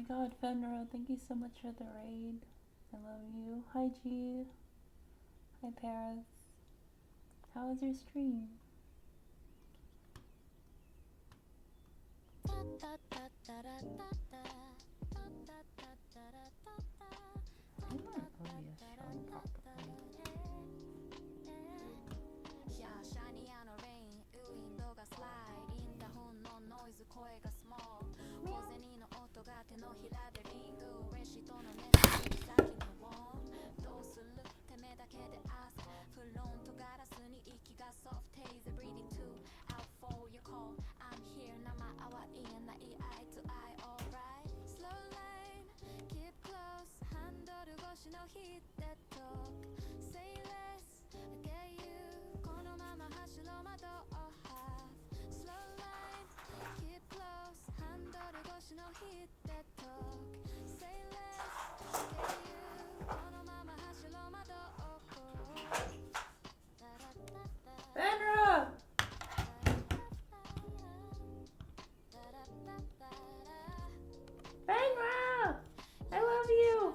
god, Fenro, thank you so much for the raid. I love you. Hi, G. Hi, Paris. How was your stream? Fenra! Fenra! I love you!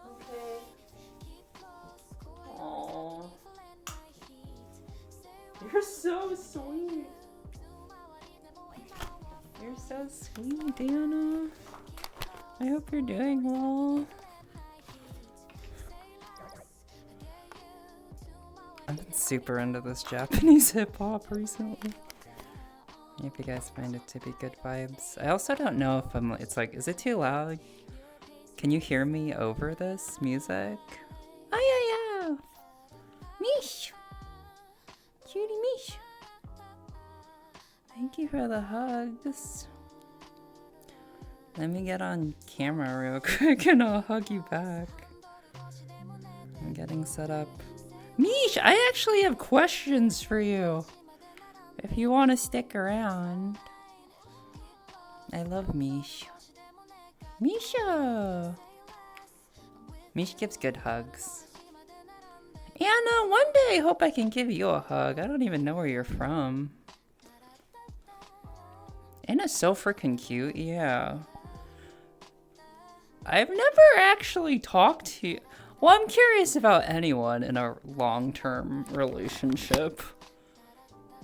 Okay. Aww. You're so sweet. You're so sweet, Dana. I hope you're doing well. I've been super into this Japanese hip hop recently. I hope you guys find it to be good vibes. I also don't know if it's like, is it too loud? Can you hear me over this music? Oh yeah, yeah. Mish. Cutie Mish. Thank you for the hugs. Let me get on camera real quick and I'll hug you back. I'm getting set up. Mish, I actually have questions for you. If you want to stick around. I love Mish. Misha! Mish gives good hugs. Anna, one day I hope I can give you a hug. I don't even know where you're from. Anna's so freaking cute, yeah. I've never actually talked to you. Well, I'm curious about anyone in a long-term relationship.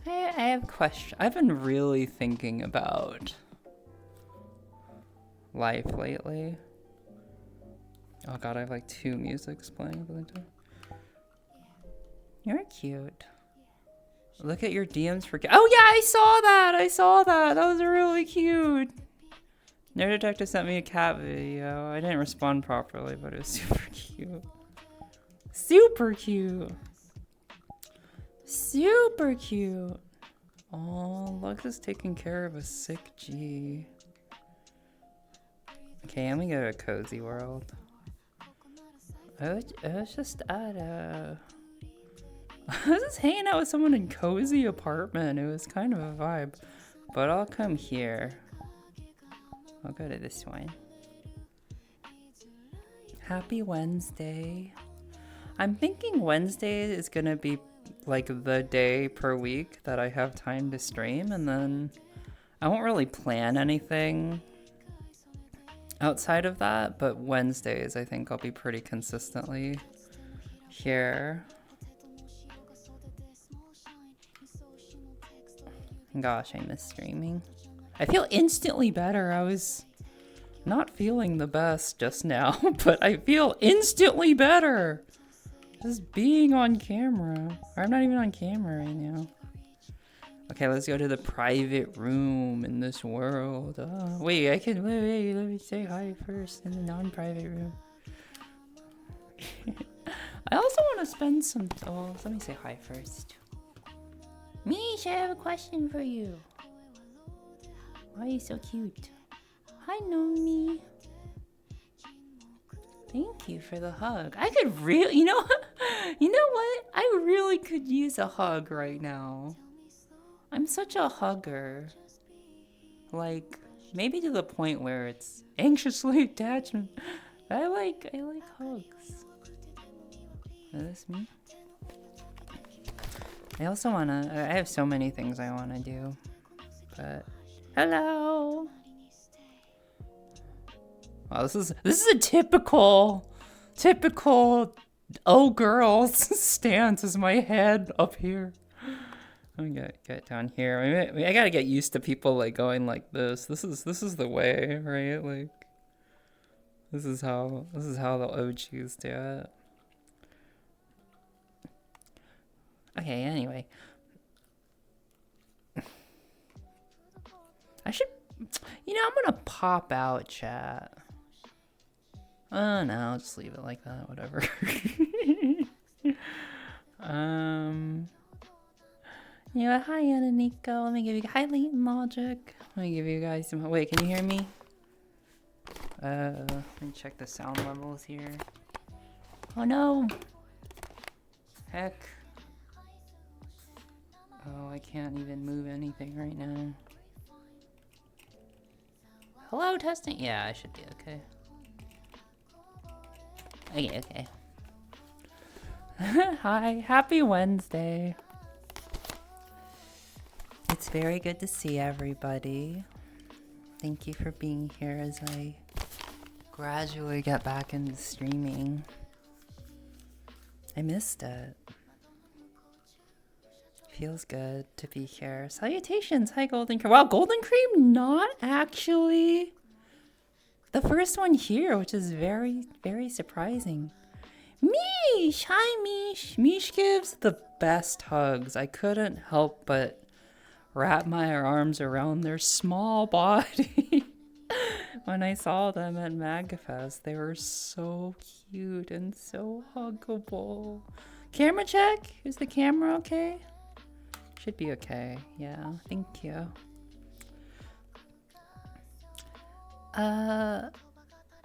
I have questions. I've been really thinking about life lately. Oh god, I have like 2 musics playing at the same time. You're cute. Look at your DMs for. Oh yeah, I saw that. I saw that. That was really cute. Nerd Detective sent me a cat video. I didn't respond properly, but it was super cute. Super cute. Super cute. Oh, Lux is taking care of a sick G. Okay, I'm gonna go to a cozy world. I was just at a... I was just hanging out with someone in cozy apartment. It was kind of a vibe. But I'll come here. I'll go to this one. Happy Wednesday. I'm thinking Wednesday is gonna be like the day per week that I have time to stream, and then I won't really plan anything outside of that, but Wednesdays I think I'll be pretty consistently here. Gosh, I miss streaming. I feel instantly better. I was not feeling the best just now, but I feel instantly better. Just being on camera. Or I'm not even on camera right now. Okay, let's go to the private room in this world. Wait, let me say hi first in the non-private room. I also want to spend some... Oh, let me say hi first. Mish, I have a question for you. Why are you so cute? Hi, Nomi. Thank you for the hug. I could really... You know, You know what? I really could use a hug right now. I'm such a hugger. Like, maybe to the point where it's anxiously attachment. I like hugs. Is this me? I also wanna, I have so many things I wanna do. But, hello! Wow, this is a typical ogurlz stance is my head up here. Let me get down here. I gotta get used to people like going like this. This is the way, right? Like this is how the OGs do it. Okay, anyway. I should, I'm gonna pop out chat. Oh no, I'll just leave it like that, whatever. Hi Anna Nico. Let me give you, hi Leighton Logic. Let me give you guys some, wait, can you hear me? Let me check the sound levels here. Oh no! Heck. Oh, I can't even move anything right now. Hello, testing? Yeah, I should be okay. Okay. Hi, happy Wednesday. It's very good to see everybody. Thank you for being here as I gradually get back into streaming. I missed it. Feels good to be here. Salutations. Hi, Golden Cream. Wow, Golden Cream not actually the first one here, which is very, very surprising. Mish! Hi, Mish. Mish gives the best hugs. I couldn't help but wrap my arms around their small body. When I saw them at MagFest, they were so cute and so huggable. Camera check? Is the camera okay? Should be okay. Yeah, thank you.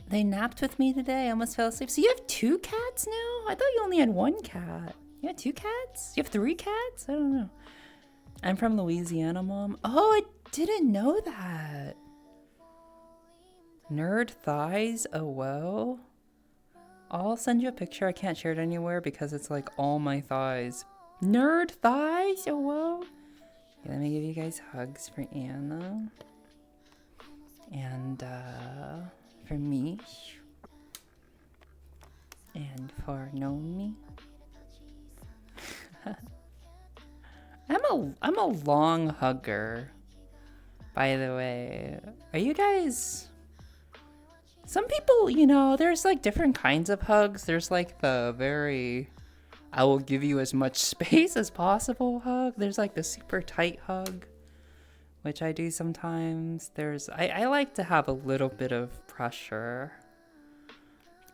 They napped with me today. I almost fell asleep. So you have 2 cats now? I thought you only had 1 cat. You have 2 cats? You have 3 cats? I don't know. I'm from Louisiana, Mom. Oh, I didn't know that. Nerd thighs, oh whoa. I'll send you a picture. I can't share it anywhere because it's like all my thighs. Nerd thighs, oh whoa. Okay, let me give you guys hugs for Anna. And for me. And for Nomi. I'm a long hugger, by the way. Are you guys... Some people, there's like different kinds of hugs. There's like the very, I will give you as much space as possible hug. There's like the super tight hug, which I do sometimes. I like to have a little bit of pressure,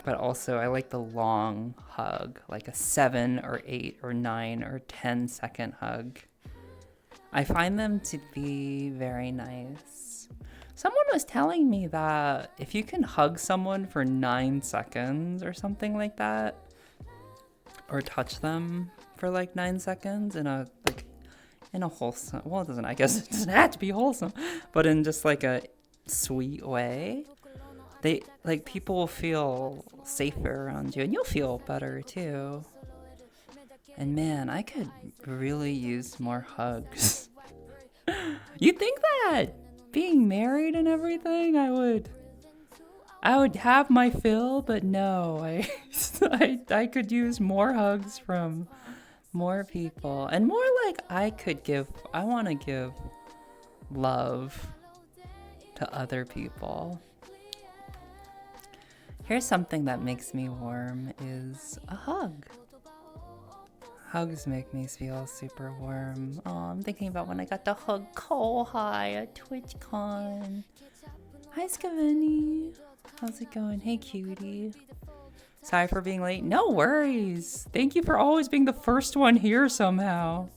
but also I like the long hug, like a 7 or 8 or 9 or 10-second hug. I find them to be very nice. Someone was telling me that if you can hug someone for 9 seconds or something like that, or touch them for like 9 seconds in a wholesome, well, I guess it doesn't have to be wholesome, but in just like a sweet way, people will feel safer around you and you'll feel better too. And man, I could really use more hugs. You think that being married and everything, I would have my fill, but no, I could use more hugs from more people and more like I want to give love to other people. Here's something that makes me warm is a hug. Hugs make me feel super warm. Oh, I'm thinking about when I got to hug Cole High at TwitchCon. Hi, Scaveni. How's it going? Hey, cutie. Sorry for being late. No worries. Thank you for always being the first one here somehow.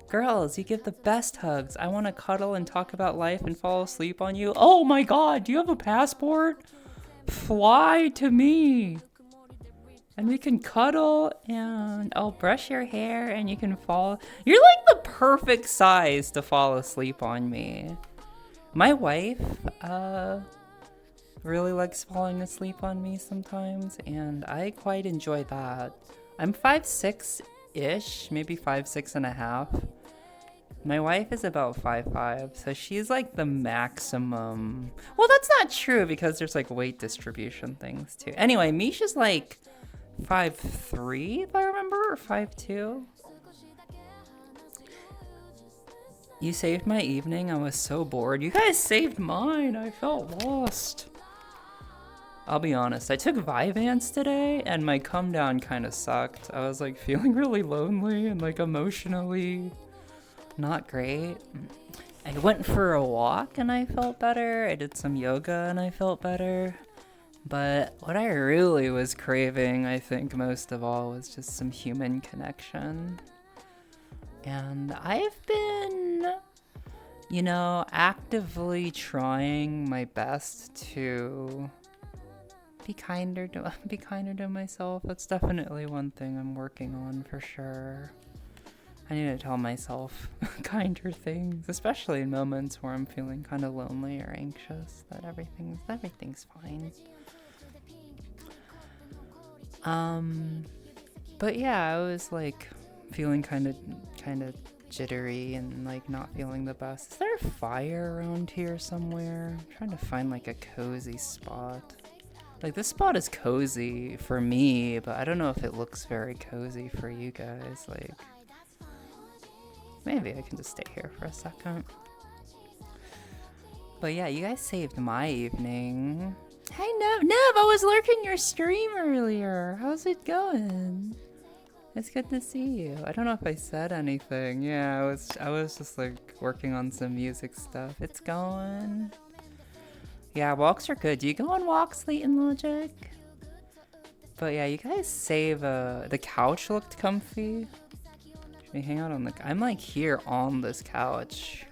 Girls, you give the best hugs. I want to cuddle and talk about life and fall asleep on you. Oh my god, do you have a passport? Fly to me. And we can cuddle, and I'll brush your hair, and you can fall. You're like the perfect size to fall asleep on me. My wife really likes falling asleep on me sometimes, and I quite enjoy that. I'm 5'6"-ish, maybe 5'6.5". My wife is about 5'5", so she's like the maximum. Well, that's not true because there's like weight distribution things too. Anyway, Misha's like 5'3", if I remember, or 5'2". You saved my evening. I was so bored. You guys saved mine. I felt lost. I'll be honest, I took Vyvanse today, and my come down kind of sucked. I was like feeling really lonely and like emotionally not great. I went for a walk and I felt better. I did some yoga and I felt better. But what I really was craving, I think most of all, was just some human connection. And I've been, you know, actively trying my best to be kinder to myself. That's definitely one thing I'm working on for sure. I need to tell myself kinder things, especially in moments where I'm feeling kind of lonely or anxious, that everything's fine. But yeah, I was like feeling kind of jittery and like not feeling the best. Is there a fire around here somewhere? I'm trying to find like a cozy spot. Like this spot is cozy for me, but I don't know if it looks very cozy for you guys. Like maybe I can just stay here for a second. But yeah, you guys saved my evening. Hey Nev, I was lurking your stream earlier. How's it going? It's good to see you. I don't know if I said anything. Yeah, I was just like working on some music stuff. It's going. Yeah, walks are good. Do you go on walks late in Logic? But yeah, you guys save the couch looked comfy. Should we hang out on I'm like here on this couch.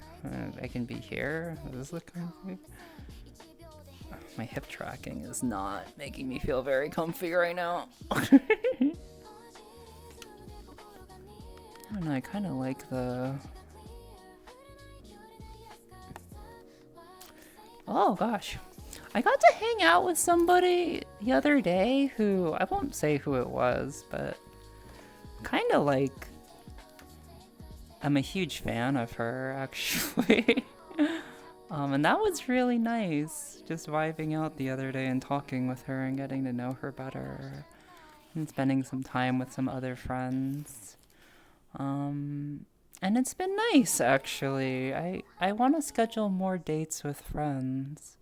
I can be here. Does this look comfy? My hip tracking is not making me feel very comfy right now. I don't know, I kind of like the... Oh gosh. I got to hang out with somebody the other day who, I won't say who it was, but kind of like, I'm a huge fan of her actually. And that was really nice, just vibing out the other day and talking with her and getting to know her better and spending some time with some other friends. And it's been nice, actually. I want to schedule more dates with friends.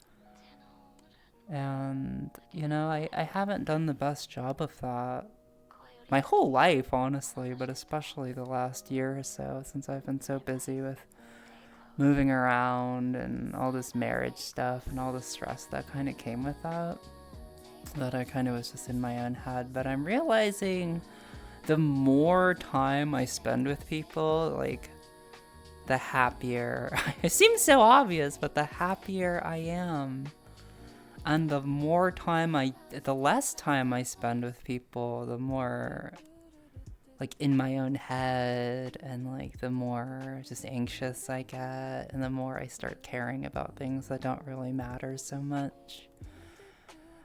And, you know, I haven't done the best job of that my whole life, honestly, but especially the last year or so, since I've been so busy with moving around and all this marriage stuff and all the stress that kind of came with that I kind of was just in my own head. But I'm realizing the more time I spend with people, like, the happier. It seems so obvious, but the happier I am. And the less time I spend with people, the more, like, in my own head, and, like, the more just anxious I get, and the more I start caring about things that don't really matter so much.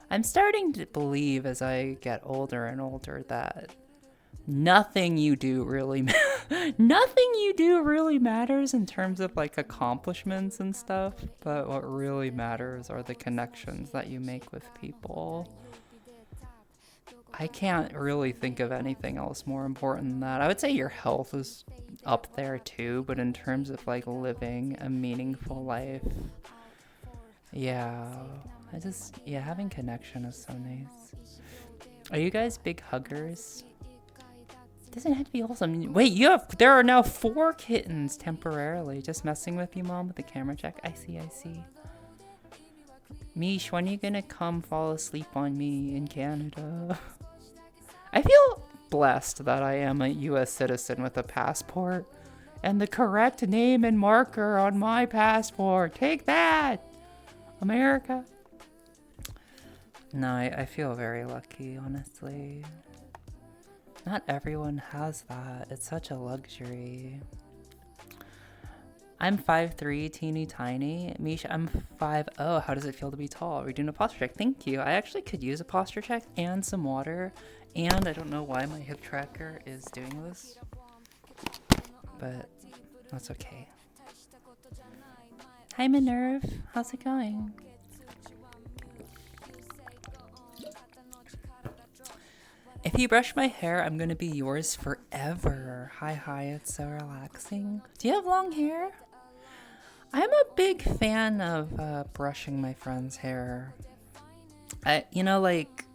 I'm starting to believe as I get older and older that nothing you do really matters in terms of like accomplishments and stuff, but what really matters are the connections that you make with people. I can't really think of anything else more important than that. I would say your health is up there too, but in terms of like living a meaningful life, having connection is so nice. Are you guys big huggers? Doesn't have to be wholesome. Wait, there are now 4 kittens temporarily. Just messing with you, Mom, with the camera check. I see. Mish, when are you gonna come fall asleep on me in Canada? I feel blessed that I am a US citizen with a passport and the correct name and marker on my passport. Take that, America. No, I feel very lucky, honestly. Not everyone has that. It's such a luxury. I'm 5'3", teeny tiny. Misha, I'm 5'0". How does it feel to be tall? Are we doing a posture check? Thank you. I actually could use a posture check and some water. And I don't know why my hip tracker is doing this, but that's okay. Hi, Minerve. How's it going? If you brush my hair, I'm gonna be yours forever. Hi, it's so relaxing. Do you have long hair? I'm a big fan of brushing my friend's hair. Like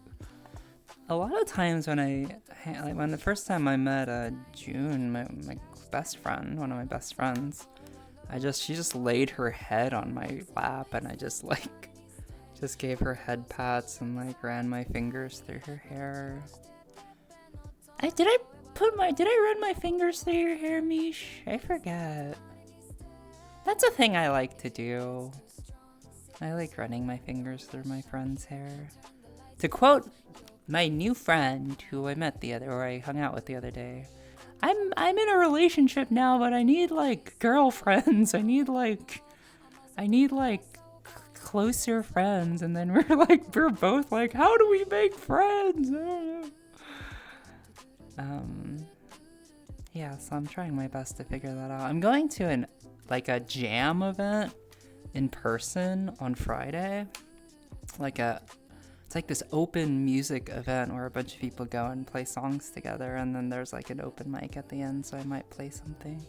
a lot of times when when the first time I met June, my best friend, one of my best friends, she just laid her head on my lap, and I just gave her head pats and like ran my fingers through her hair. Did I run my fingers through your hair, Mish? I forget. That's a thing I like to do. I like running my fingers through my friend's hair. To quote my new friend who I hung out with the other day, I'm in a relationship now, but I need like girlfriends. I need closer friends. And then we're both like, how do we make friends? I don't know. Yeah, so I'm trying my best to figure that out. I'm going to a jam event in person on Friday. It's like this open music event where a bunch of people go and play songs together, and then there's like an open mic at the end, so I might play something.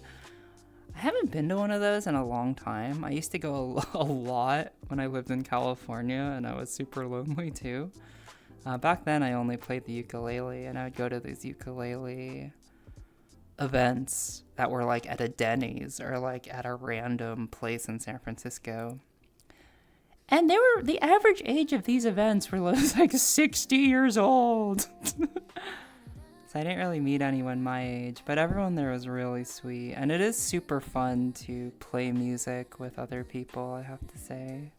I haven't been to one of those in a long time. I used to go a lot when I lived in California, and I was super lonely too. Back then I only played the ukulele, and I would go to these ukulele events that were like at a Denny's or like at a random place in San Francisco. And the average age of these events were like 60 years old. So I didn't really meet anyone my age, but everyone there was really sweet. And it is super fun to play music with other people, I have to say.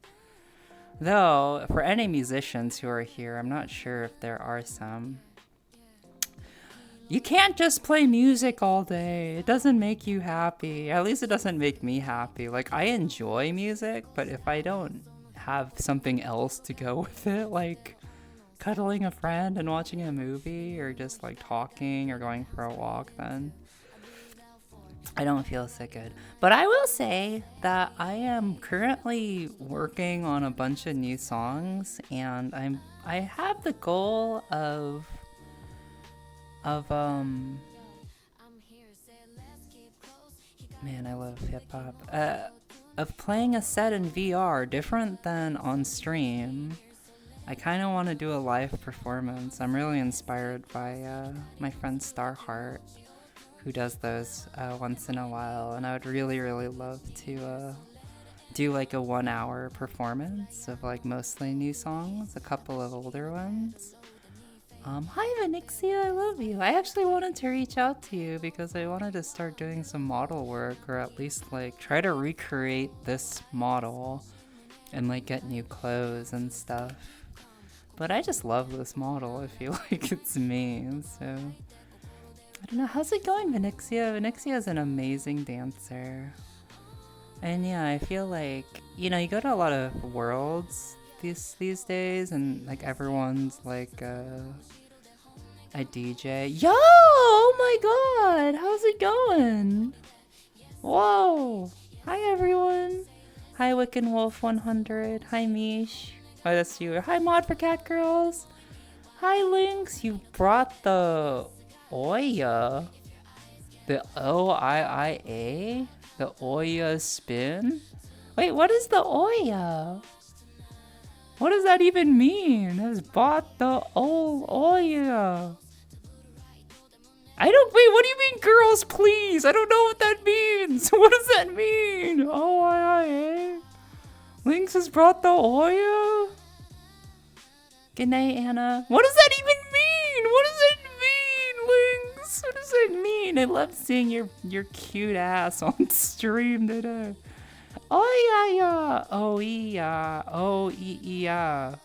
Though, for any musicians who are here, I'm not sure if there are some. You can't just play music all day. It doesn't make you happy. At least it doesn't make me happy. Like, I enjoy music, but if I don't have something else to go with it, like cuddling a friend and watching a movie, or just like talking or going for a walk, then I don't feel so good. But I will say that I am currently working on a bunch of new songs, and I have the goal of man, I love hip-hop, of playing a set in VR different than on stream. I kind of want to do a live performance. I'm really inspired by my friend Starheart, who does those once in a while, and I would really, really love to do like a 1-hour performance of like mostly new songs, a couple of older ones. Hi Vanixia, I love you. I actually wanted to reach out to you because I wanted to start doing some model work, or at least like try to recreate this model and like get new clothes and stuff. But I just love this model. I feel like it's me, so I don't know. How's it going, Vanixia? Vanixia is an amazing dancer. And yeah, I feel like, you go to a lot of worlds these days, and like everyone's like a DJ. Yo! Oh my god! How's it going? Whoa! Hi everyone! Hi Wiccan Wolf 100. Hi Mish. Oh, that's you. Hi Mod for Cat Girls. Hi Lynx. You brought the Oya. The OIIA? The Oya spin? Wait, what is the Oya? What does that even mean? Has bought the old Oya. Wait, what do you mean, girls, please? I don't know what that means. What does that mean? OIIA? Lynx has brought the Oya? Good night, Anna. What does that even mean? What does it mean, Lynx? What does it mean? I love seeing your cute ass on stream today. Oh yeah. Oh yeah. Oh yeah.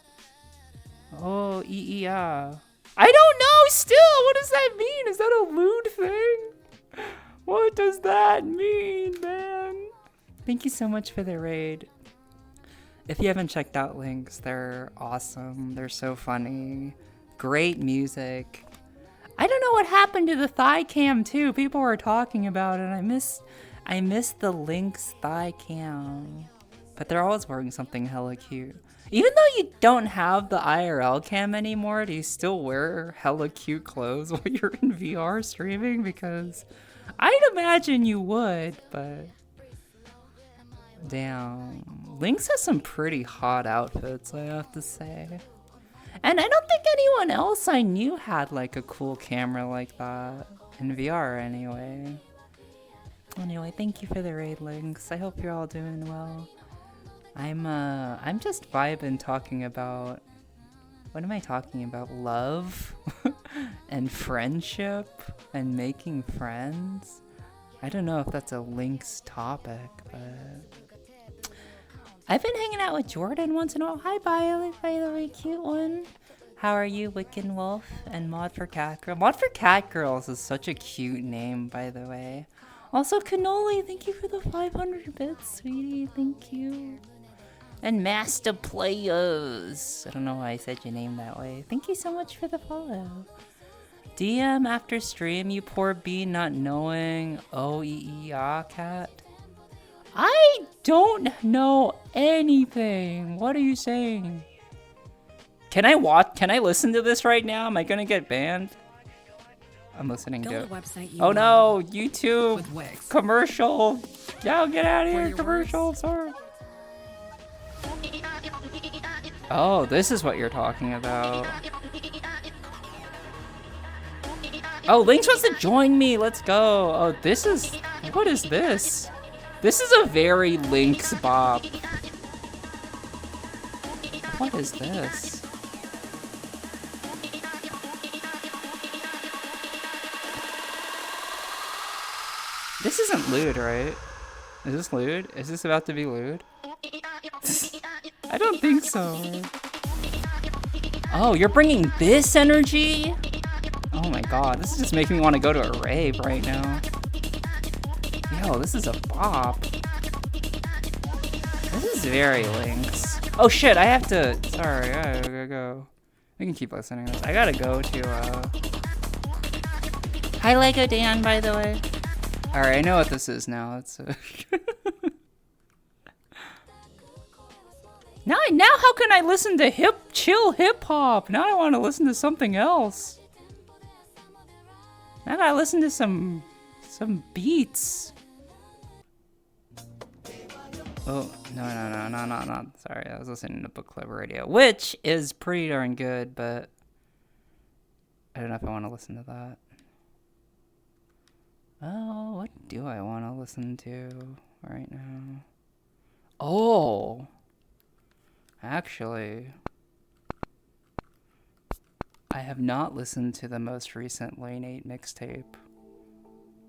Oh yeah. I don't know still. What does that mean? that a lewd thing? What does that mean, man? Thank you so much for the raid. If you haven't checked out Links, they're awesome. They're so funny. Great music. I don't know what happened to the thigh cam too. People were talking about it. I miss the Lynx thigh cam. But they're always wearing something hella cute. Even though you don't have the IRL cam anymore, do you still wear hella cute clothes while you're in VR streaming? Because I'd imagine you would, but damn. Lynx has some pretty hot outfits, I have to say. And I don't think anyone else I knew had like a cool camera like that in VR anyway. Anyway, thank you for the raid, Lynx. I hope you're all doing well. I'm just vibing talking about, what am I talking about? Love and friendship and making friends. I don't know if that's a Lynx topic, but I've been hanging out with Jordan once in a while. Hi, Violet, by the way, cute one. How are you, Wiccan Wolf and Mod for Cat Girl? Mod for Cat Girls is such a cute name, by the way. Also, Cannoli, thank you for the 500 bits, sweetie. Thank you. And Master Players. I don't know why I said your name that way. Thank you so much for the follow. DM after stream, you poor bee, not knowing cat. I don't know anything. What are you saying? Can I listen to this right now? Am I gonna get banned? I'm listening to it. Oh no, YouTube commercial. Yeah, get out of here, commercial. Sorry. Oh, this is what you're talking about. Oh, Lynx wants to join me. Let's go. Oh, this is... What is this? This is a very Lynx bop. What is this? This isn't lewd, right? Is this lewd? Is this about to be lewd? I don't think so. Oh, you're bringing this energy? Oh my god, this is just making me want to go to a rave right now. Yo, this is a bop. This is very Lynx. Oh shit, I have to... Sorry, I gotta go. We can keep listening to this. I gotta go to, Hi, Lego Dan, by the way. Alright, I know what this is now. It's Now how can I listen to chill hip hop? Now I want to listen to something else. Now I gotta listen to some beats. Oh, no. Sorry, I was listening to Book Club Radio, which is pretty darn good, but I don't know if I want to listen to that. Oh, what do I want to listen to right now? Oh, actually, I have not listened to the most recent Lane 8 mixtape,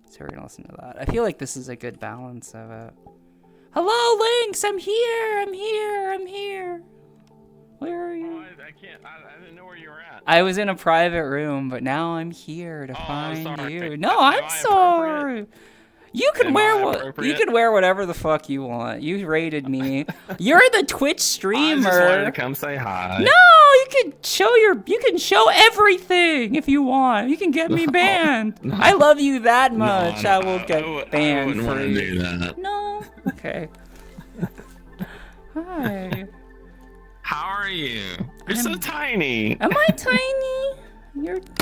so we're gonna listen to that. I feel like this is a good balance of it. Hello, Lynx! I'm here! Where are you? I didn't know where you were at. I was in a private room, but now I'm here to find sorry. you. No, I'm sorry. You can wear whatever the fuck you want. You rated me. You're the Twitch streamer. I just wanted to come say hi. No, you can show everything if you want. You can get me banned. No. I love you that much. I will get banned for you. Do that. No. Okay. Hi. How are you? You're so tiny. Am I tiny?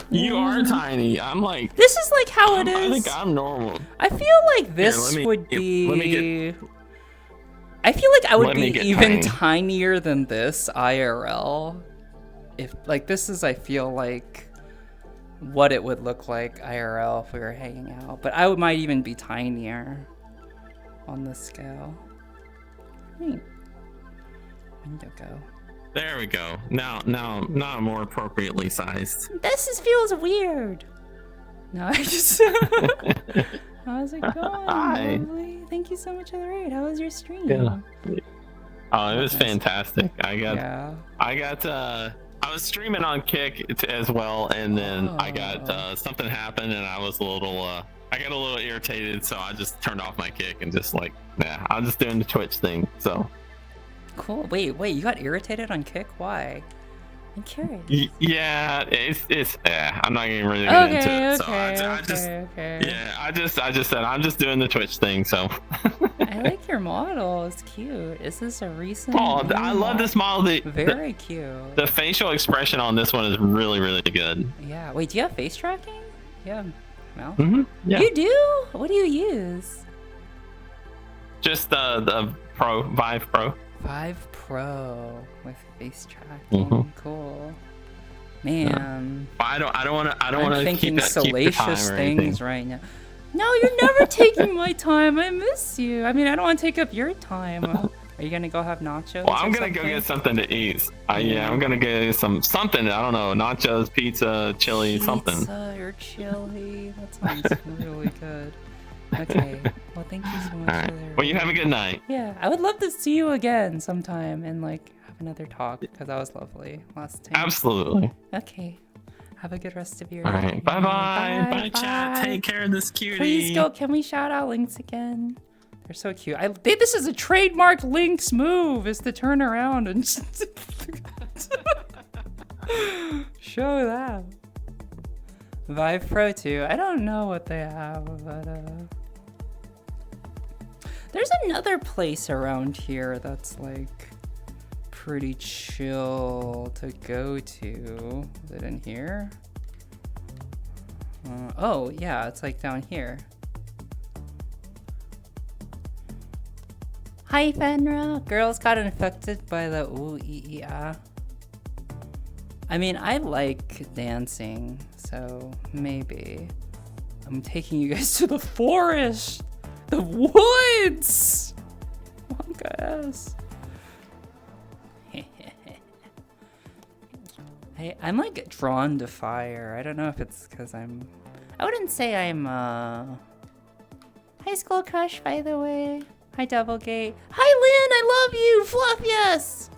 You are tiny. I'm like... This is like how it is. I think I'm normal. I feel like this would be... I feel like I would be even tinier than this IRL. If like this is, I feel like what it would look like IRL if we were hanging out. But I might even be tinier on this scale. Window go. There we go. Now more appropriately sized. This feels weird. No, I just... How's it going? Hi. Lovely? Thank you so much for the raid. How was your stream? Yeah. Oh, it was fantastic. I got I was streaming on Kick as well, and then I got Oh. something happened, and I was a little I got a little irritated, so I just turned off my Kick and just like, nah, I'm just doing the Twitch thing. So Cool. Wait, you got irritated on Kick? Why? I'm curious. yeah, it's I'm not even really get into it. So I just said I'm just doing the Twitch thing. So I like your model. It's cute. Is this a recent? oh, I love this model. Very cute. The facial expression on this one is really, really good. Yeah. Wait, do you have face tracking? Yeah. Well. Yeah. You do? What do you use? Just the Pro Vive Pro. Vive Pro with face tracking. Cool. Man. I don't want to. I'm thinking salacious things anything. right now. No, you're never taking my time. I miss you. I mean, I don't want to take up your time. Are you gonna go have nachos? Well, I'm gonna go get something to eat. Yeah, I'm gonna get something. I don't know, nachos, pizza, chili, something. Pizza or chili. That sounds really good. Okay. Well, thank you so much. All right. Well, you have a good night. Yeah, I would love to see you again sometime and like have another talk because that was lovely last time. Absolutely. Okay. Have a good rest of your All day. right. Bye-bye. Bye, Chat. Take care of this cutie. Please go. Can we shout out Lynx again? They're so cute. This is a trademark Lynx move, is to turn around and show that. Vive Pro 2. I don't know what they have, but there's another place around here that's like pretty chill to go to. Is it in here? Oh yeah, it's like down here. Hi Fenra! Girls got infected by the ooh-ee-ah. I mean, I like dancing, so maybe. I'm taking you guys to the forest! The woods! Oh, guys. I'm like drawn to fire. I don't know if it's because I wouldn't say I'm high school crush, by the way. Hi Doublegate. Hi Lynn, I love you! Fluff, yes!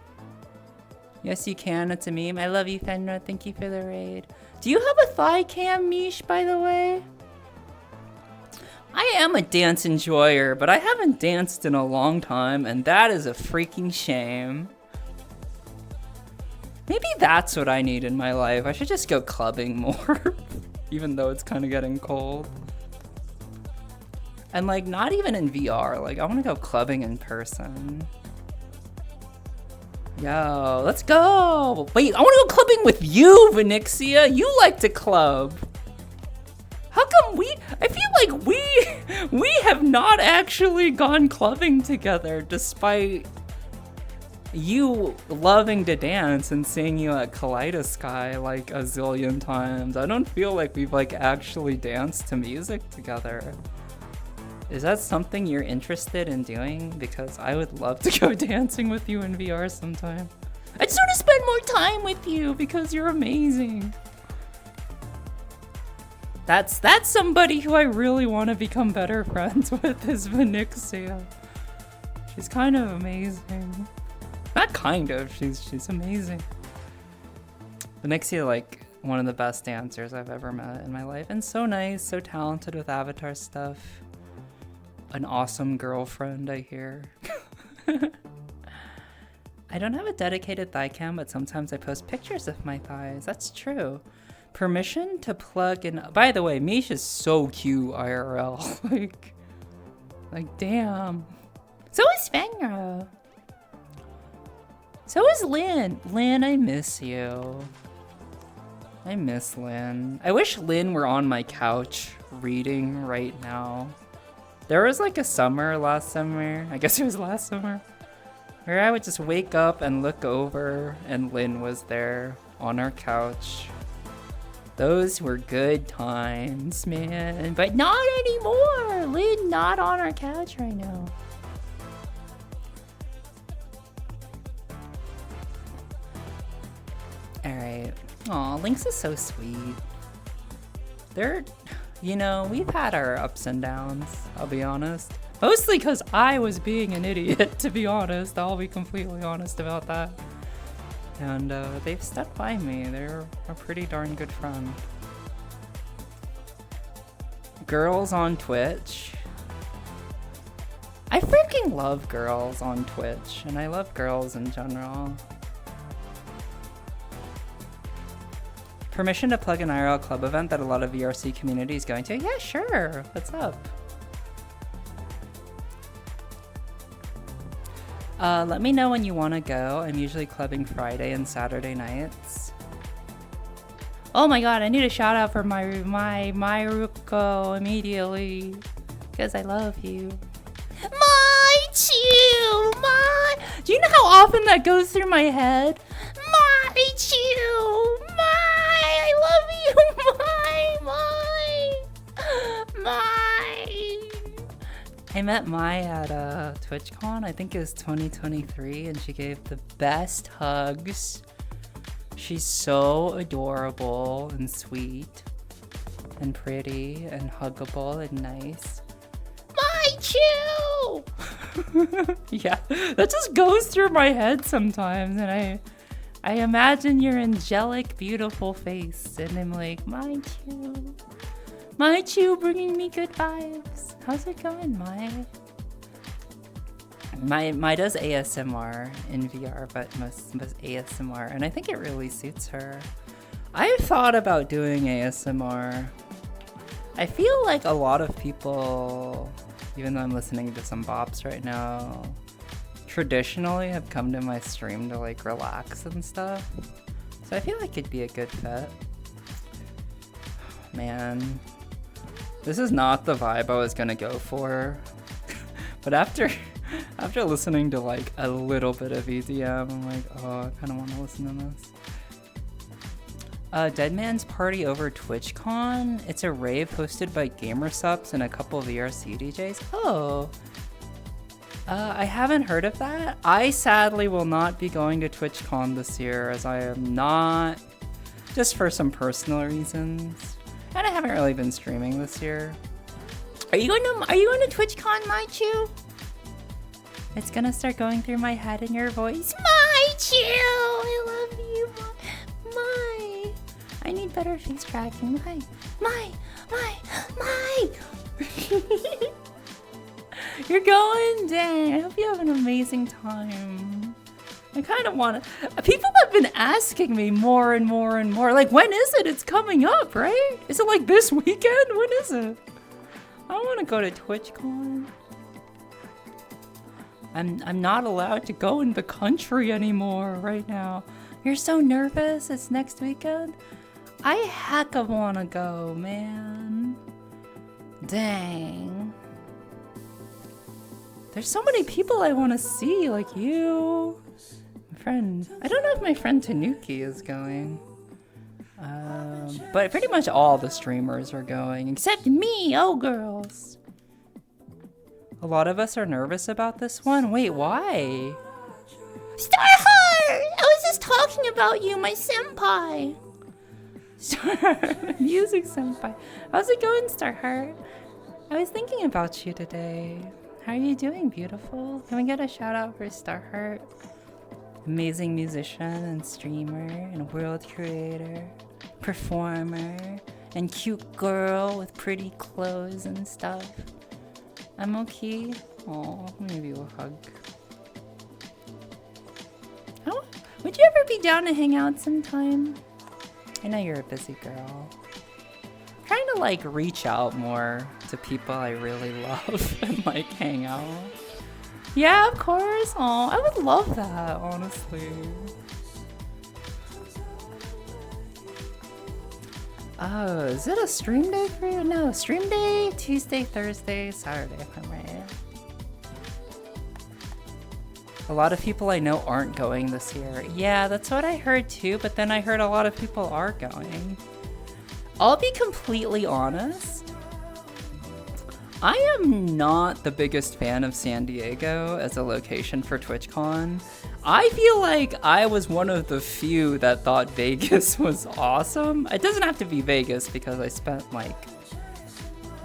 Yes, you can. It's a meme. I love you, Fenra. Thank you for the raid. Do you have a thigh cam, Mish, by the way? I am a dance enjoyer, but I haven't danced in a long time, and that is a freaking shame. Maybe that's what I need in my life. I should just go clubbing more, even though it's kind of getting cold. And like, not even in VR. Like, I want to go clubbing in person. Yo, let's go. Wait, I want to go clubbing with you, Vinixia. You like to club. How come I feel like we have not actually gone clubbing together, despite you loving to dance and seeing you at Kaleidosky like a zillion times. I don't feel like we've like actually danced to music together. Is that something you're interested in doing? Because I would love to go dancing with you in VR sometime. I just want to spend more time with you because you're amazing. That's somebody who I really want to become better friends with, is Vinixia. She's kind of amazing. Not kind of, she's amazing. Vinixia, like, one of the best dancers I've ever met in my life. And so nice, so talented with avatar stuff. An awesome girlfriend, I hear. I don't have a dedicated thigh cam, but sometimes I post pictures of my thighs. That's true. Permission to plug in. By the way, Mish is so cute IRL. like damn. So is Fenra. So is Lynn. Lynn, I miss you. I miss Lynn. I wish Lynn were on my couch reading right now. There was like a summer last summer, I guess it was last summer, where I would just wake up and look over and Lynn was there on our couch. Those were good times, man. But not anymore. Lynn not on our couch right now. Alright. Aw, Lynx is so sweet. We've had our ups and downs, I'll be honest. Mostly because I was being an idiot, to be honest. I'll be completely honest about that. and they've stuck by me. They're a pretty darn good friend. Girls on Twitch. I freaking love girls on Twitch, and I love girls in general. Permission to plug an IRL club event that a lot of VRC community is going to? Yeah, sure. What's up? Let me know when you want to go. I'm usually clubbing Friday and Saturday nights. Oh my god, I need a shout out for my Ruko immediately. Because I love you. My chew! My... Do you know how often that goes through my head? My chew! My! I love you! My! I met Mai at TwitchCon, I think it was 2023, and she gave the best hugs. She's so adorable and sweet and pretty and huggable and nice. My chew! Yeah, that just goes through my head sometimes, and I imagine your angelic, beautiful face, and I'm like, my chew. My chew bringing me good vibes. How's it going, Mai? Mai does ASMR in VR, but most ASMR, and I think it really suits her. I've thought about doing ASMR. I feel like a lot of people, even though I'm listening to some bops right now, traditionally have come to my stream to like relax and stuff. So I feel like it'd be a good fit. Man, this is not the vibe I was gonna go for. But after listening to like a little bit of EDM, I'm like, oh, I kind of want to listen to this. Dead Man's Party over TwitchCon. It's a rave hosted by Gamersupps and a couple of VRC DJs. Oh, I haven't heard of that. I sadly will not be going to TwitchCon this year, as I am not, just for some personal reasons, and I haven't really been streaming this year. Are you going to TwitchCon, Maichu? It's gonna start going through my head in your voice. Maichu, I love you, my. I need better face tracking. My. You're going? Dang, I hope you have an amazing time. I kind of want to... People have been asking me more and more and more. Like, when is it? It's coming up, right? Is it like this weekend? When is it? I want to go to TwitchCon. I'm not allowed to go in the country anymore right now. You're so nervous? It's next weekend? I hecka want to go, man. Dang. There's so many people I want to see, like you. My friend. I don't know if my friend Tanuki is going. But pretty much all the streamers are going, except me, ogurlz. A lot of us are nervous about this one. Wait, why? Starheart! I was just talking about you, my senpai. Music senpai. How's it going, Starheart? I was thinking about you today. How are you doing, beautiful? Can we get a shout out for Starheart? Amazing musician and streamer and world creator, performer, and cute girl with pretty clothes and stuff. I'm okay. Oh, maybe we'll hug. Oh, would you ever be down to hang out sometime? I know you're a busy girl. I'm trying to like reach out more to people I really love and like hang out. Yeah, of course. Oh, I would love that, honestly. Oh, is it a stream day for you? No, stream day, Tuesday, Thursday, Saturday, if I'm right. A lot of people I know aren't going this year. Yeah, that's what I heard too, but then I heard a lot of people are going. I'll be completely honest. I am not the biggest fan of San Diego as a location for TwitchCon. I feel like I was one of the few that thought Vegas was awesome. It doesn't have to be Vegas because I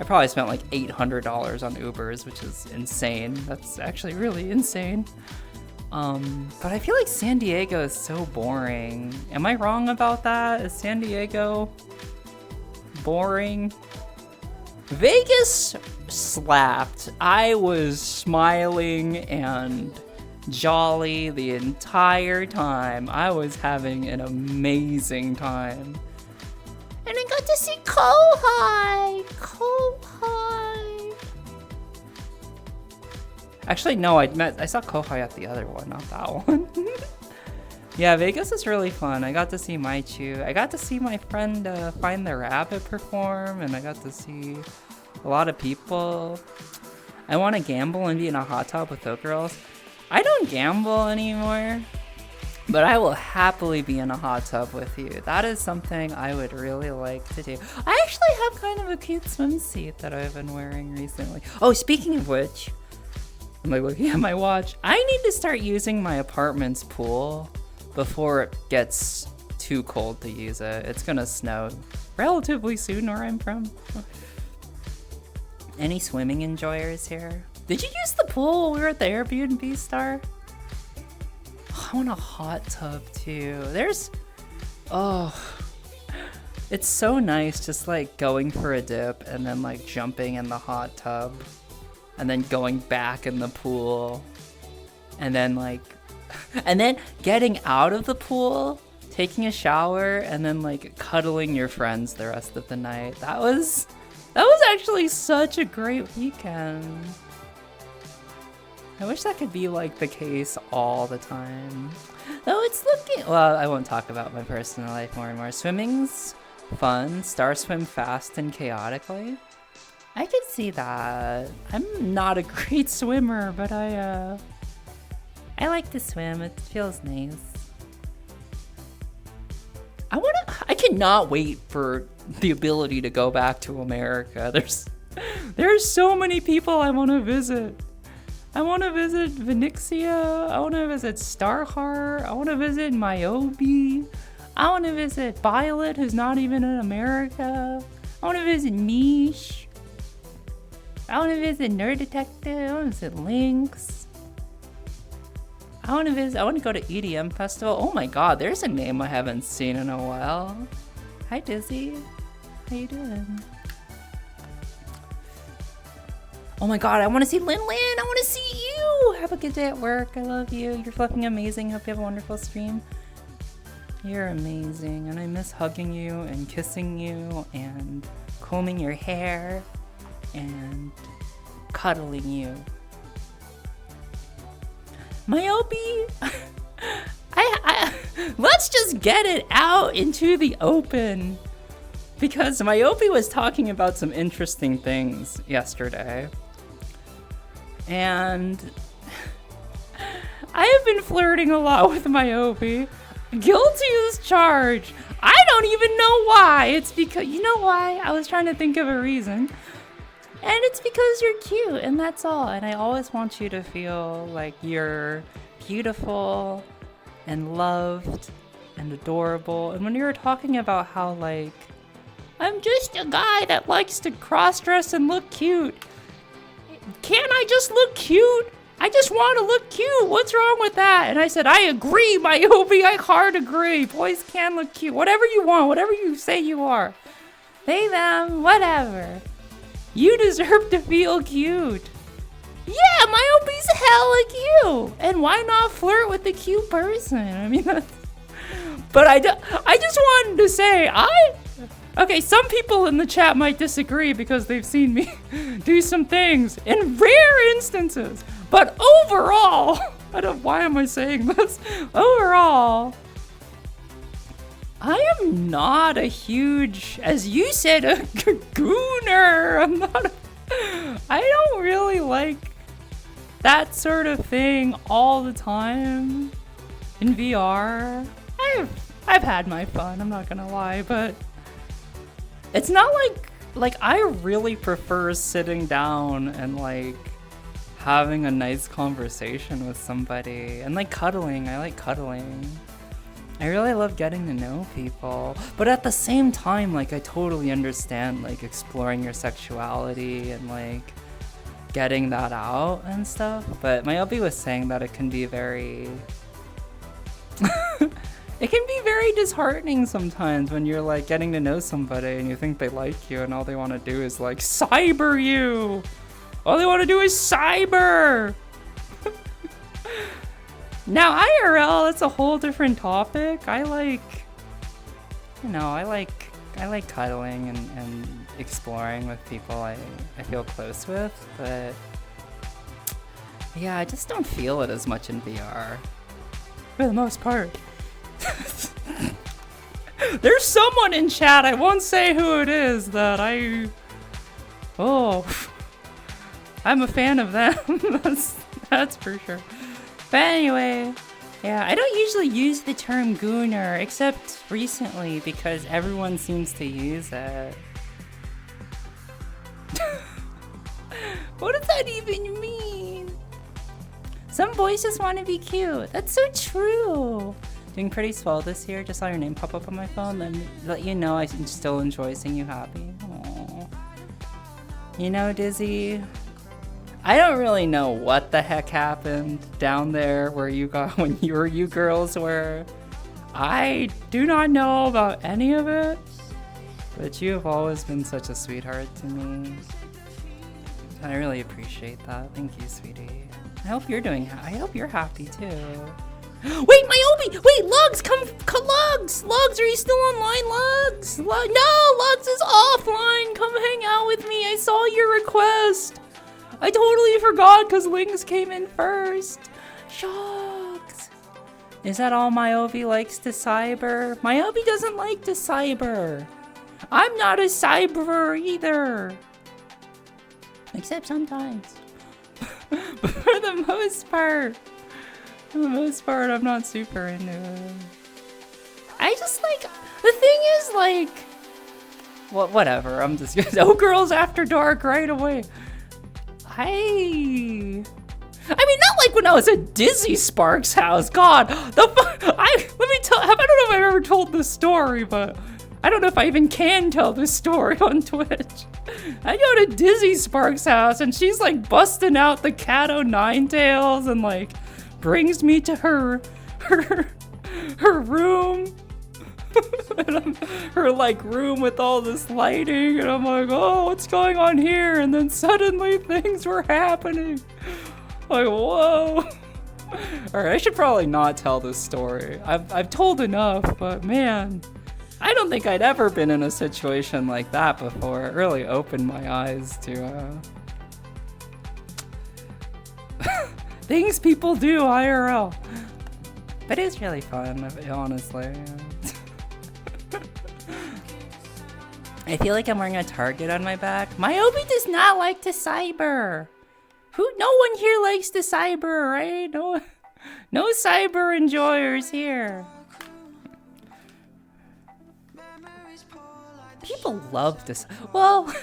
probably spent like $800 on Ubers, which is insane. That's actually really insane. But I feel like San Diego is so boring. Am I wrong about that? Is San Diego boring? Vegas slapped. I was smiling and jolly the entire time. I was having an amazing time. And I got to see Kohai! Actually, no, I saw Kohai at the other one, not that one. Yeah, Vegas is really fun. I got to see Maichu. I got to see my friend Find the Rabbit perform, and I got to see a lot of people. I want to gamble and be in a hot tub with ogurlz. I don't gamble anymore, but I will happily be in a hot tub with you. That is something I would really like to do. I actually have kind of a cute swimsuit that I've been wearing recently. Oh, speaking of which, I'm like looking at my watch. I need to start using my apartment's pool before it gets too cold to use it. It's gonna snow relatively soon where I'm from. Any swimming enjoyers here? Did you use the pool while we were at the Airbnb Star? I want a hot tub too. It's so nice just like going for a dip and then like jumping in the hot tub and then going back in the pool and then getting out of the pool, taking a shower, and then like cuddling your friends the rest of the night. That was actually such a great weekend. I wish that could be like the case all the time. Though it's looking, well, I won't talk about my personal life more and more. Swimming's fun. Star swim fast and chaotically. I could see that. I'm not a great swimmer, but I like to swim. It feels nice. I cannot wait for the ability to go back to America. There's so many people I want to visit. I want to visit Venixia. I want to visit Starheart. I want to visit Myobi. I want to visit Violet, who's not even in America. I want to visit Mish. I want to visit Nerd Detective. I want to visit Lynx. I want to go to EDM Festival. Oh my god, there's a name I haven't seen in a while. Hi, Dizzy. How you doing? Oh my god, I want to see Lin Lin. I want to see you. Have a good day at work. I love you. You're fucking amazing. Hope you have a wonderful stream. You're amazing. And I miss hugging you and kissing you and combing your hair and cuddling you. Myobi, let's just get it out into the open, because Myobi was talking about some interesting things yesterday, and I have been flirting a lot with Myobi. Guilty as charged. I don't even know why. It's because, you know why? I was trying to think of a reason. And it's because you're cute, and that's all. And I always want you to feel like you're beautiful and loved and adorable. And when you were talking about how, like, I'm just a guy that likes to cross-dress and look cute. Can't I just look cute? I just want to look cute. What's wrong with that? And I said, I agree, Myobi. I hard agree. Boys can look cute. Whatever you want, whatever you say you are. They, them, whatever. You deserve to feel cute. Yeah, Myobi's hella cute. And why not flirt with a cute person? I mean, but I just wanted to say, okay, some people in the chat might disagree because they've seen me do some things in rare instances. But overall, why am I saying this? Overall, I am not a huge, as you said, a gooner. I don't really like that sort of thing all the time in VR. I've had my fun, I'm not gonna lie, but it's not like I really prefer sitting down and like having a nice conversation with somebody and like cuddling. I like cuddling. I really love getting to know people, but at the same time, like, I totally understand like exploring your sexuality and like getting that out and stuff. But my Obi was saying that it can be very it can be very disheartening sometimes when you're like getting to know somebody and you think they like you and all they want to do is like cyber you. All they want to do is cyber. Now IRL, it's a whole different topic. I like cuddling and exploring with people I feel close with, but yeah, I just don't feel it as much in VR. For the most part. There's someone in chat, I won't say who it is, that I'm a fan of them. That's for sure. But anyway, yeah, I don't usually use the term gooner, except recently because everyone seems to use it. What does that even mean? Some boys just want to be cute. That's so true. Doing pretty swell this year. Just saw your name pop up on my phone. Let you know I still enjoy seeing you happy. Aww. You know, Dizzy, I don't really know what the heck happened down there where you girls were. I do not know about any of it, but you have always been such a sweetheart to me. I really appreciate that. Thank you, sweetie. I hope you're happy too. Wait, my Obi! Wait, Lugs, come, Lugs! Lugs, are you still online, Lugs? No, Lugs is offline. Come hang out with me. I saw your request. I totally forgot because Lings came in first. Shucks. Is that all Myobi likes to cyber? Myobi doesn't like to cyber. I'm not a cyberer either. Except sometimes. But for the most part, I'm not super into it. I just like, the thing is like, whatever, I'm just gonna, ogurlz after dark right away. I mean, not like when I was at Dizzy Sparks' house. God, let me tell. I don't know if I've ever told this story, but I don't know if I even can tell this story on Twitch. I go to Dizzy Sparks' house, and she's like busting out the Cat O' and like brings me to her room. Her like room with all this lighting, and I'm like, oh, what's going on here? And then suddenly things were happening. Like, whoa. Alright, I should probably not tell this story. I've told enough, but man, I don't think I'd ever been in a situation like that before. It really opened my eyes to things people do IRL. But it's really fun, honestly. I feel like I'm wearing a target on my back. Myobi does not like to cyber. No one here likes to cyber, right? No cyber enjoyers here. People love this. Well,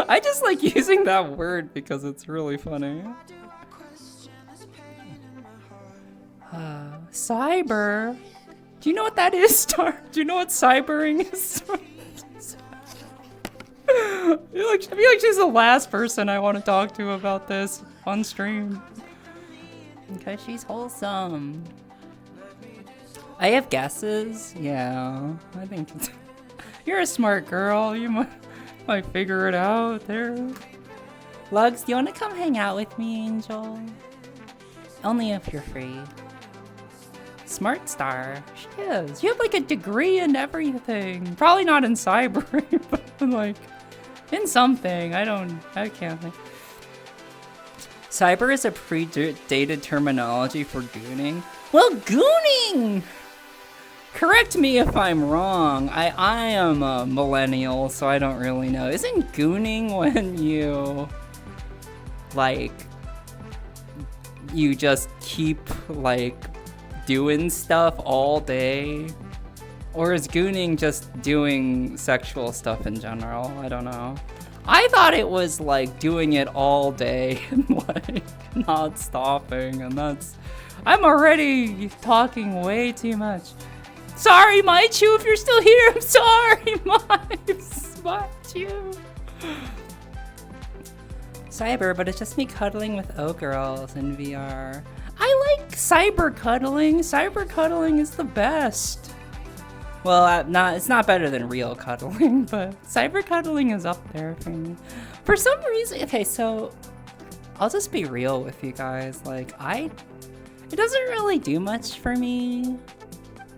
I just like using that word because it's really funny. Cyber. Do you know what that is, Star? Do you know what cybering is? I feel like she's the last person I want to talk to about this on stream. Because she's wholesome. I have guesses. Yeah, I think it's... You're a smart girl. You might figure it out there. Lugs, do you want to come hang out with me, Angel? Only if you're free. Smart star. She is. You have like a degree in everything. Probably not in cyber, but like in something. I can't think. Cyber is a predated terminology for gooning. Well, gooning! Correct me if I'm wrong. I am a millennial, so I don't really know. Isn't gooning when you like you just keep like doing stuff all day? Or is gooning just doing sexual stuff in general? I don't know. I thought it was like doing it all day and like not stopping, and I'm already talking way too much. Sorry, Maichu, if you're still here, I'm sorry, Maichu. Cyber, but it's just me cuddling with ogurlz in VR. I like cyber cuddling. Cyber cuddling is the best. Well, it's not better than real cuddling, but cyber cuddling is up there for me. For some reason, okay, so I'll just be real with you guys. Like, it doesn't really do much for me.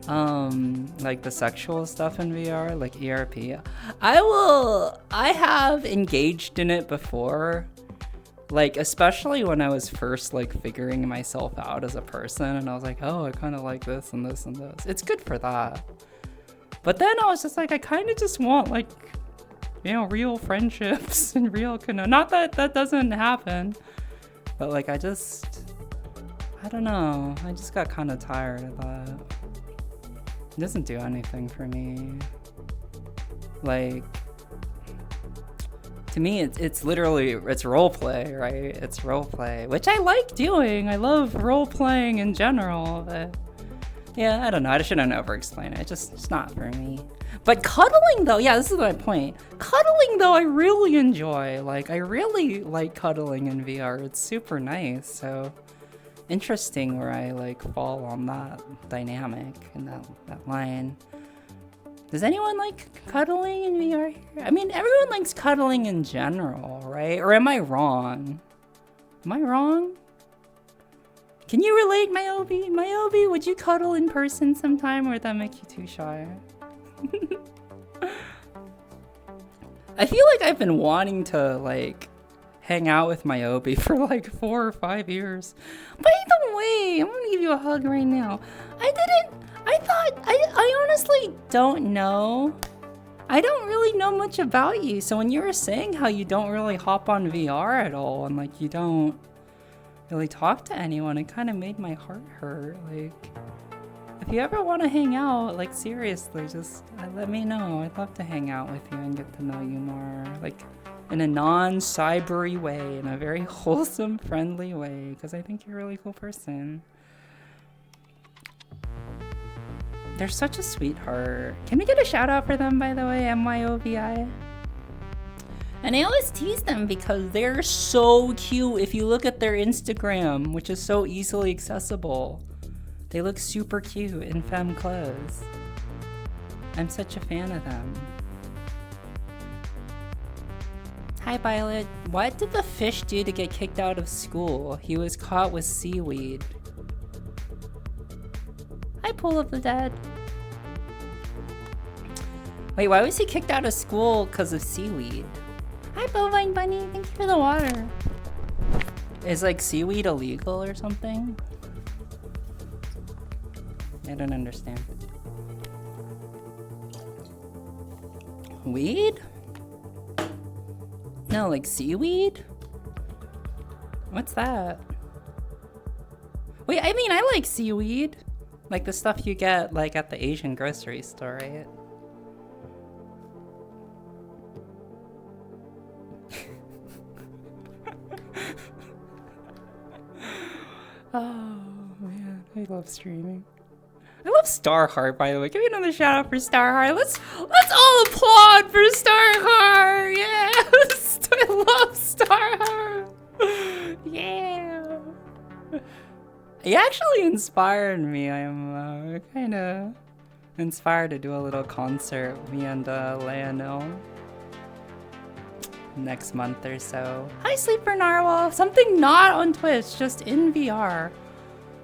Like the sexual stuff in VR, like ERP. I have engaged in it before. Like, especially when I was first, like, figuring myself out as a person, and I was like, oh, I kind of like this and this and this. It's good for that. But then I was just like, I kind of just want, like, you know, real friendships and real not that that doesn't happen, but, like, I don't know. I just got kind of tired of that. It doesn't do anything for me. Like, to me, it's literally, it's roleplay, right? It's roleplay, which I like doing. I love role-playing in general, but yeah, I don't know. I shouldn't over-explain it. It's not for me. But cuddling, though, yeah, this is my point. Cuddling, though, I really enjoy. Like, I really like cuddling in VR. It's super nice, so interesting where I, like, fall on that dynamic and that line. Does anyone like cuddling in VR here? I mean, everyone likes cuddling in general, right? Or am I wrong? Am I wrong? Can you relate, Myobi? Myobi, would you cuddle in person sometime, or would that make you too shy? I feel like I've been wanting to, like, hang out with Myobi for like 4 or 5 years. By the way, I'm gonna give you a hug right now. I honestly don't know. I don't really know much about you. So when you were saying how you don't really hop on VR at all, and like you don't really talk to anyone, it kind of made my heart hurt. Like, if you ever want to hang out, like seriously, just let me know. I'd love to hang out with you and get to know you more. Like, in a non-cybery way, in a very wholesome, friendly way, because I think you're a really cool person. They're such a sweetheart. Can we get a shout out for them, by the way? MYOVI. And I always tease them because they're so cute. If you look at their Instagram, which is so easily accessible, they look super cute in femme clothes. I'm such a fan of them. Hi, Violet. What did the fish do to get kicked out of school? He was caught with seaweed. Hi, Pool of the Dead. Wait, why was he kicked out of school because of seaweed? Hi, Bovine Bunny. Thank you for the water. Is, like, seaweed illegal or something? I don't understand. Weed? No, like seaweed? What's that? Wait, I mean, I like seaweed. Like the stuff you get, like, at the Asian grocery store, right? Oh, man. I love streaming. I love Starheart, by the way. Give me another shout out for Starheart. Let's all applaud for Starheart. Yes, I love Starheart. Yeah. He actually inspired me. I am kind of inspired to do a little concert, me and Leonel, next month or so. Hi, Sleeper Narwhal. Something not on Twitch, just in VR.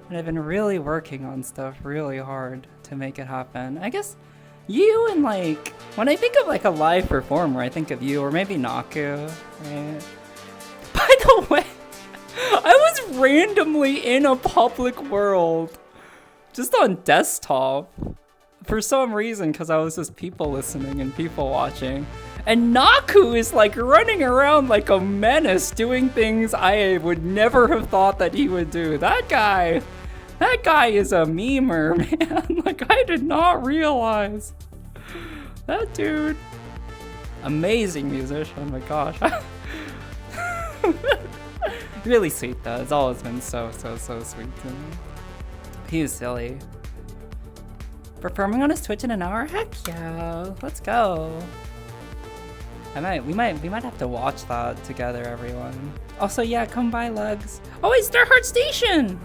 And I've been really working on stuff really hard to make it happen. I guess you and, like, when I think of like a live performer, I think of you, or maybe Naku, right? By the way, I was randomly in a public world, just on desktop, for some reason, because I was just people listening and people watching. And Naku is like running around like a menace, doing things I would never have thought that he would do. That guy is a memer, man. Like, I did not realize. That dude. Amazing musician, oh my gosh. Really sweet though. It's always been so sweet to me. He was silly. Performing on his Twitch in an hour? Heck yeah. Let's go. We might have to watch that together, everyone. Also, yeah, come by, Lugs. Oh wait, Starheart Station!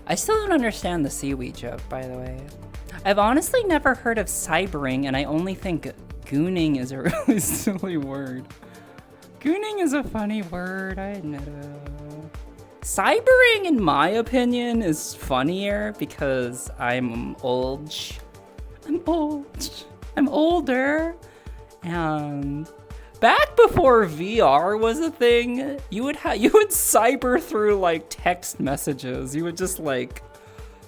I still don't understand the seaweed joke, by the way. I've honestly never heard of cybering, and I only think gooning is a really silly word. Gooning is a funny word, I admit it. Cybering, in my opinion, is funnier because I'm old. I'm older. And back before VR was a thing, you would cyber through like text messages. You would just like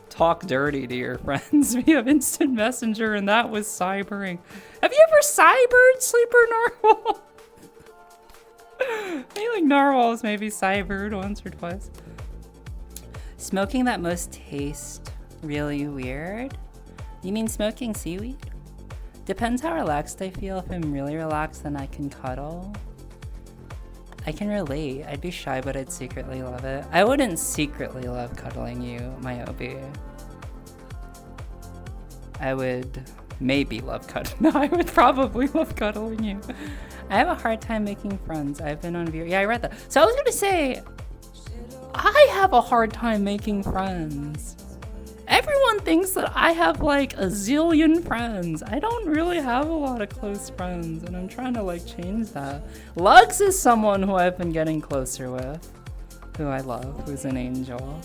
talk dirty to your friends via instant messenger, and that was cybering. Have you ever cybered, Sleeper Narwhal? I feel like narwhals maybe cybered once or twice. Smoking that most taste really weird? You mean smoking seaweed? Depends how relaxed I feel. If I'm really relaxed, then I can cuddle. I can relate. I'd be shy, but I'd secretly love it. I wouldn't secretly love cuddling you, my Obi. I would maybe love cuddling. No, I would probably love cuddling you. I have a hard time making friends. I've been on VR. Yeah, I read that. So I was gonna say, I have a hard time making friends. Everyone thinks that I have like a zillion friends. I don't really have a lot of close friends, and I'm trying to like change that. Lugs is someone who I've been getting closer with, who I love, who's an angel.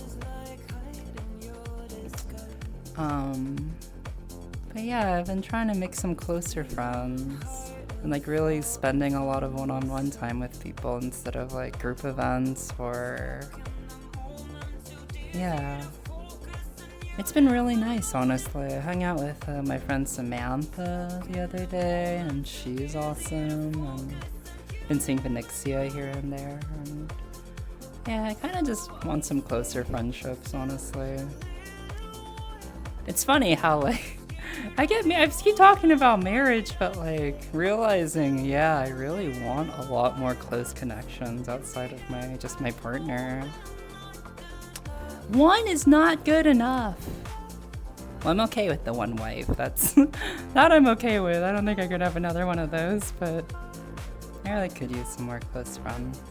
But yeah, I've been trying to make some closer friends and like really spending a lot of one-on-one time with people instead of like group events or yeah. It's been really nice, honestly. I hung out with my friend Samantha the other day, and she's awesome. And been seeing Phoenixia here and there. And yeah, I kind of just want some closer friendships, honestly. It's funny how, like, I keep talking about marriage, but, like, realizing, yeah, I really want a lot more close connections outside of just my partner. One is not good enough. Well, I'm okay with the one wife. That I'm okay with. I don't think I could have another one of those, but I really could use some more close friends.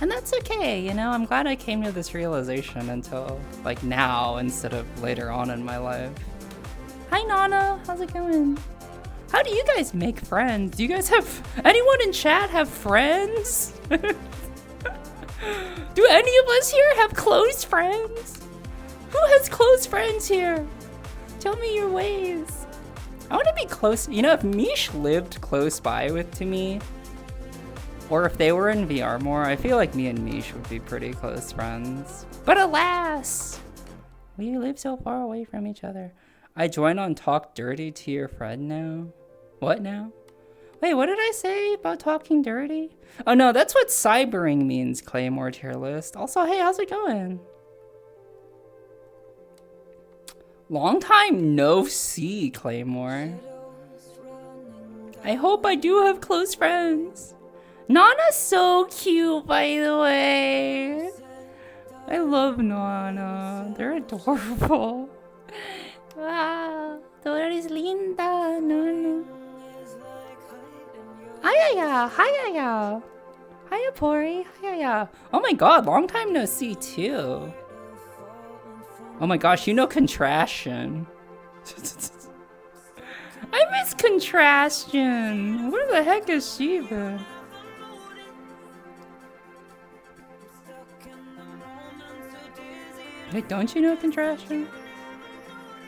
And that's okay, you know? I'm glad I came to this realization until, like, now instead of later on in my life. Hi, Nana. How's it going? How do you guys make friends? Do you guys anyone in chat have friends? Do any of us here have close friends? Who has close friends here? Tell me your ways. I want to be close. You know, if Mish lived close by to me, or if they were in VR more, I feel like me and Mish would be pretty close friends. But alas, we live so far away from each other. I join on Talk Dirty to Your Friend now. What now? Wait, what did I say about talking dirty? Oh no, that's what cybering means, Claymore tier list. Also, hey, how's it going? Long time no see, Claymore. I hope I do have close friends. Nana's so cute, by the way. I love Nana. They're adorable. Wow, tú eres linda, Nana. Hiya, hiya, hiya, Pori, hiya. Oh my god, long time no see too. Oh my gosh, you know Contrastion. I miss Contrastion. Where the heck is she been? Wait, don't you know Contrastion?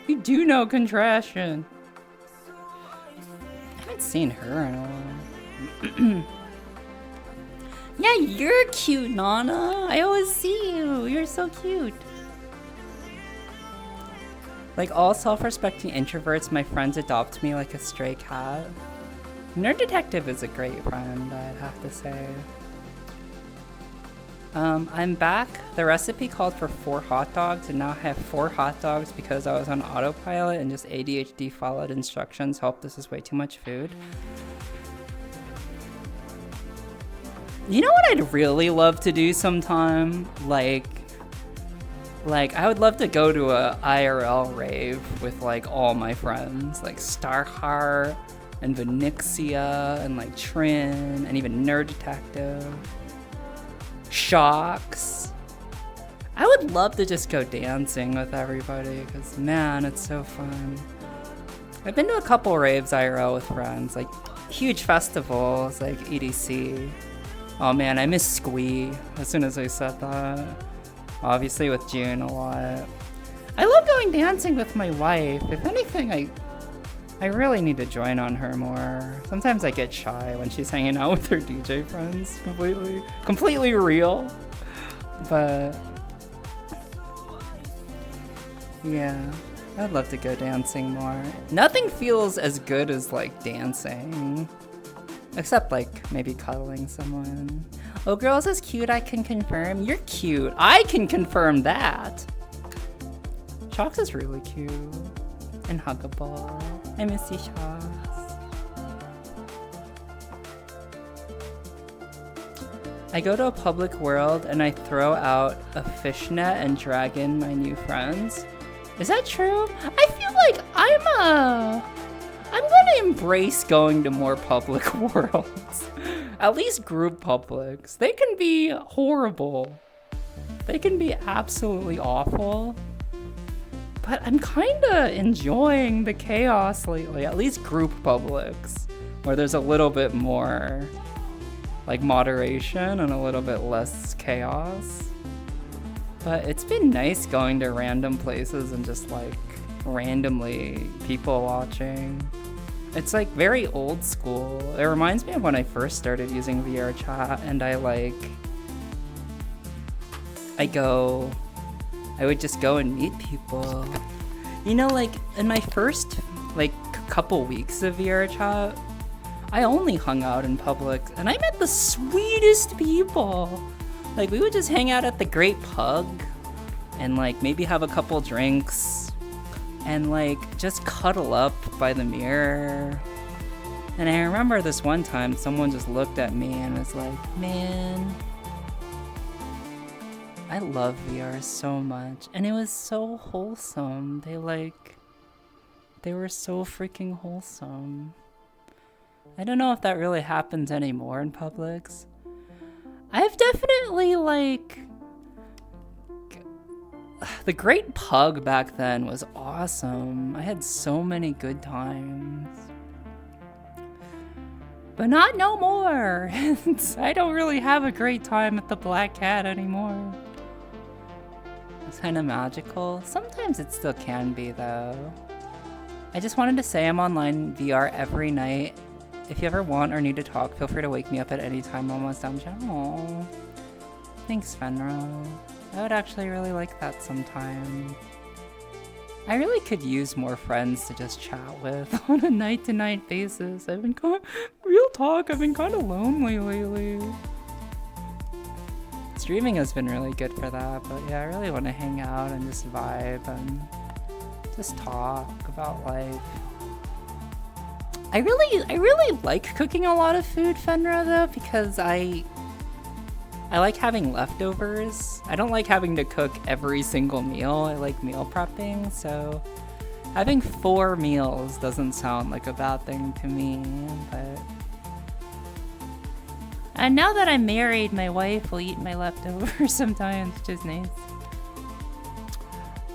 You do know Contrastion. I haven't seen her in a while. Yeah, you're cute, Nana. I always see you. You're so cute. Like all self-respecting introverts, my friends adopt me like a stray cat. Nerd Detective is a great friend, I'd have to say. I'm back. The recipe called for 4 hot dogs, and now I have 4 hot dogs because I was on autopilot and just ADHD followed instructions. Help, this is way too much food. You know what I'd really love to do sometime? Like I would love to go to a IRL rave with like all my friends, like Starheart and Venixia and like Trin and even Nerd Detective, Shocks. I would love to just go dancing with everybody because man, it's so fun. I've been to a couple raves IRL with friends, like huge festivals like EDC. Oh man, I miss Squee as soon as I said that. Obviously with June a lot. I love going dancing with my wife. If anything, I really need to join on her more. Sometimes I get shy when she's hanging out with her DJ friends. Completely real. But yeah, I'd love to go dancing more. Nothing feels as good as like dancing. Except like maybe cuddling someone. Ogurlz is cute, I can confirm. You're cute. I can confirm that. Shocks is really cute. And huggable. I miss you, Shocks. I go to a public world and I throw out a fishnet and drag in my new friends. Is that true? I feel like I'm gonna embrace going to more public worlds. At least group publics. They can be horrible. They can be absolutely awful. But I'm kinda enjoying the chaos lately. At least group publics. Where there's a little bit more like moderation and a little bit less chaos. But it's been nice going to random places and just like randomly people watching. It's like very old school. It reminds me of when I first started using vrchat and I would just go and meet people. You know, like in my first like couple weeks of vrchat, I only hung out in public and I met the sweetest people. Like we would just hang out at the Great Pug and like maybe have a couple drinks and like just cuddle up by the mirror. And I remember this one time someone just looked at me and was like, man, I love VR so much. And it was so wholesome. They were so freaking wholesome. I don't know if that really happens anymore in Publix. I've definitely the Great Pug back then was awesome. I had so many good times. But not no more. I don't really have a great time at the Black Cat anymore. It's kind of magical. Sometimes it still can be though. I just wanted to say I'm online VR every night. If you ever want or need to talk, feel free to wake me up at any time while I'm on channel. Thanks, Fenro. I would actually really like that sometime. I really could use more friends to just chat with on a night-to-night basis. I've been real talk, I've been kind of lonely lately. Streaming has been really good for that, but yeah, I really want to hang out and just vibe and just talk about life. I really like cooking a lot of food, Fenra, though, because I like having leftovers. I don't like having to cook every single meal. I like meal prepping, so having 4 meals doesn't sound like a bad thing to me, but... And now that I'm married, my wife will eat my leftovers sometimes, which is nice.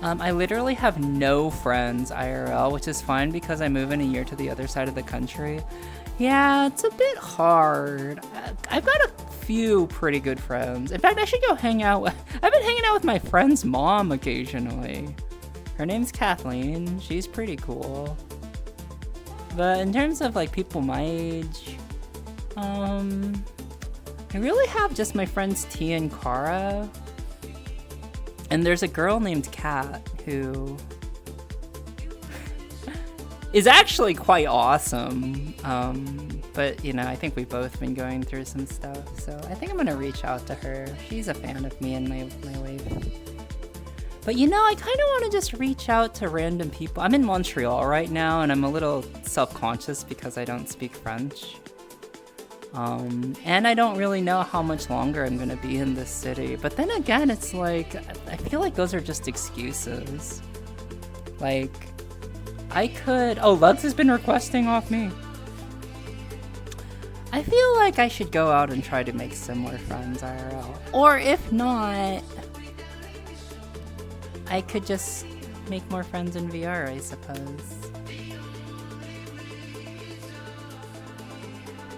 I literally have no friends IRL, which is fine because I move in a year to the other side of the country. Yeah, it's a bit hard. I've got a few pretty good friends. In fact, I should go hang out I've been hanging out with my friend's mom occasionally. Her name's Kathleen. She's pretty cool. But in terms of like people my age, I really have just my friends T and Kara. And there's a girl named Kat who is actually quite awesome. But, you know, I think we've both been going through some stuff. So I think I'm going to reach out to her. She's a fan of me and my wife. But, you know, I kind of want to just reach out to random people. I'm in Montreal right now, and I'm a little self-conscious because I don't speak French. And I don't really know how much longer I'm gonna be in this city. But then again, it's like, I feel like those are just excuses. Like, I could... Oh, Lugs has been requesting off me. I feel like I should go out and try to make similar friends IRL. Or if not, I could just make more friends in VR, I suppose.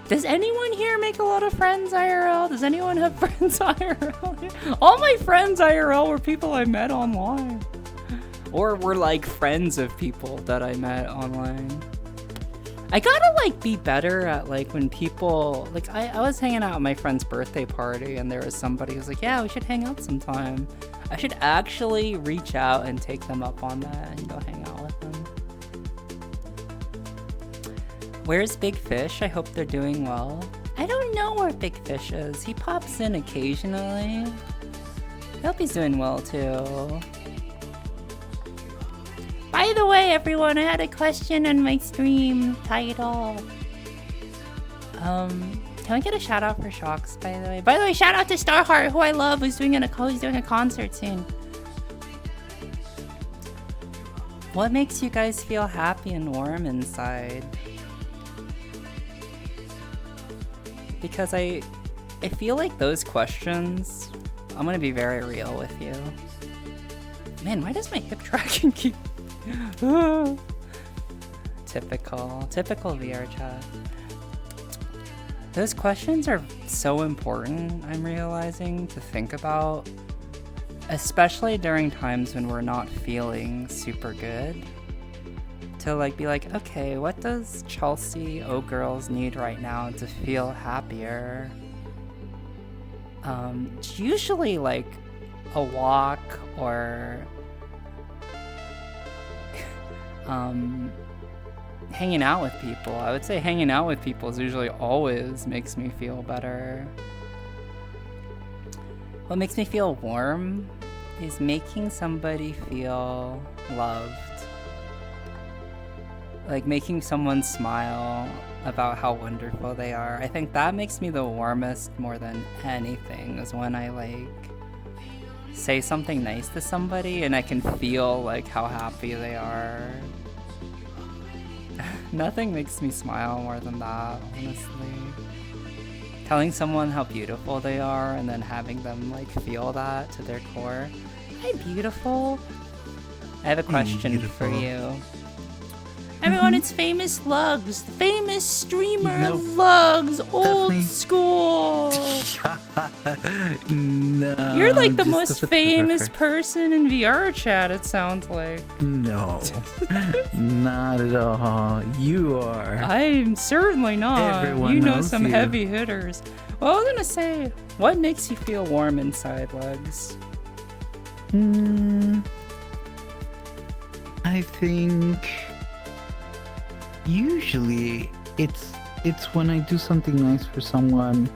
Does anyone here make a lot of friends IRL? Does anyone have friends IRL? All my friends IRL were people I met online. Or were like friends of people that I met online. I gotta like be better at like when people, like I was hanging out at my friend's birthday party and there was somebody who was like, yeah, we should hang out sometime. I should actually reach out and take them up on that and go hang out with them. Where's Big Fish? I hope they're doing well. I don't know where Big Fish is. He pops in occasionally. I hope he's doing well too. By the way, everyone, I had a question on my stream title. Can I get a shout out for Shocks, by the way? By the way, shout out to Starheart, who I love, who's doing a concert soon. What makes you guys feel happy and warm inside? Because I feel like those questions, I'm gonna be very real with you. Man, why does my hip tracking keep... Typical VR chat. Those questions are so important, I'm realizing, to think about. Especially during times when we're not feeling super good. To like be like, okay, what does Chelsea ogurlz need right now to feel happier? It's usually like a walk or hanging out with people. I would say hanging out with people is usually always makes me feel better. What makes me feel warm is making somebody feel loved. Like making someone smile about how wonderful they are. I think that makes me the warmest more than anything, is when I like say something nice to somebody and I can feel like how happy they are. Nothing makes me smile more than that, honestly. Telling someone how beautiful they are and then having them like feel that to their core. Hi, beautiful. I have a question for you. Everyone, it's famous Lugs, famous streamer Lugs, old school. No, you're like the most famous person in VR chat, it sounds like. No, not at all. You are. I'm certainly not. Everyone you know knows some you. heavy hitters. Well, I was gonna say, what makes you feel warm inside, Lugs? I think usually it's when I do something nice for someone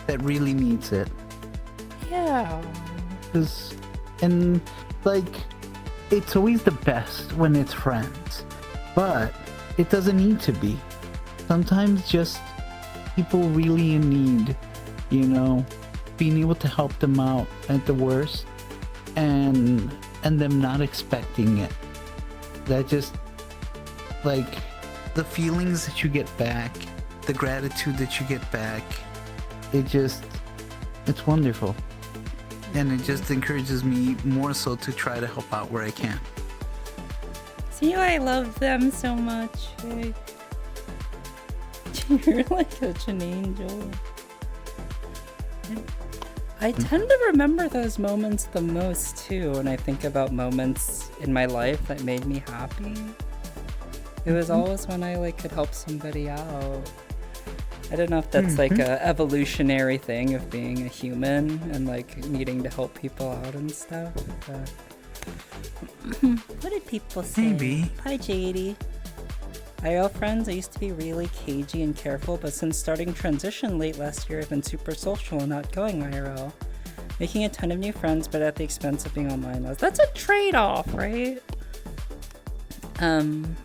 that really needs it. Yeah. And like, it's always the best when it's friends, but it doesn't need to be. Sometimes just people really in need, you know, being able to help them out at the worst and them not expecting it. That just, like, the feelings that you get back, the gratitude that you get back, it's wonderful. And it just encourages me more so to try to help out where I can. See, I love them so much. Like, you're like such an angel. I tend to remember those moments the most too when I think about moments in my life that made me happy. It was always when I like could help somebody out. I don't know if that's like a evolutionary thing of being a human and like needing to help people out and stuff. But what did people say? Maybe. Hi, JD. IRL friends, I used to be really cagey and careful, but since starting transition late last year, I've been super social and outgoing IRL. Making a ton of new friends, but at the expense of being online. That's a trade-off, right?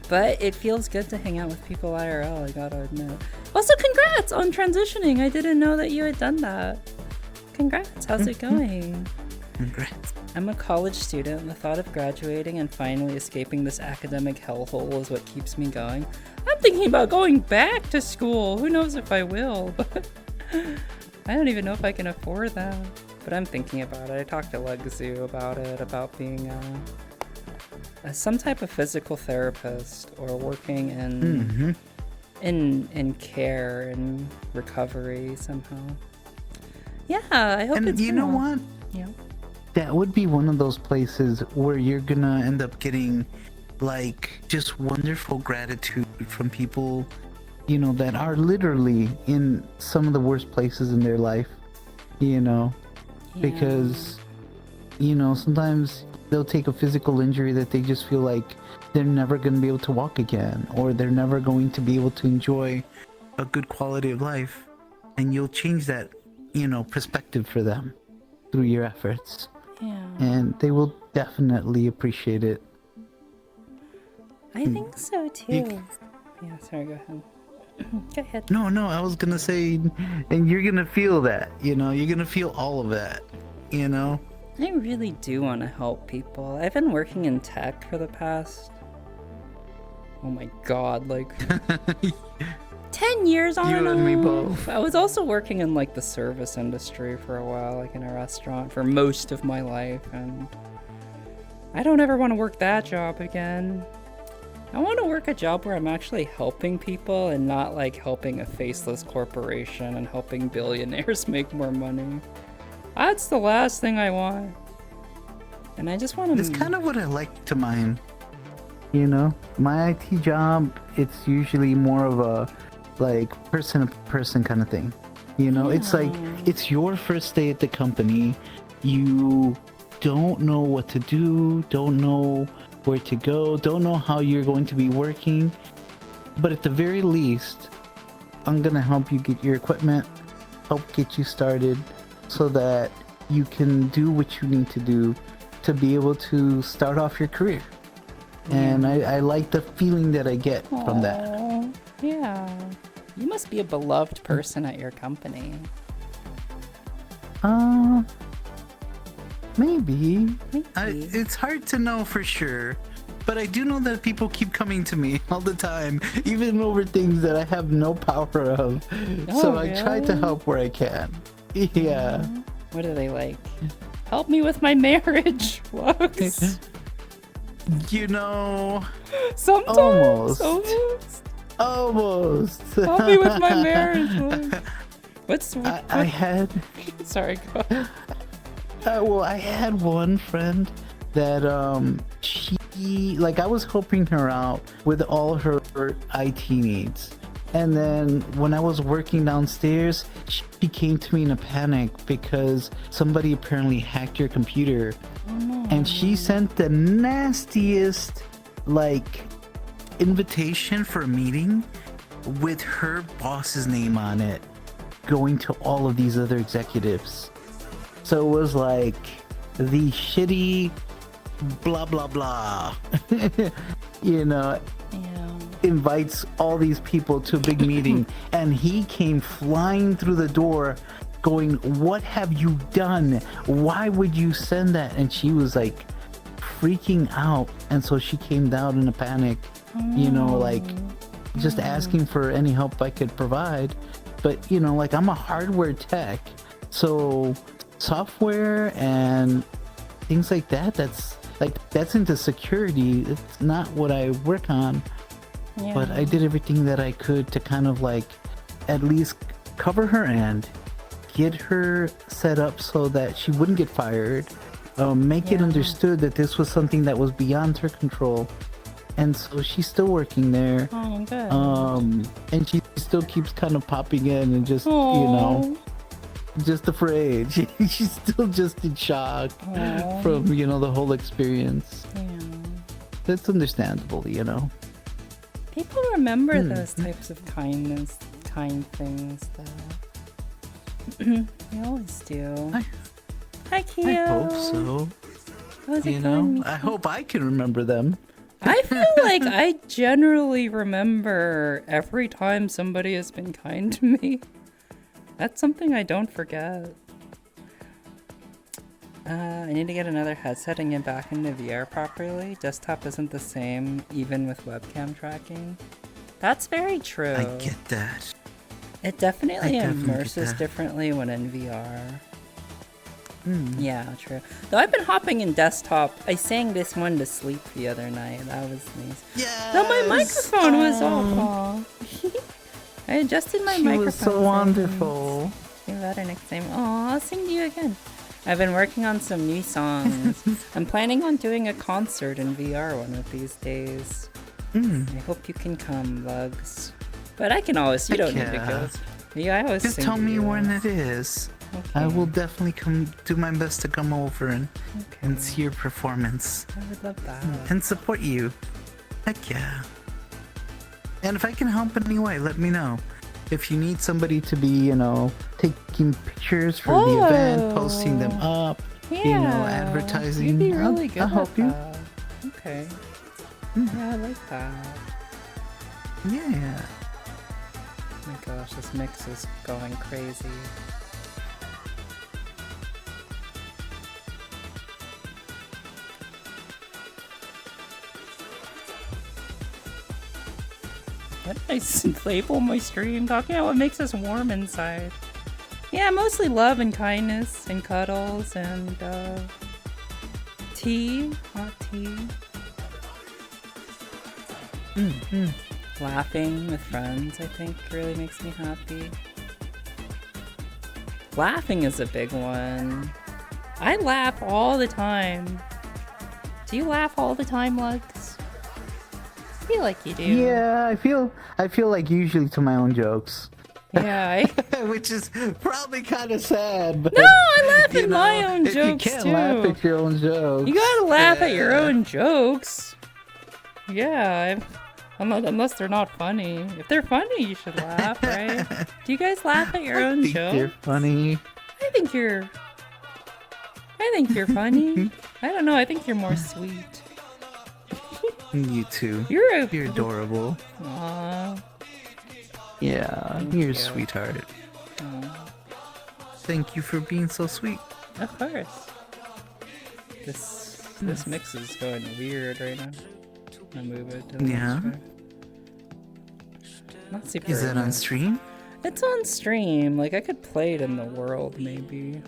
But it feels good to hang out with people IRL, I gotta admit. Also, congrats on transitioning. I didn't know that you had done that. Congrats. How's it going? Congrats. I'm a college student, and the thought of graduating and finally escaping this academic hellhole is what keeps me going. I'm thinking about going back to school. Who knows if I will, but I don't even know if I can afford that. But I'm thinking about it. I talked to Legzoo about it, about being some type of physical therapist or working in care and recovery somehow. Yeah, I hope and it's you know what? Yeah. That would be one of those places where you're gonna end up getting like just wonderful gratitude from people, you know, that are literally in some of the worst places in their life, you know, because, you know, sometimes they'll take a physical injury that they just feel like they're never going to be able to walk again, or they're never going to be able to enjoy a good quality of life, and you'll change that, you know, perspective for them through your efforts. And they will definitely appreciate it. I think so too. Yeah, sorry, go ahead. Go ahead. No, I was gonna say, and you're gonna feel that, you know, you're gonna feel all of that, you know? I really do want to help people. I've been working in tech for the past, oh my god, like 10 years on You and me both. I was also working in like the service industry for a while, like in a restaurant for most of my life, and I don't ever want to work that job again. I want to work a job where I'm actually helping people and not like helping a faceless corporation and helping billionaires make more money. That's the last thing I want. And I just want to... It's kind of what I like to mine. You know, my IT job, it's usually more of a like person-to-person kind of thing. You know, it's like, it's your first day at the company. You don't know what to do, don't know where to go, don't know how you're going to be working. But at the very least, I'm going to help you get your equipment, help get you started so that you can do what you need to do to be able to start off your career. And I like the feeling that I get from that. Yeah. You must be a beloved person at your company. Maybe. It's hard to know for sure. But I do know that people keep coming to me all the time, even over things that I have no power of. So I try to help where I can. Yeah. What are they like? Help me with my marriage, Lux. You know, sometimes. Almost. Help me with my marriage. What? I had. Sorry, go ahead. Well, I had one friend that she, like, I was helping her out with all her IT needs. And then when I was working downstairs, she came to me in a panic because somebody apparently hacked her computer. And she sent the nastiest, like, invitation for a meeting with her boss's name on it, going to all of these other executives. So it was like the shitty blah blah blah. You know, invites all these people to a big meeting, and he came flying through the door going, "What have you done? Why would you send that?" And she was like freaking out, and so she came down in a panic, you know, like just asking for any help I could provide. But you know, like, I'm a hardware tech, so software and things like that, that's into security. It's not what I work on. But I did everything that I could to kind of like at least cover her end, get her set up so that she wouldn't get fired, make it understood that this was something that was beyond her control. And so she's still working there. Oh, good. And she still keeps kind of popping in and just, you know, just afraid. She's still just in shock from, you know, the whole experience. That's understandable, you know. People remember those types of kind things, though. They always do. Hi, Keo. I hope so. You know, I hope I can remember them. I feel like I generally remember every time somebody has been kind to me. That's something I don't forget. I need to get another headset and get back into VR properly. Desktop isn't the same, even with webcam tracking. That's very true. I get that. It definitely immerses immerses differently when in VR. Yeah, true. Though I've been hopping in desktop. I sang this one to sleep the other night. That was nice. Yeah. Though my microphone was off. I adjusted my microphone. She was so wonderful. Do better next time. Oh, I'll sing to you again. I've been working on some new songs. I'm planning on doing a concert in VR one of these days. I hope you can come, Bugs. But I can always. You don't need to go. Yeah, I always just tell me when it is. Okay. I will definitely do my best to come over and see your performance. I would love that. And support you. Heck yeah. And if I can help in any way, let me know. If you need somebody to be, taking pictures for the event, posting them up, advertising, you'd be really good I'll help you. Okay. Yeah, I like that. Yeah. Oh my gosh, this mix is going crazy. What did I label my stream? Talking about what makes us warm inside. Yeah, mostly love and kindness and cuddles and tea, hot tea. Laughing with friends, I think, really makes me happy. Laughing is a big one. I laugh all the time. Do you laugh all the time, Lux? I feel like you do. Yeah, I feel like usually to my own jokes. Yeah, which is probably kind of sad. But, no, I laugh at my own jokes too. You can't laugh at your own jokes. You gotta laugh at your own jokes. Yeah, unless they're not funny. If they're funny, you should laugh, right? Do you guys laugh at your own jokes? They're funny. I think you're funny. I don't know. I think you're more sweet. You too. You're adorable. Aww. Yeah, you're a sweetheart. Aww. Thank you for being so sweet. Of course. This mix is going weird right now. I'll move it to the next one. Not super. Is that on stream? It's on stream. Like I could play it in the world maybe.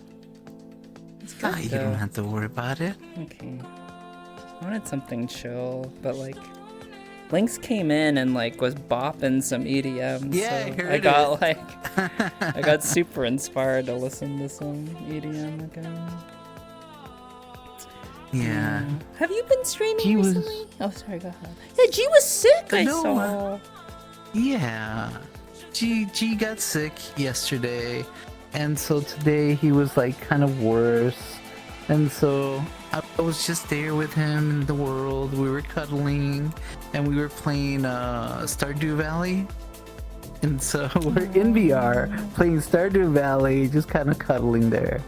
You don't have to worry about it. Okay. I wanted something chill, but like Lynx came in and like was bopping some EDM. Yeah, so I heard I got super inspired to listen to some EDM again. Yeah. Have you been streaming recently? Oh, sorry, go ahead. Yeah, G was sick, I saw. Yeah. G got sick yesterday, and so today he was like kind of worse. And so I was just there with him in the world. We were cuddling, and we were playing Stardew Valley. And so we're in VR playing Stardew Valley, just kind of cuddling there,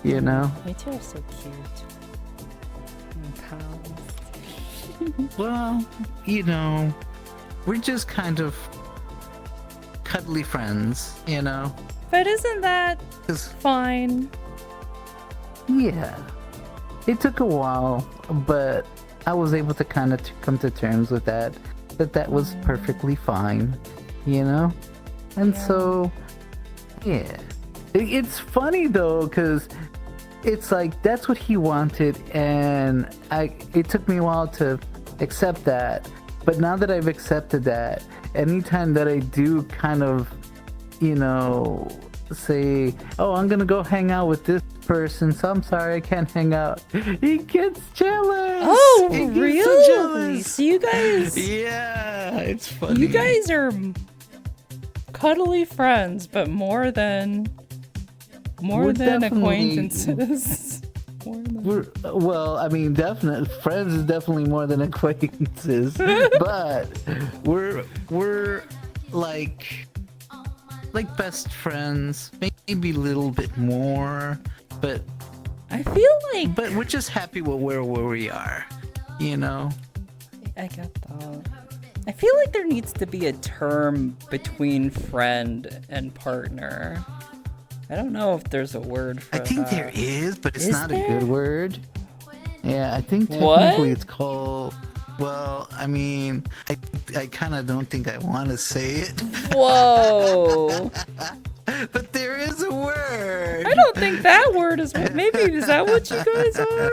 you know? You two are so cute. Well, you know, we're just kind of cuddly friends, you know? But isn't that fine? Yeah. It took a while, but I was able to kind of come to terms with that was perfectly fine, you know? And so, yeah. It's funny though, because it's like that's what he wanted, and it took me a while to accept that. But now that I've accepted that, anytime that I do kind of, you know, say, oh, I'm gonna go hang out with this person, so I'm sorry I can't hang out, he gets jealous. Oh, really? So jealous. So you guys, yeah, it's funny. You guys are cuddly friends, but more than acquaintances. Well, I mean, definitely friends is definitely more than acquaintances, but we're like best friends, maybe a little bit more, but I feel like, but we're just happy with where we are, you know. I get that. I feel like there needs to be a term between friend and partner. I don't know if there's a word for that. I think there is, but it's not there? a good word. Yeah, I think technically it's called... Well, I mean, I kind of don't think I want to say it. Whoa. But there is a word. I don't think that word is what... Maybe, is that what you guys are?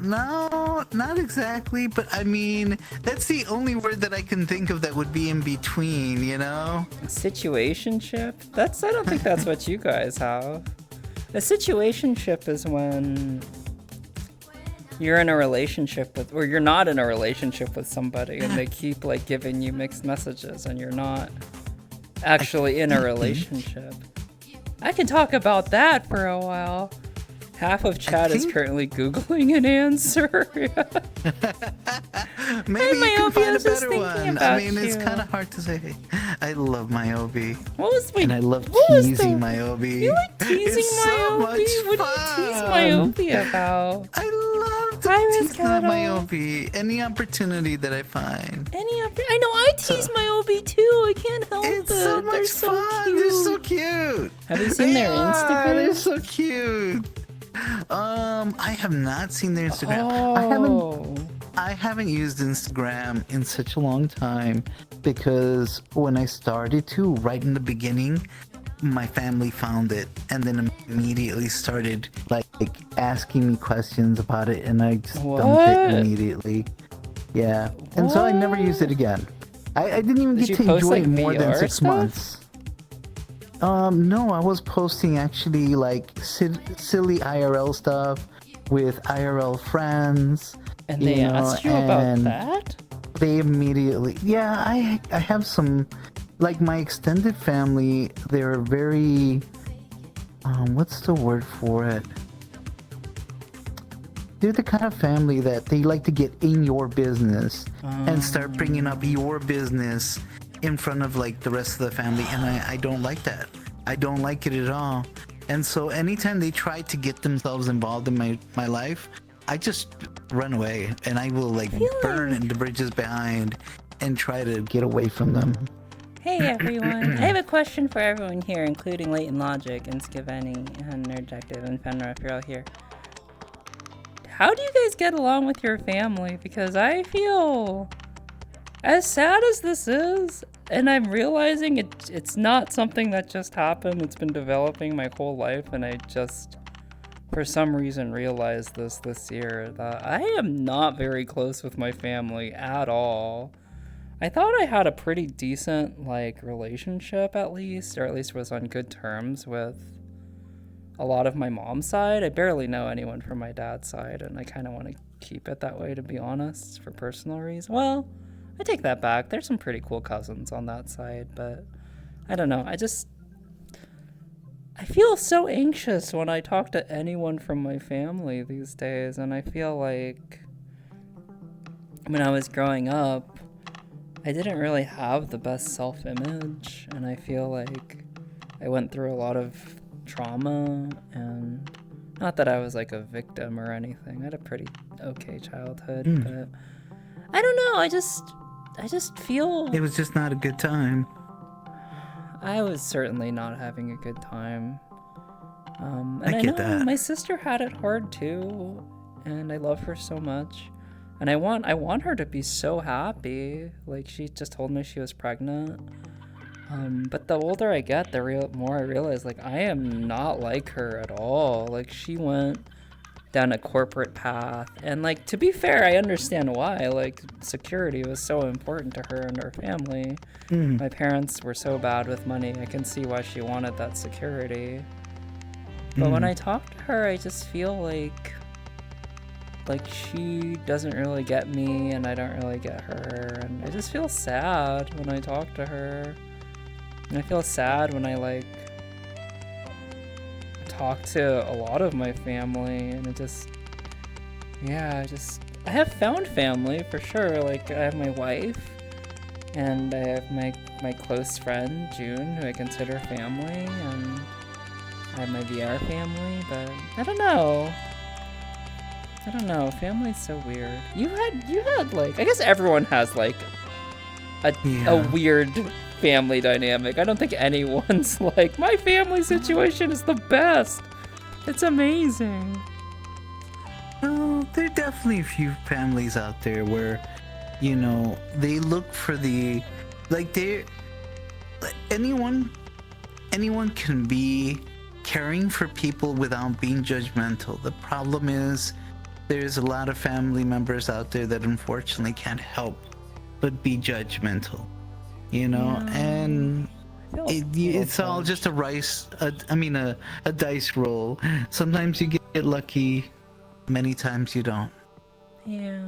No, not exactly, but I mean, that's the only word that I can think of that would be in between, you know? Situationship? I don't think that's what you guys have. A situationship is when you're in a relationship with, or you're not in a relationship with somebody and they keep like giving you mixed messages and you're not actually in a relationship. I can talk about that for a while. Half of chat is currently Googling an answer. Maybe hey, you can find a just better one. I mean, it's kind of hard to say. I love my Obi. What was and I love teasing my Obi. You like teasing my Obi? What do you tease my Obi about? I love to tease my Obi. Any opportunity that I find. I know I tease my Obi too. I can't help it. It's so much fun. They're so cute. Have you seen their Instagram? They're so cute. I have not seen their Instagram. Oh. I haven't used Instagram in such a long time because when I started to, right in the beginning, my family found it and then immediately started like asking me questions about it, and I just dumped it immediately. Yeah, and so I never used it again. I didn't even get to enjoy it more than 6 months. No, I was posting actually like silly IRL stuff with IRL friends. And they asked you about that? They immediately... Yeah, I have some... Like my extended family, they're very... what's the word for it? They're the kind of family that they like to get in your business and start bringing up your business in front of like the rest of the family, and I don't like that. I don't like it at all. And so anytime they try to get themselves involved in my life, I just run away and I will like burn the bridges behind and try to get away from them. Hey everyone, I have a question for everyone here, including Latent Logic and Skiveni and Nerdjective and Fenra if you're all here. How do you guys get along with your family? Because I feel, as sad as this is, and I'm realizing it's not something that just happened, it's been developing my whole life, and I just, for some reason, realized this year, that I am not very close with my family at all. I thought I had a pretty decent, like, relationship at least, or at least was on good terms with a lot of my mom's side. I barely know anyone from my dad's side, and I kind of want to keep it that way, to be honest, for personal reasons. Well, I take that back. There's some pretty cool cousins on that side, but I don't know. I feel so anxious when I talk to anyone from my family these days, and I feel like when I was growing up, I didn't really have the best self-image, and I feel like I went through a lot of trauma, and not that I was like a victim or anything. I had a pretty okay childhood, but I don't know. I just feel it was just not a good time. I was certainly not having a good time. And I get that. My sister had it hard too, and I love her so much. And I want her to be so happy. Like, she just told me she was pregnant. But the older I get, the more I realize, like, I am not like her at all. Like, she went down a corporate path. And, like, to be fair, I understand why. Like, security was so important to her and her family. My parents were so bad with money. I can see why she wanted that security. But when I talk to her, I just feel like she doesn't really get me and I don't really get her, and I just feel sad when I talk to her, and I feel sad when I like talk to a lot of my family, and I have found family for sure. Like, I have my wife and I have my close friend June, who I consider family, and I have my VR family, but I don't know. I don't know. Family's so weird. You had like, I guess everyone has like a weird family dynamic. I don't think anyone's like, my family situation is the best. It's amazing. Well, there are definitely a few families out there where, you know, they look for the, like, anyone can be caring for people without being judgmental. The problem is there's a lot of family members out there that unfortunately can't help but be judgmental, you know, and it's all just a dice roll. Sometimes you get lucky, many times you don't. Yeah.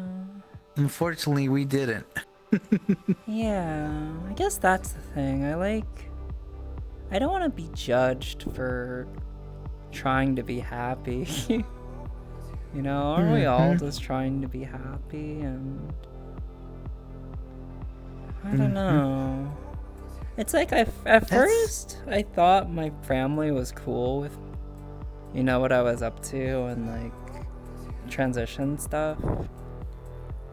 Unfortunately, we didn't. Yeah, I guess that's the thing. I don't want to be judged for trying to be happy. You know, aren't we all just trying to be happy? And I don't know. It's like at first I thought my family was cool with, you know, what I was up to and like transition stuff.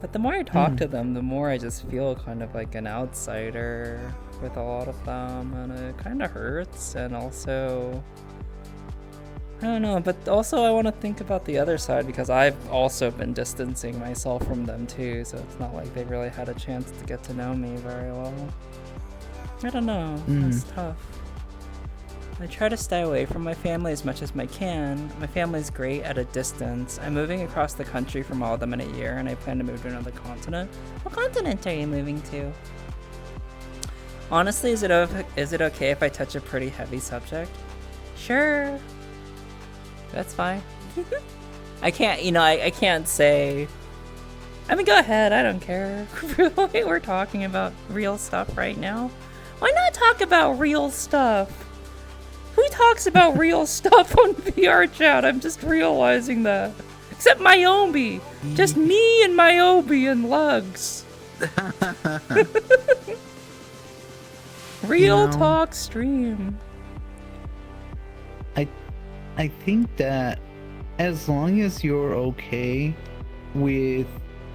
But the more I talk to them, the more I just feel kind of like an outsider with a lot of them, and it kind of hurts. And also, I don't know, but also I want to think about the other side, because I've also been distancing myself from them too, so it's not like they really had a chance to get to know me very well. I don't know, it's tough. I try to stay away from my family as much as I can. My family's great at a distance. I'm moving across the country from all of them in a year, and I plan to move to another continent. What continent are you moving to? Honestly, is it okay if I touch a pretty heavy subject? Sure. That's fine. I can't, you know, I can't say, I mean, go ahead, I don't care. Really, we're talking about real stuff right now. Why not talk about real stuff? Who talks about real stuff on vrchat? I'm just realizing that. Except Myobi. Just me and Myobi and Lugs. Real talk stream. I think that as long as you're okay with,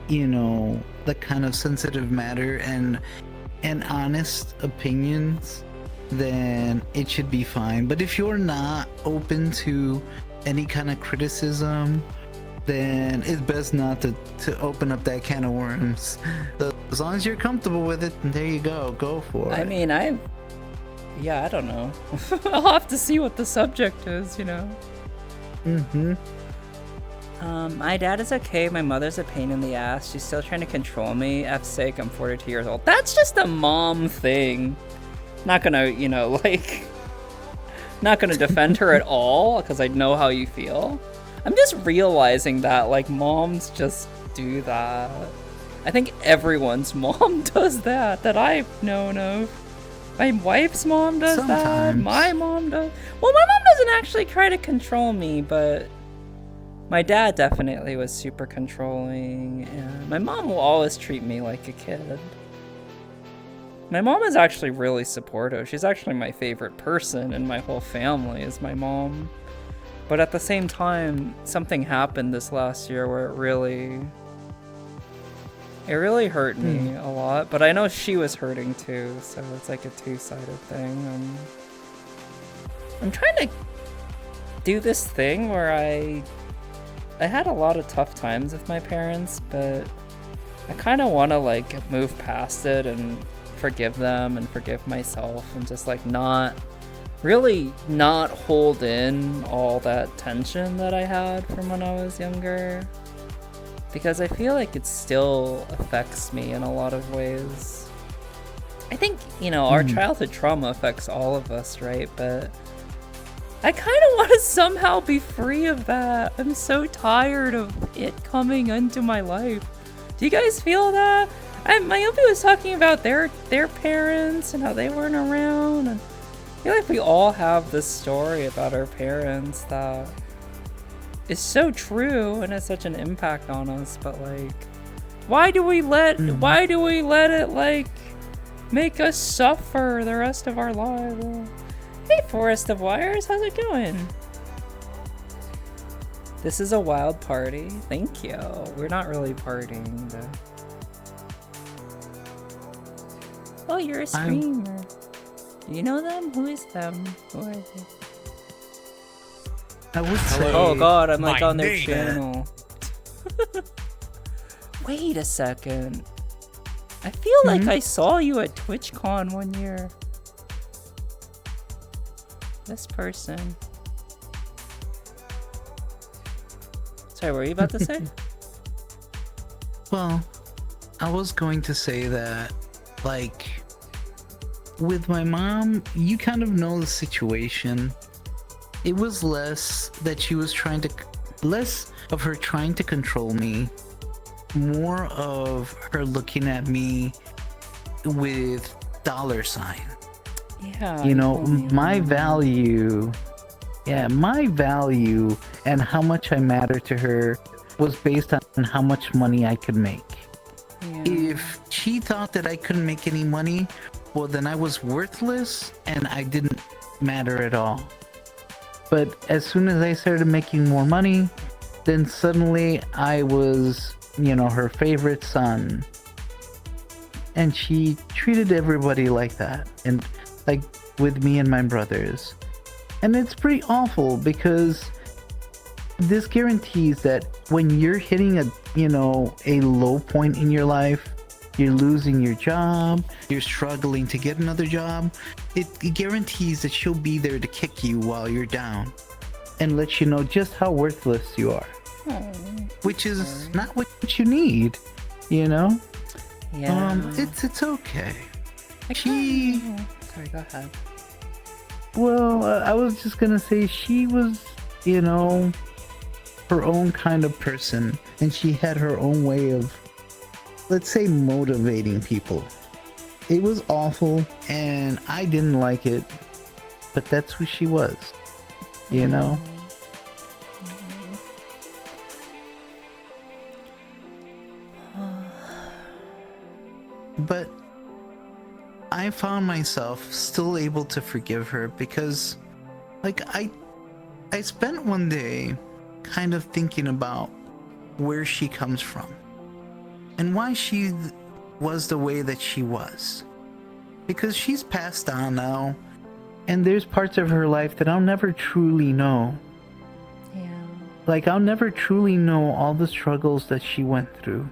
you know, the kind of sensitive matter and honest opinions, then it should be fine. But if you're not open to any kind of criticism, then it's best not to open up that can of worms. So as long as you're comfortable with it, there you go for it. I mean, I don't know. I'll have to see what the subject is, you know. My dad is okay. My mother's a pain in the ass. She's still trying to control me. F's sake, I'm 42 years old. That's just a mom thing. Not gonna, you know, like, not gonna defend her at all, because I know how you feel. I'm just realizing that, like, moms just do that. I think everyone's mom does that I've known of. My wife's mom does that. My mom does. Well, my mom doesn't actually try to control me, but my dad definitely was super controlling, and my mom will always treat me like a kid. My mom is actually really supportive. She's actually my favorite person in my whole family is my mom. But at the same time, something happened this last year where it really hurt me a lot. But I know she was hurting too, so it's like a two-sided thing. I'm trying to do this thing where I had a lot of tough times with my parents, but I kind of want to like move past it and forgive them and forgive myself, and just like not hold in all that tension that I had from when I was younger, because I feel like it still affects me in a lot of ways. I think, you know, our childhood trauma affects all of us, right? But I kind of want to somehow be free of that. I'm so tired of it coming into my life. Do you guys feel that? Myobi was talking about their parents and how they weren't around, and I feel like we all have this story about our parents that is so true and has such an impact on us, but like, why do we let it like make us suffer the rest of our lives? Hey, Forest of Wires, how's it going? This is a wild party. Thank you. We're not really partying, though. Oh, you're a streamer. Do you know them? Who is them? Who are they? I would say... Oh god, I'm like on their channel. Wait a second. I feel like I saw you at TwitchCon one year. This person. Sorry, what were you about to say? Well, I was going to say that, like, with my mom, you kind of know the situation. It was less that she was less of her trying to control me, more of her looking at me with dollar sign. Yeah. You know, my value and how much I matter to her was based on how much money I could make. Yeah. If she thought that I couldn't make any money, well, then I was worthless and I didn't matter at all. But as soon as I started making more money, then suddenly I was, you know, her favorite son. And she treated everybody like that, and like with me and my brothers. And it's pretty awful because this guarantees that when you're hitting a low point in your life, you're losing your job, you're struggling to get another job, it guarantees that she'll be there to kick you while you're down and let you know just how worthless you are. Which is not what you need, you know? Yeah. It's okay. Sorry, go ahead. Well, I was just gonna say she was, you know, her own kind of person, and she had her own way of, let's say, motivating people. It was awful, and I didn't like it, but that's who she was, you know? But I found myself still able to forgive her because, like, I spent one day kind of thinking about where she comes from and why she was the way that she was. Because she's passed on now, and there's parts of her life that I'll never truly know. Yeah. Like, I'll never truly know all the struggles that she went through.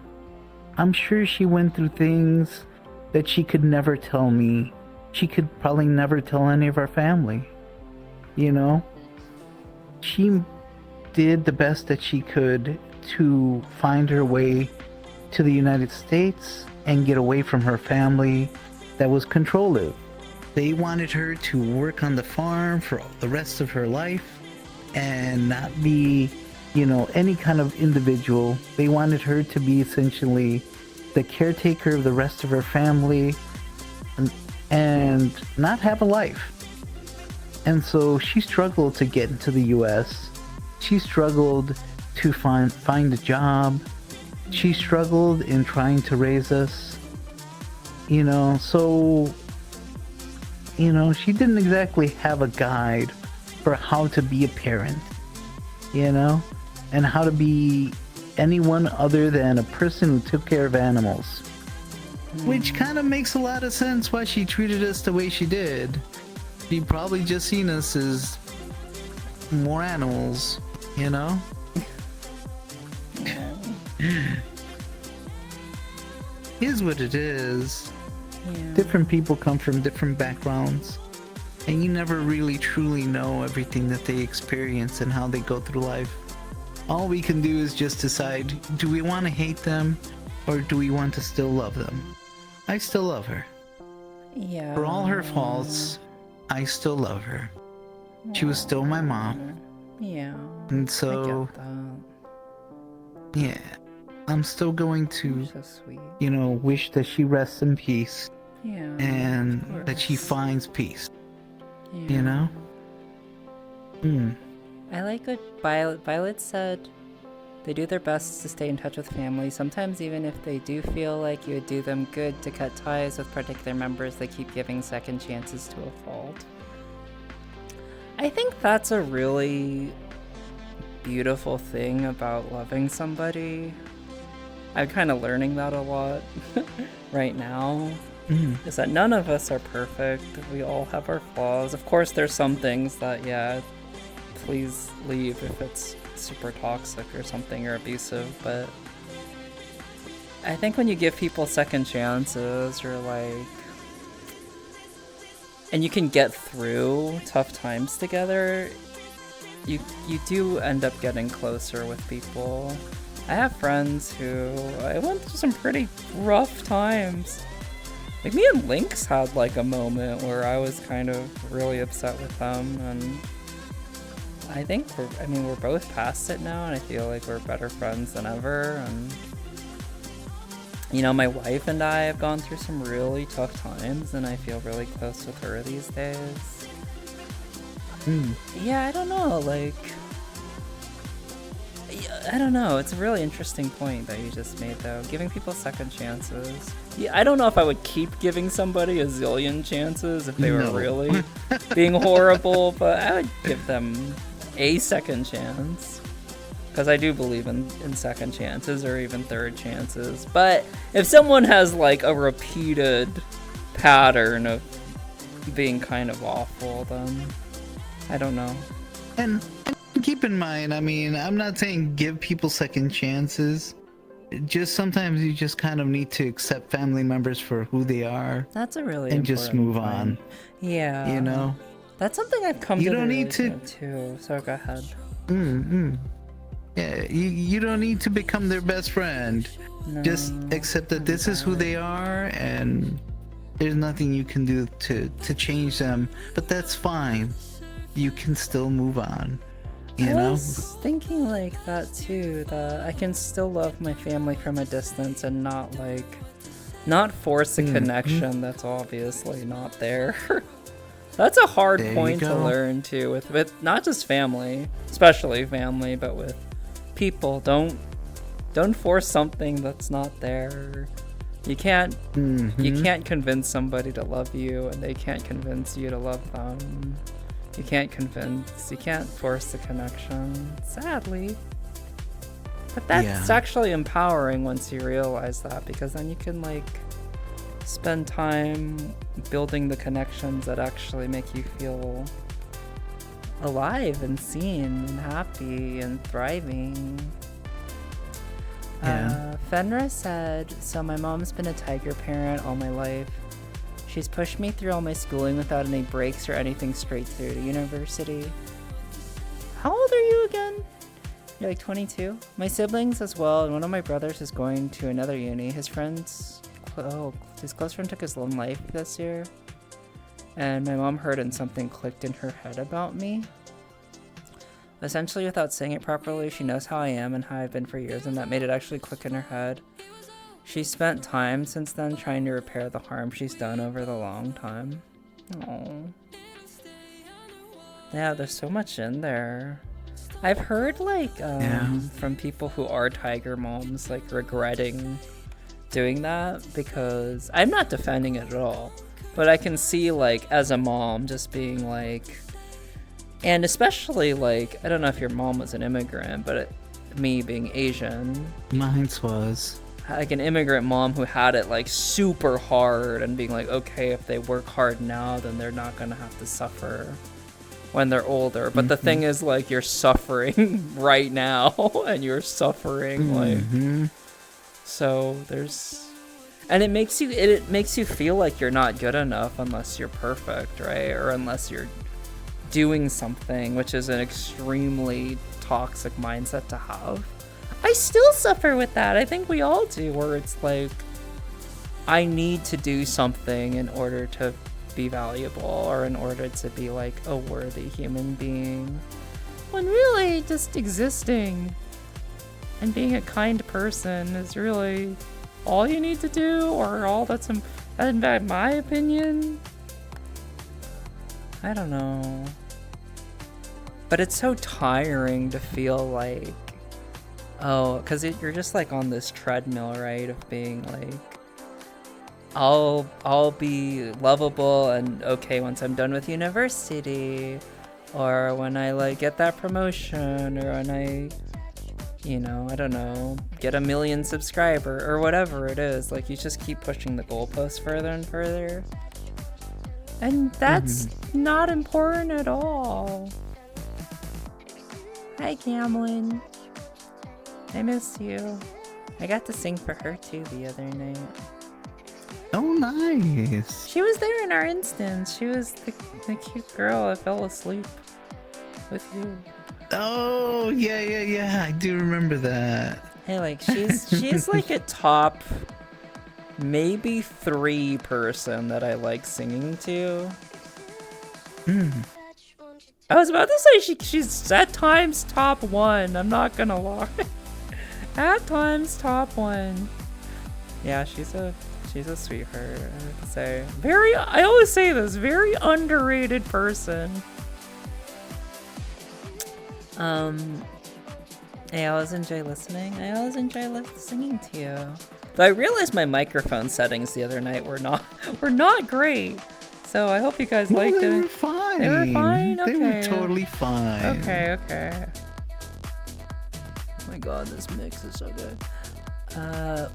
I'm sure she went through things that she could never tell me. She could probably never tell any of our family. You know? She did the best that she could to find her way to the United States and get away from her family that was controlling. They wanted her to work on the farm for the rest of her life and not be, you know, any kind of individual. They wanted her to be essentially the caretaker of the rest of her family and not have a life. And so she struggled to get into the US. She struggled to find a job. She struggled in trying to raise us. You know, so, you know, she didn't exactly have a guide for how to be a parent, you know, and how to be anyone other than a person who took care of animals. Which kind of makes a lot of sense why she treated us the way she did. She probably just seen us as more animals, you know? Is what it is. Yeah. Different people come from different backgrounds, and you never really truly know everything that they experience and how they go through life. All we can do is just decide, do we want to hate them or do we want to still love them? I still love her. Yeah. For all her faults, I still love her. She was still my mom. Yeah. And so, I get that. yeah, I'm still going to, So sweet. you know, wish that she rests in peace Yeah. and that she finds peace, Yeah. you know? I like what Violet said. They do their best to stay in touch with family. Sometimes even if they do feel like you would do them good to cut ties with particular members, they keep giving second chances to a fault. I think that's a really beautiful thing about loving somebody. I'm kind of learning that a lot right now. Is that none of us are perfect. We all have our flaws. Of course, there's some things that, yeah, please leave if it's super toxic or something or abusive, but I think when you give people second chances or like, and you can get through tough times together, you do end up getting closer with people. I have friends who I went through some pretty rough times. Like me and Lynx had like a moment where I was kind of really upset with them, and I think we're both past it now, and I feel like we're better friends than ever. And you know, my wife and I have gone through some really tough times, and I feel really close with her these days. Yeah, I don't know, like, I don't know. It's a really interesting point that you just made, though. Giving people second chances. Yeah, I don't know if I would keep giving somebody a zillion chances if they were really being horrible, but I would give them a second chance. Because I do believe in second chances or even third chances. But if someone has like a repeated pattern of being kind of awful, then I don't know. And keep in mind, I mean, I'm not saying give people second chances. Just sometimes you just kind of need to accept family members for who they are. That's a really and just move on. Yeah. You know? That's something I've come you to don't need to too. So go ahead. Yeah, you don't need to become their best friend. No, just accept that this is who they are, and there's nothing you can do to change them. But that's fine. You can still move on. You know? I was thinking like that too, that I can still love my family from a distance and not force a connection that's obviously not there. That's a hard point to learn too, with not just family, especially family, but with people. Don't force something that's not there. You can't convince somebody to love you, and they can't convince you to love them. You can't force the connection, sadly. But that's actually empowering once you realize that, because then you can like spend time building the connections that actually make you feel alive and seen and happy and thriving. Fenra said, so my mom's been a tiger parent all my life. She's pushed me through all my schooling without any breaks or anything straight through to university. How old are you again? You're like 22? My siblings as well, and one of my brothers is going to another uni. His close friend took his own life this year. And my mom heard and something clicked in her head about me. Essentially, without saying it properly, she knows how I am and how I've been for years, and that made it actually click in her head. She spent time since then trying to repair the harm she's done over the long time. Oh. Yeah, there's so much in there. I've heard, like, from people who are tiger moms, like, regretting doing that, because I'm not defending it at all. But I can see, like, as a mom, just being like, and especially, like, I don't know if your mom was an immigrant, but me being Asian. Mine was. Like an immigrant mom who had it like super hard and being like, okay, if they work hard now, then they're not gonna have to suffer when they're older. But the thing is, like, you're suffering right now, and you're suffering like, so there's, and it makes you feel like you're not good enough unless you're perfect, right? Or unless you're doing something, which is an extremely toxic mindset to have. I still suffer with that. I think we all do, where it's like, I need to do something in order to be valuable, or in order to be like a worthy human being, when really just existing and being a kind person is really all you need to do, or all that's in my opinion. I don't know. But it's so tiring to feel like, oh, because you're just like on this treadmill, right, of being like, I'll be lovable and okay once I'm done with university, or when I like get that promotion, or when I, you know, I don't know, get 1 million subscriber or whatever it is. Like, you just keep pushing the goalposts further and further. And that's not important at all. Hi, Camlin. I miss you. I got to sing for her too the other night. Oh, nice. She was there in our instance. She was the cute girl that fell asleep with you. Oh, yeah. I do remember that. Hey, like, she's like a top maybe 3 person that I like singing to. I was about to say she's at times top 1. I'm not gonna lie. At times top 1. Yeah, she's a sweetheart, I have to say. I always say this, very underrated person. I always enjoy listening. I always enjoy singing to you. But I realized my microphone settings the other night were not great. So I hope you guys liked it. They were fine. They were fine? Okay. They were totally fine. Okay. Oh my god, this mix is so good.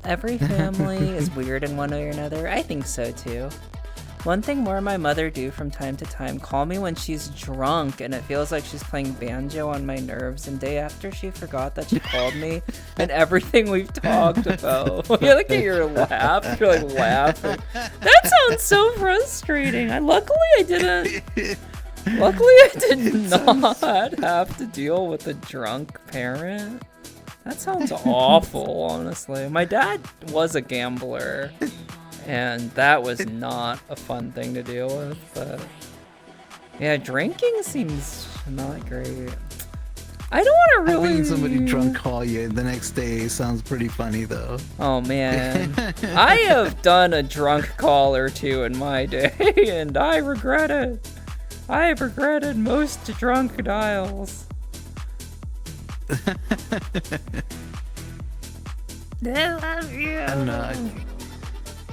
Every family is weird in one way or another. I think so too. One thing more my mother do from time to time, call me when she's drunk and it feels like she's playing banjo on my nerves, and day after she forgot that she called me and everything we've talked about. You look at your laugh, you're like laughing. That sounds so frustrating. Luckily I did not have to deal with a drunk parent. That sounds awful, honestly. My dad was a gambler, and that was not a fun thing to deal with, but yeah, drinking seems not great. I don't want to really... Having somebody drunk call you the next day sounds pretty funny, though. Oh, man. I have done a drunk call or two in my day, and I regret it. I have regretted most drunk dials. I love you. I'm not.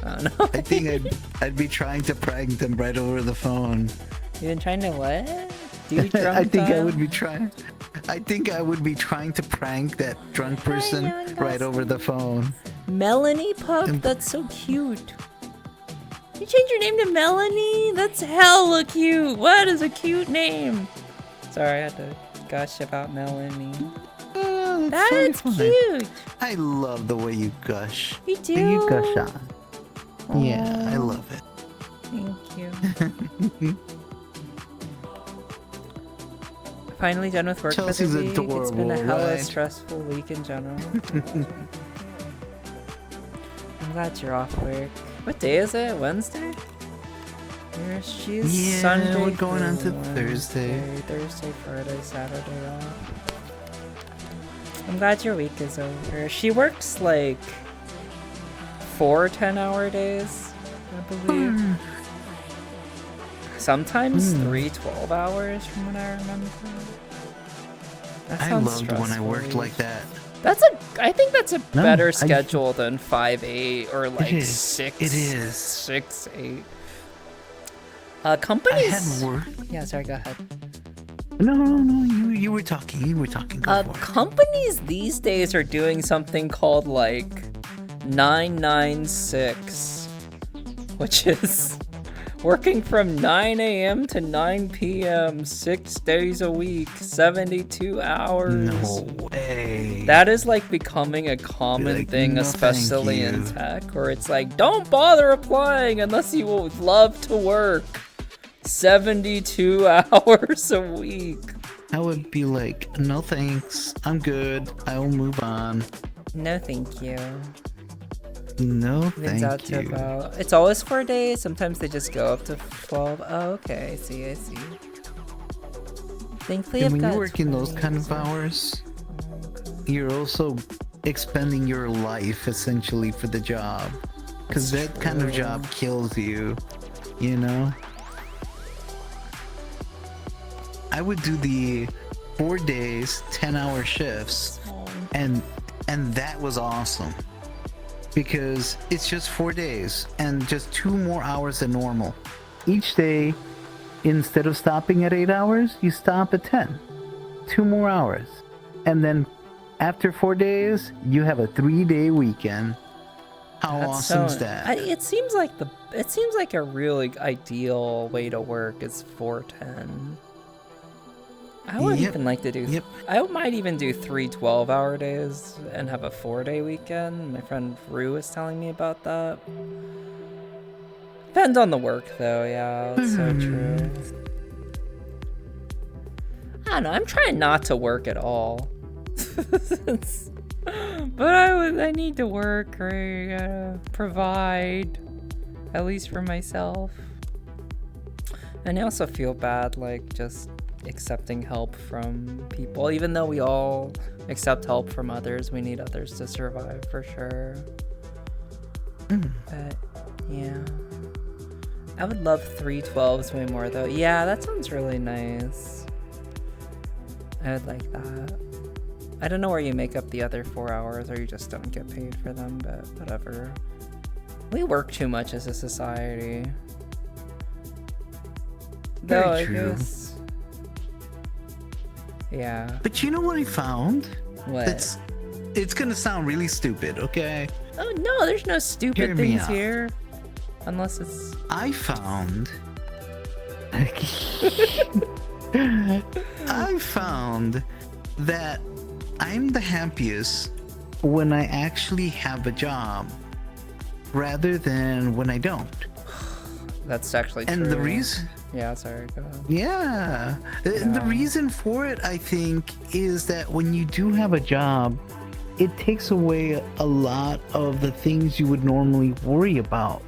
Oh, no. I think I'd be trying to prank them right over the phone. You've been trying to what? Do drunk I think dial? I would be trying. I think I would be trying to prank that drunk person right over the phone. Melanie Pup? That's so cute. You changed your name to Melanie? That's hella cute. What is a cute name? Sorry, I had to gush about Melanie. Oh, that's so cute. I love the way you gush. You do? You gush on. Aww. Yeah, I love it. Thank you. Finally done with work Chelsea's for the week. adorable, It's been a hella right? stressful week in general. I'm glad you're off work. What day is it? Wednesday? She's Sunday. We're going on to Thursday, Friday, Saturday off. I'm glad your week is over. She works like 4 10-hour days, I believe. Sometimes 3 12 hours from what I remember. That I sounds loved when I worked stressful. like that. I think that's a better schedule than 5-8 or like 6. It is 6-8. Companies. I had work. Yeah, sorry. Go ahead. No. You were talking. Go for it. Companies these days are doing something called like 996, which is working from 9 a.m. to 9 p.m. 6 days a week, 72 hours. No way. That is like becoming a common thing, no, especially in tech, where it's like, don't bother applying unless you would love to work 72 hours a week. I would be like, no thanks, I'm good, I will move on. No, thank you. No, thank you. It's always 4 days. Sometimes they just go up to 12. Oh, okay. I see. Thankfully, and when you work in those kind of hours, you're also expending your life essentially for the job, because that kind of job kills you. You know. I would do the 4 days, 10-hour shifts, and that was awesome. Because it's just 4 days and just 2 more hours than normal. Each day instead of stopping at 8 hours, you stop at 10. 2 more hours. And then after 4 days, you have a 3-day weekend. How awesome is that? It seems like a really ideal way to work is 410. I would even like to do. Yep. I might even do 3 12-hour days and have a 4-day weekend. My friend Rue was telling me about that. Depends on the work, though. Yeah, that's so true. I don't know. I'm trying not to work at all. But I need to work, right? I gotta provide, at least for myself. And I also feel bad, like, just accepting help from people. Even though we all accept help from others, we need others to survive, for sure. But, yeah. I would love 3 12s way more, though. Yeah, that sounds really nice. I would like that. I don't know where you make up the other 4 hours, or you just don't get paid for them, but whatever. We work too much as a society. Very true. Yeah. But you know what I found? What? It's gonna sound really stupid, okay? Oh no, there's no stupid things here. Unless it's... I found that I'm the happiest when I actually have a job rather than when I don't. That's actually true. And the reason... Yeah, sorry, go ahead. Yeah. The reason for it, I think, is that when you do have a job, it takes away a lot of the things you would normally worry about.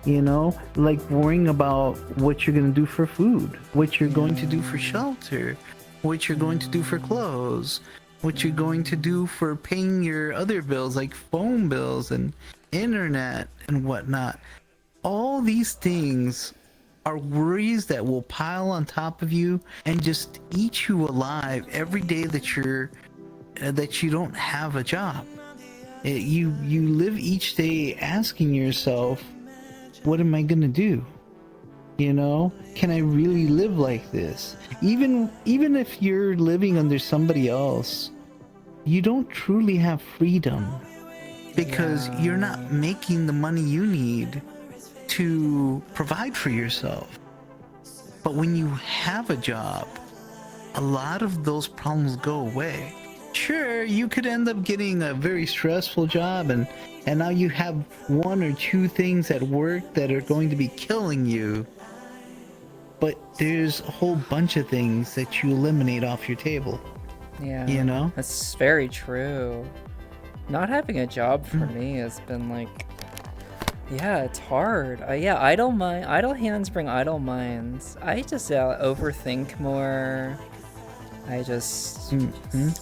You know, like worrying about what you're going to do for food, what you're going to do for shelter, what you're going to do for clothes, what you're going to do for paying your other bills like phone bills and internet and whatnot. All these things are worries that will pile on top of you and just eat you alive every day that you don't have a job. You live each day asking yourself, what am I gonna do? You know, can I really live like this? Even if you're living under somebody else, you don't truly have freedom because you're not making the money you need to provide for yourself. But when you have a job, a lot of those problems go away. Sure, you could end up getting a very stressful job and now you have 1 or 2 things at work that are going to be killing you. But there's a whole bunch of things that you eliminate off your table. Yeah. You know? That's very true. Not having a job for me has been like, yeah, it's hard. Idle hands bring idle minds. I just overthink more. I just,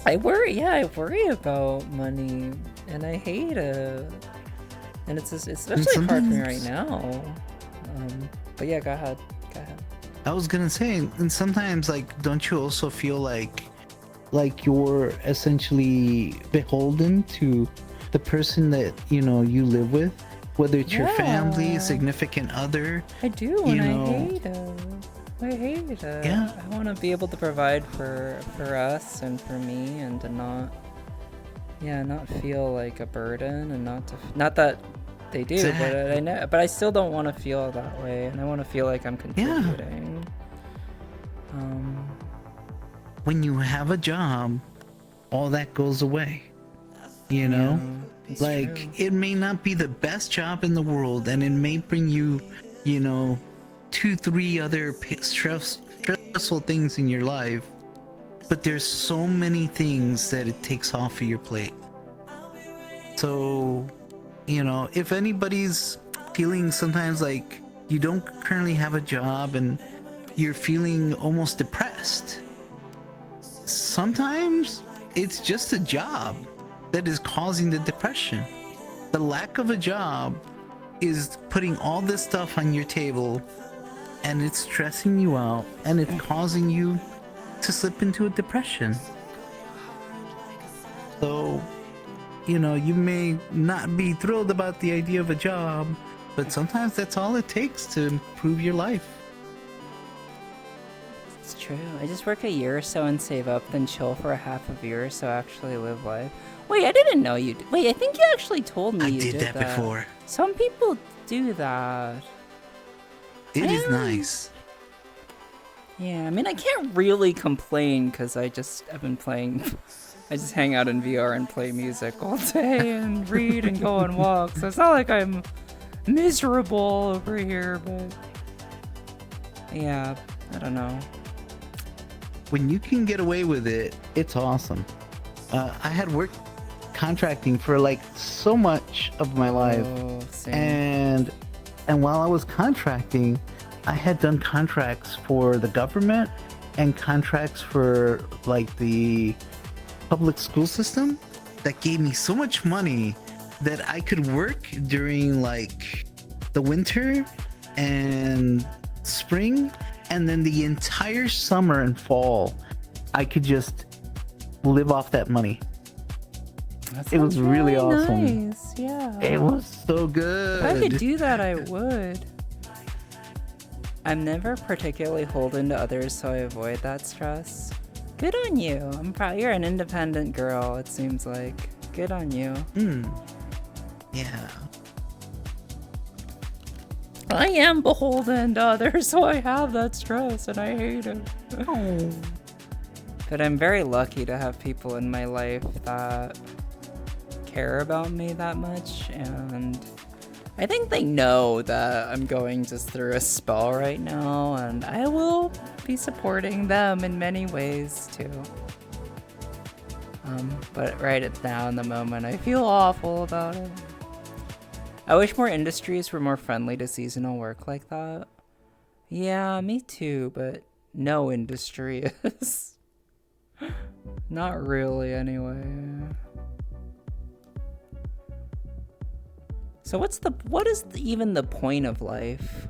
I worry about money, and I hate it. And it's especially hard for me right now. But yeah, go ahead. I was gonna say, and sometimes, like, don't you also feel like you're essentially beholden to the person that, you know, you live with? Whether it's your family, significant other. I do, and I hate it. Yeah. I want to be able to provide for us and for me, and to not feel like a burden, and not that they do, but I still don't want to feel that way, and I want to feel like I'm contributing. When you have a job, all that goes away. You know? It's like, true. It may not be the best job in the world, and it may bring you, you know, 2-3 other stressful things in your life, but there's so many things that it takes off of your plate. So, you know, if anybody's feeling sometimes like you don't currently have a job and you're feeling almost depressed, sometimes it's just a job that is causing the depression. The lack of a job is putting all this stuff on your table, and it's stressing you out, and it's causing you to slip into a depression. So, you know, you may not be thrilled about the idea of a job, but sometimes that's all it takes to improve your life. true. I just work a year or so and save up, then chill for a half of a year or so, actually live life. Wait, I didn't know you did. Wait, I think you actually told me you did that. I did that before. Some people do that. It is nice. Yeah, I mean, I can't really complain because I've been playing. I just hang out in VR and play music all day and read and go on walks. So it's not like I'm miserable over here, but yeah, I don't know. When you can get away with it, it's awesome. I had worked contracting for like so much of my life, and while I was contracting, I had done contracts for the government and contracts for like the public school system that gave me so much money that I could work during like the winter and spring, and then the entire summer and fall I could just live off that money. It was really awesome. Nice. Yeah. It was so good. If I could do that, I would. I'm never particularly holden to others, so I avoid that stress. Good on you. I'm proud. You're an independent girl, it seems like. Good on you. Yeah. I am beholden to others, so I have that stress, and I hate it. Oh. But I'm very lucky to have people in my life that care about me that much, and I think they know that I'm going just through a spell right now, and I will be supporting them in many ways too. But right now in the moment, I feel awful about it. I wish more industries were more friendly to seasonal work like that. Yeah, me too, but no industry is. Not really, anyway. So what is even the point of life?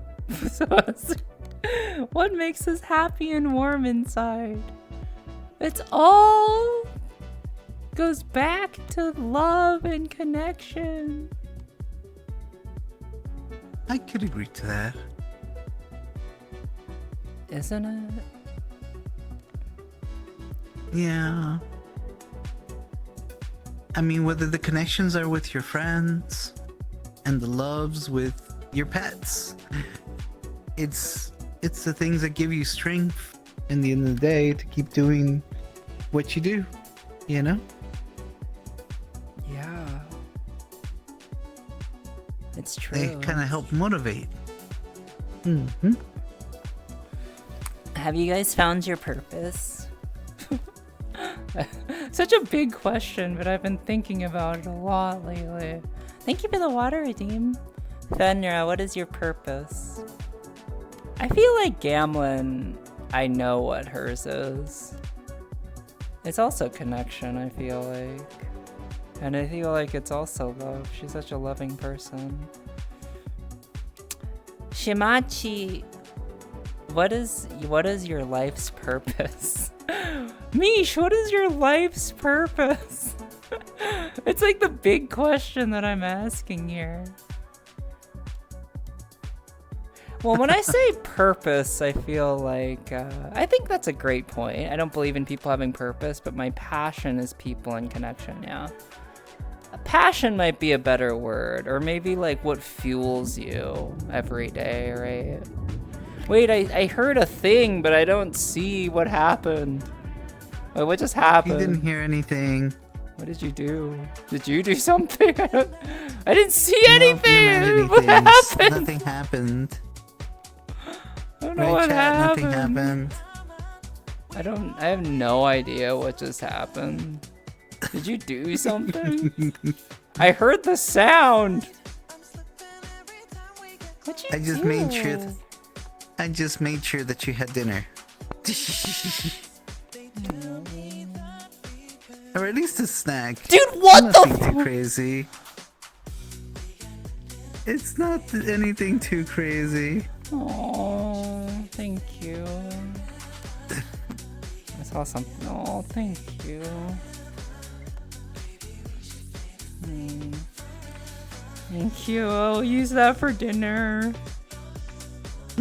What makes us happy and warm inside? It's all goes back to love and connection. I could agree to that. Isn't it? Yeah. I mean, whether the connections are with your friends and the loves with your pets, it's the things that give you strength in the end of the day to keep doing what you do, you know? Yeah. It's true. They kind of help motivate. Have you guys found your purpose? Such a big question, but I've been thinking about it a lot lately. Thank you for the water, Redeem. Fenra, what is your purpose? I feel like Gamlin, I know what hers is. It's also connection, I feel like. And I feel like it's also love. She's such a loving person. Shimachi, what is your life's purpose? Mish, what is your life's purpose? It's like the big question that I'm asking here. Well, when I say purpose, I feel like, I think that's a great point. I don't believe in people having purpose, but my passion is people and connection, yeah. Passion might be a better word, or maybe like what fuels you every day, right? Wait, I heard a thing, but I don't see what happened. Wait, what just happened? You didn't hear anything. What did you do? Did you do something? I didn't see anything. What happened? Nothing happened. I don't know what happened. Nothing happened. I have no idea what just happened. Did you do something? I heard the sound. What'd you I just do? made sure that you had dinner. Or at least a snack. Dude, what Nothing too crazy. It's not anything too crazy. Oh, thank you. I saw something. Oh, thank you. Thank you. I'll use that for dinner.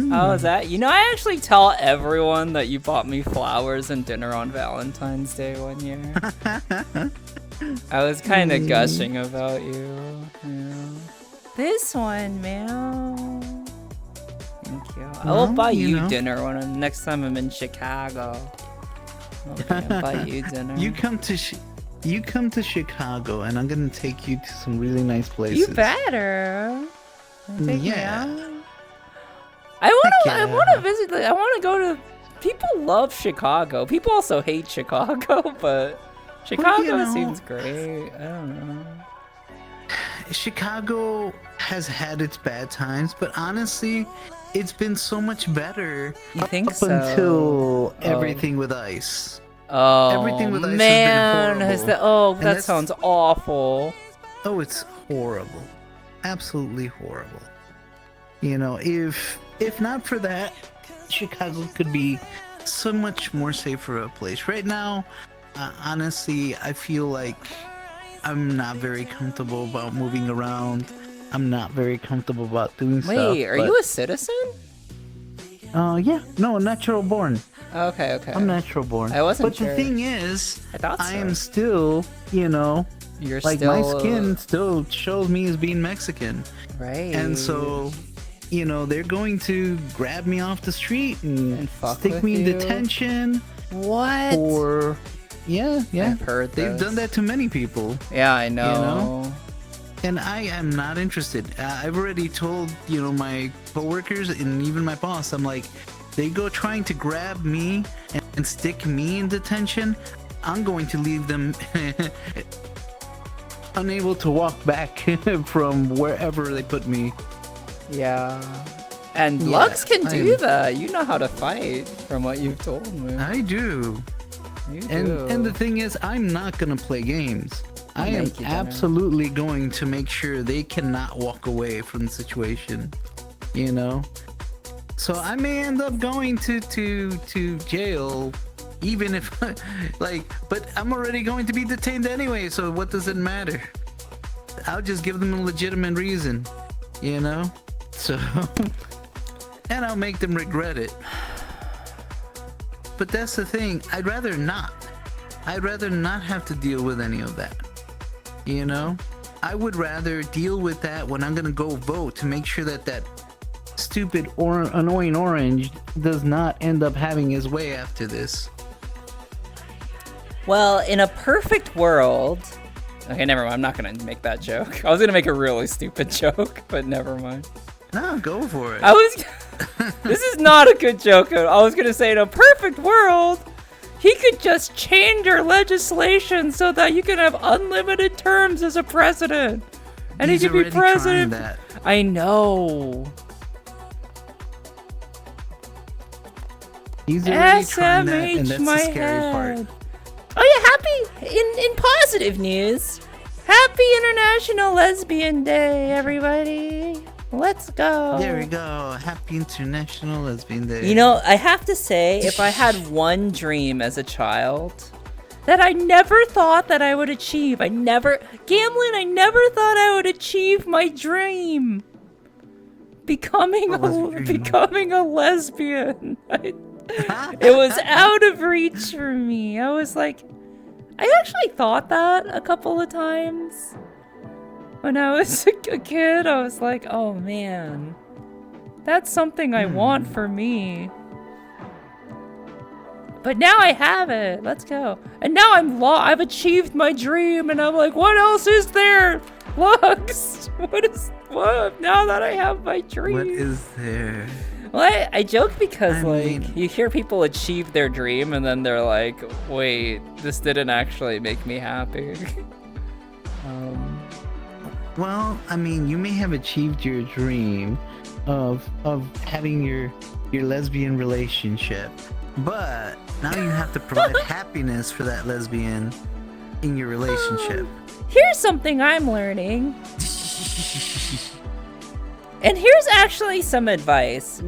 How was that? You know, I actually tell everyone that you bought me flowers and dinner on Valentine's Day one year. I was kind of gushing about you. Yeah. This one, man. Thank you. I will buy you dinner when next time I'm in Chicago. Okay, I'll buy you dinner. You come to Chicago, and I'm gonna take you to some really nice places. You better. Take me out. I want to visit. I want to go to. People love Chicago. People also hate Chicago, but Chicago seems great. I don't know. Chicago has had its bad times, but honestly, it's been so much better. You think up until everything with ice. Oh, everything with ice man, has been horrible. that sounds awful. Oh, it's horrible. Absolutely horrible. You know, if not for that, Chicago could be so much more safer a place. Right now, honestly, I feel like I'm not very comfortable about moving around. I'm not very comfortable about doing stuff. Wait, are you a citizen? Yeah. No, natural born. Okay. I'm natural born. I wasn't sure. But the thing is, I thought so. I am still, you know, you're like still... my skin still shows me as being Mexican. Right. And so, you know, they're going to grab me off the street and stick me in detention. What? Or, yeah. I've heard They've done that to many people. Yeah, I know. You know? And I am not interested. I've already told, you know, my coworkers and even my boss, I'm like, they go trying to grab me and stick me in detention, I'm going to leave them unable to walk back from wherever they put me. Yeah. And Lux can do that. You know how to fight, from what you've told me. I do. You do. And the thing is, I'm not going to play games. I am absolutely going to make sure they cannot walk away from the situation, you know? So I may end up going to jail, even if, but I'm already going to be detained anyway, so what does it matter? I'll just give them a legitimate reason, you know? So, and I'll make them regret it. But that's the thing, I'd rather not have to deal with any of that. You know, I would rather deal with that when I'm gonna go vote to make sure that stupid annoying orange does not end up having his way after this. Well, in a perfect world... Okay, never mind. I'm not gonna make that joke. I was gonna make a really stupid joke, but never mind. No, go for it. This is not a good joke. I was gonna say, in a perfect world, he could just change your legislation so that you can have unlimited terms as a president. And he could be president. That. I know. He's already trying that, and that's the scary part. Oh yeah, happy in positive news. Happy International Lesbian Day, everybody. Let's go. There we go. Happy International Lesbian Day. You know, I have to say, if I had one dream as a child that I never thought that I would achieve, I never thought I would achieve my dream. Becoming a lesbian. It was out of reach for me. I was like, I actually thought that a couple of times. When I was a kid, I was like, oh man, that's something I want for me. But now I have it. Let's go. And now I've achieved my dream, and I'm like, what else is there? Lux, what? Now that I have my dream. What is there? Well, I joke because you hear people achieve their dream, and then they're like, wait, this didn't actually make me happy. Well, I mean, you may have achieved your dream of having your lesbian relationship, but now you have to provide happiness for that lesbian in your relationship. Here's something I'm learning. And here's actually some advice.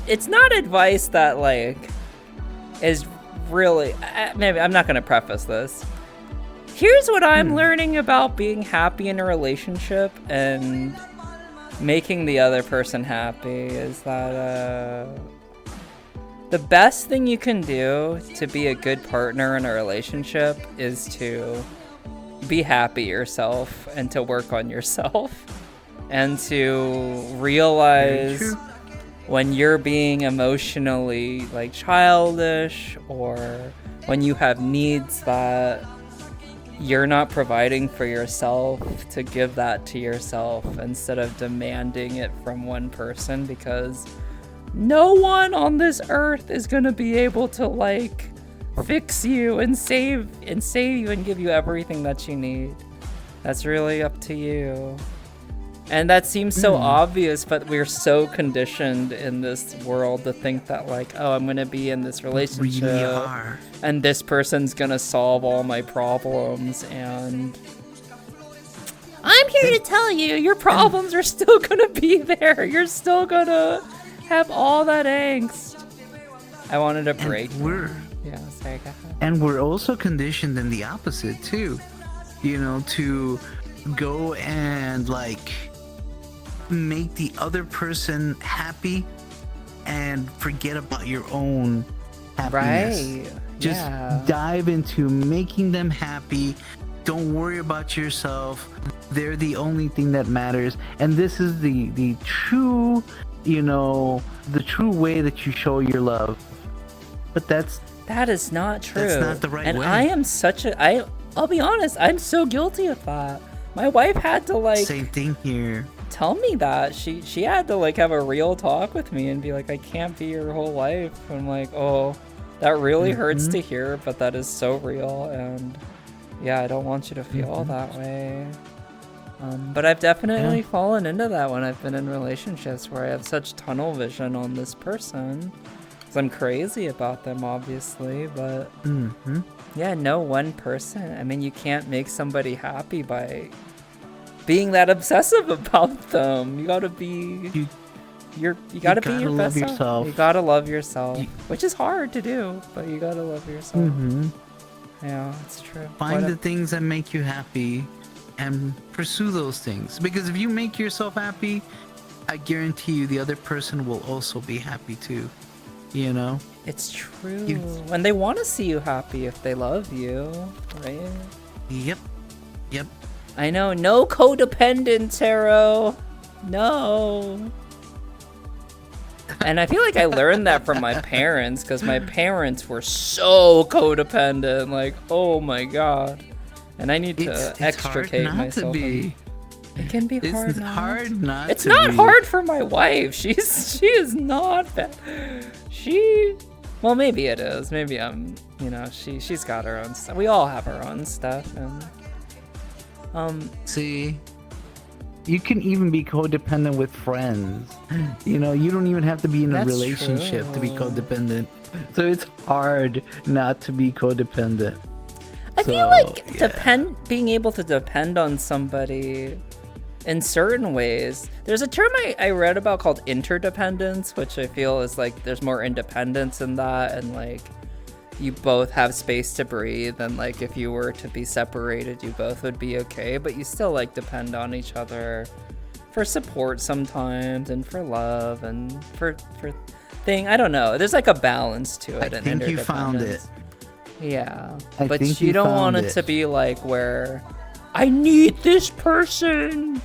It's not advice that is really, maybe I'm not going to preface this. Here's what I'm learning about being happy in a relationship and making the other person happy is that the best thing you can do to be a good partner in a relationship is to be happy yourself and to work on yourself and to realize when you're being emotionally like childish or when you have needs that you're not providing for yourself, to give that to yourself instead of demanding it from one person, because no one on this earth is gonna be able to like fix you and save you and give you everything that you need. That's really up to you. And that seems so obvious, but we're so conditioned in this world to think that like, oh, I'm gonna be in this relationship and this person's gonna solve all my problems, and I'm here to tell you your problems are still gonna be there. You're still gonna have all that angst. I wanted to break. Yeah, sorry, go ahead. And we're also conditioned in the opposite too, you know, to go and like make the other person happy and forget about your own happiness. Right. Just dive into making them happy. Don't worry about yourself. They're the only thing that matters. And this is the true, you know, the true way that you show your love. But that is not true. That's not the right way. And I am I'll be honest, I'm so guilty of that. My wife had to like same thing here. Tell me that. She had to like have a real talk with me and be like, I can't be your whole life. I'm like, oh, that really hurts to hear, but that is so real, and yeah, I don't want you to feel that way. But I've definitely fallen into that when I've been in relationships where I have such tunnel vision on this person. Because I'm crazy about them, obviously, but yeah, no one person. I mean, you can't make somebody happy by being that obsessive about them. You gotta be you gotta be your best self. You gotta love yourself, which is hard to do, but you gotta love yourself. Yeah, it's true. Find the things that make you happy and pursue those things, because if you make yourself happy, I guarantee you the other person will also be happy too, you know. It's true. When they want to see you happy, if they love you, right? Yep. I know, no codependence, Taro. No. And I feel like I learned that from my parents, because my parents were so codependent. Like, oh my god. And I need to extricate myself. It can be hard. It's hard not. It's not hard for my wife. She is not bad. Well, maybe it is. Maybe I'm. You know, she's got her own stuff. We all have our own stuff, and see, you can even be codependent with friends. You know, you don't even have to be in a relationship to be codependent. So it's hard not to be codependent. I feel like being able to depend on somebody in certain ways. There's a term I read about called interdependence, which I feel is like there's more independence in that, and like you both have space to breathe, and like if you were to be separated, you both would be okay, but you still like depend on each other for support sometimes, and for love, and for I don't know. There's like a balance to it. I think you found it. Yeah, but you don't want it to be like where I need this person.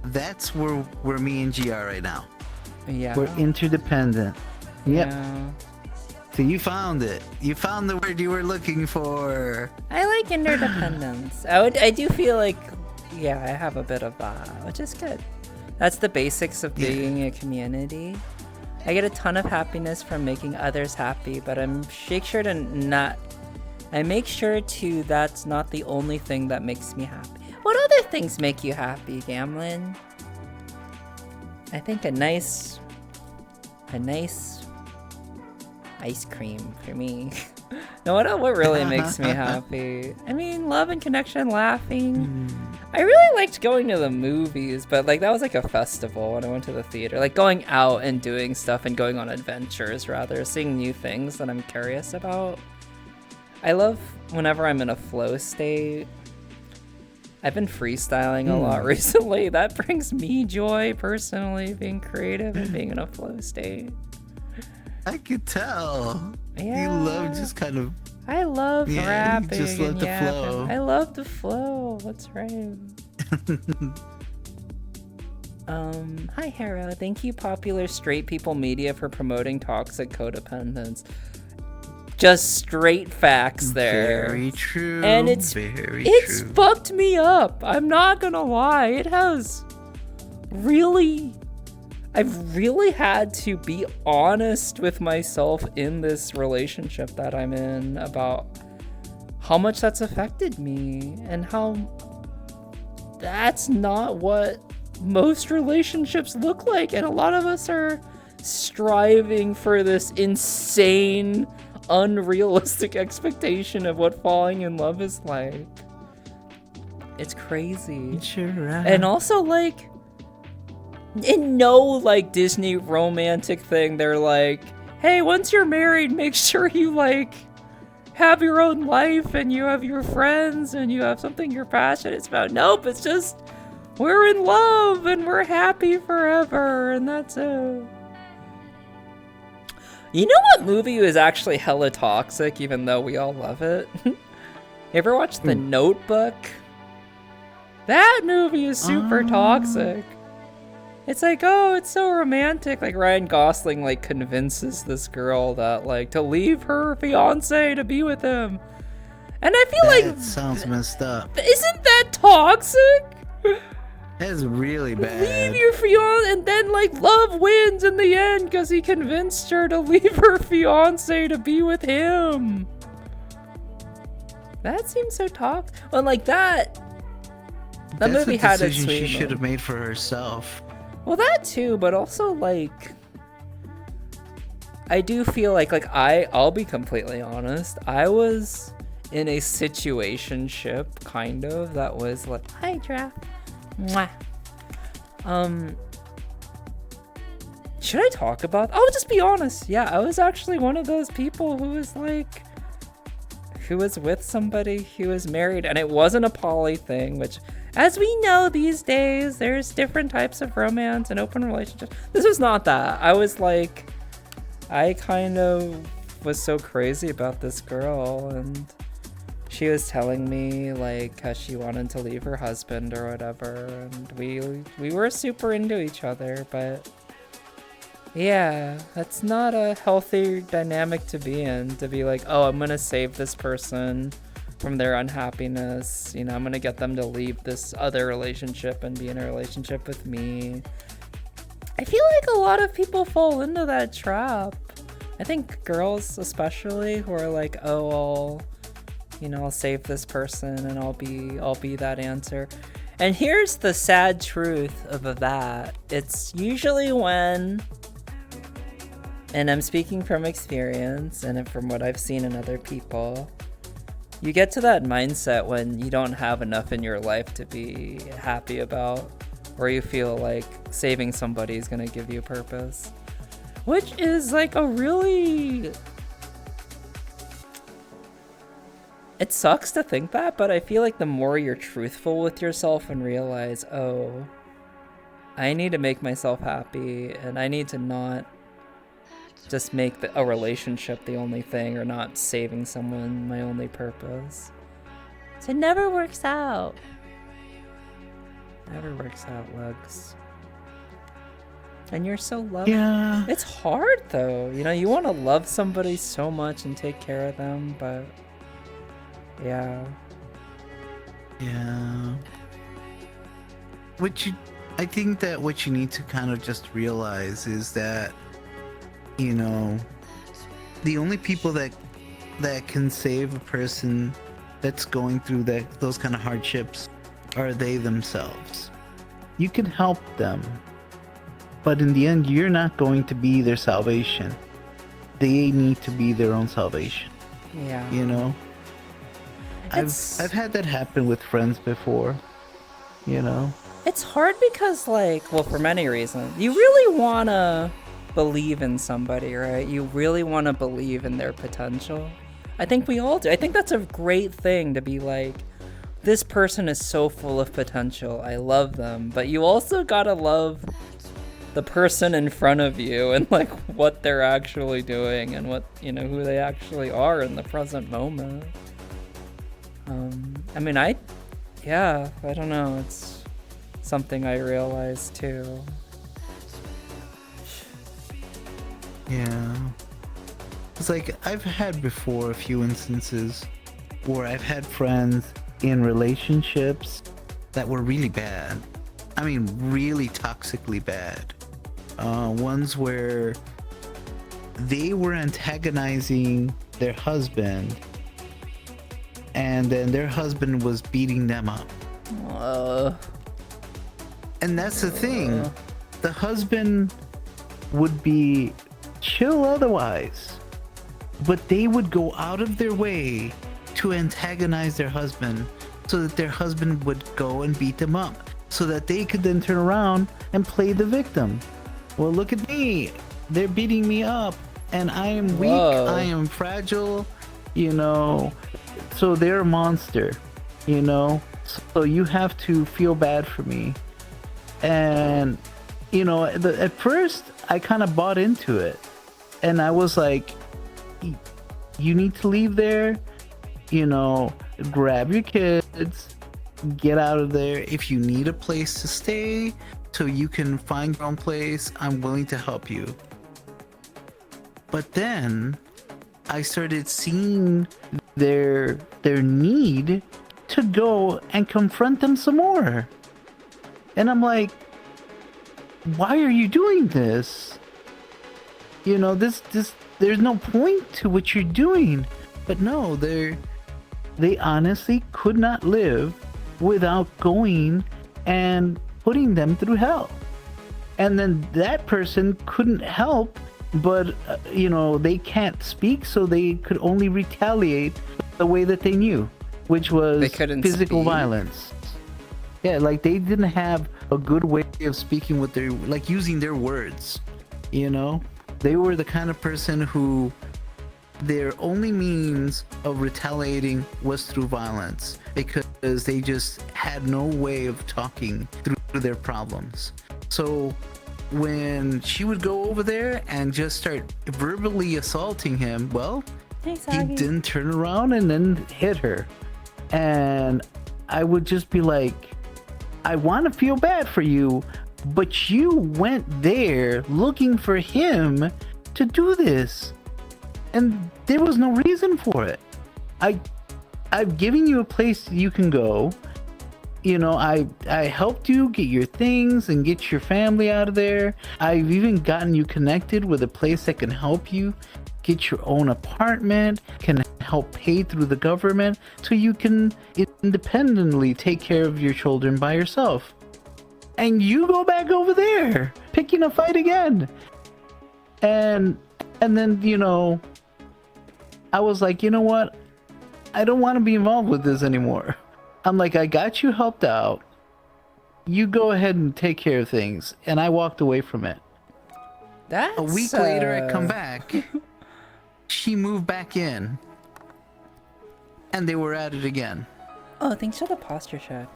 That's where me and G are right now. Yeah, we're interdependent. Yep. Yeah. So you found it. You found the word you were looking for. I like interdependence. I do feel like, yeah, I have a bit of that, which is good. That's the basics of being a community. I get a ton of happiness from making others happy, but I make sure to that's not the only thing that makes me happy. What other things make you happy, Gamlin? I think a nice ice cream for me. No, what really makes me happy? I mean, love and connection, laughing. I really liked going to the movies, but like that was like a festival when I went to the theater. Like going out and doing stuff and going on adventures, rather, seeing new things that I'm curious about. I love whenever I'm in a flow state. I've been freestyling a lot recently. That brings me joy personally, being creative and being in a flow state. I could tell. Yeah. You love just kind of... I love rapping. You just love the flow. I love the flow. That's right. Hi, Hera. Thank you, popular straight people media, for promoting toxic codependence. Just straight facts there. Very true. And it's fucked me up. I'm not gonna lie. It has really... I've really had to be honest with myself in this relationship that I'm in about how much that's affected me and how that's not what most relationships look like. And a lot of us are striving for this insane, unrealistic expectation of what falling in love is like. It's crazy. Sure, right. And also, like, in no, like, Disney romantic thing, they're like, hey, once you're married, make sure you, like, have your own life and you have your friends and you have something you're passionate about. Nope, it's just, we're in love and we're happy forever, and that's it. You know what movie was actually hella toxic, even though we all love it? You ever watch The Notebook? That movie is super toxic. It's like, oh, it's so romantic. Like, Ryan Gosling, like, convinces this girl that, like, to leave her fiance to be with him. And I feel like... That sounds messed up. Isn't that toxic? That's really bad. Leave your fiance, and then, like, love wins in the end because he convinced her to leave her fiance to be with him. That seems so toxic. Well, like, that movie had its decision she should have made for herself. Well, that too, but also, like, I do feel like I'll be completely honest. I was in a situationship, kind of, that was like, hi, Giraffe. Mwah. Should I talk about? I'll just be honest. Yeah, I was actually one of those people who was like, who was with somebody who was married, and it wasn't a poly thing, which, as we know these days, there's different types of romance and open relationships. This was not that. I was like, I kind of was so crazy about this girl, and she was telling me, like, how she wanted to leave her husband or whatever, and we were super into each other, but yeah, that's not a healthy dynamic to be in, to be like, oh, I'm gonna save this person from their unhappiness, you know, I'm gonna get them to leave this other relationship and be in a relationship with me. I feel like a lot of people fall into that trap. I think girls especially, who are like, oh, I'll save this person and I'll be that answer. And here's the sad truth of that. It's usually when, and I'm speaking from experience and from what I've seen in other people, you get to that mindset when you don't have enough in your life to be happy about, or you feel like saving somebody is going to give you purpose, which is like a really... It sucks to think that, but I feel like the more you're truthful with yourself and realize, oh, I need to make myself happy, and I need to not just make a relationship the only thing, or not saving someone my only purpose. So it never works out. Never works out, Lugs. And you're so lovely. Yeah. It's hard, though. You want to love somebody so much and take care of them, but... yeah. Yeah. I think that what you need to kind of just realize is that, the only people that can save a person that's going through those kind of hardships are they themselves. You can help them, but in the end, you're not going to be their salvation. They need to be their own salvation. Yeah. I've had that happen with friends before, It's hard because, like, well, for many reasons, you really want to believe in somebody, right? You really want to believe in their potential. I think we all do. I think that's a great thing to be like, this person is so full of potential. I love them. But you also gotta love the person in front of you and like what they're actually doing and what, you know, who they actually are in the present moment. I mean, I don't know. It's something I realized too. Yeah. It's like I've had before a few instances where I've had friends in relationships that were really bad. I mean, really toxically bad. Ones where they were antagonizing their husband, and then their husband was beating them up. And that's the thing. The husband would be chill otherwise, but they would go out of their way to antagonize their husband so that their husband would go and beat them up so that they could then turn around and play the victim. Well, look at me. They're beating me up and I am weak. I am fragile, you know. So they're a monster, you know. So you have to feel bad for me. And, you know, at first I kind of bought into it. And I was like, you need to leave there, you know, grab your kids, get out of there. If you need a place to stay so you can find your own place, I'm willing to help you. But then I started seeing their need to go and confront them some more. And I'm like, why are you doing this? You know, this there's no point to what you're doing. But no, they honestly could not live without going and putting them through hell. And then that person couldn't help but you know, they can't speak, so they could only retaliate the way that they knew, which was physical violence. Yeah, like they didn't have a good way of speaking with their, like using their words, you know. They were the kind of person who their only means of retaliating was through violence, because they just had no way of talking through their problems. So when she would go over there and just start verbally assaulting him, well, he didn't turn around and then hit her. And I would just be like, I want to feel bad for you, but you went there looking for him to do this, and there was no reason for it. I've given you a place you can go. You know, I helped you get your things and get your family out of there. I've even gotten you connected with a place that can help you get your own apartment, can help pay through the government so you can independently take care of your children by yourself. And you go back over there, picking a fight again. And then, you know, I was like, you know what? I don't want to be involved with this anymore. I'm like, I got you helped out. You go ahead and take care of things. And I walked away from it. That's a week later, I come back. She moved back in. And they were at it again. Oh, thanks for the posture check.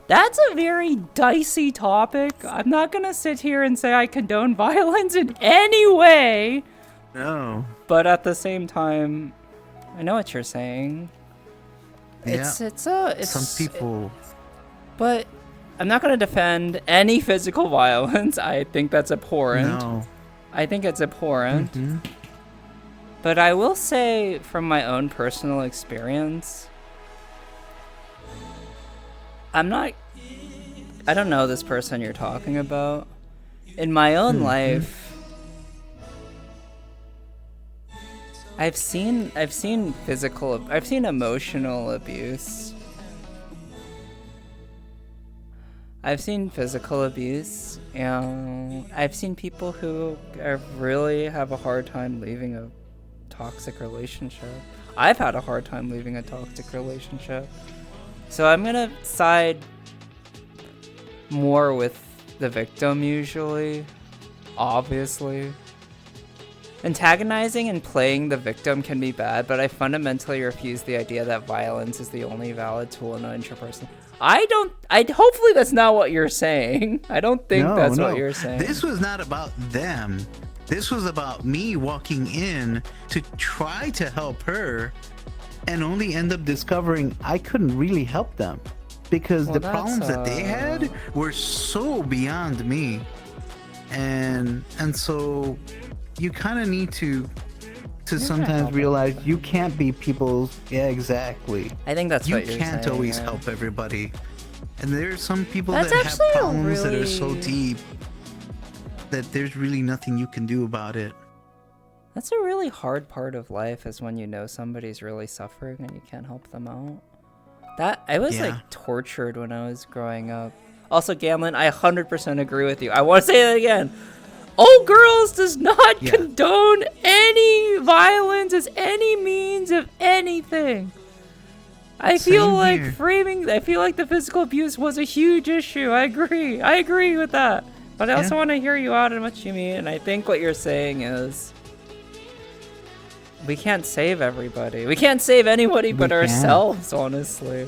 That's a very dicey topic. I'm not going to sit here and say I condone violence in any way. No. But at the same time, I know what you're saying. Yeah. It's some people. But I'm not going to defend any physical violence. I think that's abhorrent. No. I think it's abhorrent. Mm-hmm. But I will say, from my own personal experience, I don't know this person you're talking about. In my own life, I've seen emotional abuse. I've seen physical abuse, and I've seen people who really have a hard time leaving a toxic relationship. I've had a hard time leaving a toxic relationship. So I'm gonna side more with the victim usually, obviously. Antagonizing and playing the victim can be bad, but I fundamentally refuse the idea that violence is the only valid tool in an interpersonal. Hopefully that's not what you're saying. I don't think that's what you're saying. This was not about them. This was about me walking in to try to help her and only end up discovering I couldn't really help them because the problems that they had were so beyond me. And so you kind of need to sometimes realize you can't be people's. Yeah, exactly. I think that's what you're saying. You can't always help everybody, and there's some people that have problems that are so deep that there's really nothing you can do about it. That's a really hard part of life, is when you know somebody's really suffering and you can't help them out. I was like tortured when I was growing up. Also, Gamlin, I 100% agree with you. I want to say that again. Ogurlz does not condone any violence as any means of anything. I feel like the physical abuse was a huge issue. I agree with that. But I also want to hear you out on what you mean. And I think what you're saying is we can't save everybody. We can't save anybody but ourselves, honestly.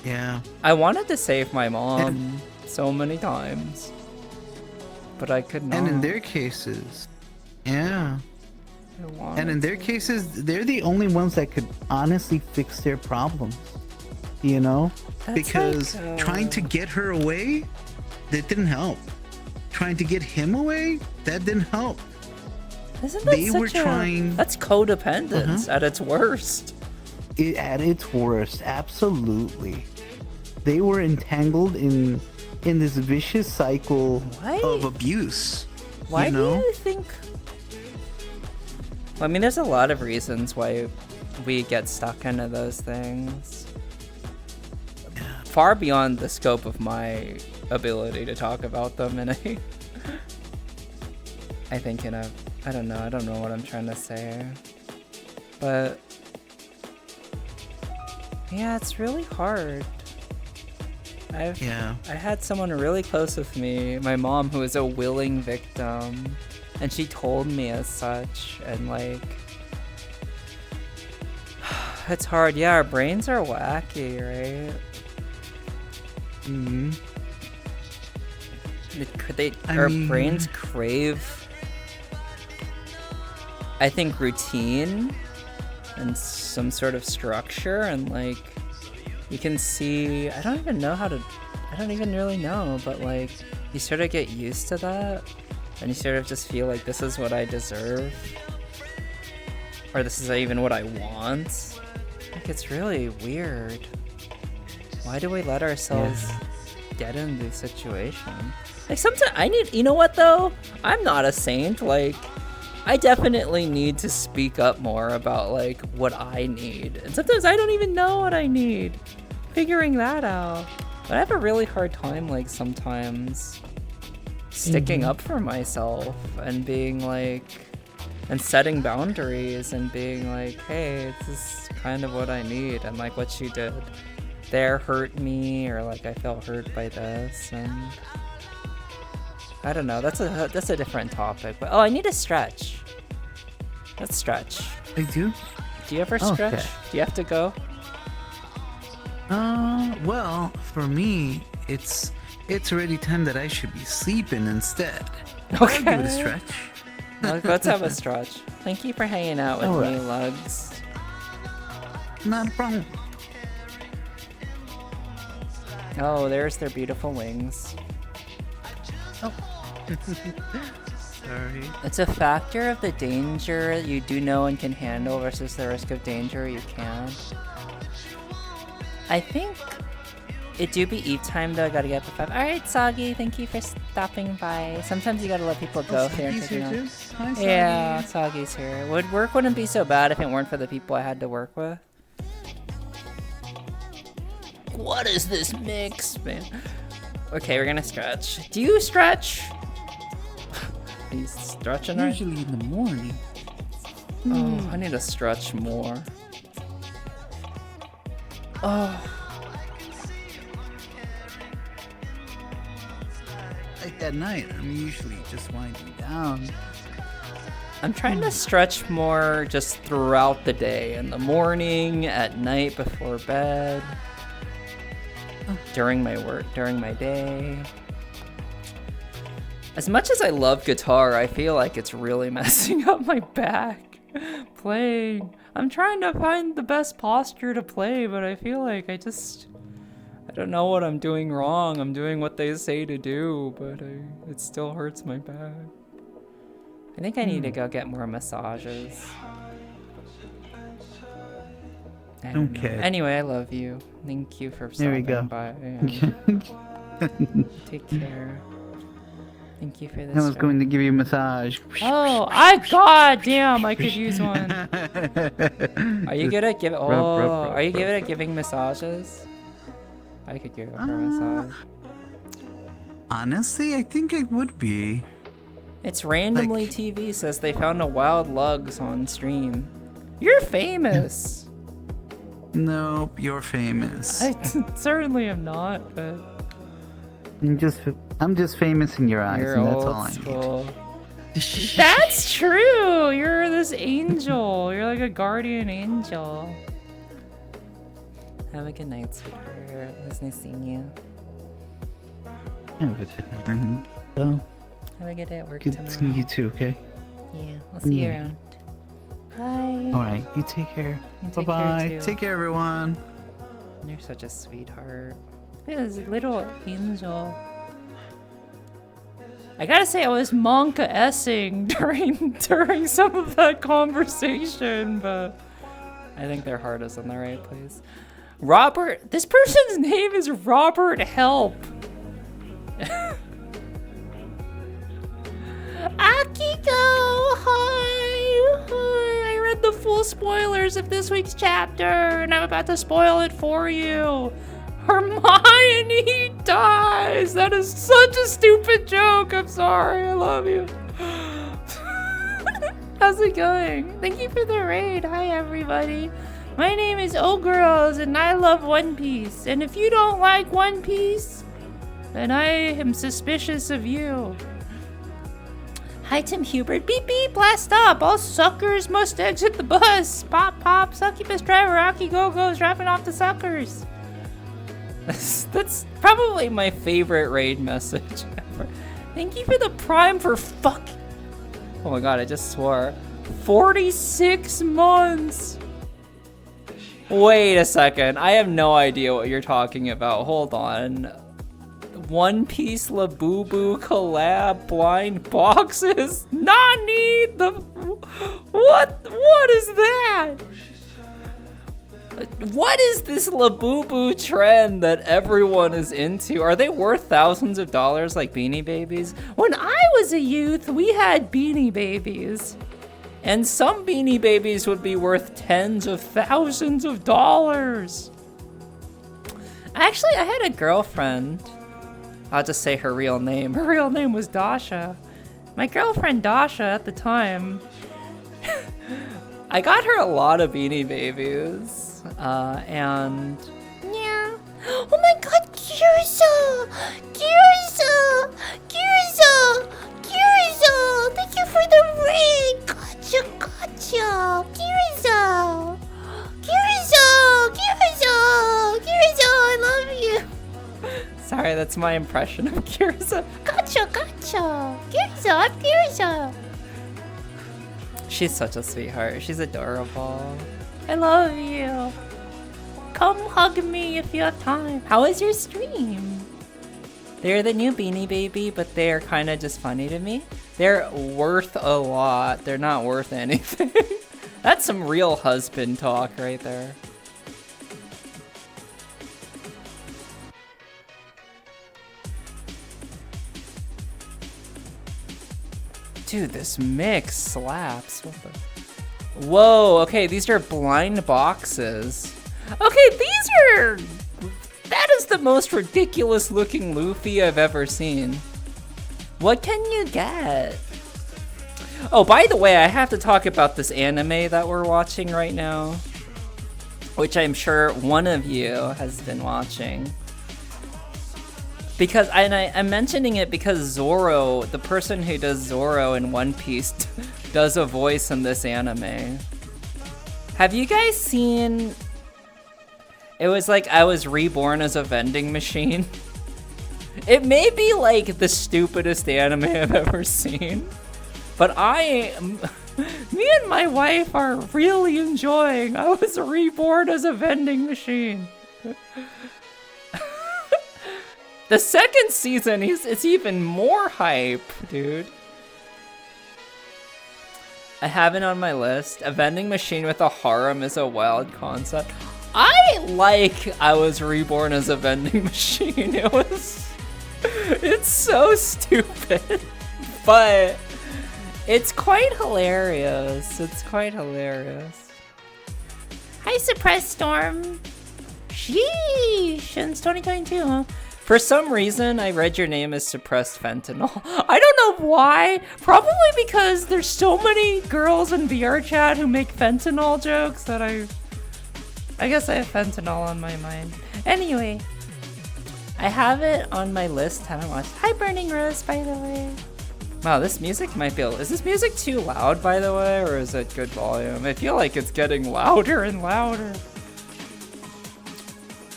Yeah. I wanted to save my mom so many times, but I could not. And in their cases, they're the only ones that could honestly fix their problems, you know? Because trying to get her away, that didn't help. Trying to get him away, that didn't help. Isn't that that's codependence at its worst. At its worst, absolutely. They were entangled in this vicious cycle of abuse. Why do you think? Well, I mean, there's a lot of reasons why we get stuck into those things. Far beyond the scope of my ability to talk about them in a I don't know what I'm trying to say. But yeah, it's really hard. I had someone really close with me, my mom, who was a willing victim, and she told me as such, and like, it's hard. Yeah, our brains are wacky, right? Mm-hmm. Our brains crave, I think, routine and some sort of structure, and like, you can see, I don't even really know, but like, you sort of get used to that, and you sort of just feel like this is what I deserve, or this is even what I want. Like, it's really weird. Why do we let ourselves get in these situations? Like, sometimes you know what though? I'm not a saint. Like, I definitely need to speak up more about like what I need, and sometimes I don't even know what I need. Figuring that out. But I have a really hard time, like, sometimes sticking up for myself and being like, and setting boundaries and being like, hey, this is kind of what I need, and like what you did there hurt me, or like I felt hurt by this, and I don't know. That's a different topic. But I need to stretch. Let's stretch. I do. Do you ever stretch? Okay. Do you have to go? Well, for me, it's already time that I should be sleeping instead. Okay. I'll give it a stretch. Let's have a stretch. Thank you for hanging out with me, Lugs. Not a problem. Oh, there's their beautiful wings. Oh. Sorry. It's a factor of the danger you do know and can handle versus the risk of danger you can't. I think it do be eat time though. I gotta get up at 5. Alright, Soggy, thank you for stopping by. Sometimes you gotta let people go if they're taking off. Hi, Soggy. Yeah, Soggy's here. Work wouldn't be so bad if it weren't for the people I had to work with. What is this mix, man? Okay, we're gonna stretch. Do you stretch? Are you stretching right? Usually in the morning. Oh, I need to stretch more. Oh. Like at night, I'm usually just winding down. I'm trying to stretch more just throughout the day. In the morning, at night before bed, during my work, during my day. As much as I love guitar, I feel like it's really messing up my back playing. I'm trying to find the best posture to play, but I feel like I don't know what I'm doing wrong. I'm doing what they say to do, but it still hurts my back. I think I need to go get more massages. I don't know. Anyway, I love you. Thank you for stopping by. Take care. Thank you for this. I was going to give you a massage. Oh, god damn! I could use one. Are you good at giving? Are you good at giving massages? I could give her a massage. Honestly, I think I would be. It's randomly TV says they found a wild lugs on stream. You're famous. Nope, you're famous. I certainly am not, but I'm just famous in your eyes, and that's all I need. That's true. You're this angel. You're like a guardian angel. Have a good night, sweetheart. It was nice seeing you. Have a good day at work tomorrow. Good seeing you too, okay? Yeah, I'll see you around. Bye. Alright, you take care. Bye-bye. Take care, everyone. You're such a sweetheart. Yeah, this little angel. I gotta say, I was monka-essing during some of that conversation, but I think their heart is in the right place. Robert, this person's name is Robert Help. Akiko, hi. I read the full spoilers of this week's chapter, and I'm about to spoil it for you. Hermione dies. That is such a stupid joke. I'm sorry. I love you. How's it going? Thank you for the raid. Hi, everybody. My name is ogurlz, and I love One Piece. And if you don't like One Piece, then I am suspicious of you. Hi, Tim Hubert. Beep beep, blast up. All suckers must exit the bus. Pop pop, succubus driver, Aki Go-Go's dropping off the suckers. That's probably my favorite raid message ever. Thank you for the prime for fuck. Oh my god, I just swore. 46 months. Wait a second. I have no idea what you're talking about. Hold on. One Piece Labubu collab blind boxes. Nani? What is that? What is this Labubu trend that everyone is into? Are they worth thousands of dollars like Beanie Babies? When I was a youth, we had Beanie Babies. And some Beanie Babies would be worth tens of thousands of dollars. Actually, I had a girlfriend. I'll just say her real name. Her real name was Dasha. My girlfriend Dasha at the time. I got her a lot of Beanie Babies. And yeah. Oh my god, Kirza! Kirza! Kirza! Kirza! Thank you for the ring! Gotcha, gotcha! Kirza! Kirza! Kirza! Kirza, I love you! Sorry, that's my impression of Kirza. Gotcha, gotcha! Kirza, I'm Kirza! She's such a sweetheart. She's adorable. I love you. Come hug me if you have time. How was your stream? They're the new Beanie Baby, but they're kind of just funny to me. They're worth a lot. They're not worth anything. That's some real husband talk right there. Dude, this mix slaps. What the... Whoa, okay, these are blind boxes. Okay, these are... That is the most ridiculous looking Luffy I've ever seen. What can you get? Oh, by the way, I have to talk about this anime that we're watching right now, which I'm sure one of you has been watching. Because, and I'm mentioning it because Zoro, the person who does Zoro in One Piece, does a voice in this anime. Have you guys seen... It was like I was reborn as a vending machine. It may be like the stupidest anime I've ever seen, but me and my wife are really enjoying I was reborn as a vending machine. The second season, it's even more hype, dude. I have it on my list. A vending machine with a harem is a wild concept. I like I was reborn as a vending machine. It's so stupid, but it's quite hilarious. It's quite hilarious. Hi, Suppressed Storm. Sheesh, since 2022, huh? For some reason, I read your name as Suppressed Fentanyl. I don't know why. Probably because there's so many girls in vrchat who make fentanyl jokes that I guess I have fentanyl on my mind. Anyway, I have it on my list. Haven't watched. Hi, Burning Rose, by the way. Wow, this music might be... Is this music too loud, by the way, or is it good volume? I feel like it's getting louder and louder.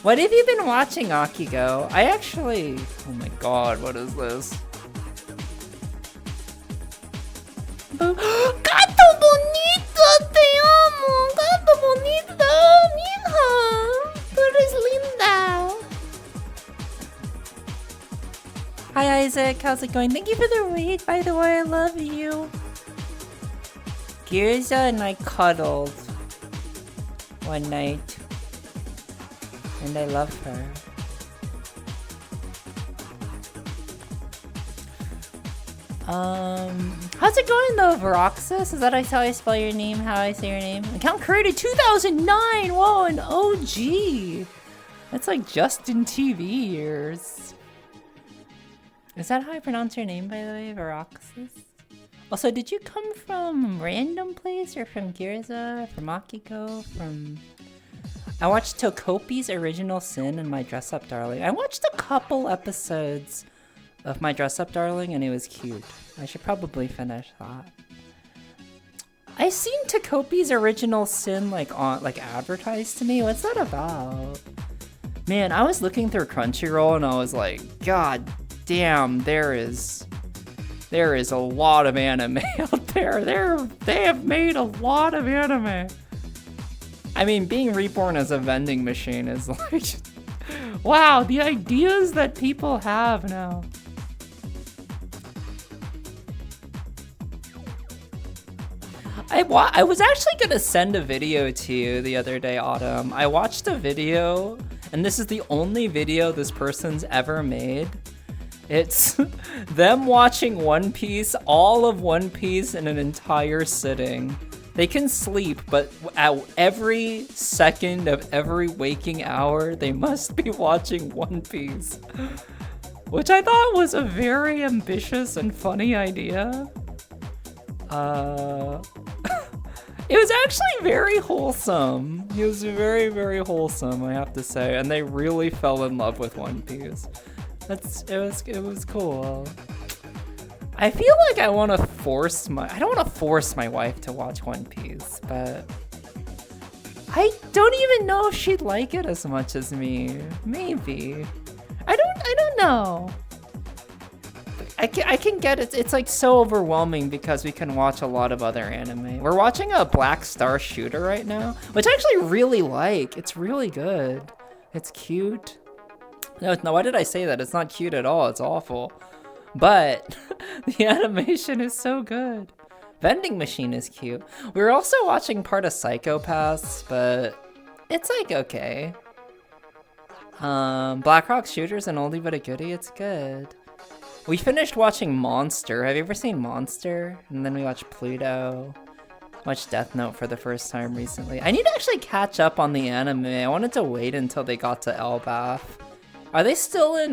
What have you been watching, Akiko? I actually... Oh my god, what is this? Gato bonito, te amo! Gato bonito, mija! Tú eres linda! Hi, Isaac. How's it going? Thank you for the raid, by the way. I love you. Girza and I cuddled one night. And I love her. How's it going though, Veroxis? Is that how I spell your name? How I say your name? Account created 2009! Whoa, an OG! That's like Justin TV years. Is that how I pronounce your name, by the way, Veroxis? Also, did you come from random place or from Girza, from Akiko, from... I watched Tokopi's Original Sin and My Dress Up Darling. I watched a couple episodes of My Dress Up Darling and it was cute. I should probably finish that. I've seen Tokopi's Original Sin like advertised to me. What's that about? Man, I was looking through Crunchyroll and I was like, God damn, there is a lot of anime out there. They have made a lot of anime. I mean, being reborn as a vending machine is like, wow, the ideas that people have now. I was actually gonna send a video to you the other day, Autumn. I watched a video, and this is the only video this person's ever made. It's them watching One Piece, all of One Piece in an entire sitting. They can sleep, but at every second of every waking hour, they must be watching One Piece. Which I thought was a very ambitious and funny idea. It was actually very wholesome. It was very, very wholesome, I have to say. And they really fell in love with One Piece. It was cool. I feel like I don't want to force my wife to watch One Piece, but I don't even know if she'd like it as much as me. Maybe. I don't know. I can get it. It's like so overwhelming because we can watch a lot of other anime. We're watching a Black Star Shooter right now, which I actually really like. It's really good. It's cute. No, why did I say that? It's not cute at all. It's awful. But the animation is so good. Vending Machine is cute. We were also watching part of Psychopaths, but it's like okay. Black Rock Shooter's an oldie but a goodie. It's good. We finished watching Monster. Have you ever seen Monster? And then we watched Pluto. Watched Death Note for the first time recently. I need to actually catch up on the anime. I wanted to wait until they got to Elbaf. Are they still in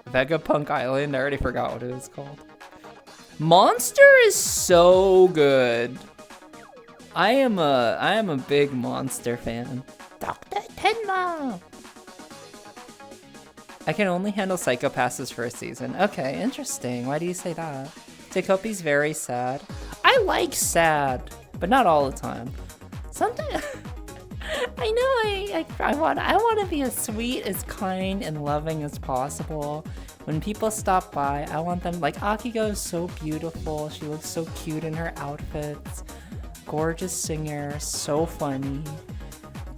Vegapunk Island? I already forgot what it was called. Monster is so good. I am a big Monster fan. Dr. Tenma! I can only handle psychopaths for a season. Okay, interesting. Why do you say that? Tekopi's very sad. I like sad, but not all the time. Sometimes I know I want to be as sweet, as kind, and loving as possible. When people stop by, I want them, like, Akiko is so beautiful. She looks so cute in her outfits. Gorgeous singer, so funny.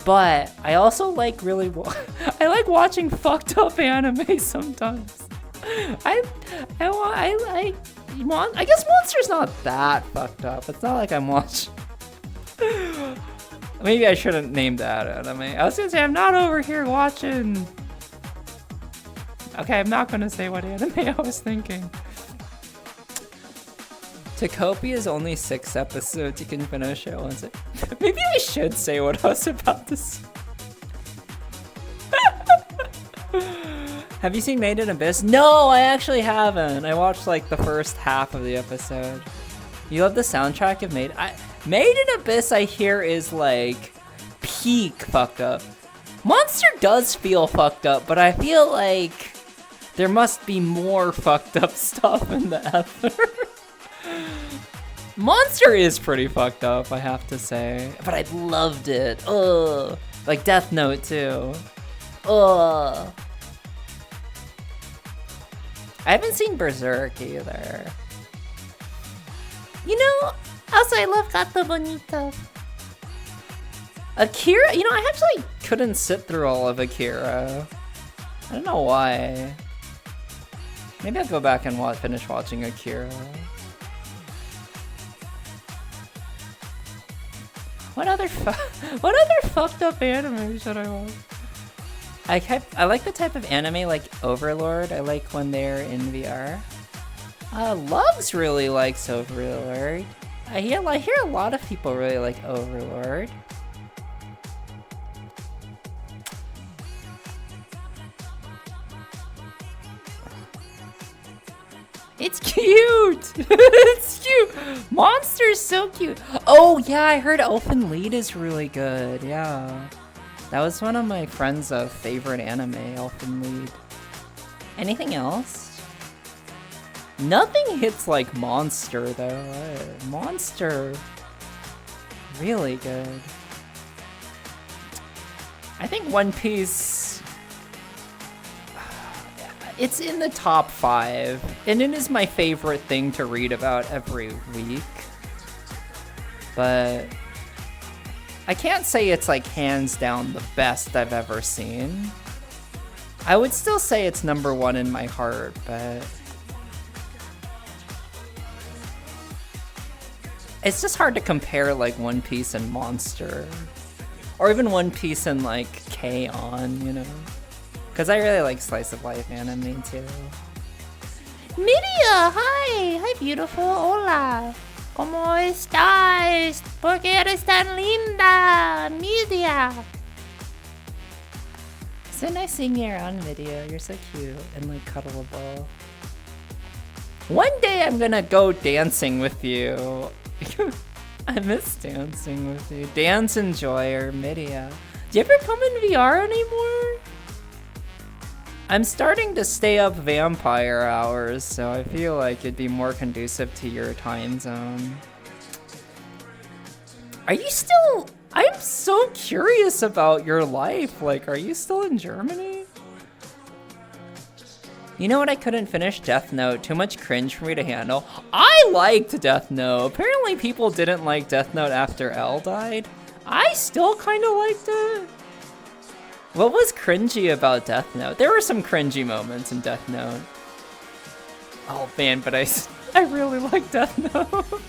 But I also like I like watching fucked up anime sometimes. I guess Monster's not that fucked up. It's not like I'm watching. Maybe I shouldn't name that anime. I was gonna say I'm not over here watching. Okay, I'm not gonna say what anime I was thinking. Tekopi is only 6 episodes. You can finish it once. Maybe I should say what I was about to say. Have you seen Made in Abyss? No, I actually haven't. I watched like the first half of the episode. You love the soundtrack of Made in Abyss, I hear, is like peak fucked up. Monster does feel fucked up, but I feel like there must be more fucked up stuff in the ether. Monster is pretty fucked up, I have to say. But I loved it. Ugh. Like Death Note too. Ugh. I haven't seen Berserk either. You know, also I love Gato Bonito. Akira, you know, I actually couldn't sit through all of Akira. I don't know why. Maybe I'll go back and finish watching Akira. What other fucked up anime should I watch? I like the type of anime like Overlord. I like when they're in VR. Lugs really likes Overlord. I hear a lot of people really like Overlord. It's cute! It's cute! Monster's so cute! Oh yeah, I heard Elfen Lied is really good, yeah. That was one of my friend's favorite anime, Elfen Lied. Anything else? Nothing hits like Monster though. Monster, really good. I think One Piece, it's in the top 5, and it is my favorite thing to read about every week. But I can't say it's like hands down the best I've ever seen. I would still say it's number 1 in my heart, but it's just hard to compare like One Piece and Monster, or even One Piece and like K-On, you know? Because I really like slice of life anime too. Miria, hi! Hi beautiful, hola! ¿Cómo estás? ¿Por qué eres tan linda? Miria! So nice seeing you around video, you're so cute and like cuddleable. One day I'm gonna go dancing with you. I miss dancing with you. Dance and Joy or Midia. Do you ever come in VR anymore? I'm starting to stay up vampire hours, so I feel like it'd be more conducive to your time zone. Are you still... I'm so curious about your life. Like, are you still in Germany? You know what I couldn't finish? Death Note. Too much cringe for me to handle. I liked Death Note. Apparently people didn't like Death Note after L died. I still kind of liked it. What was cringy about Death Note? There were some cringy moments in Death Note. Oh man, but I really like Death Note.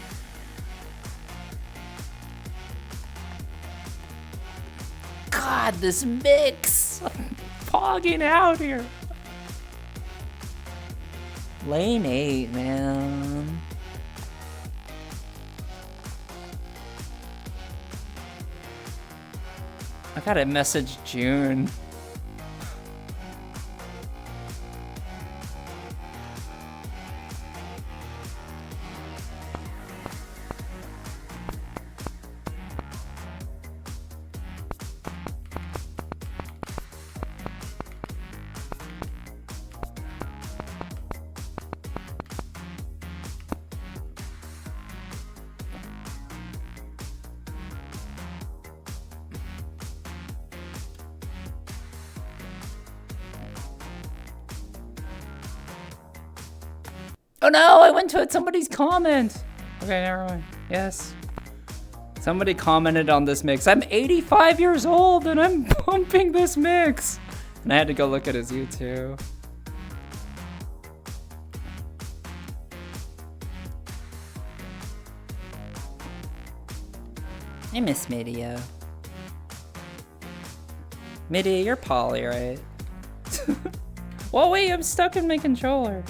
God, this mix. I'm fogging out here. Lane 8, man. I gotta message June. Oh no, I went to somebody's comment. Okay, never mind. Yes. Somebody commented on this mix. I'm 85 years old and I'm pumping this mix. And I had to go look at his YouTube. I miss Midia. Midia, you're poly, right? Well, wait, I'm stuck in my controller.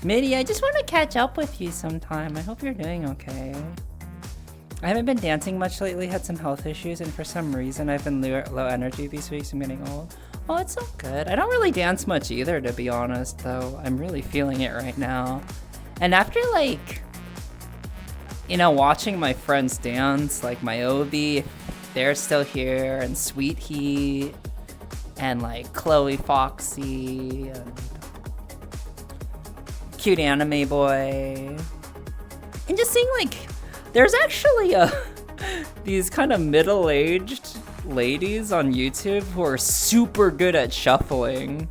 Midia, I just want to catch up with you sometime. I hope you're doing okay. I haven't been dancing much lately, had some health issues, and for some reason I've been low energy these weeks. I'm getting old. Oh, it's all good. I don't really dance much either, to be honest, though. I'm really feeling it right now. And after, like, you know, watching my friends dance, like my Obi, they're still here, and Sweet Heat, and like Chloe Foxy, and Cute Anime Boy, and just seeing like, there's actually these kind of middle-aged ladies on YouTube who are super good at shuffling.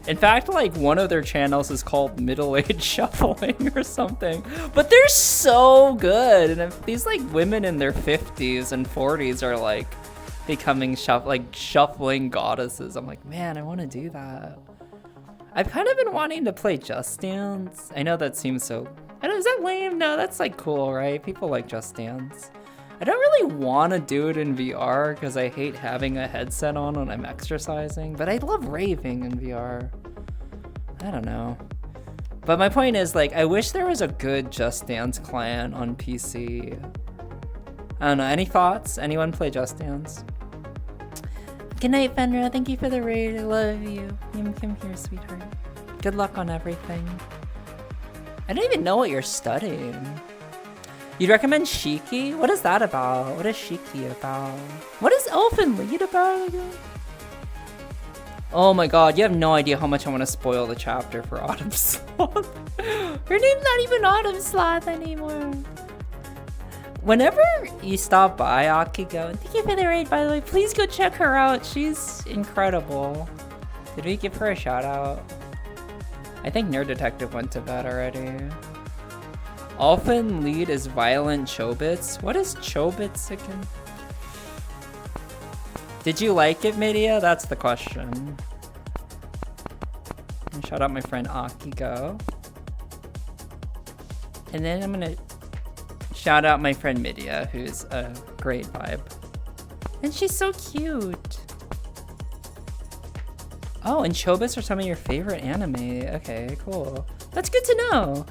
In fact, like, one of their channels is called Middle-Aged Shuffling or something. But they're so good! And if these, like, women in their 50s and 40s are, like, becoming shuffling goddesses, I'm like, man, I want to do that. I've kind of been wanting to play Just Dance. I know that seems so... I don't, is that lame? No, that's, like, cool, right? People like Just Dance. I don't really want to do it in VR because I hate having a headset on when I'm exercising, but I love raving in VR. I don't know. But my point is, like, I wish there was a good Just Dance client on PC. I don't know, any thoughts? Anyone play Just Dance? Good night, Fenrir. Thank you for the raid. I love you. Come here, sweetheart. Good luck on everything. I don't even know what you're studying. You'd recommend Shiki? What is that about? What is Shiki about? What is Elfin Lead about again? Oh my god, you have no idea how much I want to spoil the chapter for Autumn Sloth. Her name's not even Autumn Sloth anymore. Whenever you stop by Akigo, and thank you for the raid, by the way, please go check her out. She's incredible. Did we give her a shout out? I think Nerd Detective went to bed already. Elfin Lead is violent Chobits. What is Chobits again? Did you like it, Midia? That's the question. And shout out my friend Akigo. And then I'm gonna shout out my friend Midia, who's a great vibe. And she's so cute. Oh, and Chobits are some of your favorite anime. Okay, cool. That's good to know.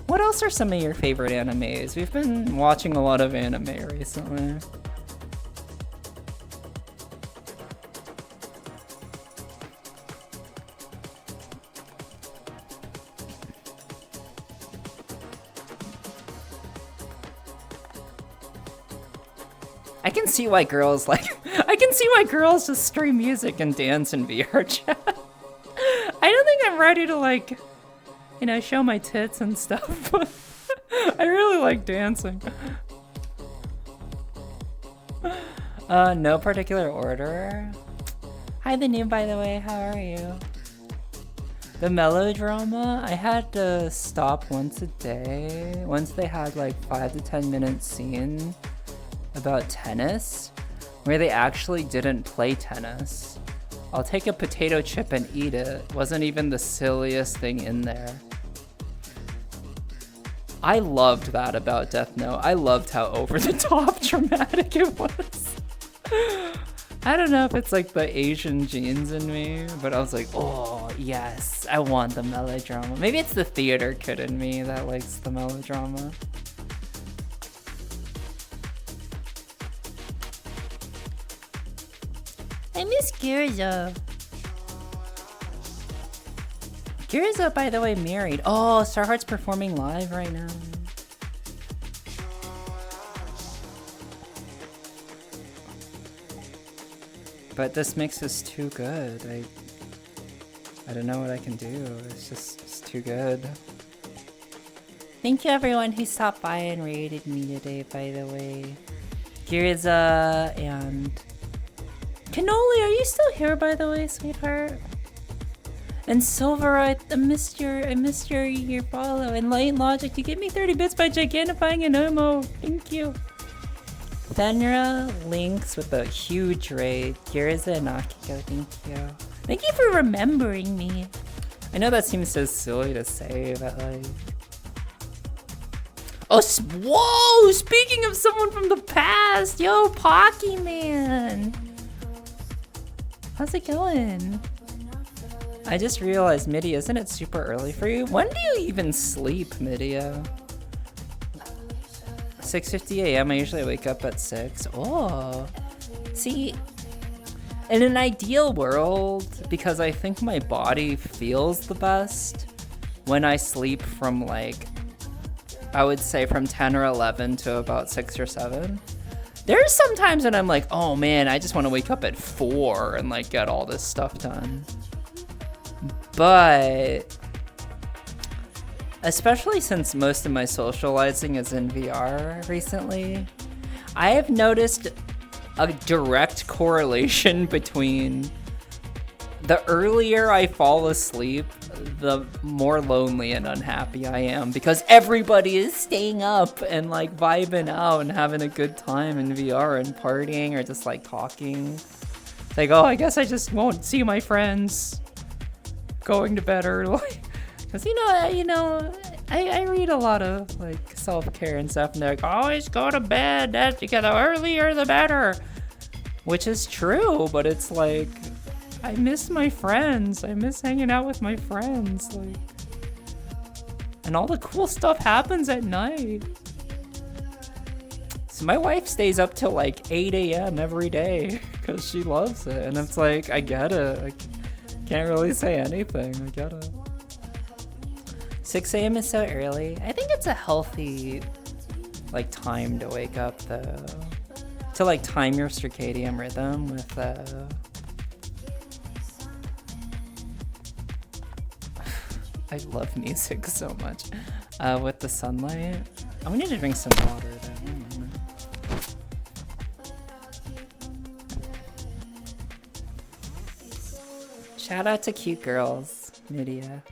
What else are some of your favorite animes? We've been watching a lot of anime recently. I can see why girls just stream music and dance in VR chat. I don't think I'm ready to, like, you know, show my tits and stuff, but I really like dancing. No particular order. Hi, the new, by the way, how are you? The melodrama, I had to stop once a day. Once they had like 5 to 10 minute scene about tennis, where they actually didn't play tennis. I'll take a potato chip and eat it. Wasn't even the silliest thing in there. I loved that about Death Note. I loved how over the top dramatic it was. I don't know if it's like the Asian genes in me, but I was like, oh yes, I want the melodrama. Maybe it's the theater kid in me that likes the melodrama. I miss Girza. Girza, by the way, married. Oh, Starheart's performing live right now. But this mix is too good. I don't know what I can do. It's too good. Thank you everyone who stopped by and rated me today, by the way. Girza and Cannoli, are you still here, by the way, sweetheart? And Silver, I missed your follow. And Light Logic, you give me 30 bits by gigantifying an Omo. Thank you. Fenra Links with a huge raid. Girza and Akiko, thank you. Thank you for remembering me. I know that seems so silly to say, but like... Oh, whoa! Speaking of someone from the past, yo, Pocky Man! How's it going? I just realized, Midia, isn't it super early for you? When do you even sleep, Midia? 6:50 a.m. I usually wake up at 6. Oh, see, in an ideal world, because I think my body feels the best when I sleep from like, I would say from 10 or 11 to about 6 or 7. There's sometimes when I'm like, oh man, I just want to wake up at 4 and like get all this stuff done. But especially since most of my socializing is in VR recently, I have noticed a direct correlation between the earlier I fall asleep, the more lonely and unhappy I am, because everybody is staying up and like vibing out and having a good time in VR and partying or just like talking. It's like, oh, I guess I just won't see my friends going to bed early. Because, I read a lot of, like, self-care and stuff, and they're like, always go to bed, the earlier the better. Which is true, but it's like, I miss my friends. I miss hanging out with my friends, like, and all the cool stuff happens at night. So my wife stays up till, like, 8 a.m. every day, because she loves it, and it's like, I get it. I can't really say anything, I get it. 6 a.m. is so early. I think it's a healthy, like, time to wake up, though. To, like, time your circadian rhythm with, I love music so much. With the sunlight. Oh, we need to drink some water, though. Shout out to cute girls, Midia.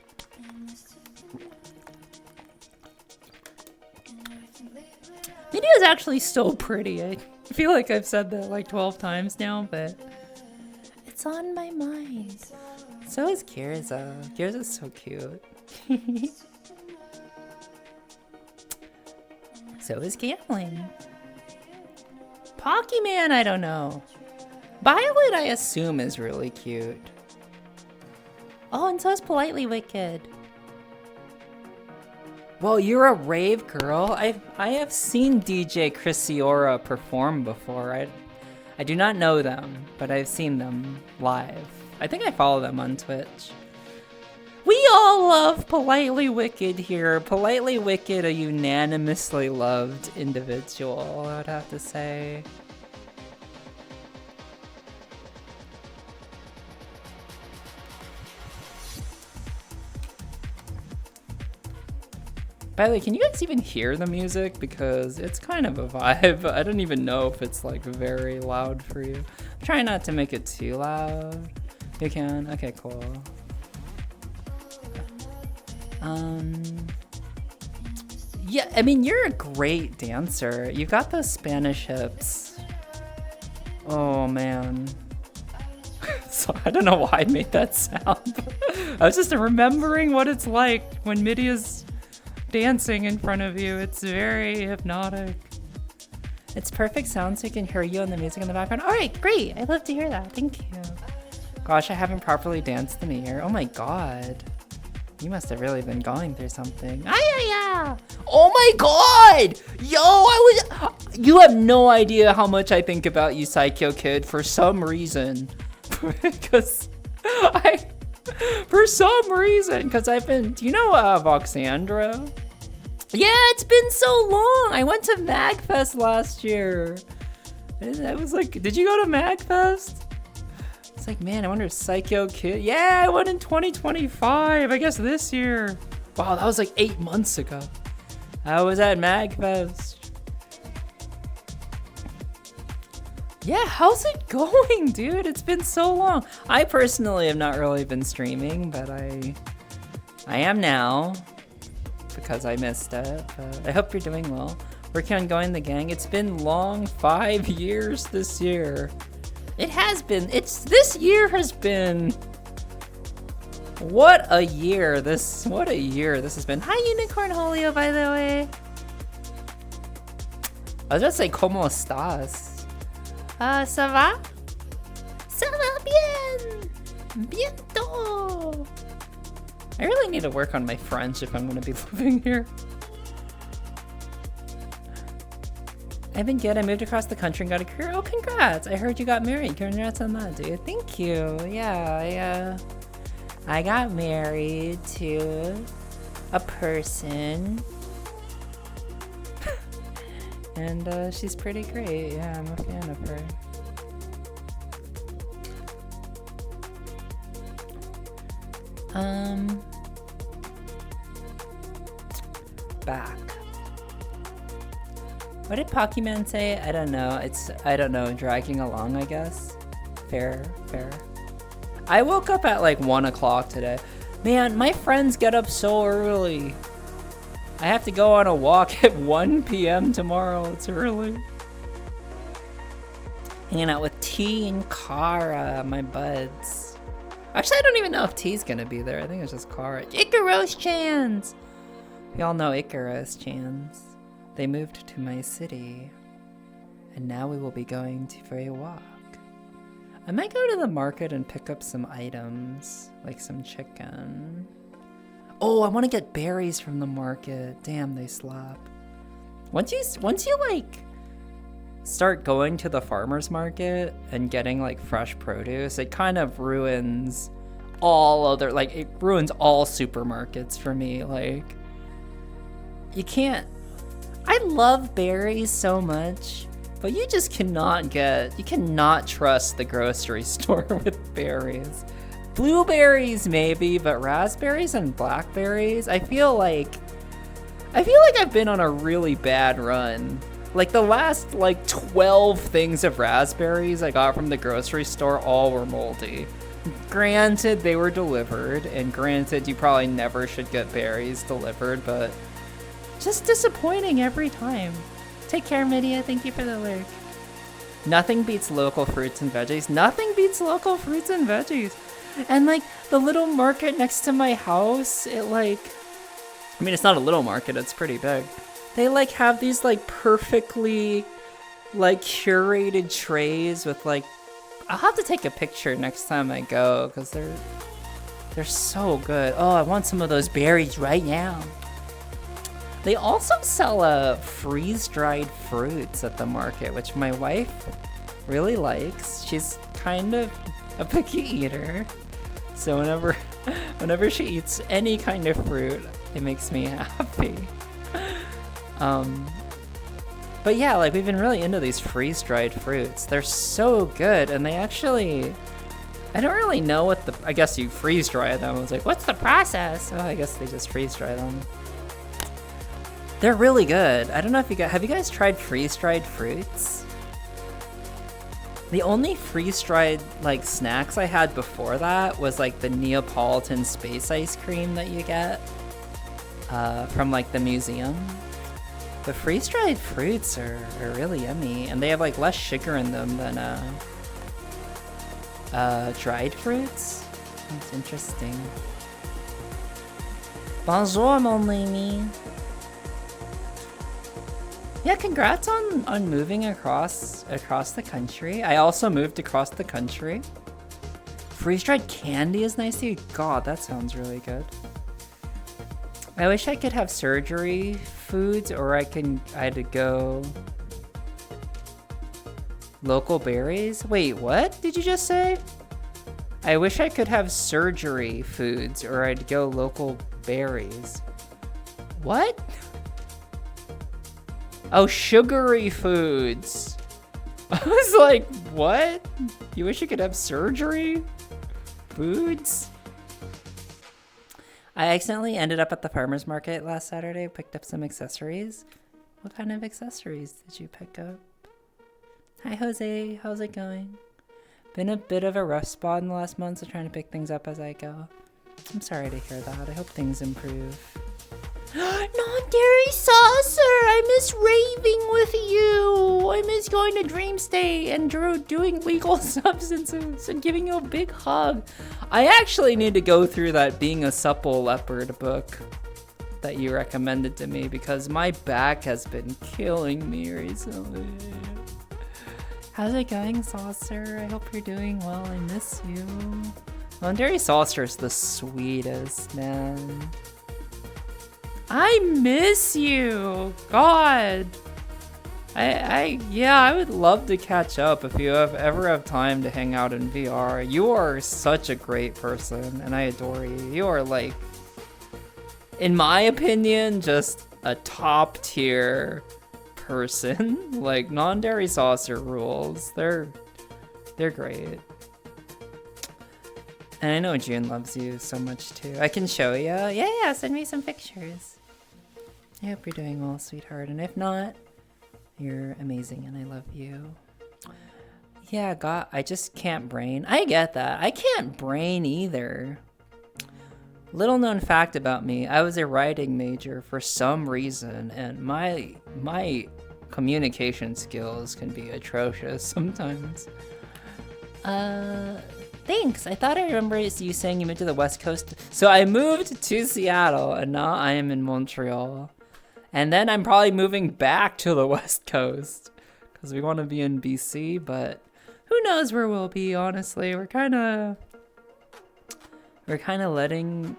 Midia is actually so pretty. I feel like I've said that like 12 times now, but it's on my mind. So is Girza. Girza's so cute. So is Gambling. Pocky Man, I don't know. Violet, I assume, is really cute. Oh, and so is Politely Wicked. Well, you're a rave girl. I have seen DJ Chrisiora perform before. I do not know them, but I've seen them live. I think I follow them on Twitch. We all love Politely Wicked here. Politely Wicked, a unanimously loved individual, I would have to say. By the way, can you guys even hear the music? Because it's kind of a vibe. I don't even know if it's like very loud for you. I'm trying not to make it too loud. You can? Okay, cool. Yeah, I mean, you're a great dancer. You got those Spanish hips. Oh, man. So I don't know why I made that sound. I was just remembering what it's like when Midia's dancing in front of you. It's very hypnotic. It's perfect sound so you can hear you and the music in the background. All right, great. I love to hear that. Thank you. Gosh, I haven't properly danced in a year. Oh my god. You must have really been going through something. Yeah. Oh my god! Yo, you have no idea how much I think about you, Psycho Kid, for some reason. Because I've been, do you know Voxandra? Yeah, it's been so long. I went to MagFest last year. And I was like, did you go to MagFest? It's like, man, I wonder if Psycho Kid. Yeah, I went in 2025. I guess this year. Wow, that was like 8 months ago. I was at MagFest. Yeah, how's it going, dude? It's been so long. I personally have not really been streaming, but I am now because I missed it. But I hope you're doing well. Working on going the gang. It's been long, 5 years this year. It has been. This year has been. What a year this has been. Hi, Unicorn Holio, by the way. I was about to say, ¿Cómo estás? ¿Ça va? Ça va bien! Bientôt! I really need to work on my French if I'm gonna be living here. I've been good. I moved across the country and got a career. Oh, congrats! I heard you got married. Congrats on that, dude. Thank you. Yeah, I got married to a person. And she's pretty great. Yeah, I'm a fan of her. Back. What did Pokemon say? I don't know. I don't know, dragging along, I guess. Fair. I woke up at like 1 o'clock today. Man, my friends get up so early. I have to go on a walk at 1 p.m. tomorrow. It's early. Hanging out with T and Kara, my buds. Actually, I don't even know if T's gonna be there. I think it's just Kara. Icarus-chans! We all know Icarus-chans. They moved to my city. And now we will be going for a walk. I might go to the market and pick up some items, like some chicken. Oh, I want to get berries from the market. Damn, they slap. Once you like start going to the farmer's market and getting like fresh produce, it kind of ruins it ruins all supermarkets for me. Like, you can't. I love berries so much, but you just cannot trust the grocery store with berries. Blueberries maybe, but raspberries and blackberries, I feel like I've been on a really bad run. Like the last 12 things of raspberries I got from the grocery store all were moldy. Granted, they were delivered, and granted, you probably never should get berries delivered, but just disappointing every time. Take care, Midia. Thank you for the lurk. Nothing beats local fruits and veggies. Nothing beats local fruits and veggies. And like the little market next to my house, it's not a little market, it's pretty big. They have these perfectly curated trays with I'll have to take a picture next time I go because they're so good. Oh, I want some of those berries right now. They also sell freeze-dried fruits at the market, which my wife really likes. She's kind of a picky eater, so whenever she eats any kind of fruit, it makes me happy. But yeah, we've been really into these freeze-dried fruits. They're so good, and they actually, I don't really know I guess you freeze-dry them. I was like, what's the process? Oh, I guess they just freeze-dry them. They're really good. I don't know if have you guys tried freeze-dried fruits? The only freeze-dried snacks I had before that was the Neapolitan space ice cream that you get from the museum. The freeze-dried fruits are really yummy, and they have less sugar in them than dried fruits. That's interesting. Bonjour, mon ami. Yeah, congrats on moving across the country. I also moved across the country. Freeze-dried candy is nice too. God, that sounds really good. I wish I could have surgery foods, or I had to go local berries. Wait, what did you just say? I wish I could have surgery foods, or I'd go local berries. What? Oh, sugary foods. I was like, what? You wish you could have surgery foods? I accidentally ended up at the farmer's market last Saturday, picked up some accessories. What kind of accessories did you pick up? Hi, Jose. How's it going? Been a bit of a rough spot in the last month, so trying to pick things up as I go. I'm sorry to hear that. I hope things improve. Non-dairy saucer! I miss raving with you! I miss going to Dream State and doing legal substances and giving you a big hug. I actually need to go through that Being a Supple Leopard book that you recommended to me because my back has been killing me recently. How's it going, Saucer? I hope you're doing well. I miss you. Non-dairy Saucer is the sweetest, man. I miss you. God. I would love to catch up if you ever have time to hang out in VR. You are such a great person, and I adore you. You are like, in my opinion, just a top tier person. Like, non-dairy saucer rules. They're great. And I know June loves you so much too. I can show you. Yeah, send me some pictures. I hope you're doing well, sweetheart. And if not, you're amazing and I love you. Yeah, God, I just can't brain. I get that. I can't brain either. Little known fact about me, I was a writing major for some reason, and my communication skills can be atrocious sometimes. Thanks. I thought I remember you saying you moved to the West Coast. So I moved to Seattle, and now I am in Montreal. And then I'm probably moving back to the West Coast, because we want to be in BC, but who knows where we'll be, honestly. We're kind of letting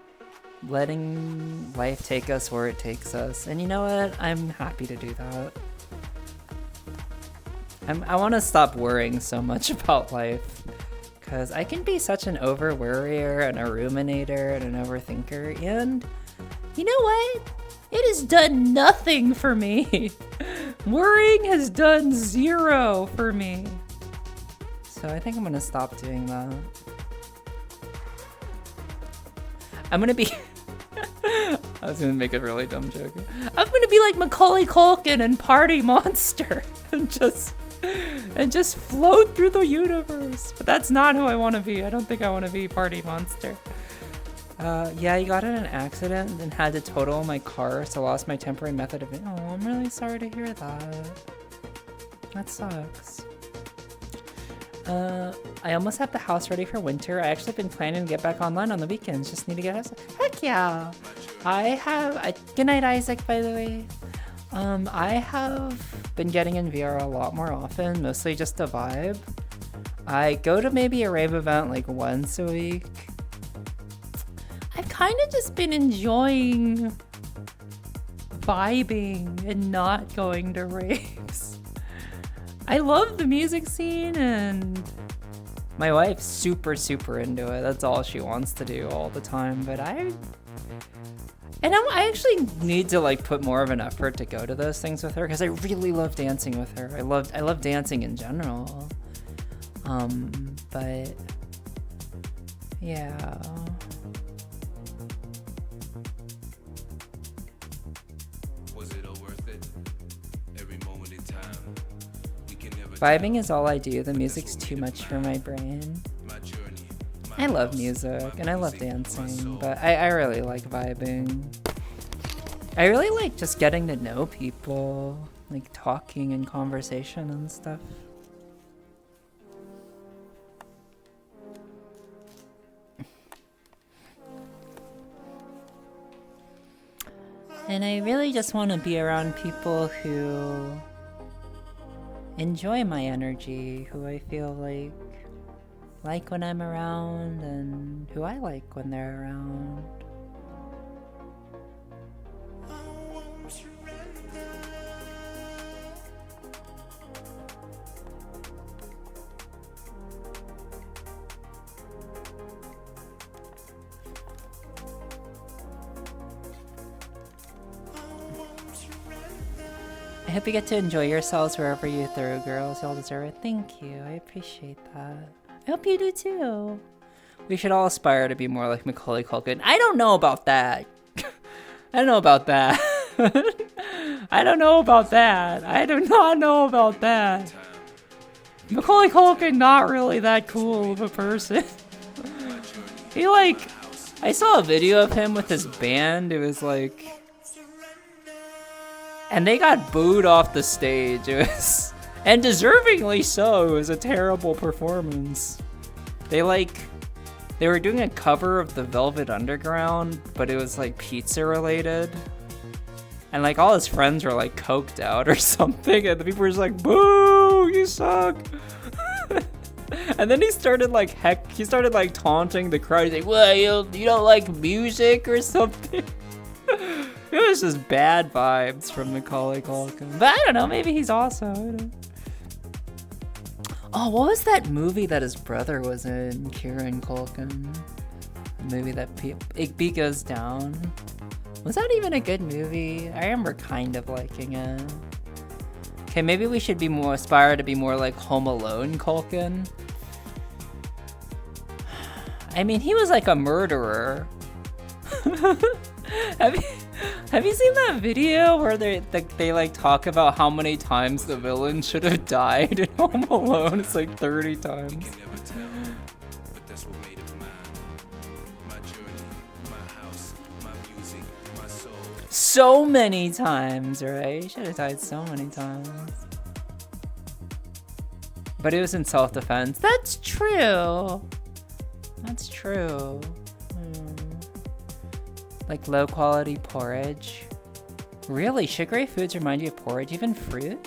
life take us where it takes us. And you know what? I'm happy to do that. I want to stop worrying so much about life, because I can be such an over-worrier and a ruminator and an overthinker, and you know what? It has done nothing for me. Worrying has done zero for me. So I think I'm gonna stop doing that. I'm gonna be... I was gonna make a really dumb joke. I'm gonna be like Macaulay Culkin and Party Monster and just float through the universe. But that's not who I want to be. I don't think I want to be Party Monster. Yeah, I got in an accident and had to total my car, so I lost my temporary method of it. Oh, I'm really sorry to hear that. That sucks. I almost have the house ready for winter. I actually been planning to get back online on the weekends. Just need to get us. Heck yeah! Good night, Isaac, by the way. I have been getting in VR a lot more often, mostly just a vibe. I go to maybe a rave event like once a week. I've kind of just been enjoying vibing and not going to raves. I love the music scene, and my wife's super into it. That's all she wants to do all the time, but I actually need to like put more of an effort to go to those things with her, because I really love dancing with her. I love dancing in general. But yeah. Vibing is all I do. The music's too much for my brain. I love music and I love dancing, but I really like vibing. I really like just getting to know people, like talking and conversation and stuff. And I really just want to be around people who enjoy my energy, who I feel like when I'm around, and who I like when they're around. I hope you get to enjoy yourselves wherever you throw, girls. Y'all deserve it. Thank you. I appreciate that. I hope you do too. We should all aspire to be more like Macaulay Culkin. I don't know about that. I don't know about that. I don't know about that. I do not know about that. Macaulay Culkin, not really that cool of a person. He like, I saw a video of him with his band. It was like, and they got booed off the stage. It was, and deservingly so. It was a terrible performance. They were doing a cover of the Velvet Underground, but it was like pizza related. And like all his friends were like coked out or something, and the people were just like, "Boo, you suck!" And then he started like taunting the crowd. He's like, "Well, you don't like music or something." It was just bad vibes from Macaulay Culkin. But I don't know, maybe he's awesome. I don't know. Oh, what was that movie that his brother was in? Kieran Culkin. The movie that Beat Goes Down. Was that even a good movie? I remember kind of liking it. Okay, maybe we should aspire to be more like Home Alone Culkin. I mean, he was like a murderer. Have you seen that video where they like talk about how many times the villain should have died in Home Alone? It's like 30 times. So many times, right? He should have died so many times. But it was in self-defense. That's true. That's true. Like low quality porridge. Really? Sugary foods remind you of porridge? Even fruit?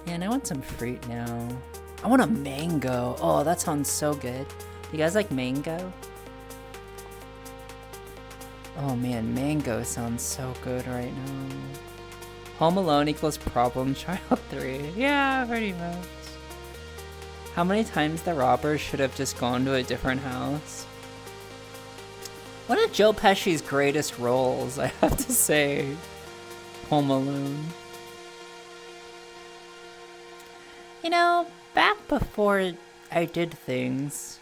Man, I want some fruit now. I want a mango. Oh, that sounds so good. Do you guys like mango? Oh man, mango sounds so good right now. Home Alone equals Problem Child 3. Yeah, pretty much. How many times the robbers should have just gone to a different house? One of Joe Pesci's greatest roles, I have to say. Home Alone. You know, back before I did things,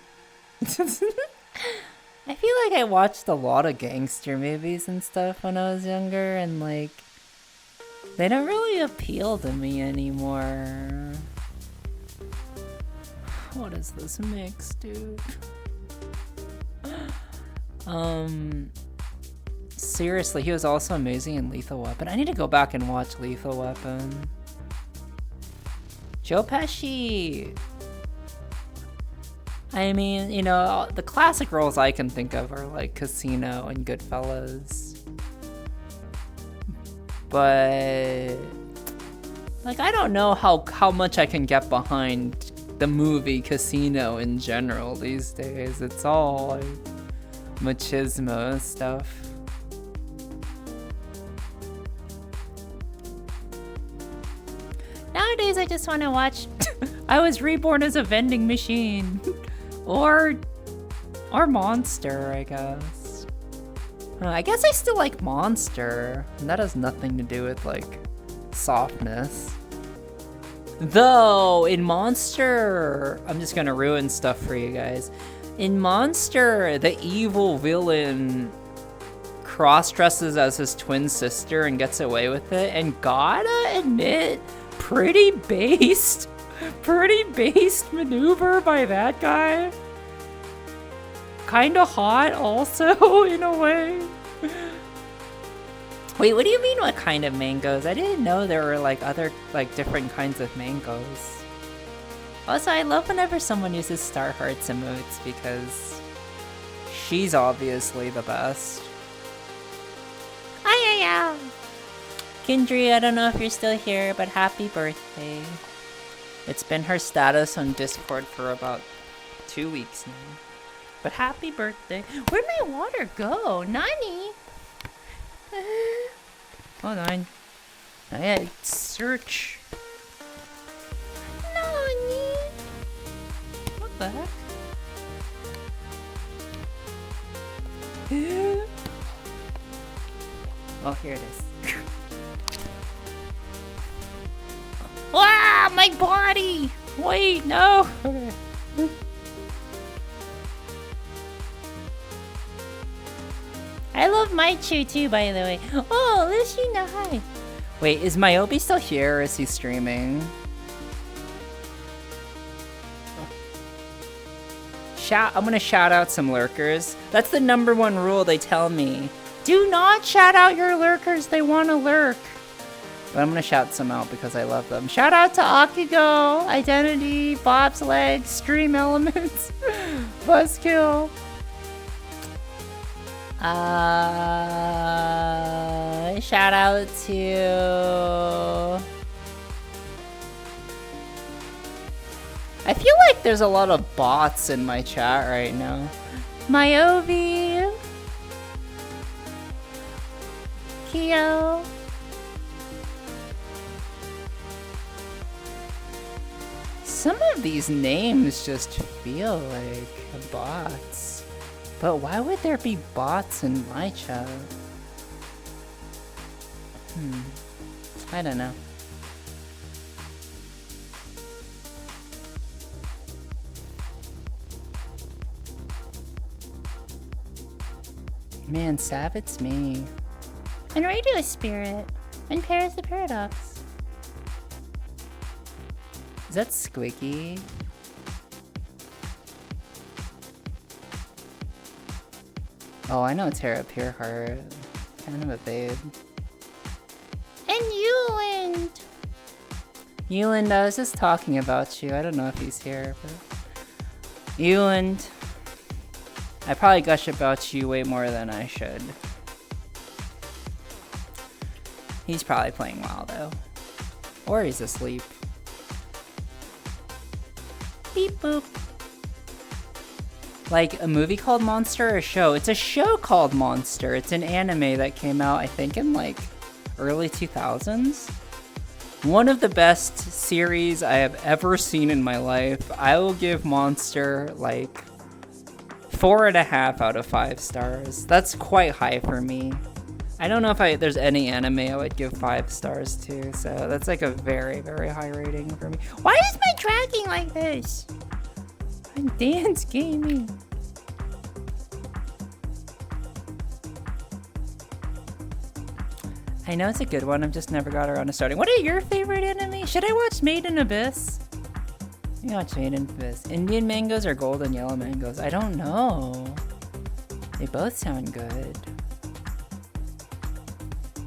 I feel like I watched a lot of gangster movies and stuff when I was younger, and like, they don't really appeal to me anymore. What is this mix, dude? Seriously, he was also amazing in Lethal Weapon. I need to go back and watch Lethal Weapon. Joe Pesci! I mean, you know, the classic roles I can think of are like Casino and Goodfellas. But like, I don't know how much I can get behind the movie Casino in general these days. It's all like machismo stuff. Nowadays I just want to watch I Was Reborn as a Vending Machine. or Monster, I guess. I guess I still like Monster, and that has nothing to do with like softness. Though in Monster, I'm just gonna ruin stuff for you guys. In Monster, the evil villain cross-dresses as his twin sister and gets away with it, and gotta admit, pretty based maneuver by that guy. Kinda hot also, in a way. Wait, what do you mean what kind of mangoes? I didn't know there were like other, like different kinds of mangoes. Also, I love whenever someone uses Star Hearts emotes because she's obviously the best. Ay. Kindry, I don't know if you're still here, but happy birthday. It's been her status on Discord for about 2 weeks now. But happy birthday. Where'd my water go? Nani? Hold on. I gotta search. Nani? What the heck? Oh, here it is. Ah, my body! Wait, no! Okay. I love Maichu too, by the way. Oh, Lushina, hi! Wait, is Myobi still here or is he streaming? I'm gonna shout out some lurkers. That's the #1 rule they tell me. Do not shout out your lurkers, they wanna lurk. But I'm gonna shout some out because I love them. Shout out to Akigo, Identity, Bob's Legs, Stream Elements, Buzzkill. Shout out to... I feel like there's a lot of bots in my chat right now. Myovi, Kyo. Some of these names just feel like bots. But why would there be bots in my chat? I don't know. Man, Sav, it's me. And Radio Spirit. And Paris the Paradox. Is that Squeaky? Oh, I know Tara Pureheart. Kind of a babe. And Euland! Euland, I was just talking about you. I don't know if he's here, but... Euland. I probably gush about you way more than I should. He's probably playing WoW though. Or he's asleep. Beep boop. Like a movie called Monster or a show? It's a show called Monster. It's an anime that came out, I think, in like early 2000s. One of the best series I have ever seen in my life. I will give Monster like 4.5 out of 5 stars. That's quite high for me. I don't know if there's any anime I would give 5 stars to, so that's like a very, very high rating for me. Why is my tracking like this? I'm dance gaming. I know it's a good one, I've just never got around to starting. What are your favorite anime? Should I watch Made in Abyss? You watch Made in Abyss. Indian mangoes or golden yellow mangoes? I don't know. They both sound good.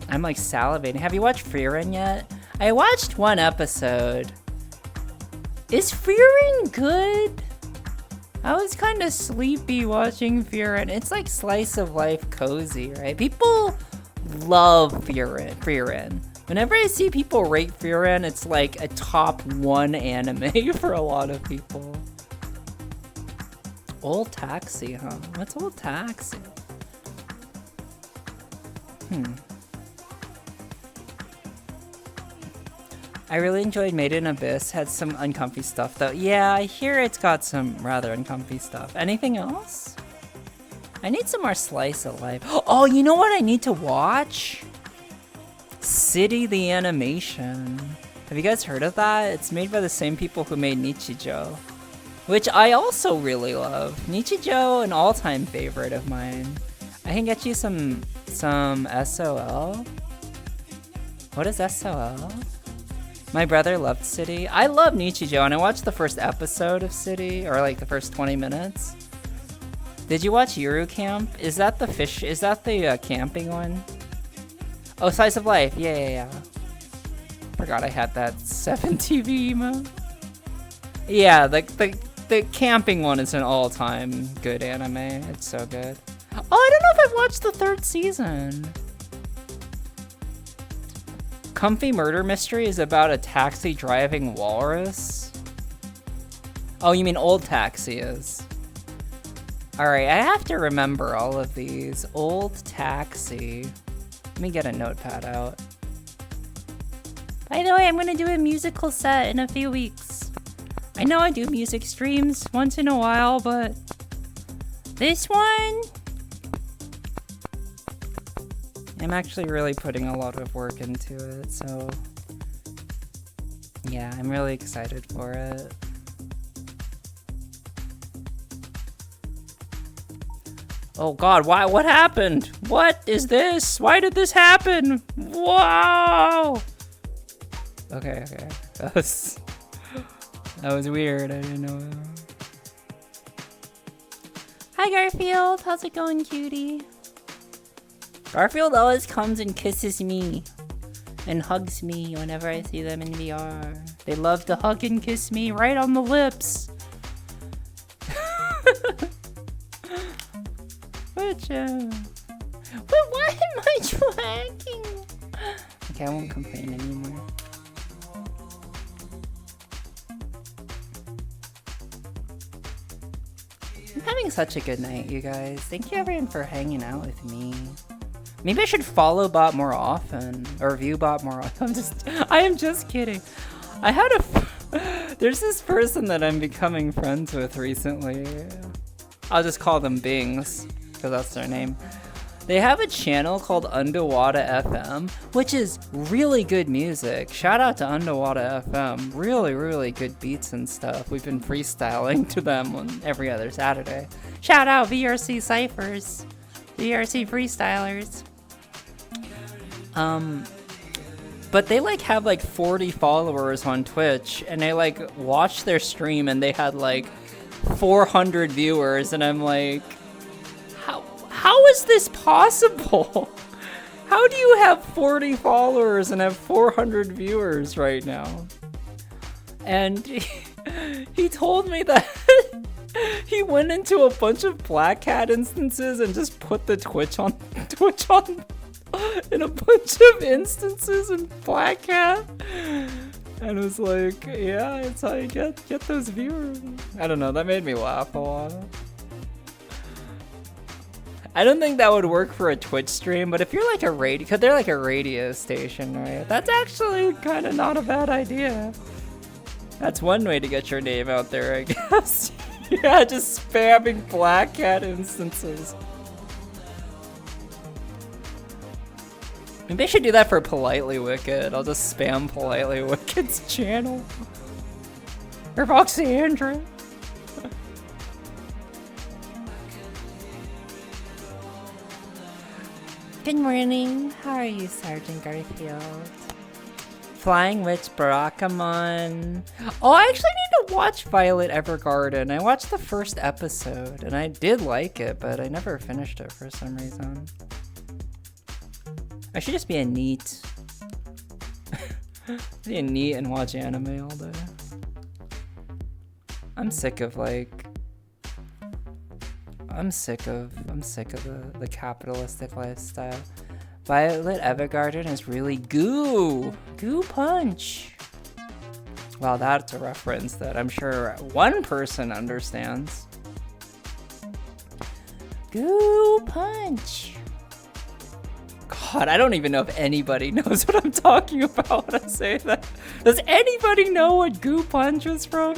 I'm like salivating. Have you watched Frieren yet? I watched 1 episode. Is Frieren good? I was kind of sleepy watching Frieren. It's like slice of life cozy, right? People love Frieren. Whenever I see people rate Frieren, it's like a top 1 anime for a lot of people. Old Taxi, huh? What's Old Taxi? I really enjoyed Made in Abyss. Had some uncomfy stuff though. Yeah, I hear it's got some rather uncomfy stuff. Anything else? I need some more slice of life. Oh, you know what I need to watch? City the Animation. Have you guys heard of that? It's made by the same people who made Nichijou, which I also really love. Nichijou, an all-time favorite of mine. I can get you some SOL. What is SOL? My brother loved City. I love Nichijou, and I watched the first episode of City, or like the first 20 minutes. Did you watch Yuru Camp? Is that the fish? Is that the camping one? Oh, Slice of Life. Yeah. Forgot I had that 7 TV emote. Yeah, the camping one is an all-time good anime. It's so good. Oh, I don't know if I've watched the 3rd season. Comfy Murder Mystery is about a taxi driving walrus. Oh, you mean Old Taxi is. Alright, I have to remember all of these. Old Taxi. Let me get a notepad out. By the way, I'm gonna do a musical set in a few weeks. I know I do music streams once in a while, but this one, I'm actually really putting a lot of work into it, so yeah, I'm really excited for it. Oh god, why? What happened? What is this? Why did this happen? Wow! Okay. That was weird, I didn't know. Hi Garfield, how's it going, cutie? Garfield always comes and kisses me and hugs me whenever I see them in VR. They love to hug and kiss me right on the lips. But why am I tracking? Okay, I won't complain anymore. I'm having such a good night, you guys. Thank you everyone for hanging out with me. Maybe I should follow bot more often, or view bot more often. I am just kidding. I had there's this person that I'm becoming friends with recently. I'll just call them Bings, because that's their name. They have a channel called Underwater FM, which is really good music. Shout out to Underwater FM. Really, really good beats and stuff. We've been freestyling to them on every other Saturday. Shout out VRC Cyphers, VRC Freestylers. But they like have like 40 followers on Twitch, and I like watched their stream and they had like 400 viewers, and I'm like, how is this possible? How do you have 40 followers and have 400 viewers right now? And he told me that he went into a bunch of Black Cat instances and just put the Twitch on in a bunch of instances in Black Cat. And it was like, yeah, it's how you get those viewers. I don't know, that made me laugh a lot. I don't think that would work for a Twitch stream, but if you're like a radio, because they're like a radio station, right? That's actually kind of not a bad idea. That's one way to get your name out there, I guess. Yeah, just spamming Black Cat instances. Maybe I should do that for Politely Wicked. I'll just spam Politely Wicked's channel. Or Voxandra. Good morning. How are you, Sergeant Garfield? Flying Witch Barakamon. Oh, I actually need to watch Violet Evergarden. I watched the first episode, and I did like it, but I never finished it for some reason. I should just be a neat. Be a neat and watch anime all day. I'm sick of the capitalistic lifestyle. Violet Evergarden is really goo punch. Wow, that's a reference that I'm sure one person understands. Goo punch. God, I don't even know if anybody knows what I'm talking about when I say that. Does anybody know what Goo Punch is from?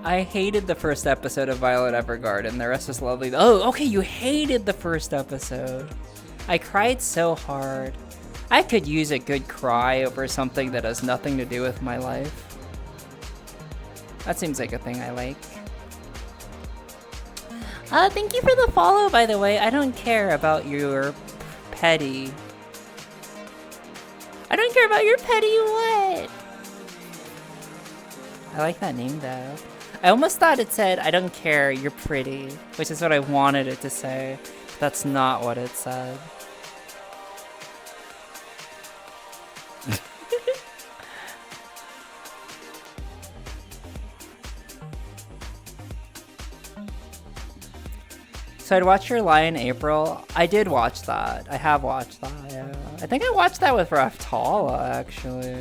I hated the first episode of Violet Evergarden. The rest is lovely. Oh, okay, you hated the first episode. I cried so hard. I could use a good cry over something that has nothing to do with my life. That seems like a thing I like. Thank you for the follow, by the way. I don't care about your petty. I don't care about your petty what? I like that name, though. I almost thought it said, I don't care, you're pretty, which is what I wanted it to say. But that's not what it said. So I'd watch your Lie in April. I did watch that. I have watched that, yeah. I think I watched that with Raftala, actually.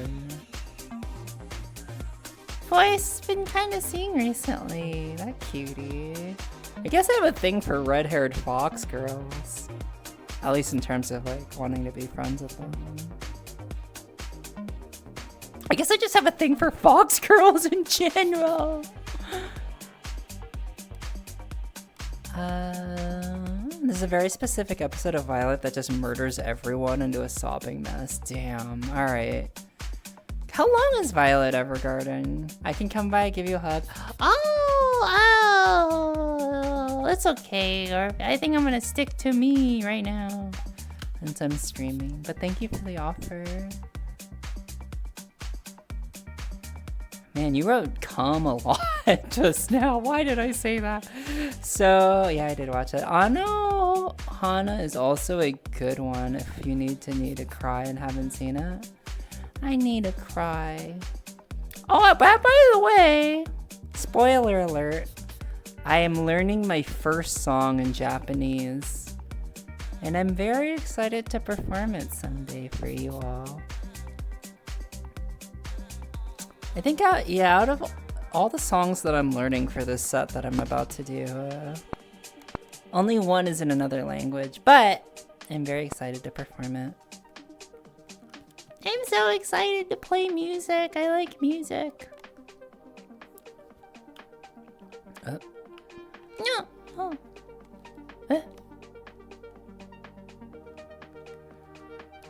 Voice been kind of seeing recently. That cutie. I guess I have a thing for red-haired fox girls. At least in terms of like wanting to be friends with them. I guess I just have a thing for fox girls in general. There's a very specific episode of Violet that just murders everyone into a sobbing mess. Damn. Alright. How long is Violet Evergarden? I can come by and give you a hug. Oh, it's okay. Or I think I'm gonna stick to me right now since I'm streaming. But thank you for the offer. Man, you wrote "come" a lot just now. Why did I say that? So yeah, I did watch it. Ano Hana is also a good one if you need to cry and haven't seen it. I need to cry. Oh, but by the way, spoiler alert, I am learning my first song in Japanese. And I'm very excited to perform it someday for you all. I think, out of all the songs that I'm learning for this set that I'm about to do, only one is in another language, but I'm very excited to perform it. I'm so excited to play music. I like music. No. Oh.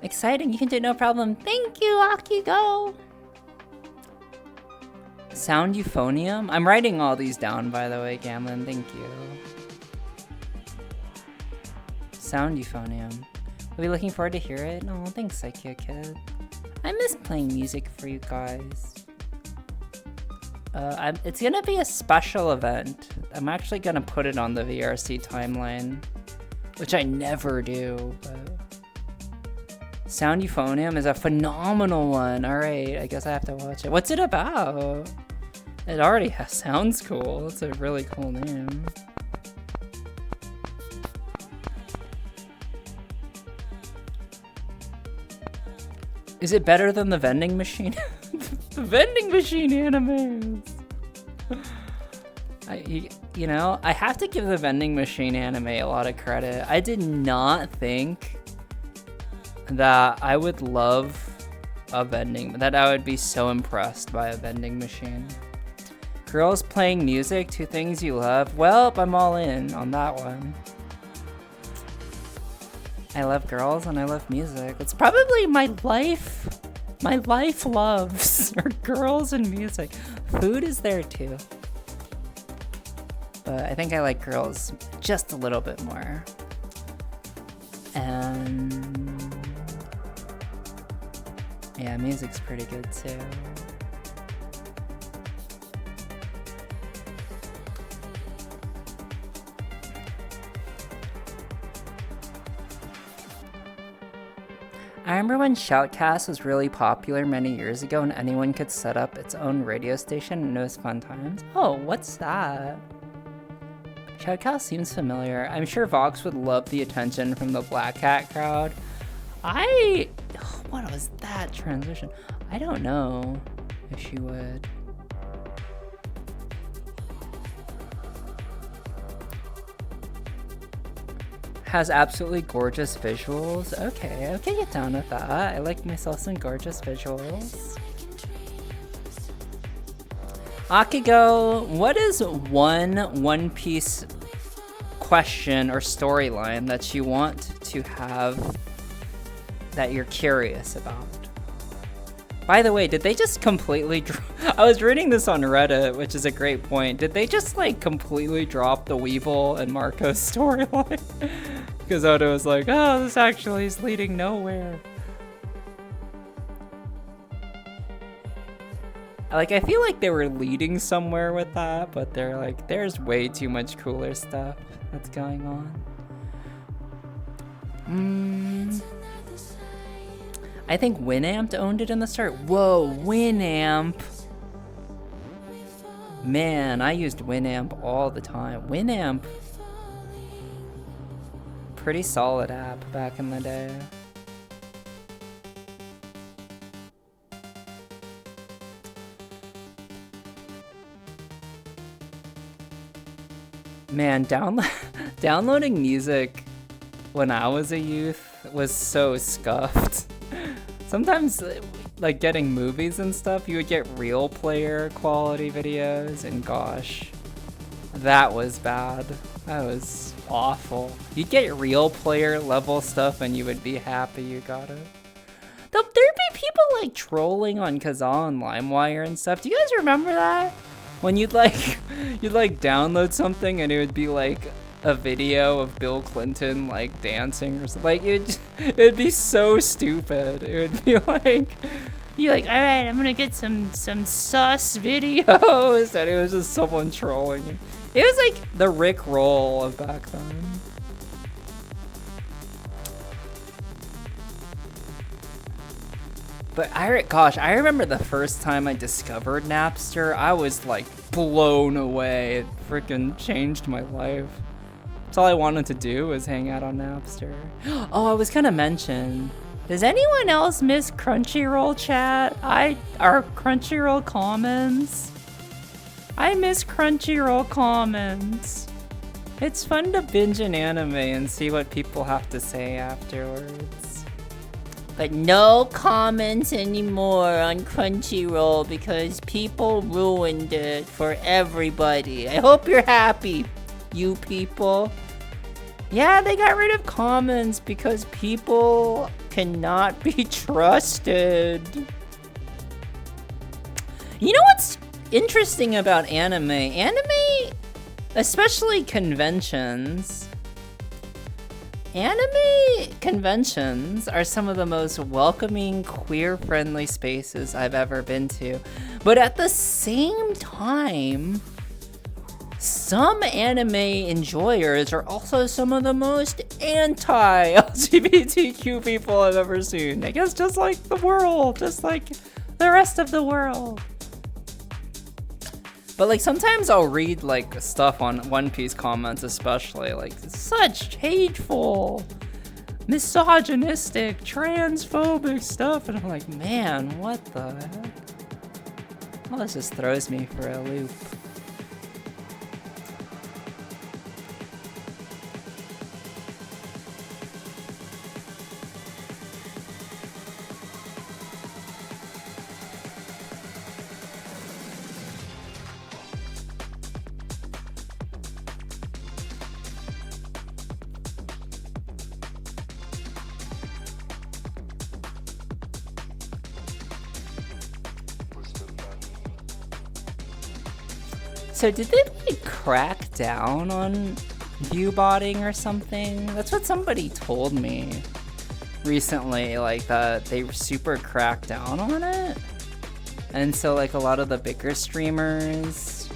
Exciting. You can do it, no problem. Thank you, Akigo. Sound euphonium? I'm writing all these down, by the way, Gamlin. Thank you. Sound euphonium. We'll be looking forward to hear it. Oh, thanks, Psycho Kid. I miss playing music for you guys. It's gonna be a special event. I'm actually gonna put it on the VRC timeline, which I never do, but Sound Euphonium is a phenomenal one. Alright, I guess I have to watch it. What's it about? It already sounds cool. It's a really cool name. Is it better than the vending machine? The vending machine animes! I have to give the vending machine anime a lot of credit. I did not think that I would love that I would be so impressed by a vending machine. Girls playing music, two things you love. Well, I'm all in on that one. I love girls and I love music. It's probably my life loves are girls and music. Food is there too. But I think I like girls just a little bit more. And yeah, music's pretty good too. I remember when Shoutcast was really popular many years ago and anyone could set up its own radio station and it was fun times. Oh, what's that? Shoutcast seems familiar. I'm sure Vox would love the attention from the Black Hat crowd. What was that transition? I don't know if she would. Has absolutely gorgeous visuals. Okay, I can get down with that. I like myself some gorgeous visuals. Akigo, what is One Piece question or storyline that you want to have that you're curious about? By the way, did they just completely I was reading this on Reddit, which is a great point. Did they just like completely drop the Weevil and Marco's storyline? Because Oda was like, oh, this actually is leading nowhere. Like, I feel like they were leading somewhere with that, but they're like, there's way too much cooler stuff that's going on. I think Winamp owned it in the start. Whoa, Winamp. Man, I used Winamp all the time. Winamp. Pretty solid app back in the day. Man, downloading music when I was a youth was so scuffed. Sometimes, like getting movies and stuff, you would get real player quality videos, and gosh, that was bad. That was awful. You'd get real player level stuff and you would be happy you got it. There'd be people like trolling on Kazaa and LimeWire and stuff. Do you guys remember that? When you'd download something and it would be like a video of Bill Clinton like dancing or something. Like it'd be so stupid. It would be like You're like, all right, I'm gonna get some sus videos, and it was just someone trolling you. It was like the Rick roll of back then. But I remember the first time I discovered Napster, I was like blown away. It freaking changed my life. That's all I wanted to do was hang out on Napster. Oh, I was gonna mention, does anyone else miss Crunchyroll chat? Our Crunchyroll comments? I miss Crunchyroll comments. It's fun to binge an anime and see what people have to say afterwards. But no comments anymore on Crunchyroll because people ruined it for everybody. I hope you're happy, you people. Yeah, they got rid of comments because people cannot be trusted. You know what's interesting about anime? Anime, especially conventions. Anime conventions are some of the most welcoming, queer-friendly spaces I've ever been to. But at the same time, some anime enjoyers are also some of the most anti-LGBTQ people I've ever seen. I guess just like the world, just like the rest of the world. But like sometimes I'll read like stuff on One Piece comments, especially like such hateful, misogynistic, transphobic stuff, and I'm like, man, what the heck? Well, this just throws me for a loop. So did they like crack down on viewbotting or something? That's what somebody told me recently, like that they were super cracked down on it. And so like a lot of the bigger streamers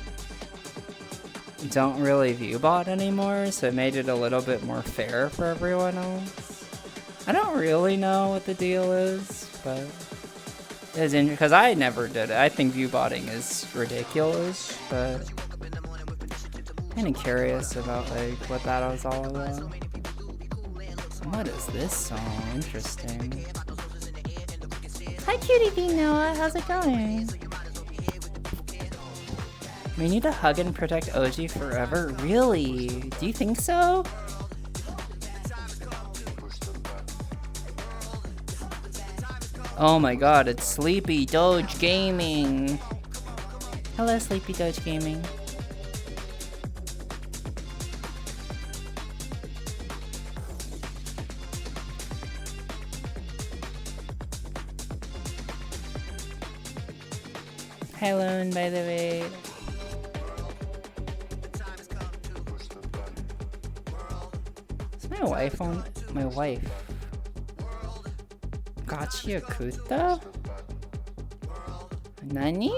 don't really viewbot anymore, so it made it a little bit more fair for everyone else. I don't really know what the deal is, but it's interesting because I never did it. I think viewbotting is ridiculous, but kind of curious about like what that was all about. What is this song? Interesting. Hi, Cutie Bee Noah. How's it going? We need to hug and protect OG forever. Really? Do you think so? Oh my god, it's Sleepy Doge Gaming. Hello, Sleepy Doge Gaming. Hi, Lone, by the way. Is my wife on? My wife. Gotcha Kuta? Nani?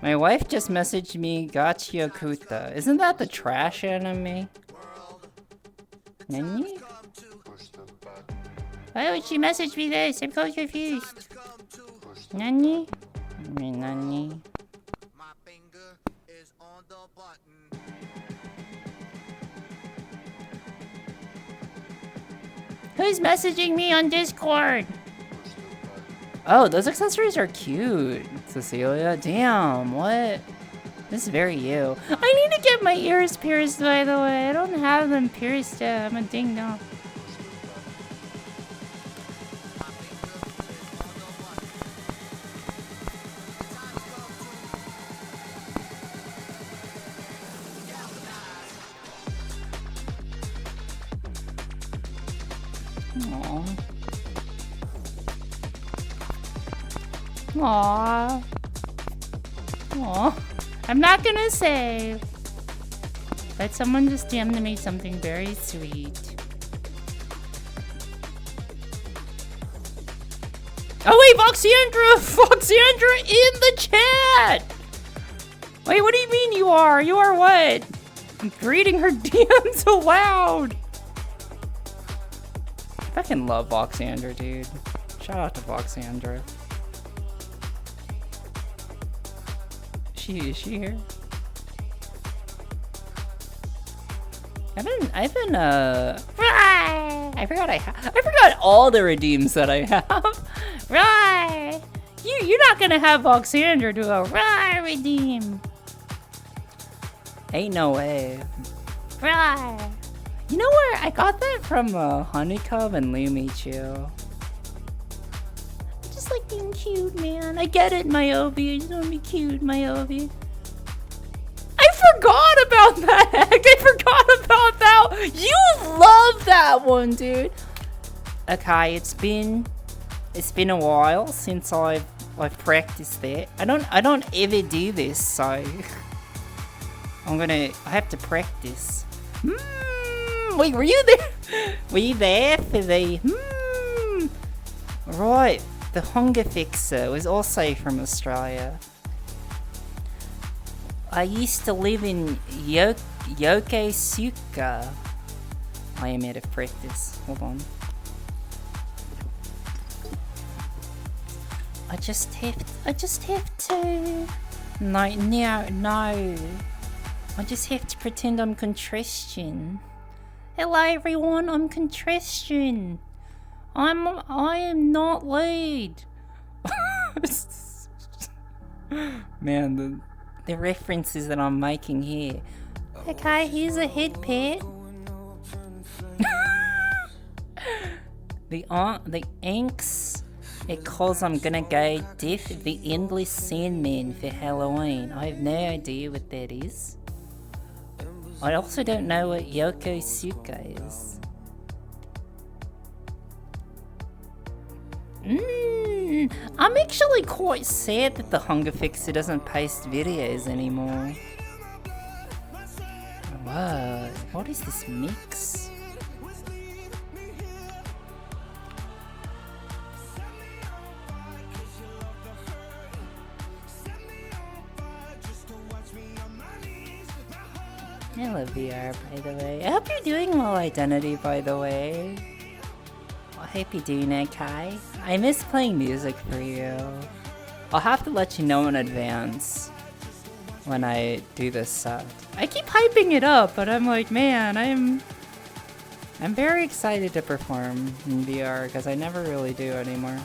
My wife just messaged me Gotcha Kuta. Isn't that the trash anime? Nani? Why would she message me this? I'm so confused. Nani? Nani? Who's messaging me on Discord? Oh, those accessories are cute, Cecilia. Damn, what? This is very you. I need to get my ears pierced, by the way. I don't have them pierced yet. I'm a ding dong. Aww. Aww. I'm not gonna say, but someone just DM'd me something very sweet. Oh wait, Voxyandra in the chat! Wait, what do you mean you are? You are what? I'm reading her DMs aloud! I fucking love Voxyandra, dude. Shout out to Voxyandra. Is she here? I forgot all the redeems that I have. Right. You're not gonna have Voxyandra do a redeem. Ain't no way. Right. You know where I got that from Honeycomb and Lumichu. I just like being cute, man. I get it, Myobi. I just want to be cute, Myobi. I forgot about that, Heck. I forgot about that. You love that one, dude. Okay, it's been a while since I've practiced that. I don't ever do this, so I have to practice. Wait, were you there? Were you there for the Right, the Hunger Fixer was also from Australia. I used to live in Yokosuka. I am out of practice. Hold on. I just have to. No. I just have to pretend I'm Contristian. Hello everyone, I'm Contristian. I am not lead. Man, the references that I'm making here. Okay, here's a head pet. the inks. Because I'm gonna go Death of the Endless Sandman for Halloween. I have no idea what that is. I also don't know what Yokosuka is. I'm actually quite sad that the Hunger Fixer doesn't post videos anymore. What is this mix? I love VR, by the way. I hope you're doing well, Identity, by the way. I hope you're doing okay. I miss playing music for you. I'll have to let you know in advance when I do this set. I keep hyping it up, but I'm like, man, I'm very excited to perform in VR because I never really do anymore.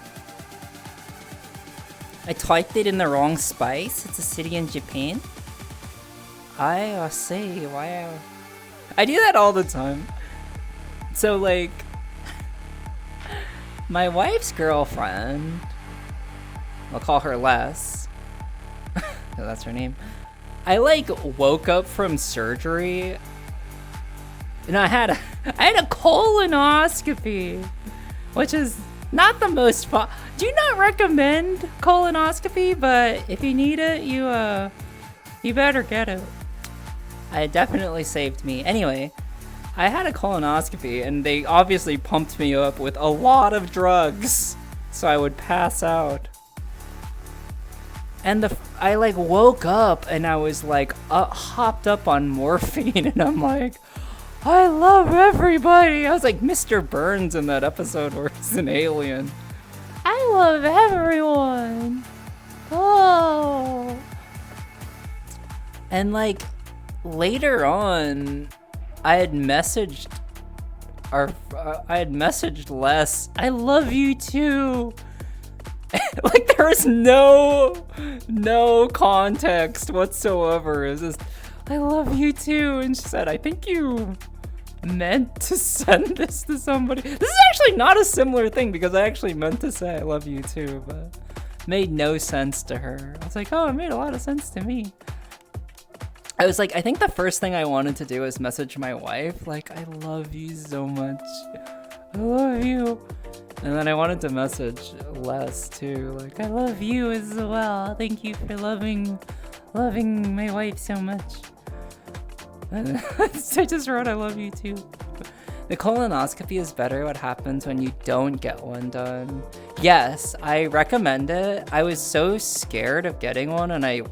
I typed it in the wrong space. It's a city in Japan. I see. Wow. I do that all the time. So, like, my wife's girlfriend, I'll call her Les. That's her name. I, like, woke up from surgery and I had a colonoscopy, which is not the most fun. Do not recommend colonoscopy, but if you need it, you better get it. It definitely saved me. Anyway, I had a colonoscopy and they obviously pumped me up with a lot of drugs so I would pass out. And I like woke up and I was like hopped up on morphine and I'm like, I love everybody. I was like Mr. Burns in that episode where he's an alien. I love everyone. Oh. And like later on, I had messaged Les, I love you too. Like there was no context whatsoever. It was just, I love you too. And she said, I think you meant to send this to somebody. This is actually not a similar thing because I actually meant to say I love you too, but made no sense to her. I was like, oh, it made a lot of sense to me. I was like, I think the first thing I wanted to do was message my wife, like, I love you so much. I love you. And then I wanted to message Les too, like, I love you as well. Thank you for loving my wife so much. I just wrote, I love you too. The colonoscopy is better. What happens when you don't get one done? Yes, I recommend it. I was so scared of getting one, and I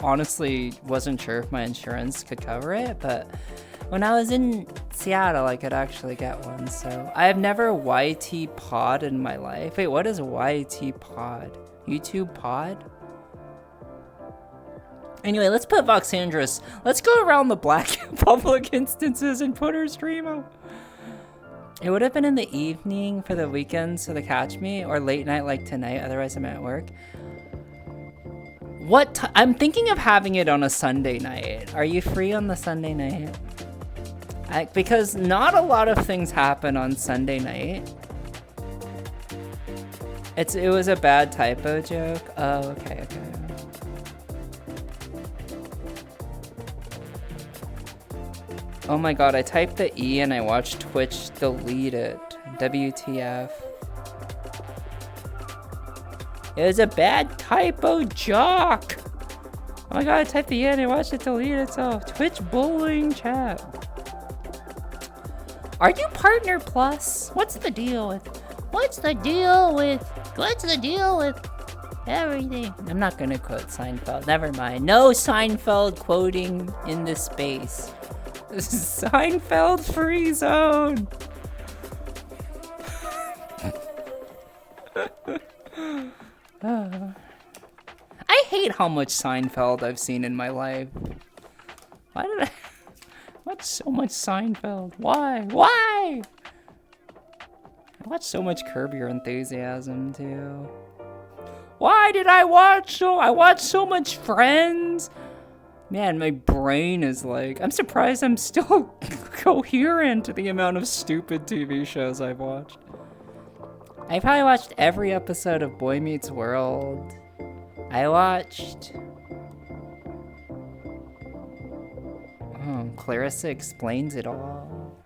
honestly wasn't sure if my insurance could cover it, but when I was in Seattle, I could actually get one. So I have never YT pod in my life. Wait, what is YT pod? YouTube pod? Anyway, let's put Voxandrus. Let's go around the black public instances and put her stream up. It would have been in the evening for the weekend, so they catch me, or late night like tonight, otherwise I'm at work. I'm thinking of having it on a Sunday night. Are you free on the Sunday night? Because not a lot of things happen on Sunday night. It was a bad typo joke. Oh, okay. Oh my god, I typed the E and I watched Twitch delete it. WTF. It was a bad typo joke. Oh my god, I typed the E and I watched it delete itself. Twitch bullying chat. Are you Partner Plus? What's the deal with everything? I'm not gonna quote Seinfeld. Never mind. No Seinfeld quoting in this space. This is Seinfeld free zone. I hate how much Seinfeld I've seen in my life. Why did I watch so much Seinfeld? Why? I watched so much Curb Your Enthusiasm too. Why did I watched so much Friends? Man, my brain is like, I'm surprised I'm still coherent to the amount of stupid TV shows I've watched. I probably watched every episode of Boy Meets World. I watched... Clarissa Explains It All.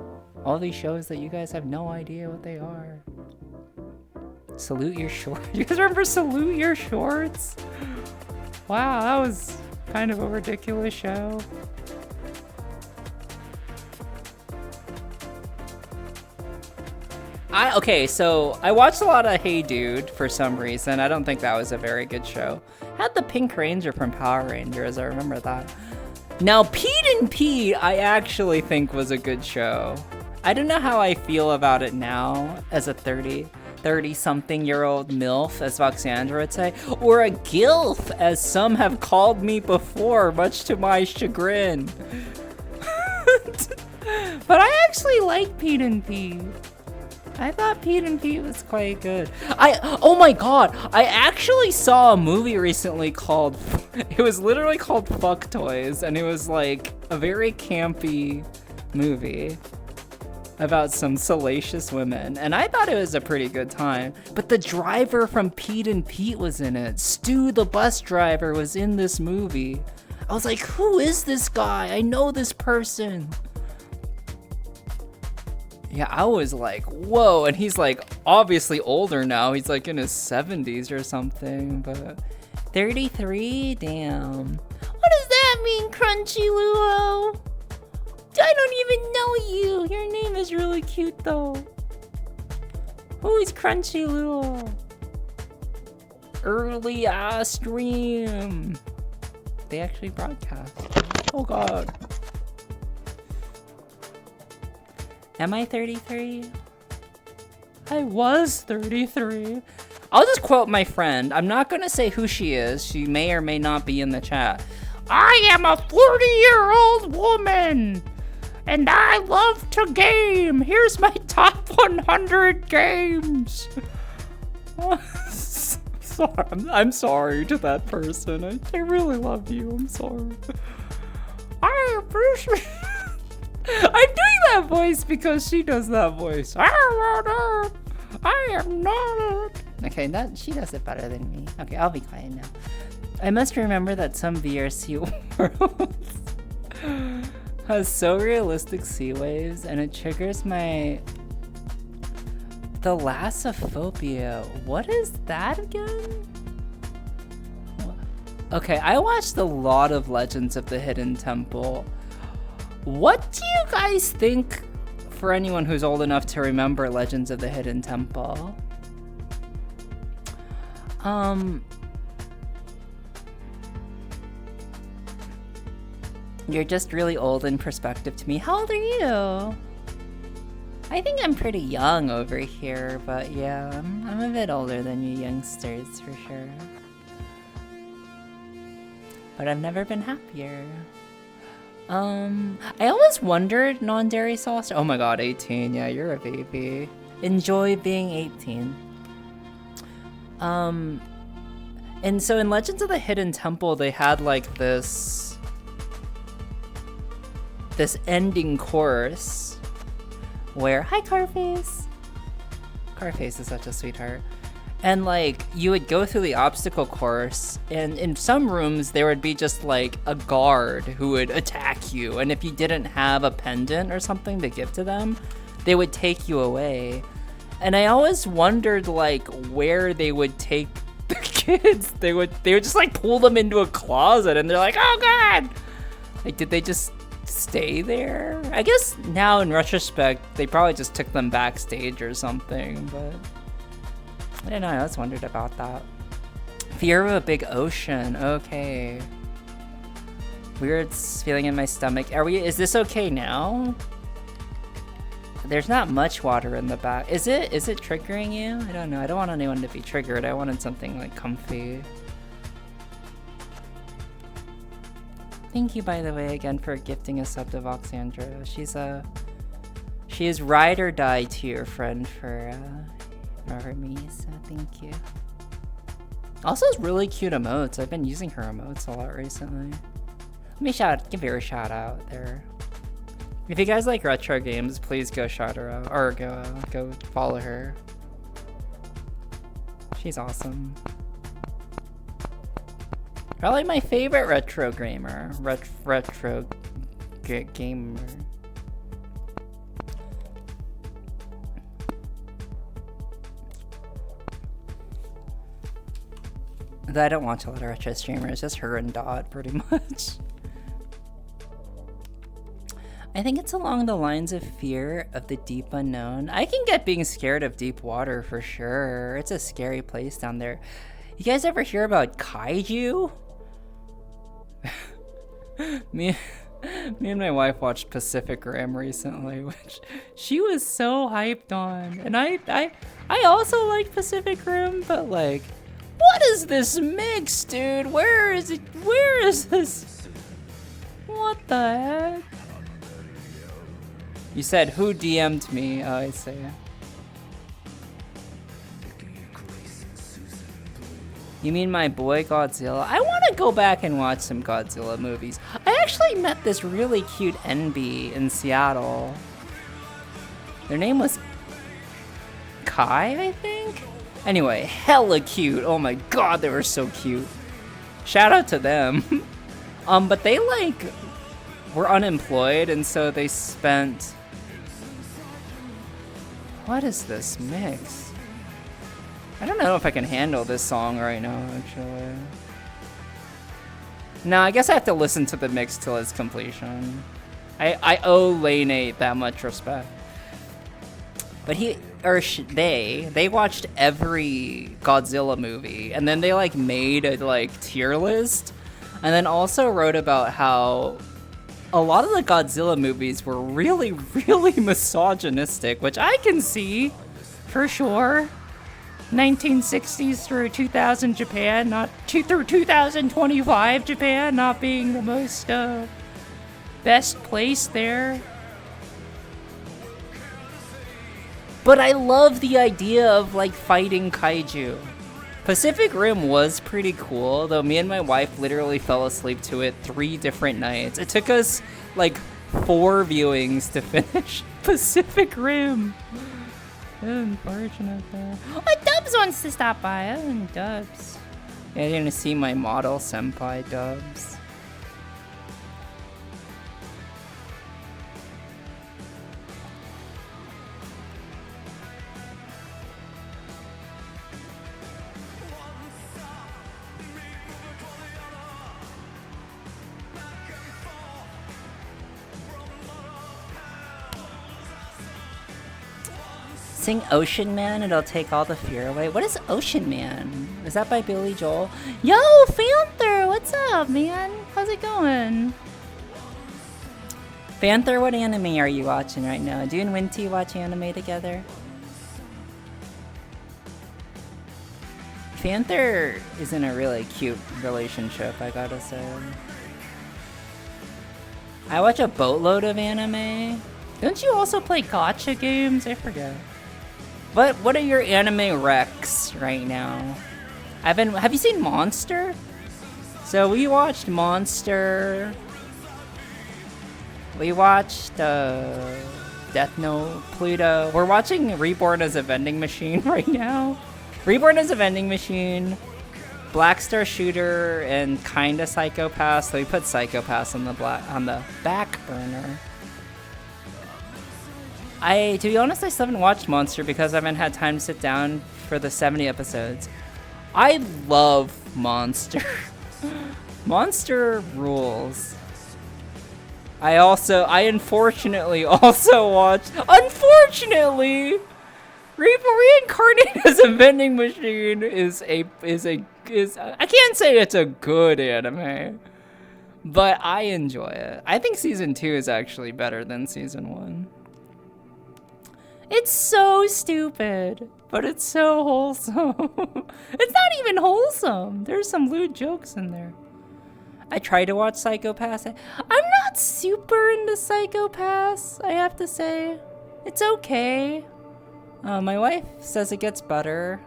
All these shows that you guys have no idea what they are. Salute Your Shorts. You guys remember Salute Your Shorts? Wow, that was kind of a ridiculous show. Okay, so I watched a lot of Hey Dude for some reason. I don't think that was a very good show. Had the Pink Ranger from Power Rangers, I remember that. Now, Pete and Pete, I actually think was a good show. I don't know how I feel about it now as a 30-something-year-old MILF, as Voxandra would say, or a GILF, as some have called me before, much to my chagrin. But I actually like Pete and Pete. I thought Pete and Pete was quite good. Oh my god, I actually saw a movie recently called, it was literally called Fuck Toys, and it was like a very campy movie about some salacious women, and I thought it was a pretty good time. But the driver from Pete and Pete was in it. Stu the bus driver was in this movie. I was like, who is this guy? I know this person. Yeah, I was like, whoa, and he's like obviously older now. He's like in his 70s or something, but 33? Damn. What does that mean, Crunchy Luo? I don't even know you. Your name is really cute though. Who is Crunchy Luo? Early stream. They actually broadcast. Oh god. Am I 33? I was 33. I'll just quote my friend. I'm not gonna say who she is. She may or may not be in the chat. I am a 40-year-old woman, and I love to game. Here's my top 100 games. Sorry, I'm sorry to that person. I really love you. I'm sorry. I appreciate. I'm doing that voice because she does that voice. I am not. Okay, she does it better than me. Okay, I'll be quiet now. I must remember that some VRC worlds has so realistic sea waves, and it triggers my thalassophobia. What is that again? Okay, I watched a lot of Legends of the Hidden Temple. What do you guys think for anyone who's old enough to remember Legends of the Hidden Temple. You're just really old in perspective to me. How old are you? I think I'm pretty young over here, but yeah, I'm a bit older than you youngsters for sure. But I've never been happier. I always wondered non-dairy sauce. Oh my god, 18. Yeah, you're a baby. Enjoy being 18. And so in Legends of the Hidden Temple, they had like this ending course where, hi Carface. Carface is such a sweetheart. And like you would go through the obstacle course, and in some rooms there would be just like a guard who would attack you, and if you didn't have a pendant or something to give to them, they would take you away. And I always wondered like where they would take the kids. They would just like pull them into a closet and they're like, oh god! Like, did they just stay there? I guess now in retrospect they probably just took them backstage or something, but I don't know, I always wondered about that. Fear of a big ocean, okay. Weird feeling in my stomach. Is this okay now? There's not much water in the back. Is it triggering you? I don't know, I don't want anyone to be triggered. I wanted something like comfy. Thank you, by the way, again for gifting a sub to Voxandra. She is ride or die to your friend for me, so thank you. Also has really cute emotes. I've been using her emotes a lot recently. Let me give her a shout out there. If you guys like retro games, please go shout her out, or go follow her. She's awesome. Probably my favorite retro gamer. Retro gamer. I don't watch a lot of retro streamers, just her and Dot, pretty much. I think it's along the lines of fear of the deep unknown. I can get being scared of deep water for sure. It's a scary place down there. You guys ever hear about kaiju? me and my wife watched Pacific Rim recently, which she was so hyped on. And I also like Pacific Rim, but like, what is this mix, dude? Where is it? Where is this? What the heck? You said, who DM'd me? Oh, I see. You mean my boy Godzilla? I want to go back and watch some Godzilla movies. I actually met this really cute NB in Seattle. Their name was Kai, I think? Anyway, hella cute. Oh my god, they were so cute. Shout out to them. But they like were unemployed, and so they spent... What is this mix? I don't know if I can handle this song right now, actually. No, I guess I have to listen to the mix till its completion. I owe Lane 8 that much respect. But they watched every Godzilla movie, and then they like made a like tier list, and then also wrote about how a lot of the Godzilla movies were really, really misogynistic, which I can see for sure. 1960s through 2000 Japan, through 2025 Japan, not being the most best place there. But I love the idea of like fighting kaiju. Pacific Rim was pretty cool, though me and my wife literally fell asleep to it 3 different nights. It took us like 4 viewings to finish Pacific Rim. Unfortunate though. Oh, Dubs wants to stop by. Oh, Dubs. Yeah, you're gonna see my model senpai, Dubs. Sing Ocean Man, it'll take all the fear away. What is Ocean Man? Is that by Billy Joel? Yo, Panther, what's up, man? How's it going? Panther, what anime are you watching right now? Do you and Winty watch anime together? Panther is in a really cute relationship, I gotta say. I watch a boatload of anime. Don't you also play gacha games? I forget. What are your anime recs right now? Have you seen Monster? So we watched Monster. We watched Death Note, Pluto. We're watching Reborn as a Vending Machine right now. Reborn as a Vending Machine, Black Star Shooter, and kinda Psycho-Pass. So we put Psycho-Pass on the back burner. To be honest, I still haven't watched Monster because I haven't had time to sit down for the 70 episodes. I love Monster. Monster rules. I unfortunately also watched. Unfortunately, Reincarnated as a Vending Machine is I can't say it's a good anime, but I enjoy it. I think season 2 is actually better than season 1. It's so stupid, but it's so wholesome. It's not even wholesome. There's some lewd jokes in there. I tried to watch Psycho-Pass. I'm not super into Psycho-Pass, I have to say. It's okay. My wife says it gets better.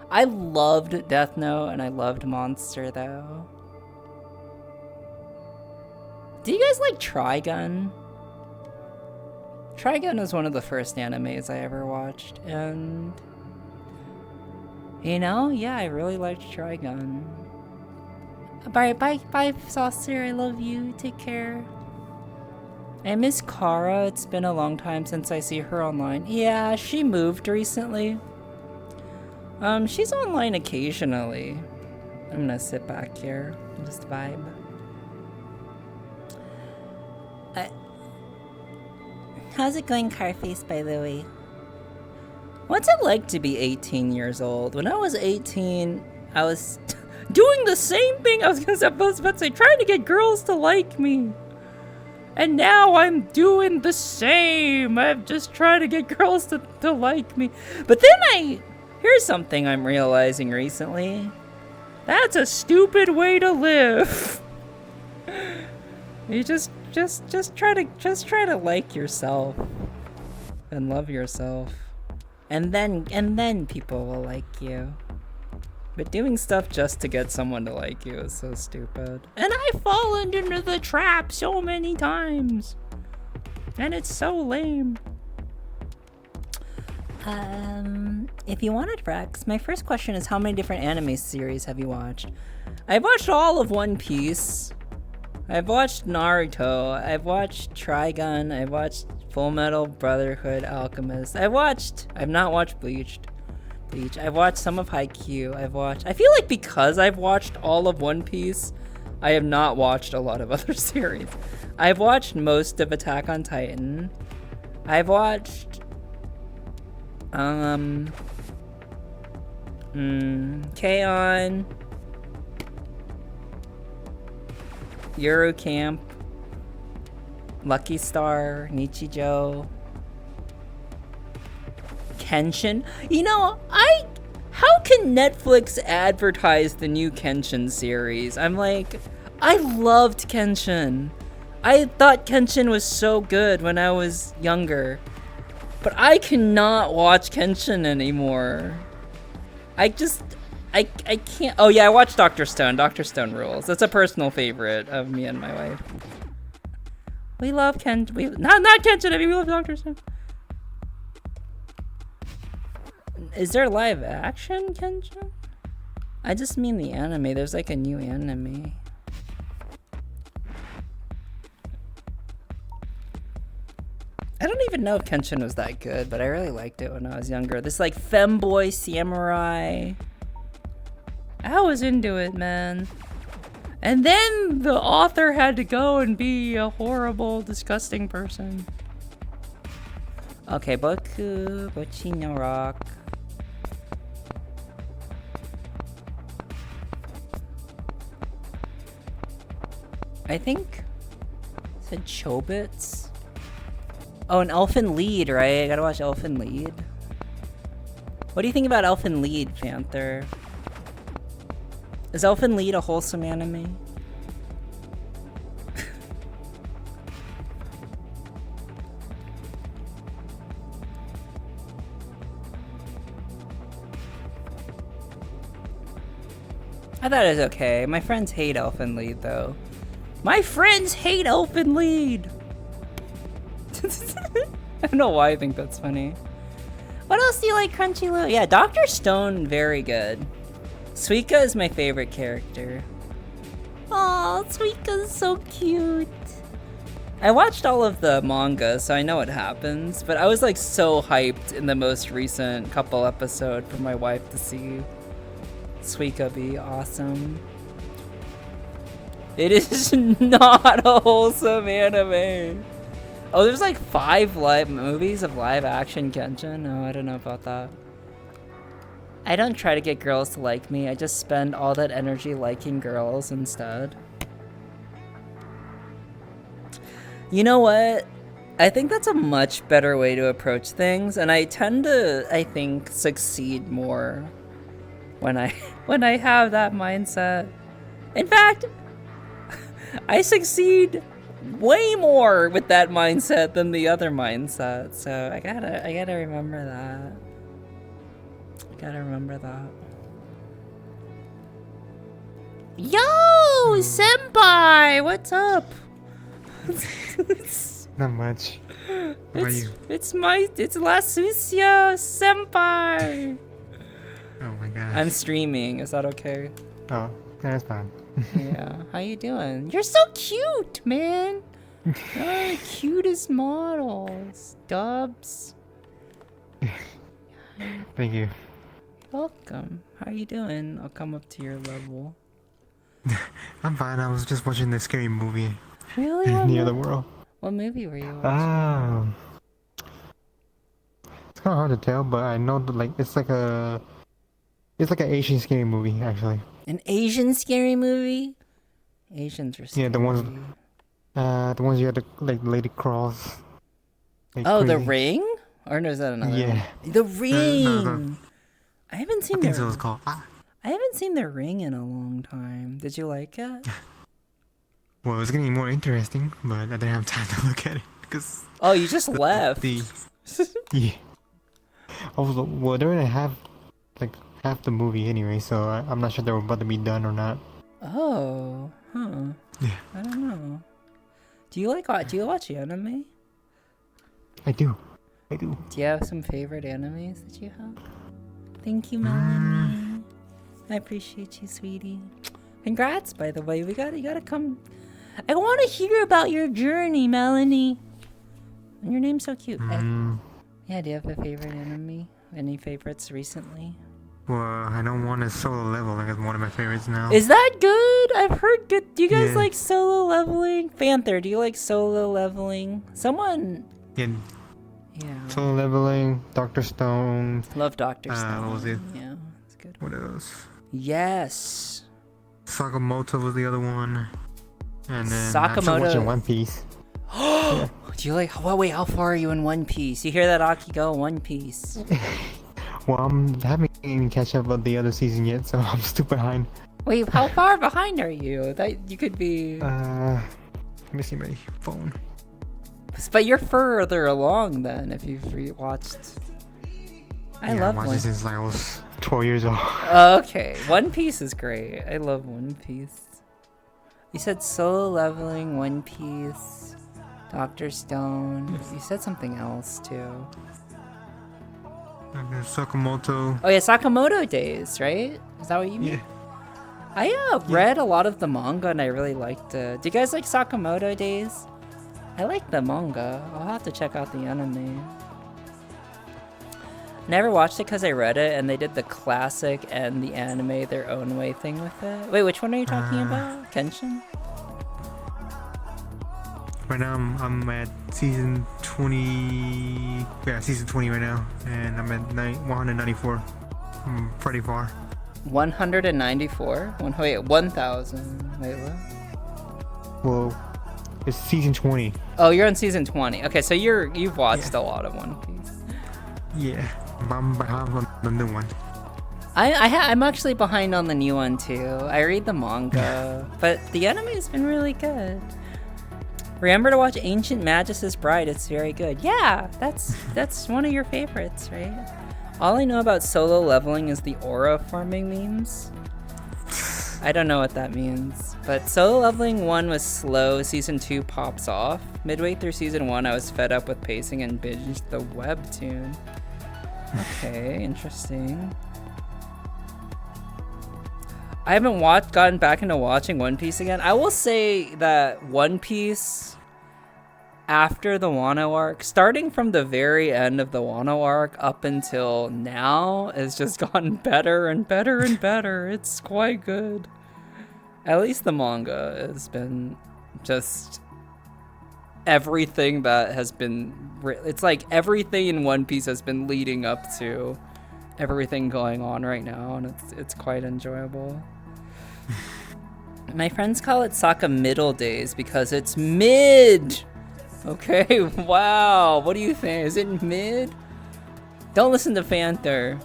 I loved Death Note and I loved Monster, though. Do you guys like Trigun? Trigun was one of the first animes I ever watched, and you know, yeah, I really liked Trigun. Bye, Saucer. I love you. Take care. I miss Kara. It's been a long time since I see her online. Yeah, she moved recently. She's online occasionally. I'm gonna sit back here and just vibe. How's it going, Carface, by the way? What's it like to be 18 years old? When I was 18, I was doing the same thing I was about to say, trying to get girls to like me. And now I'm doing the same. I'm just trying to get girls to like me. But then here's something I'm realizing recently. That's a stupid way to live. You just try to like yourself and love yourself. And then people will like you. But doing stuff just to get someone to like you is so stupid. And I've fallen into the trap so many times. And it's so lame. If you wanted Rex, my first question is how many different anime series have you watched? I've watched all of One Piece. I've watched Naruto. I've watched Trigun. I've watched Full Metal Brotherhood Alchemist. I've not watched Bleach. I've watched some of Haikyuu. I feel like because I've watched all of One Piece, I have not watched a lot of other series. I've watched most of Attack on Titan. I've watched K-On! Eurocamp, Lucky Star, Nichijou, Kenshin. You know, how can Netflix advertise the new Kenshin series? I'm like, I loved Kenshin. I thought Kenshin was so good when I was younger. But I cannot watch Kenshin anymore. I can't. Oh yeah, I watched Dr. Stone. Dr. Stone rules. That's a personal favorite of me and my wife. We love Kenshin. Not Kenshin. I mean, we love Dr. Stone. Is there live action Kenshin? I just mean the anime. There's like a new anime. I don't even know if Kenshin was that good, but I really liked it when I was younger. This like femboy samurai. I was into it, man. And then the author had to go and be a horrible, disgusting person. Okay, Boku, Bochi no Rock. I think it said Chobits. Oh, an Elfen Lied, right? I gotta watch Elfen Lied. What do you think about Elfen Lied, Panther? Is Elfen Lied a wholesome anime? I thought it was okay. My friends hate Elfen Lied, though. My friends hate Elfen Lied! I don't know why I think that's funny. What else do you like, Crunchyroll? Yeah, Dr. Stone, very good. Suika is my favorite character. Aw, Suika's so cute. I watched all of the manga, so I know what happens, but I was like so hyped in the most recent couple episode for my wife to see Suika be awesome. It is not a wholesome anime. Oh, there's like 5 live movies of live action Genshin? Oh, I don't know about that. I don't try to get girls to like me. I just spend all that energy liking girls instead. You know what? I think that's a much better way to approach things, and I tend to, I think, succeed more when I have that mindset. In fact, I succeed way more with that mindset than the other mindset. So I gotta remember that. I gotta remember that. Yo, senpai, what's up? Not much. How about you? It's La Sucio senpai. Oh my god. I'm streaming. Is that okay? Oh, that's fine. Yeah. How you doing? You're so cute, man. You're the cutest models. Dubs. Thank you. Welcome. How you doing? I'll come up to your level. I'm fine. I was just watching this scary movie. Really? In the other world. What movie were you watching? It's kind of hard to tell, but I know that it's like an Asian scary movie actually. An Asian scary movie? Asians are scary. Yeah, the ones you had the lady crawls. Like oh, crazy. The Ring? Or no, is that another? Yeah. One? The Ring. No. I haven't seen I think so it's called. I haven't seen The Ring in a long time. Did you like it? Well, it was getting more interesting, but I didn't have time to look at it because. Oh, you just left. Yeah. Well, they're gonna have half the movie anyway, so I'm not sure they were about to be done or not. Oh, huh. Yeah. I don't know. Do you watch anime? I do. Do you have some favorite animes that you have? Thank you, Melanie. I appreciate you, sweetie. Congrats, by the way. You gotta come. I want to hear about your journey, Melanie. And your name's so cute. Yeah, do you have a favorite anime? Any favorites recently? Well, I know one is Solo Leveling is one of my favorites now. Is that good? I've heard good. Do you guys like Solo Leveling? Panther, do you like Solo Leveling? Someone. Yeah. Yeah. Solo Leveling, Dr. Stone. Love Dr. Stone. What was it? Yeah, it's good. What else? Yes. Sakamoto was the other one. And then Sakamoto. I'm still watching One Piece. Yeah. Do you like? Wait, how far are you in One Piece? You hear that, Akiko? One Piece. Well, I haven't even catch up on the other season yet, so I'm still behind. Wait, how far behind are you? That you could be. Let me see my phone. But you're further along then if you've rewatched. I love One. Since I was 12 years old. Okay, One Piece is great. I love One Piece. You said Solo Leveling, One Piece, Dr. Stone. You said something else too. And then Sakamoto. Oh yeah, Sakamoto Days, right? Is that what you mean? Yeah. I read a lot of the manga and I really liked it. Do you guys like Sakamoto Days? I like the manga. I'll have to check out the anime. Never watched it because I read it and they did the classic and the anime their own way thing with it. Wait, which one are you talking about? Kenshin? Right now, I'm at season 20. Yeah, season 20 right now, and I'm at 194. I'm pretty far. 194? Wait, 1,000. Wait, what? Well, it's season 20. Oh, you're on season 20. Okay, so you've watched a lot of One Piece. Yeah, I'm behind on the new one. I'm actually behind on the new one too. I read the manga, but the anime's been really good. Remember to watch Ancient Magus' Bride. It's very good. Yeah, that's one of your favorites, right? All I know about Solo Leveling is the aura farming memes. I don't know what that means, but Solo Leveling 1 was slow. Season 2 pops off. Midway through Season 1, I was fed up with pacing and binged the webtoon. Okay, interesting. I haven't gotten back into watching One Piece again. I will say that One Piece, after the Wano arc, starting from the very end of the Wano arc up until now, has just gotten better and better and better. It's quite good. At least the manga has been just everything that has been... It's like everything in One Piece has been leading up to everything going on right now, and it's quite enjoyable. My friends call it Sokka Middle Days because it's mid. Okay, wow. What do you think? Is it mid? Don't listen to Panther.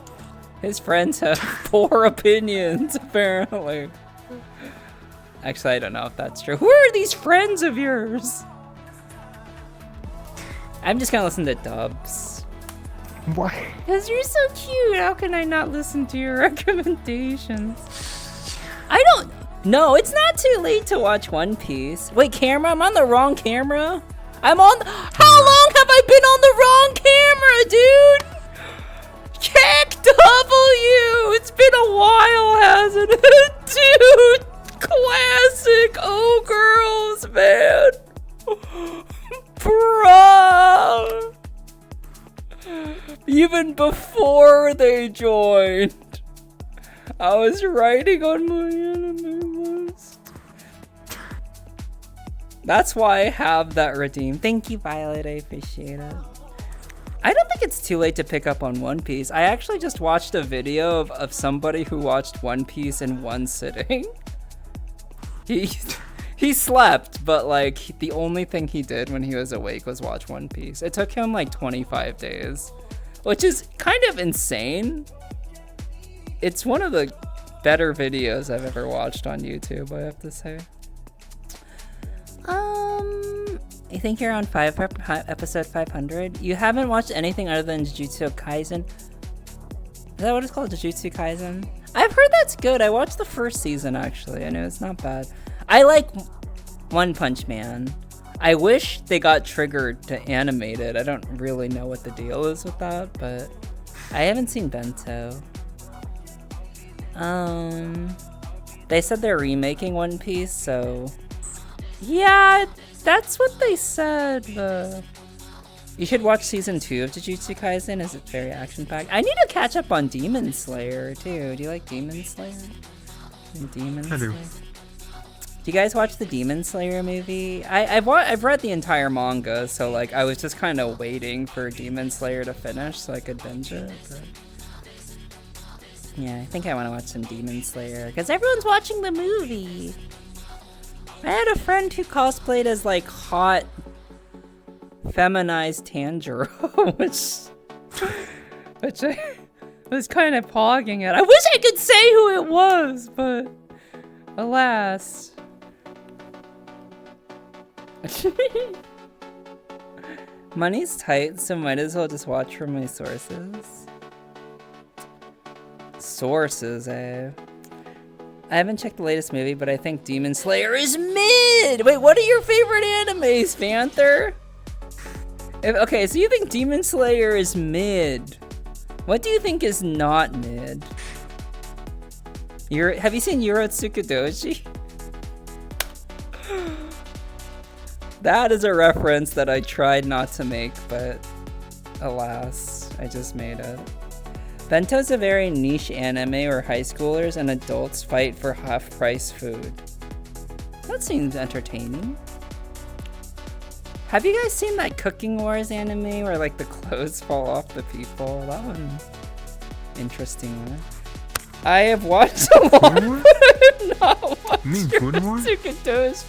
His friends have poor opinions, apparently. Actually, I don't know if that's true. Who are these friends of yours? I'm just gonna listen to dubs. Why? Because you're so cute. How can I not listen to your recommendations? I don't... No, it's not too late to watch One Piece. Wait, camera? I'm on the wrong camera? I'm on... How long have I been on the wrong camera, dude? Check W! It's been a while, hasn't it? Dude! Classic ogurlz, man! Bruh! Even before they joined, I was writing on my anime list. That's why I have that redeemed. Thank you, Violet. I appreciate it. I don't think it's too late to pick up on One Piece. I actually just watched a video of somebody who watched One Piece in one sitting. He slept, but like the only thing he did when he was awake was watch One Piece. It took him like 25 days, which is kind of insane. It's one of the better videos I've ever watched on YouTube, I have to say. I think you're on episode 500. You haven't watched anything other than Jujutsu Kaisen? Is that what it's called, Jujutsu Kaisen? I've heard that's good. I watched the first season, actually. I know it's not bad. I like One Punch Man. I wish they got triggered to animate it. I don't really know what the deal is with that, but I haven't seen Bento. They said they're remaking One Piece, so yeah, that's what they said. You should watch season 2 of Jujutsu Kaisen, as it's very action-packed. I need to catch up on Demon Slayer too. Do you like Demon Slayer? I do. Do you guys watch the Demon Slayer movie? I've read the entire manga, so like I was just kind of waiting for Demon Slayer to finish so I could binge it. But yeah, I think I want to watch some Demon Slayer because everyone's watching the movie. I had a friend who cosplayed as like hot, feminized Tanjiro, which I was kind of pogging at. I wish I could say who it was, but alas. Money's tight, so might as well just watch from my sources. Sources, eh? I haven't checked the latest movie, but I think Demon Slayer is mid! Wait, what are your favorite animes, Panther? Okay, so you think Demon Slayer is mid. What do you think is not mid? Have you seen Urotsuka Doji? That is a reference that I tried not to make, but alas, I just made it. Bento's a very niche anime where high schoolers and adults fight for half-price food. That seems entertaining. Have you guys seen that Cooking Wars anime where like the clothes fall off the people? That one, interesting one. I have watched a lot. Not watched Food Wars? Tsukadoshi.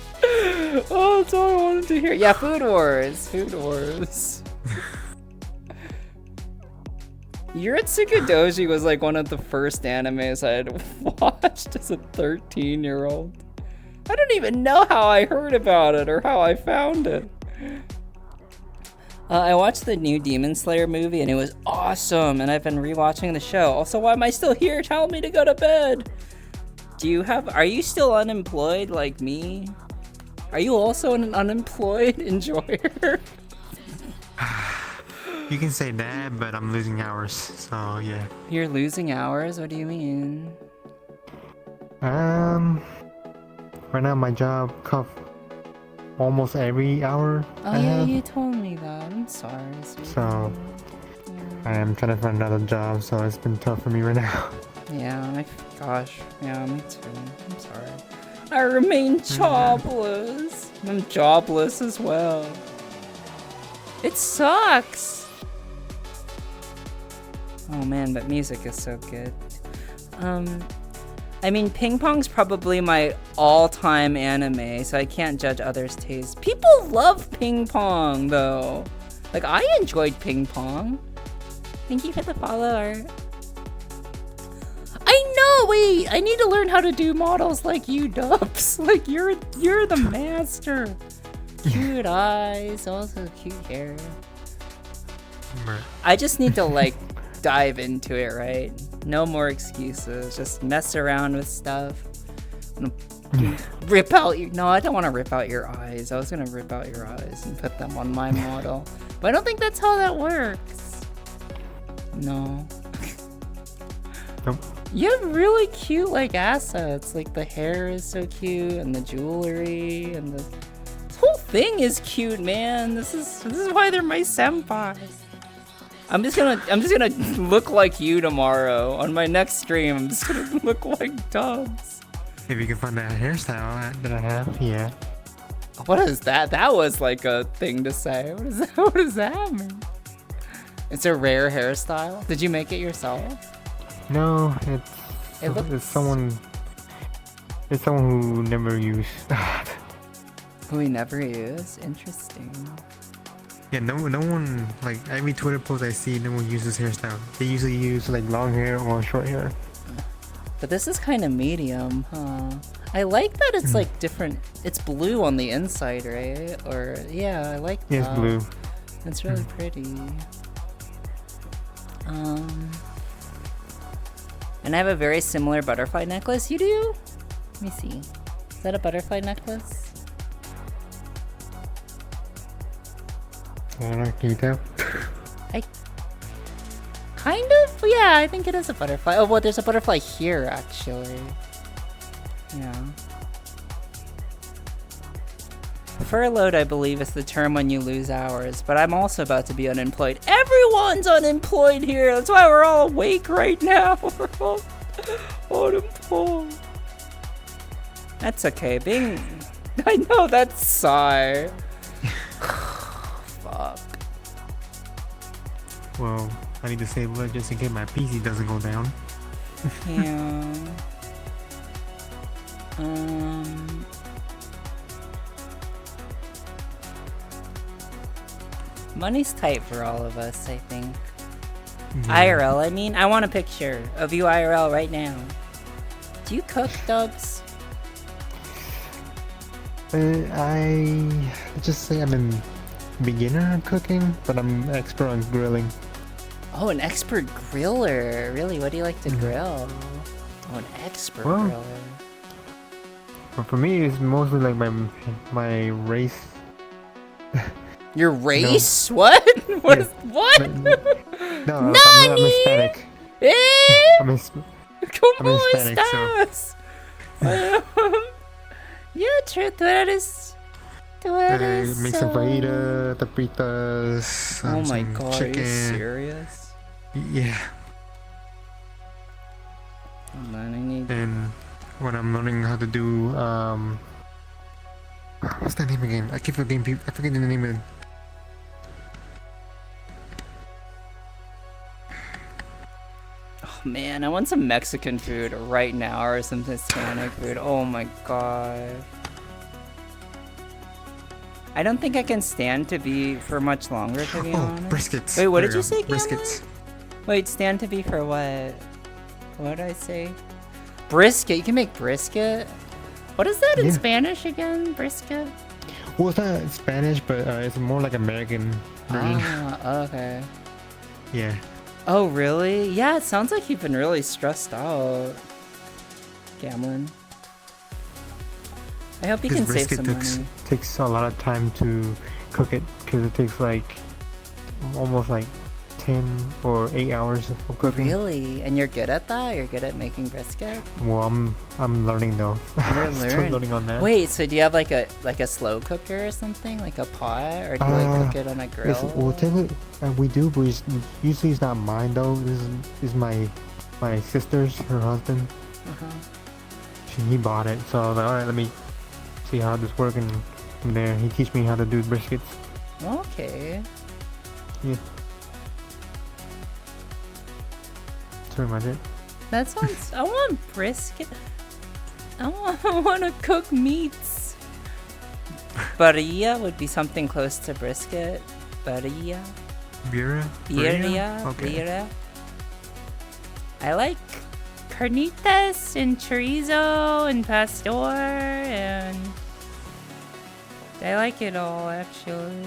Oh, that's all I wanted to hear. Yeah, Food Wars. Food Wars. Tsukadoshi was like one of the first animes I had watched as a 13-year-old. I don't even know how I heard about it or how I found it. I watched the new Demon Slayer movie and it was awesome, and I've been rewatching the show. Also, why am I still here? Tell me to go to bed. Are you still unemployed like me? Are you also an unemployed enjoyer? You can say that, but I'm losing hours, so yeah. You're losing hours? What do you mean? Right now my job cuts almost every hour. Oh yeah, you told me that. I'm sorry. So I am trying to find another job, so it's been tough for me right now. Yeah, gosh. Yeah, me too. I'm sorry. I remain jobless. I'm jobless as well. It sucks. Oh man, but music is so good. I mean, ping pong's probably my all-time anime, so I can't judge others' taste. People love ping pong, though. Like, I enjoyed ping pong. Thank you for the follow, Art. I know, wait! I need to learn how to do models like you, Dubs. Like, you're the master. Cute eyes, also cute hair. I just need to, like, dive into it, right? No more excuses. Just mess around with stuff. Rip out your... No, I don't want to rip out your eyes. I was going to rip out your eyes and put them on my model. But I don't think that's how that works. No. Nope. You have really cute, like, assets. Like, the hair is so cute, and the jewelry, and this whole thing is cute, man. This is why they're my senpais. I'm just gonna look like you tomorrow on my next stream. I'm just gonna look like Dubs. If you can find that hairstyle that I have, yeah. What is that? That was like a thing to say. What is that? What does that mean? It's a rare hairstyle. Did you make it yourself? No, it's someone who never used. Who we never use? Interesting. Yeah, no one, like, every Twitter post I see, no one uses hairstyle. They usually use, like, long hair or short hair. But this is kind of medium, huh? I like that it's, like, different. It's blue on the inside, right? Or, yeah, I like that. Yeah, it's blue. It's really pretty. And I have a very similar butterfly necklace. You do? Let me see. Is that a butterfly necklace? Can you tell? Kind of? Yeah, I think it is a butterfly. Oh, well, there's a butterfly here, actually. Yeah. Furloughed, I believe, is the term when you lose hours, but I'm also about to be unemployed. Everyone's unemployed here! That's why we're all awake right now. We're all unemployed. That's okay. I know, that's sigh. Fuck. Well, I need to save blood just in case my PC doesn't go down. Yeah. Money's tight for all of us, I think. Yeah. IRL, I mean, I want a picture of you IRL right now. Do you cook, Dubs? I just say I'm a beginner at cooking, but I'm expert on grilling. Oh, an expert griller. Really? What do you like to grill? Oh, an expert griller. Well, for me, it's mostly like my race. Your race? No. What? What? Yeah. What? No, I'm Hispanic. I'm Hispanic, so. Yeah, true. Tú eres. Make some fajita, tapitas. Oh my god, chicken. Are you serious? Yeah. Hold on, I need. And when I'm learning how to do What's that name again? I keep forgetting. I forget the name of it. Oh man, I want some Mexican food right now or some Hispanic food. Oh my god. I don't think I can stand to be for much longer, to be honest. Briskets. Wait, what did you say, Cameron? Briskets. Wait, stand to be for what? What did I say? Brisket. You can make brisket? What is that in Spanish again? Brisket? Well, it's not Spanish, but it's more like American version. Ah, okay. Yeah. Oh, really? Yeah, it sounds like you've been really stressed out, Cameron. I hope you can save some money. Takes a lot of time to cook it because it takes like almost like 10 or 8 hours of cooking. Really? And you're good at that? You're good at making brisket? Well, I'm learning though. You're Still learning on that. Wait, so do you have like a slow cooker or something, like a pot, or do you like cook it on a grill? Well, technically we do, but usually it's not mine though. This is my sister's, her husband. He bought it, so I was like, all right, let me see how this works, and from there he teach me how to do briskets. Okay. Yeah. That's pretty much it. That sounds. I want brisket. I want to cook meats. Birria would be something close to brisket. Birria. Birria? Okay. Birria. I like carnitas and chorizo and pastor, and I like it all actually.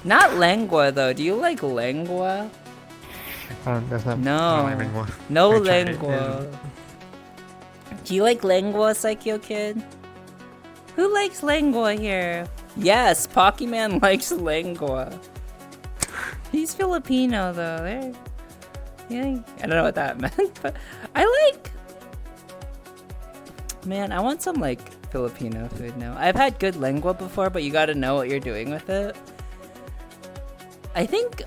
Not lengua though. Do you like lengua? That's not. No. I don't like lengua. No I tried it, lengua. Do you like lengua, Psycho Kid? Who likes lengua here? Yes, Pokemon likes lengua. He's Filipino though. Yeah, I don't know what that meant, but I like. Man, I want some like Filipino food now. I've had good lengua before, but you gotta know what you're doing with it. I think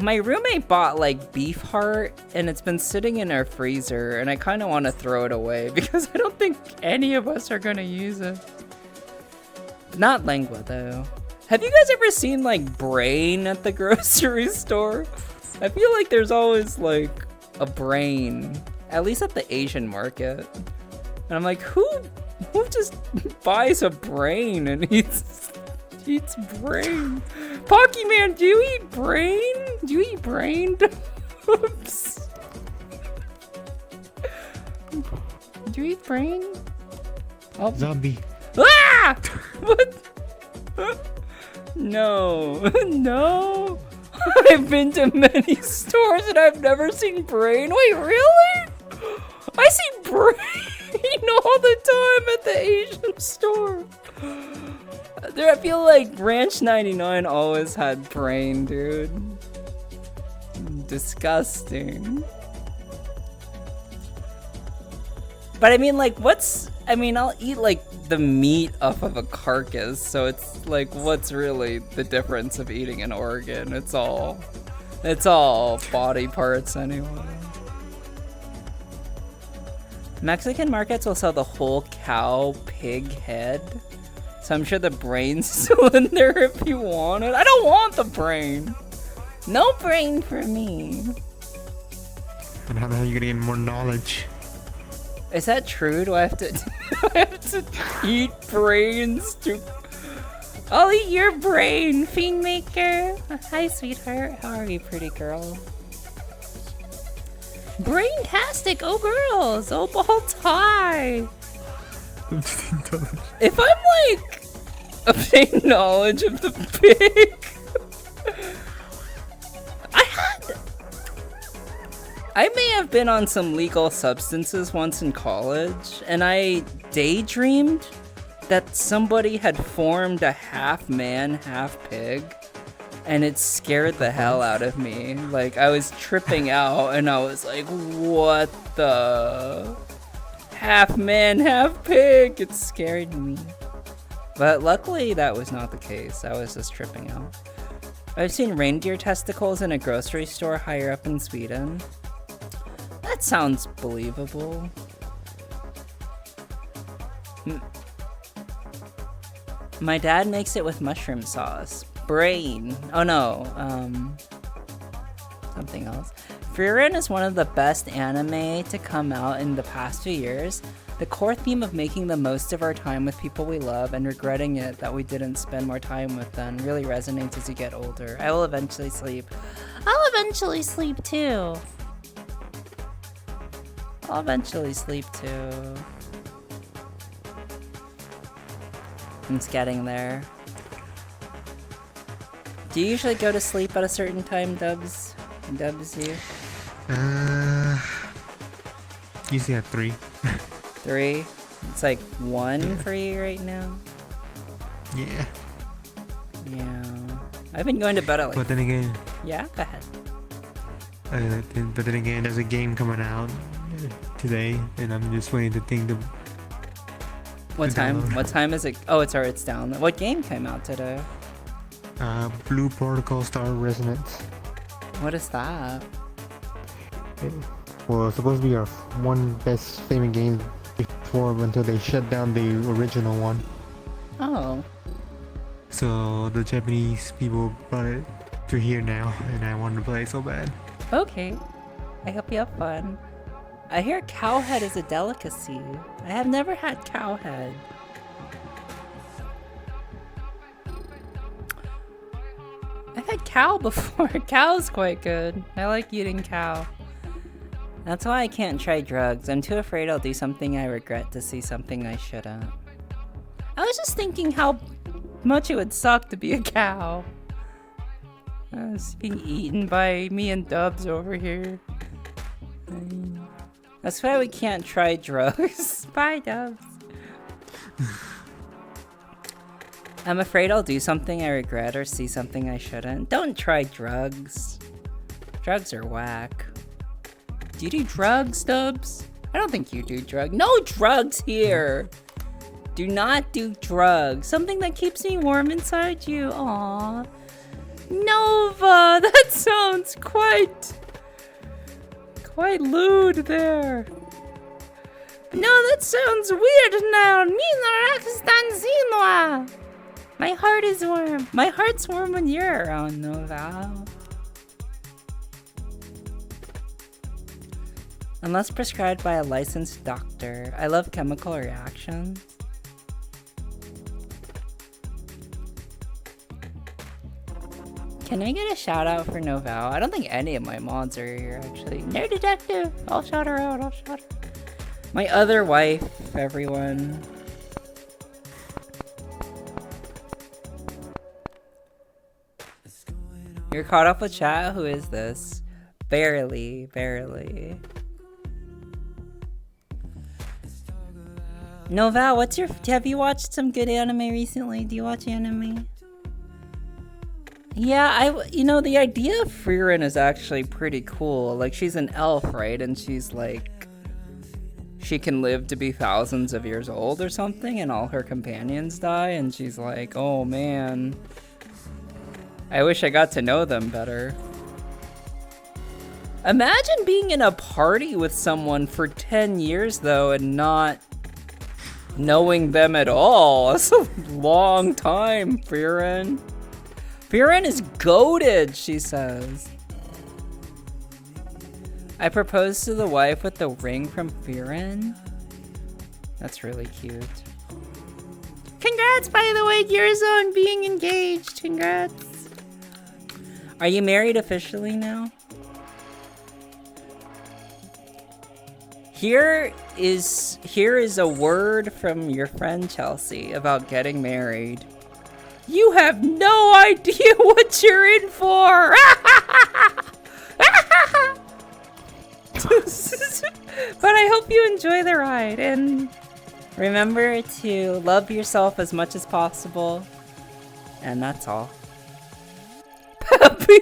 my roommate bought like beef heart, and it's been sitting in our freezer, and I kind of want to throw it away because I don't think any of us are gonna use it. Not lengua though. Have you guys ever seen like brain at the grocery store? I feel like there's always like a brain, at least at the Asian market. And I'm like, who just buys a brain and eats brain? Pokemon, do you eat brain? Do you eat brain? Oops. Do you eat brain? Oh. Zombie. Ah! What? No. No. I've been to many stores and I've never seen brain. Wait, really? I see brain all the time at the Asian store. There, I feel like Ranch 99 always had brain, dude. Disgusting. But I mean, like, I'll eat like the meat off of a carcass, so it's like, what's really the difference of eating an organ? It's all body parts anyway. Mexican markets will sell the whole cow pig head, so I'm sure the brain's still in there if you want it. I don't want the brain. No brain for me. And how the hell are you gonna get more knowledge? Is that true? Do I have to eat brains to... I'll eat your brain, Fiendmaker. Hi, sweetheart. How are you, pretty girl? Brain-tastic, oh girls, oh ball tie. If I'm like obtain knowledge of the pig, I may have been on some legal substances once in college, and I daydreamed that somebody had formed a half man, half pig, and it scared the hell out of me. Like, I was tripping out, and I was like, what the? Half man, half pig! It scared me. But luckily, that was not the case. I was just tripping out. I've seen reindeer testicles in a grocery store higher up in Sweden. That sounds believable. My dad makes it with mushroom sauce. Brain. Oh no. Something else. Frieren is one of the best anime to come out in the past few years. The core theme of making the most of our time with people we love and regretting it that we didn't spend more time with them really resonates as you get older. I will eventually sleep. I'll eventually sleep too. I'll eventually sleep too. It's getting there. Do you usually go to sleep at a certain time, Dubs? Dubs, you? Usually at 3. 3? It's like 1 for you right now? Yeah. Yeah. I've been going to bed at like... But then again... Yeah, go ahead. But then again, there's a game coming out today, and I'm just waiting to think of... What time? What time is it? Oh, it's down. What game came out today? Blue Protocol Star Resonance. What is that? Well, it's supposed to be our one best famous game before until they shut down the original one. Oh. So the Japanese people brought it to here now, and I wanted to play it so bad. Okay. I hope you have fun. I hear cowhead is a delicacy. I have never had cowhead. I've had cow before. Cow's quite good. I like eating cow. That's why I can't try drugs. I'm too afraid I'll do something I regret to see something I shouldn't. I was just thinking how much it would suck to be a cow. I was being eaten by me and Dubs over here. That's why we can't try drugs. Bye, Dubs. I'm afraid I'll do something I regret or see something I shouldn't. Don't try drugs. Drugs are whack. Do you do drugs, Dubs? I don't think you do drugs. No drugs here! Do not do drugs. Something that keeps me warm inside you. Aww. Nova! That sounds quite lewd there. No, that sounds weird now. My heart is warm. My heart's warm when you're around, Nova. Unless prescribed by a licensed doctor. I love chemical reactions. Can I get a shout out for Noval? I don't think any of my mods are here actually. Nerd Detective! I'll shout her out, My other wife, everyone. You're caught up with chat? Who is this? Barely. Noval, have you watched some good anime recently? Do you watch anime? Yeah, the idea of Frieren is actually pretty cool. Like, she's an elf, right? And she's like, she can live to be thousands of years old or something, and all her companions die, and she's like, oh man, I wish I got to know them better. Imagine being in a party with someone for 10 years, though, and not knowing them at all. That's a long time, Frieren. Frieren is goated, she says. I proposed to the wife with the ring from Frieren. That's really cute. Congrats, by the way, Gearzone, on being engaged. Congrats. Are you married officially now? Here is a word from your friend Chelsea about getting married. You have no idea what you're in for! But I hope you enjoy the ride, and remember to love yourself as much as possible. And that's all. Peppy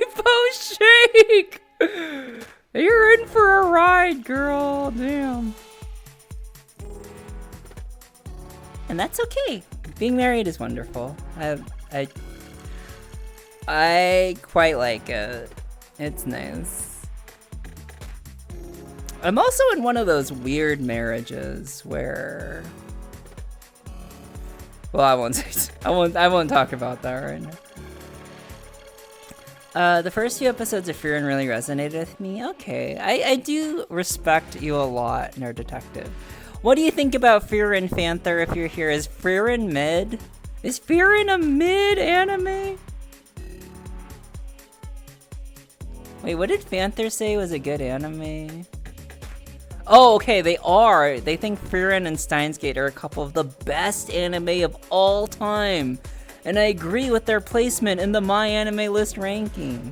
Shake! You're in for a ride, girl. Damn. And that's okay. Being married is wonderful. I quite like it. It's nice. I'm also in one of those weird marriages where Well, I won't say. I won't talk about that right now. The first few episodes of Fearin' really resonated with me. Okay, I do respect you a lot, Nerd Detective. What do you think about Fearin' Fanther if you're here? Is Fearin' mid? Is Fearin' a mid anime? Wait, what did Fanther say was a good anime? Oh, okay, they are. They think Fearin' and Steins Gate are a couple of the best anime of all time. And I agree with their placement in the My Anime List ranking.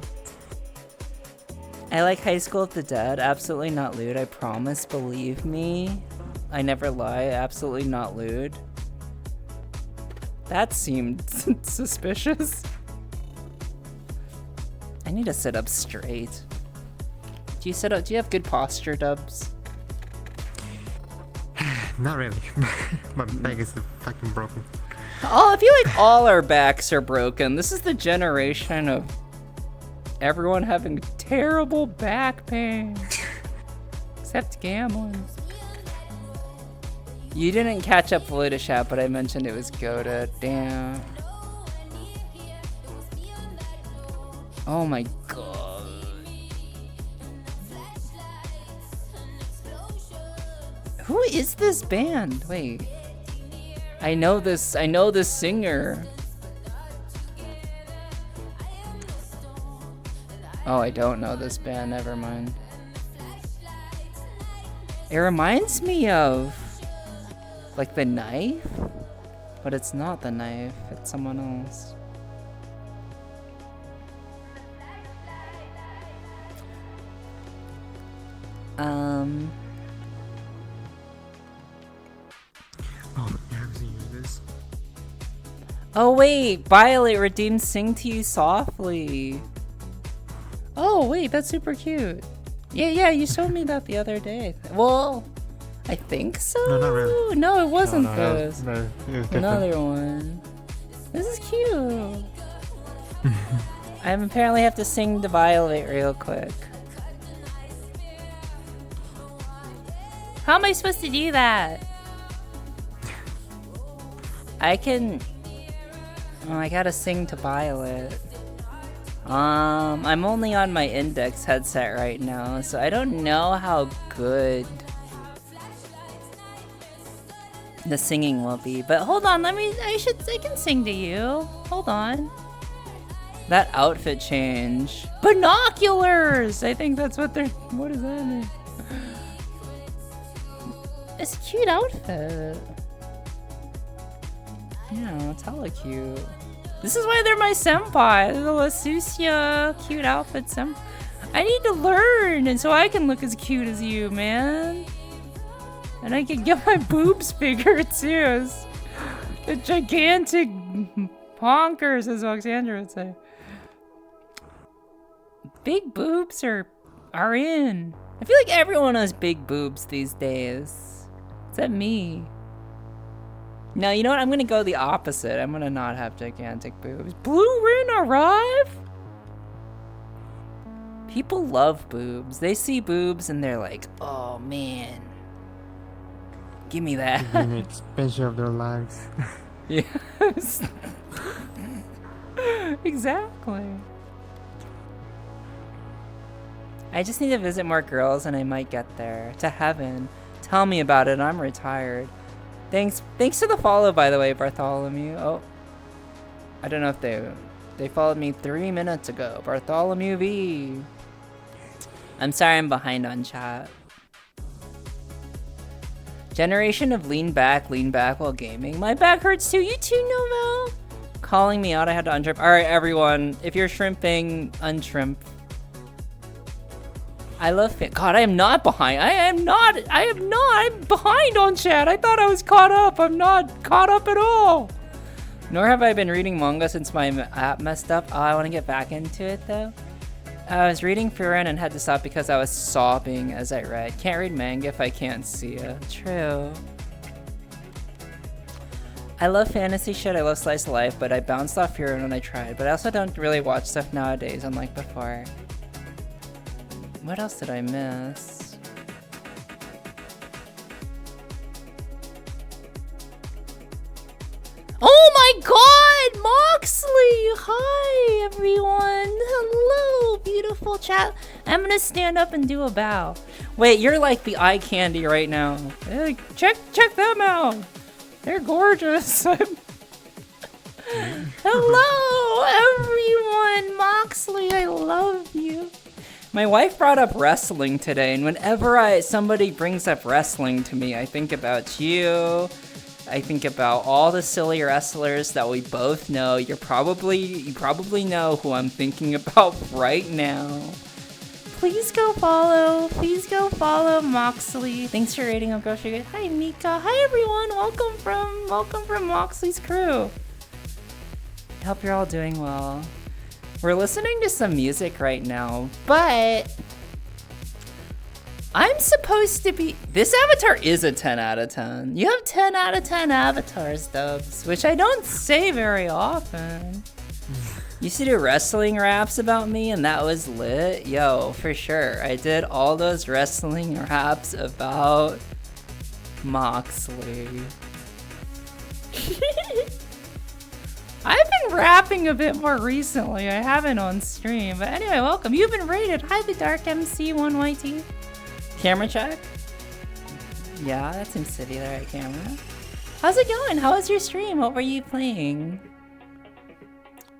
I like High School of the Dead. Absolutely not lewd, I promise, believe me. I never lie, absolutely not lewd. That seemed suspicious. I need to sit up straight. Do you sit up? Do you have good posture, Dubs? Not really. My back is fucking broken. Oh, I feel like all our backs are broken. This is the generation of everyone having terrible back pain. Except gambling. You didn't catch up fully to chat, but I mentioned it was Goda. Damn. Oh my god. Who is this band? Wait. I know this singer. Oh, I don't know this band, never mind. It reminds me of like The Knife, but it's not The Knife, it's someone else. Oh wait, Violet redeemed Sing to You Softly. Oh wait, that's super cute. Yeah, you showed me that the other day. Well, I think so. No, not really. No, it wasn't No, this. it was Another one. This is cute. I apparently have to sing to Violet real quick. How am I supposed to do that? I can... Oh, I gotta sing to Violet. I'm only on my index headset right now, so I don't know how good the singing will be. But hold on, I can sing to you. Hold on. That outfit change. Binoculars! I think that's what what does that mean? It's a cute outfit. Yeah, it's hella cute. This is why they're my senpai. They're the Lasusia cute outfit I need to learn, and so I can look as cute as you, man. And I can get my boobs bigger too. The gigantic honkers, as Alexandra would say. Big boobs are in. I feel like everyone has big boobs these days. Except me. Now, you know what? I'm gonna go the opposite. I'm gonna not have gigantic boobs. Blue Rin arrive? People love boobs. They see boobs and they're like, oh man. Give me that. An expansion of their lives. Yes. Exactly. I just need to visit more girls and I might get there. To heaven. Tell me about it. I'm retired. Thanks for the follow, by the way, Bartholomew. Oh, I don't know if they followed me 3 minutes ago. Bartholomew V. I'm sorry I'm behind on chat. Generation of lean back while gaming. My back hurts too. You too, Novel. Calling me out. I had to unshrimp. All right, everyone. If you're shrimping, unshrimp. I love it. God, I am not behind. I am not. I'm behind on chat. I thought I was caught up. I'm not caught up at all. Nor have I been reading manga since my app messed up. Oh, I want to get back into it though. I was reading Furen and had to stop because I was sobbing as I read. Can't read manga if I can't see it. True. I love fantasy shit. I love slice of life, but I bounced off Furen when I tried. But I also don't really watch stuff nowadays, unlike before. What else did I miss? my god, Moxley! Hi, everyone. Hello, beautiful chat. I'm gonna stand up and do a bow. Wait, you're like the eye candy right now. Hey, check them out. They're gorgeous. Hello, everyone. Moxley, I love you. My wife brought up wrestling today, and whenever somebody brings up wrestling to me, I think about you. I think about all the silly wrestlers that we both know. You probably know who I'm thinking about right now. Please go follow Moxley. Thanks for rating up, Girl Sugar. Hi, Mika. Hi, everyone. Welcome from Moxley's crew. I hope you're all doing well. We're listening to some music right now, but I'm supposed to be... This avatar is a 10 out of 10. You have 10 out of 10 avatars, Dubs, which I don't say very often. You used to do wrestling raps about me, and that was lit. Yo, for sure. I did all those wrestling raps about Moxley. I've been rapping a bit more recently. I haven't on stream. But anyway, welcome. You've been rated. Hi, the Dark MC1YT. Camera check? Yeah, that seems to be the right camera. How's it going? How was your stream? What were you playing?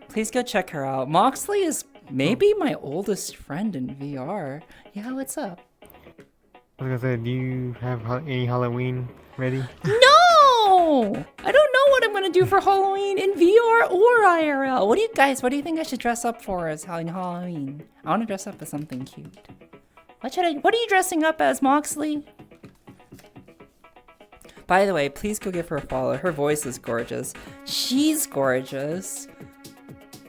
Please go check her out. Moxley is maybe my oldest friend in VR. Yeah, what's up? I was gonna say, do you have any Halloween ready? No! I don't know what I'm gonna do for Halloween in VR or IRL. What do you think I should dress up for as Halloween? I wanna dress up as something cute. What are you dressing up as, Moxley? By the way, please go give her a follow. Her voice is gorgeous. She's gorgeous.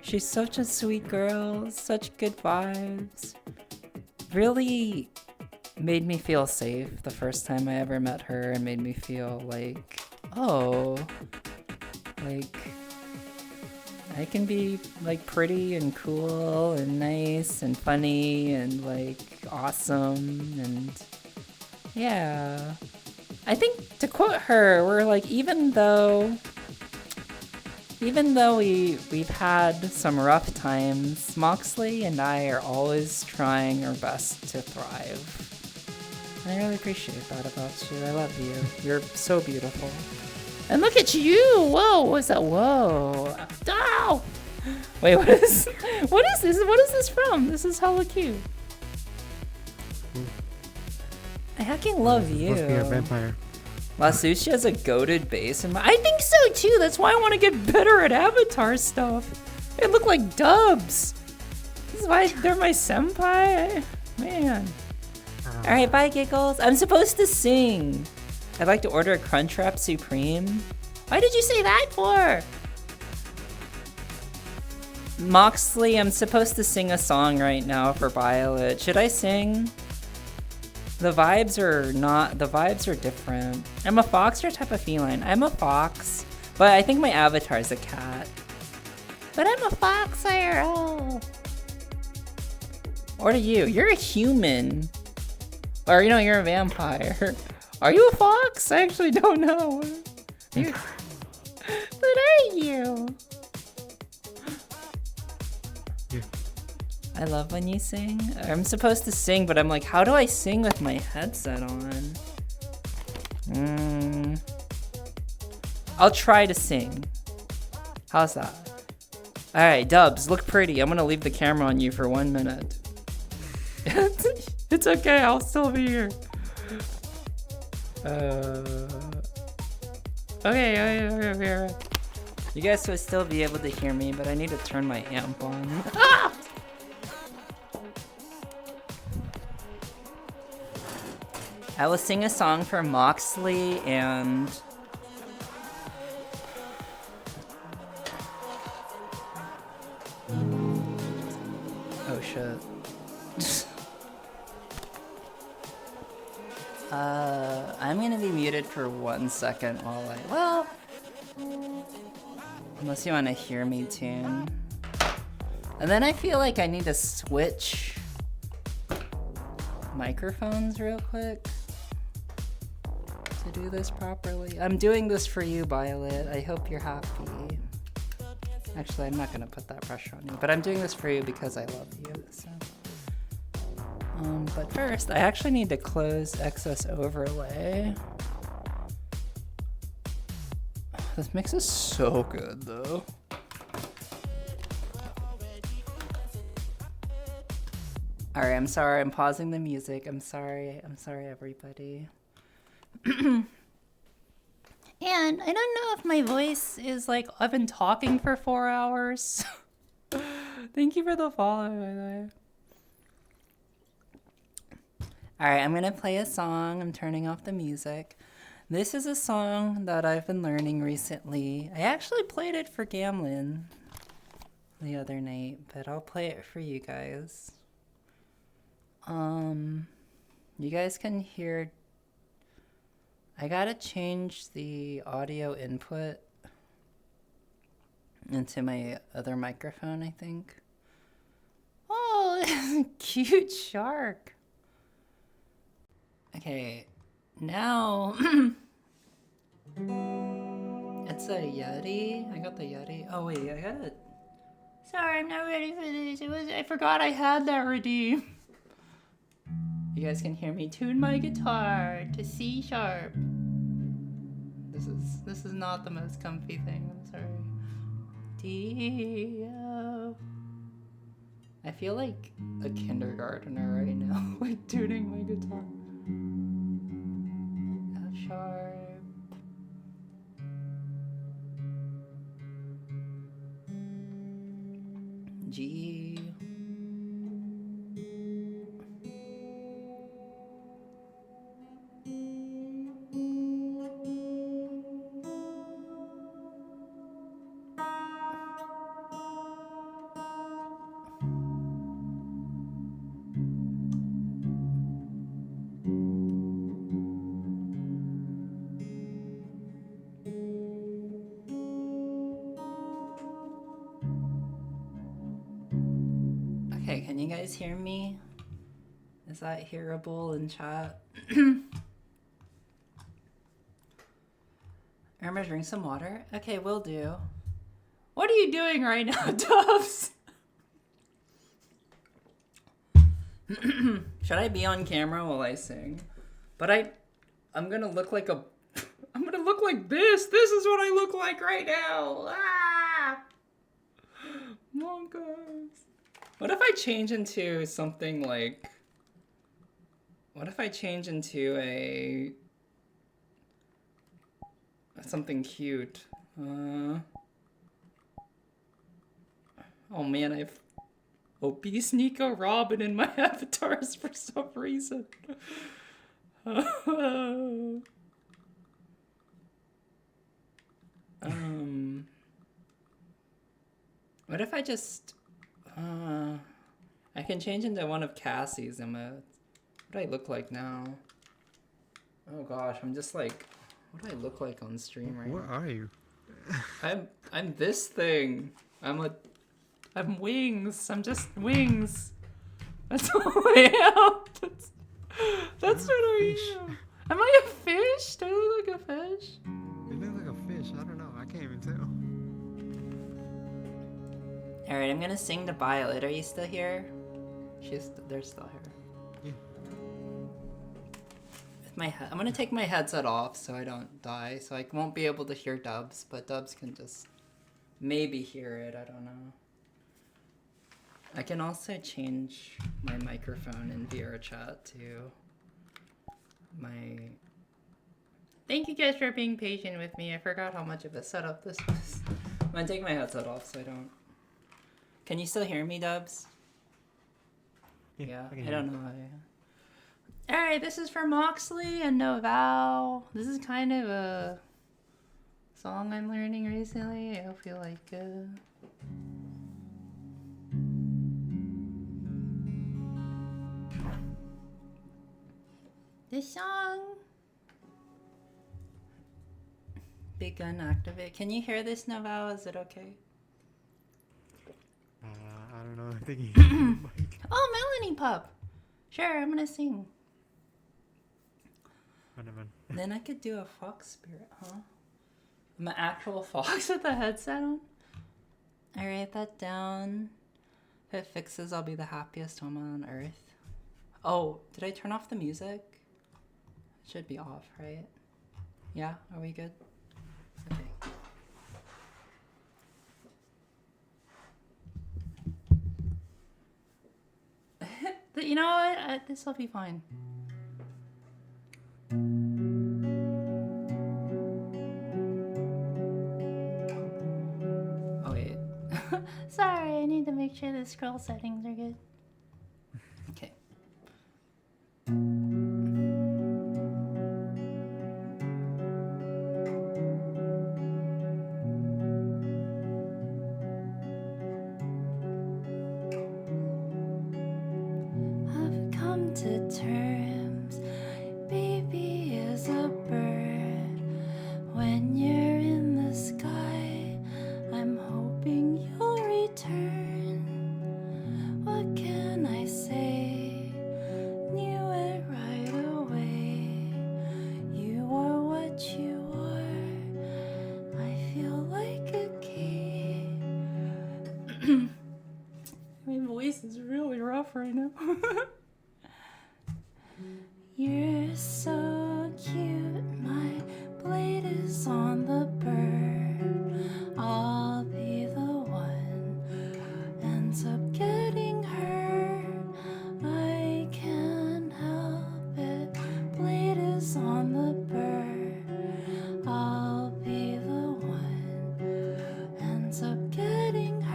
She's such a sweet girl. Such good vibes. Really made me feel safe the first time I ever met her, and made me feel like, oh, like I can be like pretty and cool and nice and funny and like awesome. And yeah, I think to quote her, we're like, even though we've had some rough times, Moxley and I are always trying our best to thrive. I really appreciate that about you. I love you. You're so beautiful. And look at you! Whoa, what's that? Whoa. Ow! Wait, what is this? What is this from? This is hella cute. I fucking love you. Supposed to be a vampire. Lasushi has a goated base in my... I think so too! That's why I want to get better at avatar stuff. They look like dubs. This is why they're my senpai. Man. Alright, bye Giggles. I'm supposed to sing. I'd like to order a Crunchwrap Supreme. Why did you say that for? Moxley, I'm supposed to sing a song right now for Violet. Should I sing? The vibes are different. I'm a fox or type of feline? I'm a fox, but I think my avatar is a cat. But I'm a fox IRL. What are you? You're a human. Or, you know, you're a vampire. Are you a fox? I actually don't know. What are you? Yeah. I love when you sing. I'm supposed to sing, but I'm like, how do I sing with my headset on? I'll try to sing. How's that? Alright, Dubs, look pretty. I'm gonna leave the camera on you for 1 minute. It's okay, I'll still be here. Okay. You guys will still be able to hear me, but I need to turn my amp on. Ah! I will sing a song for Moxley and... Oh shit. I'm gonna be muted for 1 second while well, unless you want to hear me tune. And then I feel like I need to switch microphones real quick to to do this properly. I'm doing this for you, Violet. I hope you're happy. Actually, I'm not going to put that pressure on you, but I'm doing this for you because I love you. So. But first, I actually need to close excess overlay. This mix is so good, though. Alright, I'm sorry. I'm pausing the music. I'm sorry. I'm sorry, everybody. And I don't know if my voice is like, I've been talking for 4 hours. Thank you for the follow, by the way. Alright, I'm going to play a song. I'm turning off the music. This is a song that I've been learning recently. I actually played it for Gamlin the other night, but I'll play it for you guys. You guys can hear. I gotta change the audio input into my other microphone, I think. Oh, cute shark. Okay, now it's a Yeti. I got the Yeti. Oh wait, I got it. Sorry, I'm not ready for this. I forgot I had that redeem. You guys can hear me tune my guitar to C sharp. This is not the most comfy thing. I'm sorry. D-O. I feel like a kindergartner right now, like tuning my guitar. F sharp. G. Okay, can you guys hear me? Is that hearable in chat? Irma, drink some water? Okay, will do. What are you doing right now, Doves? Should I be on camera while I sing? But I'm gonna look like a... I'm gonna look like this. This is what I look like right now. Ah! Monkas. What if I change into something like... What if I change into a... something cute? Oh man, I've obese Nico Robin in my avatars for some reason. What if I just... I can change into one of Cassie's emotes. What do I look like now? Oh gosh, I'm just like... What do I look like on stream right now? What are you? I'm this thing. I'm wings. I'm just wings. That's all I am. That's what I am. Am I a fish? Do I look like a fish? You look like a fish. I don't know. I can't even tell. Alright, I'm gonna sing to Violet. Are you still here? They're still here. Yeah. I'm gonna take my headset off so I don't die, so I won't be able to hear Dubs, but Dubs can just maybe hear it, I don't know. I can also change my microphone in vrchat to my... Thank you guys for being patient with me. I forgot how much of a setup this was. I'm gonna take my headset off so I don't... Can you still hear me, Dubs? Yeah, I don't know why. Alright, this is for Moxley and Noval. This is kind of a song I'm learning recently. I hope you like it. This song... Big Gun Activate. Can you hear this, Noval? Is it okay? I don't know. I think he Oh, Melanie Pup. Sure, I'm gonna sing. Then I could do a fox spirit, huh? I'm an actual fox with a headset on. I write that down. If it fixes, I'll be the happiest woman on earth. Oh, did I turn off the music? It should be off, right? Yeah, are we good? Okay. You know what? This will be fine. Oh, wait. Sorry, I need to make sure the scroll settings are good. Okay. I've come to terms, baby is a bird. When you're in the sky, I'm hoping you'll return. What can I say? Knew it right away. You are what you are. I feel like a kid. My voice is really rough right now. You're so cute, my blade is on the bird. I'll be the one who ends up getting hurt. I can't help it, blade is on the bird. I'll be the one who ends up getting hurt.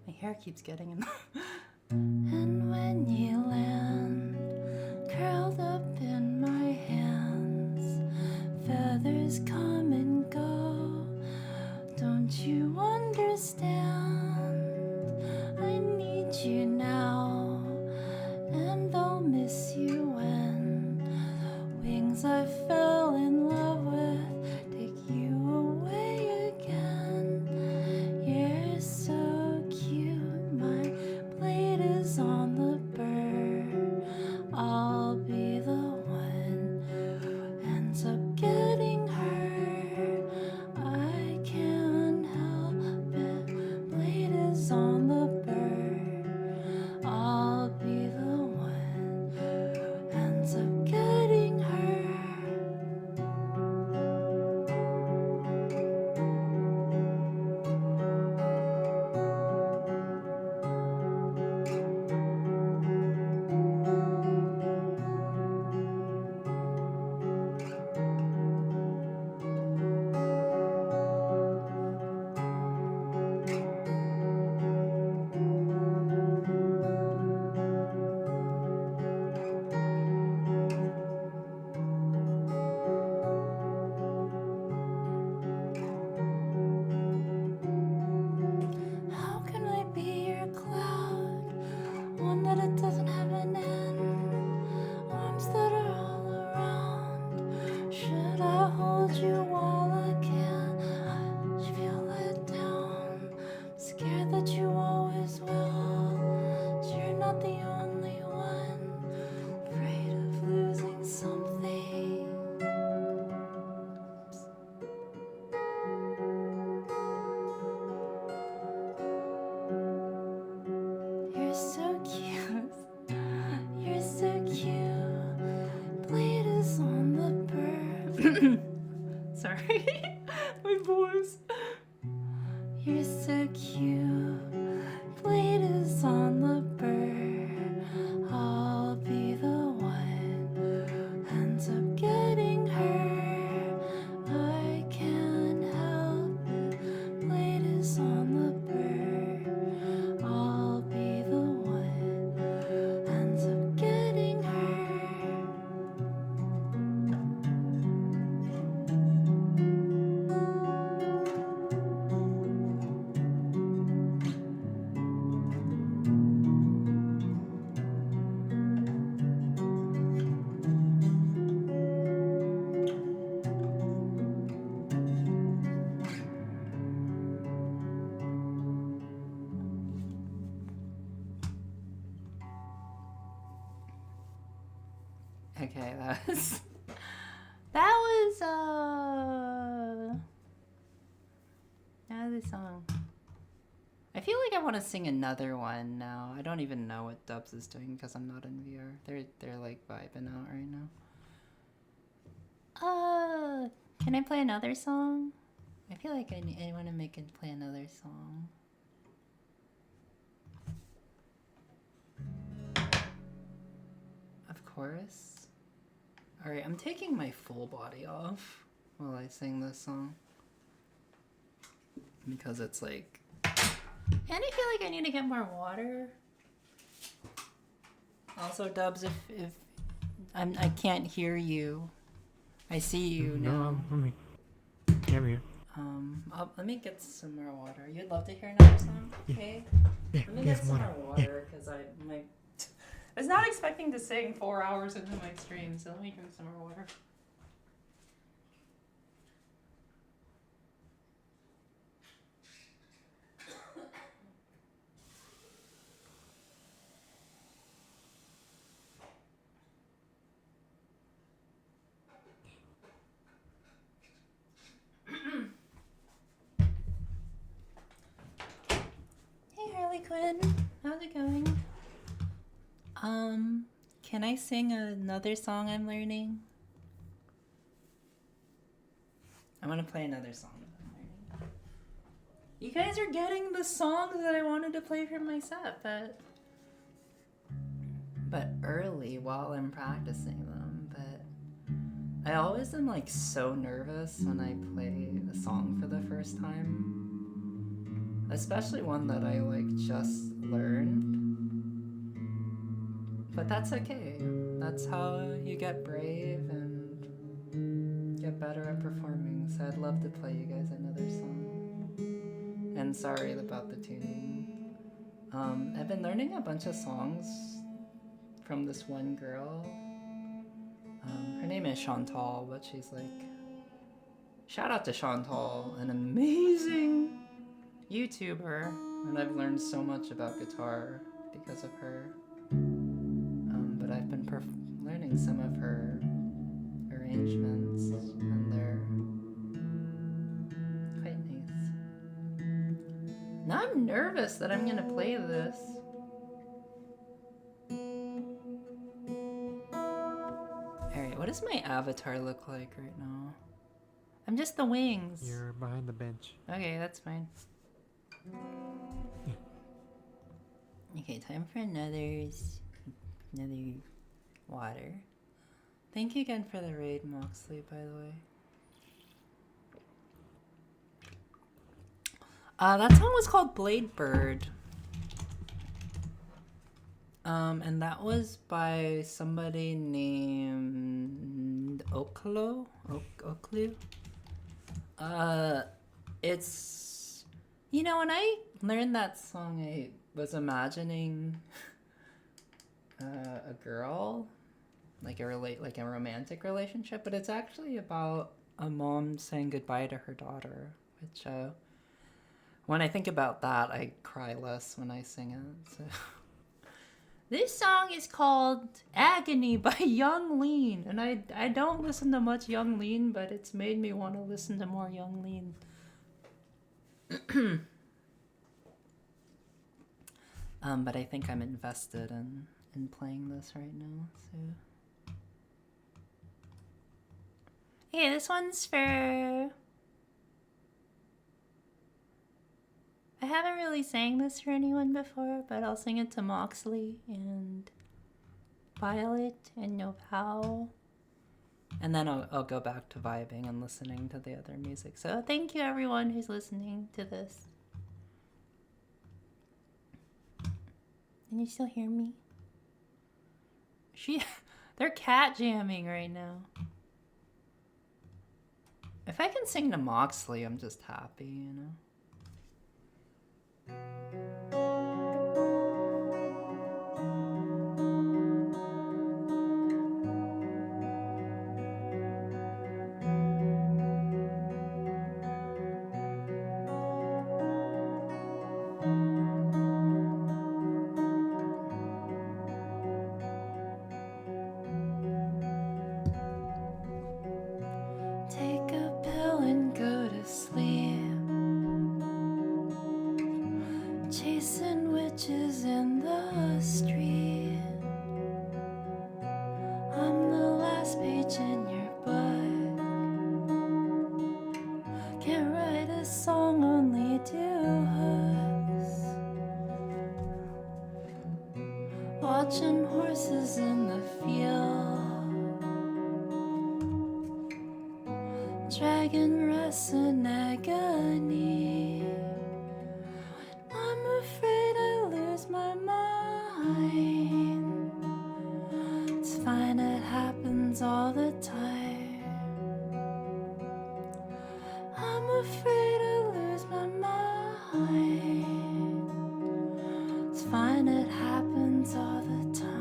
My hair keeps getting in. And when you land, curled up in my hands, feathers come and go. Don't you understand? I need you now, and I'll miss you when wings I fell in love with take you away again. You're so cute, my blade is on the bird. I'll be the one who ends up getting hurt. I can't help it, blade is on the bird. I'll be the one who ends up getting hurt. How can I be your cloud? One that it doesn't have an end. Arms that are all around. Should I hold you while I can? I feel let down. I'm scared that you always will. You're not the only one. Afraid of losing something. You're so cute. You're so cute. Blade is on the bird. Sorry, my voice. You're so cute. Blade is on the bird. I'll be the one who ends up getting hurt. I can't help it. Blade is on the bird. I'll be the one who ends up getting hurt. Okay, that was another song. I feel like I want to sing another one now. I don't even know what Dubs is doing because I'm not in VR. They're like vibing out right now. Can I play another song? I feel like I want to play another song. Of course. Alright, I'm taking my full body off while I sing this song. Because it's like... And I feel like I need to get more water. Also, Dubs, if I can't hear you. I see you now. I'm here. Let me get some more water. You'd love to hear another song? Okay. Yeah, Let me get some more water because I was not expecting to sing 4 hours into my stream, so let me drink some more water. Hey Harley Quinn, how's it going? Can I sing another song I'm learning? I want to play another song that I'm learning. You guys are getting the songs that I wanted to play for my set, but early while I'm practicing them. But I always am like so nervous when I play a song for the first time, especially one that I like just learned. But that's okay. That's how you get brave and get better at performing. So I'd love to play you guys another song. And sorry about the tuning. I've been learning a bunch of songs from this one girl. Her name is Chantal, but she's like... Shout out to Chantal, an amazing YouTuber. And I've learned so much about guitar because of her. But I've been learning some of her arrangements, and they're quite nice. Now I'm nervous that I'm gonna play this. Alright, what does my avatar look like right now? I'm just the wings. You're behind the bench. Okay, that's fine. Okay, time for another water. Thank you again for the raid, Moxley, by the way. That song was called Blade Bird. And that was by somebody named Oklu. It's... You know, when I learned that song, I was imagining a girl, like a romantic relationship, but it's actually about a mom saying goodbye to her daughter, which when I think about that, I cry less when I sing it. So. This song is called Agony by Young Lean, and I don't listen to much Young Lean, but it's made me want to listen to more Young Lean. But I think I'm invested in playing this right now, so... Okay, this one's for... I haven't really sang this for anyone before, but I'll sing it to Moxley and Violet and Nopal. And then I'll go back to vibing and listening to the other music. So thank you everyone who's listening to this. Can you still hear me? They're cat jamming right now. If I can sing to Moxley, I'm just happy, you know? chasing witches in the street. I'm the last page in your book. Can't write a song, only do hooks. Watching horses in the field, dragging rest in agony. I'm afraid I lose my mind. It's fine, it happens all the time. I'm afraid I lose my mind. It's fine, it happens all the time.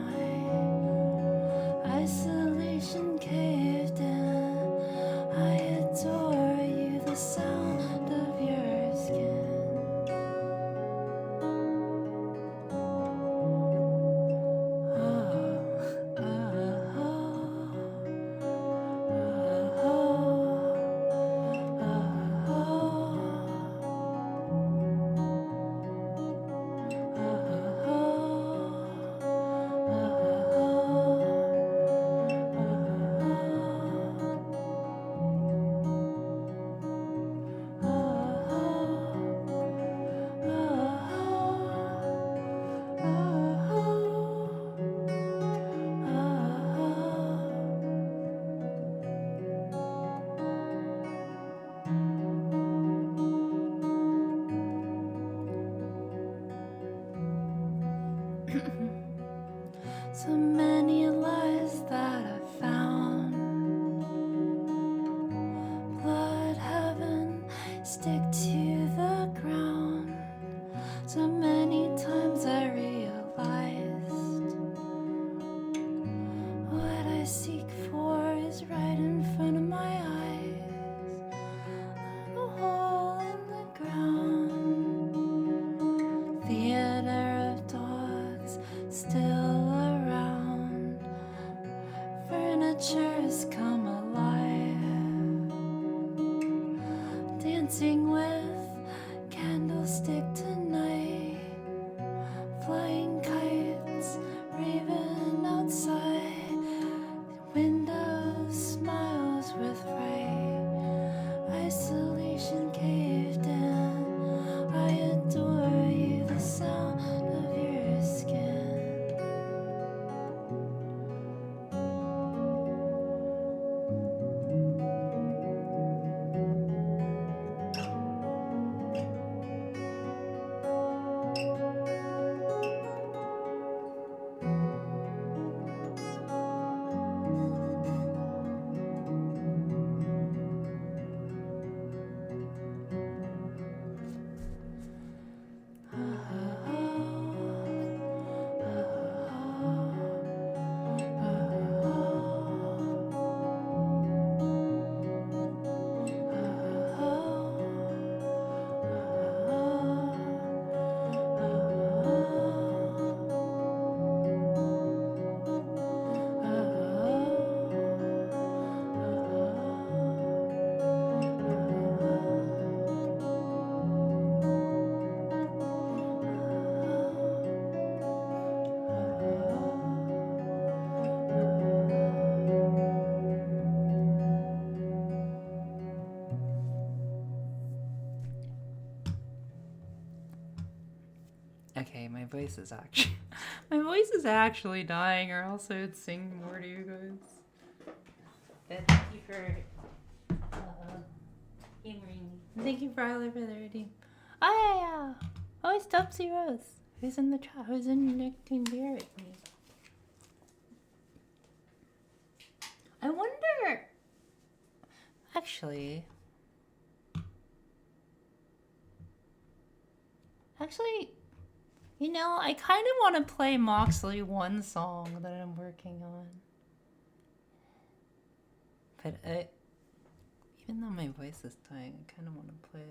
Isolation caved in. I adore you, the sound of your skin. So many lies that I found. Blood heaven, stick to the ground. So many times I realized what I seek for is right in front of my eyes. A hole in the ground. Theater of dogs still around. Furniture has come alive. Dancing with candlestick tonight. Flying kites, raven outside. Windows smiles with fright. Isolation caved in. I adore you, the sound of your skin. Okay, my voice is actually dying, or else I would sing more to you guys. But thank you for humoring me. Thank you for all over the redeem. Oh yeah. Oh, it's Dubsy Rose. Who's in the chat? Who's in the beer with me? I wonder. Actually, you know, I kind of want to play Moxley one song that I'm working on. But even though my voice is dying, I kind of want to play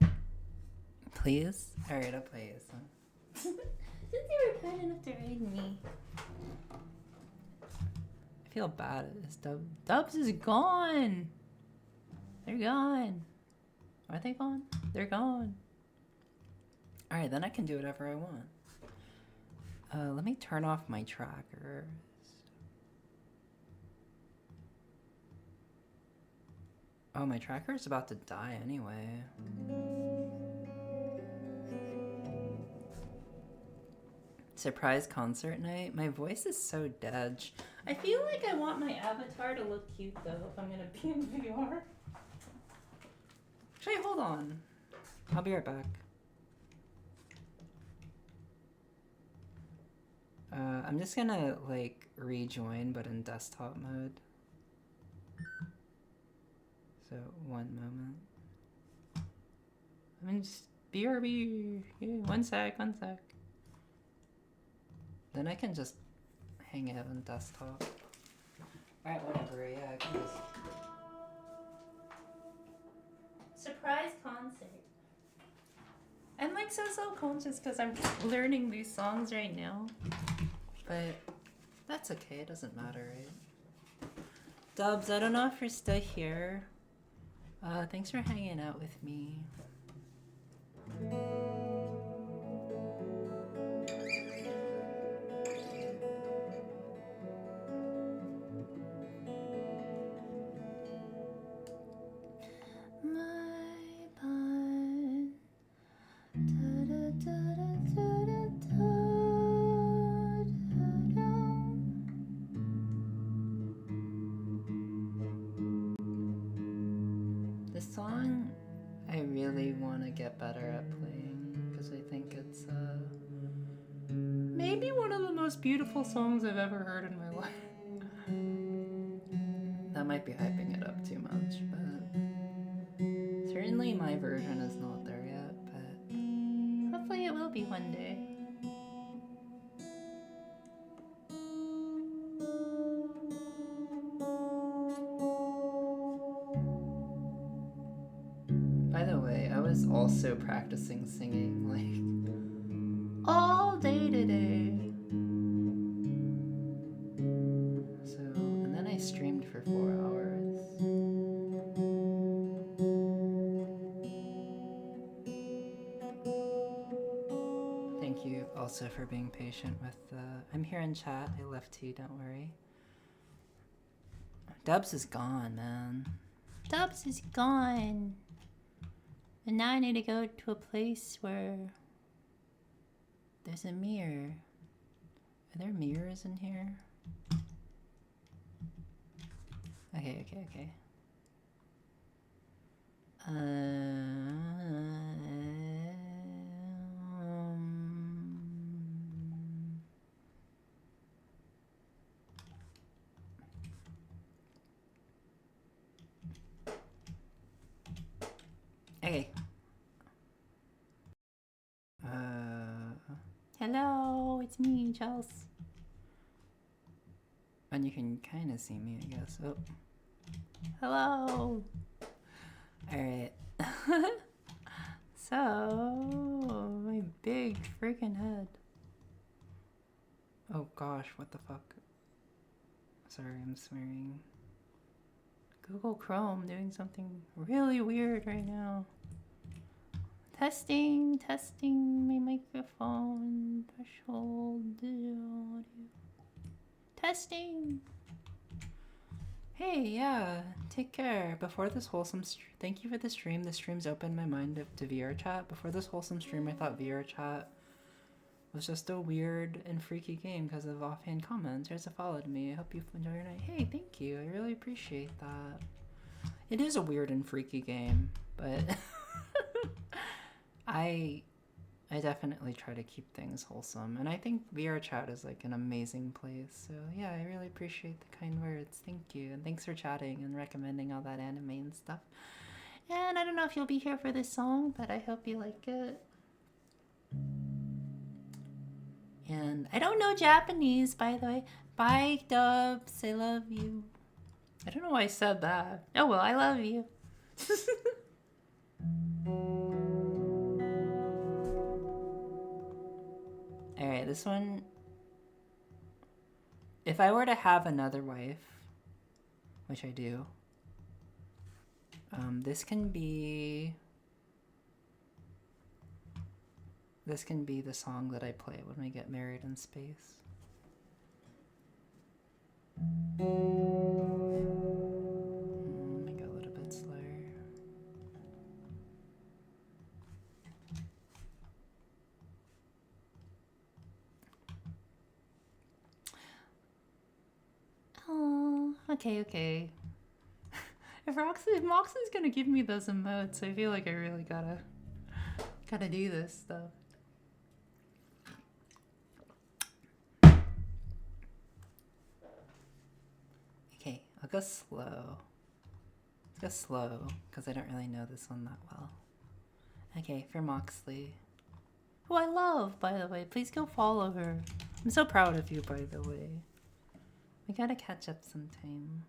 it. Please? Alright, I'll play a song. Since you were kind enough to raid me. I feel bad at this. Dubs is gone. They're gone. Are they gone? They're gone. Alright, then I can do whatever I want. Let me turn off my trackers. Oh, my tracker's about to die anyway. Surprise concert night? My voice is so dead. I feel like I want my avatar to look cute though if I'm gonna be in VR. Actually, hold on. I'll be right back. I'm just gonna like rejoin but in desktop mode. So, one moment. I mean, just BRB. Yeah, one sec. Then I can just hang out on desktop. Alright, whatever. Yeah, I can just... Surprise concert. I'm like so self-conscious because I'm learning these songs right now. But that's okay. It doesn't matter, right? Dubs, I don't know if you're still here. Thanks for hanging out with me. This song, I really want to get better at playing because I think it's maybe one of the most beautiful songs I've ever heard in my life. That might be hyping it up too much, but certainly my version is not there yet, but hopefully it will be one day. By the way, I was also practicing singing like all day today. So, and then I streamed for 4 hours. Thank you also for being patient with I'm here in chat. I left too, don't worry. Dubs is gone, man. Dubs is gone. And now I need to go to a place where there's a mirror. Are there mirrors in here? Okay. Okay. Hello, it's me, Chels. And you can kind of see me, I guess. Oh. Hello. Alright. So, my big freaking head. Oh gosh, what the fuck? Sorry, I'm swearing. Google Chrome doing something really weird right now. Testing my microphone, threshold, audio. Testing. Hey, yeah, take care. Before this wholesome thank you for the stream. The stream's opened my mind to vrchat. Before this wholesome stream, I thought vrchat was just a weird and freaky game because of offhand comments. Here's a follow to me. I hope you enjoy your night. Hey, thank you. I really appreciate that. It is a weird and freaky game, but I definitely try to keep things wholesome, and I think vrchat is like an amazing place. So yeah, I really appreciate the kind words. Thank you, and thanks for chatting and recommending all that anime and stuff. And I don't know if you'll be here for this song, but I hope you like it. And I don't know Japanese, by the way. Bye, Dubs. I love you. I don't know why I said that. Oh well, I love you. Alright, this one... If I were to have another wife, which I do, This can be the song that I play when we get married in space. Let me go a little bit slower. Oh, okay. If Moxie's gonna give me those emotes, I feel like I really gotta do this stuff. Okay, I'll go slow. Let's go slow, because I don't really know this one that well. Okay, for Moxley. Who I love, by the way. Please go follow her. I'm so proud of you, by the way. We gotta catch up sometime.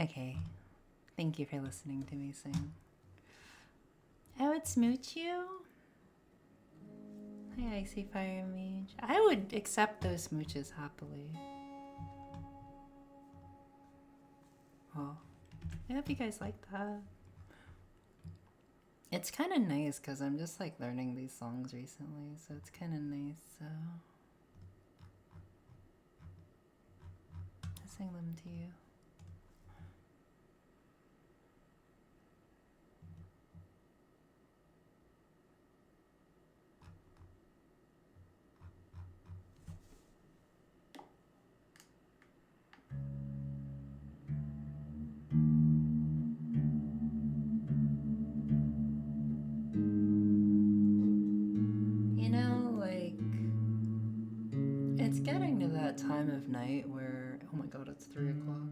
Okay. Thank you for listening to me sing. I would smooch you. Hi, Icy Fire Mage. I would accept those smooches happily. Oh, I hope you guys like that. It's kind of nice because I'm just like learning these songs recently, so it's kind of nice. So I sing them to you. You know, like, it's getting to that time of night where, oh my god, it's 3 o'clock.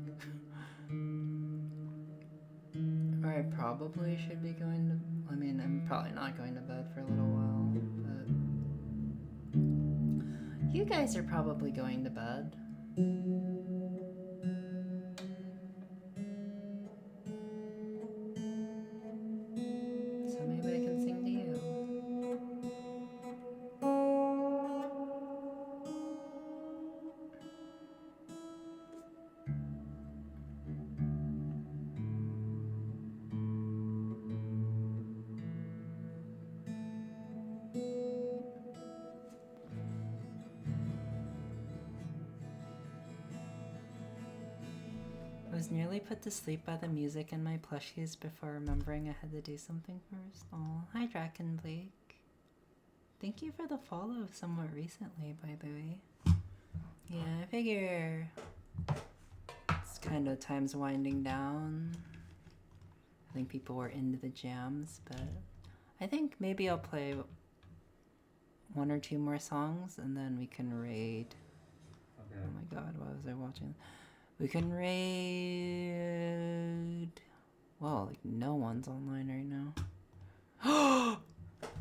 Where I probably should be going to, I mean, I'm probably not going to bed for a little while, but you guys are probably going to bed. So maybe I can sing to you. I was nearly put to sleep by the music and my plushies before remembering I had to do something first. Oh, hi Draken Blake. Thank you for the follow somewhat recently, by the way. Yeah, I figure it's kind of time's winding down. I think people were into the jams, but I think maybe I'll play 1 or 2 more songs and then we can raid. Okay. Oh my god, why was I watching? We can raid. Whoa, like no one's online right now.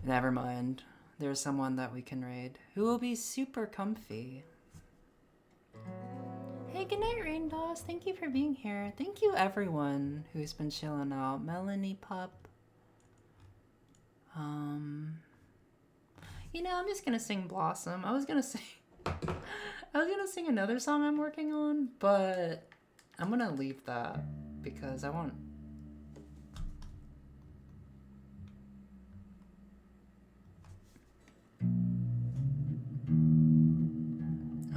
Never mind. There's someone that we can raid who will be super comfy. Hey, good night, Rain Doss. Thank you for being here. Thank you, everyone who's been chilling out. Melanie Pup. You know, I'm just gonna sing Blossom. I was gonna sing another song I'm working on, but I'm gonna leave that because I want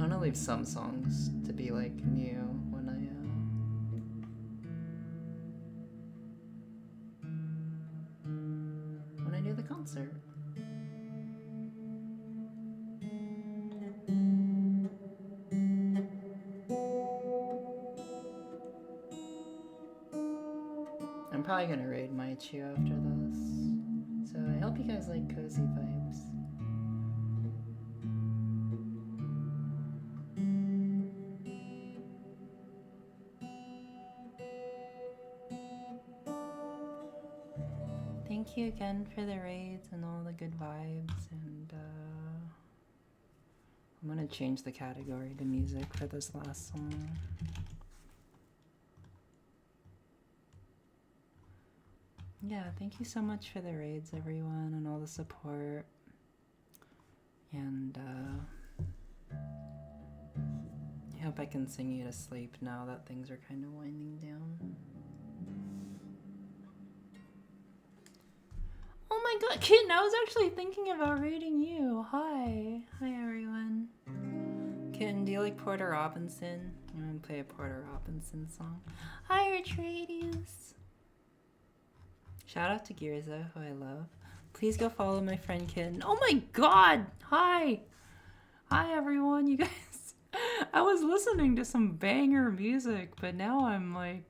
to leave some songs to be like new when I do the concert. I'm probably gonna raid Maichu after this, so I hope you guys like cozy vibes. Thank you again for the raids and all the good vibes, and I'm gonna change the category to music for this last song. Yeah, thank you so much for the raids, everyone, and all the support. And I hope I can sing you to sleep now that things are kind of winding down. Oh my god, Kitten, I was actually thinking about raiding you. Hi. Hi, everyone. Kitten, do you like Porter Robinson? I'm gonna play a Porter Robinson song. Hi, Retradius. Shout out to Girza, who I love. Please go follow my friend Kitten. Oh my god! Hi! Hi, everyone, you guys. I was listening to some banger music, but now I'm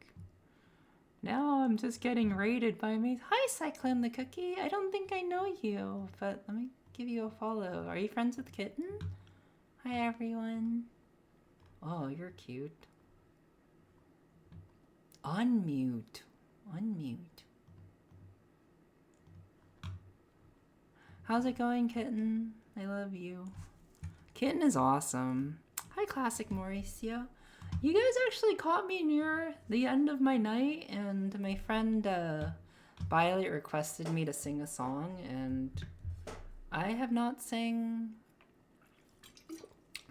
just getting raided by me. Hi, Cyclone the Cookie. I don't think I know you, but let me give you a follow. Are you friends with Kitten? Hi, everyone. Oh, you're cute. Unmute. How's it going, Kitten? I love you. Kitten is awesome. Hi, Classic Mauricio. You guys actually caught me near the end of my night, and my friend Violet requested me to sing a song, and I have not sang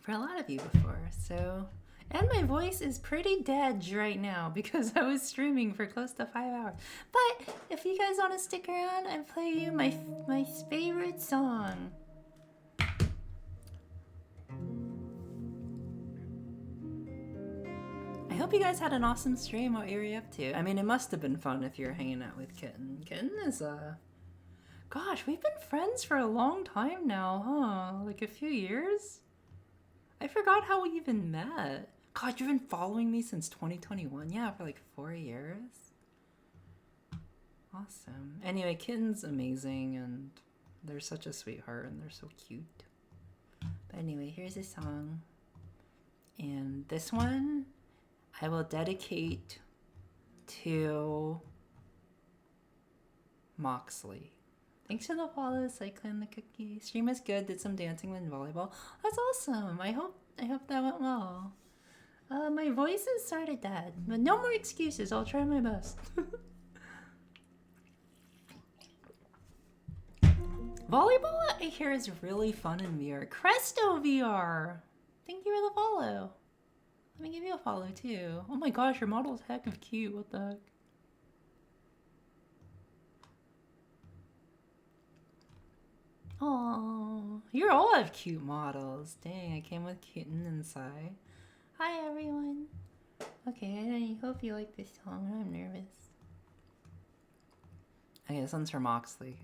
for a lot of you before, so... And my voice is pretty dead right now because I was streaming for close to 5 hours. But if you guys want to stick around, I'll play you my favorite song. I hope you guys had an awesome stream. What were you up to? I mean, it must have been fun if you're hanging out with Kitten. Kitten is gosh, we've been friends for a long time now, huh? Like a few years? I forgot how we even met. God, you've been following me since 2021? Yeah, for like 4 years. Awesome. Anyway, Kitten's amazing, and they're such a sweetheart, and they're so cute. But anyway, here's a song. And this one, I will dedicate to Moxley. Thanks for the follow, Cycling the Cookie. Stream is good, did some dancing and volleyball. That's awesome. I hope that went well. My voice is sort of dead, but no more excuses. I'll try my best. Volleyball, I hear, is really fun in VR. Cresto VR! Thank you for the follow. Let me give you a follow too. Oh my gosh, your model's heck of cute. What the heck? Oh, you all have cute models. Dang, I came with Kitten and Sai. Hi everyone. Okay, I hope you like this song. I'm nervous. Okay, this one's for Moxley.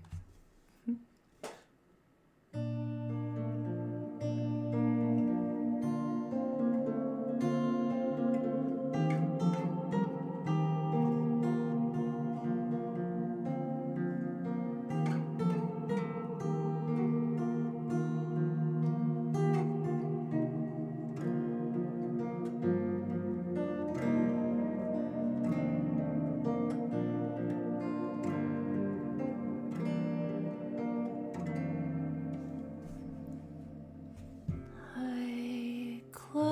I close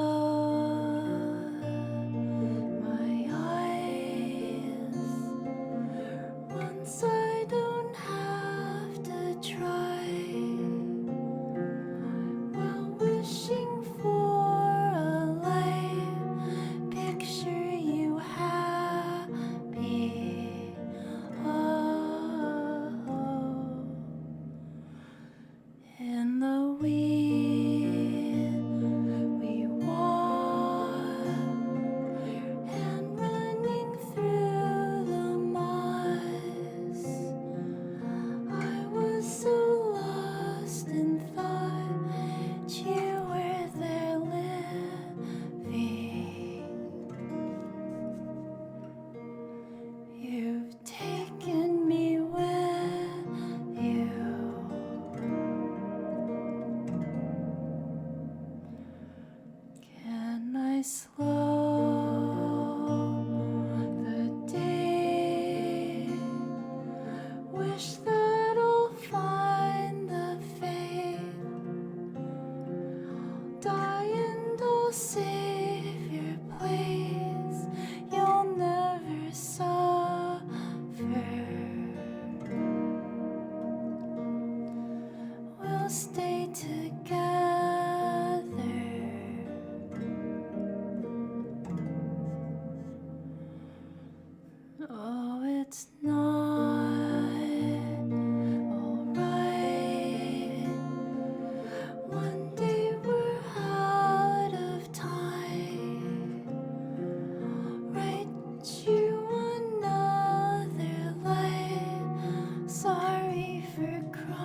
my eyes once I don't have to try while wishing for a life picture you happy. Oh, in the we walk and running through the moss. I was so lost and thought you were there living. You've taken me with you. Can I slow the day? Wish that I'll find the faith. Die and I'll save your place. You'll never suffer. We'll stay together. Oh, it's not alright. One day we're out of time. Write you another life. Sorry for crying.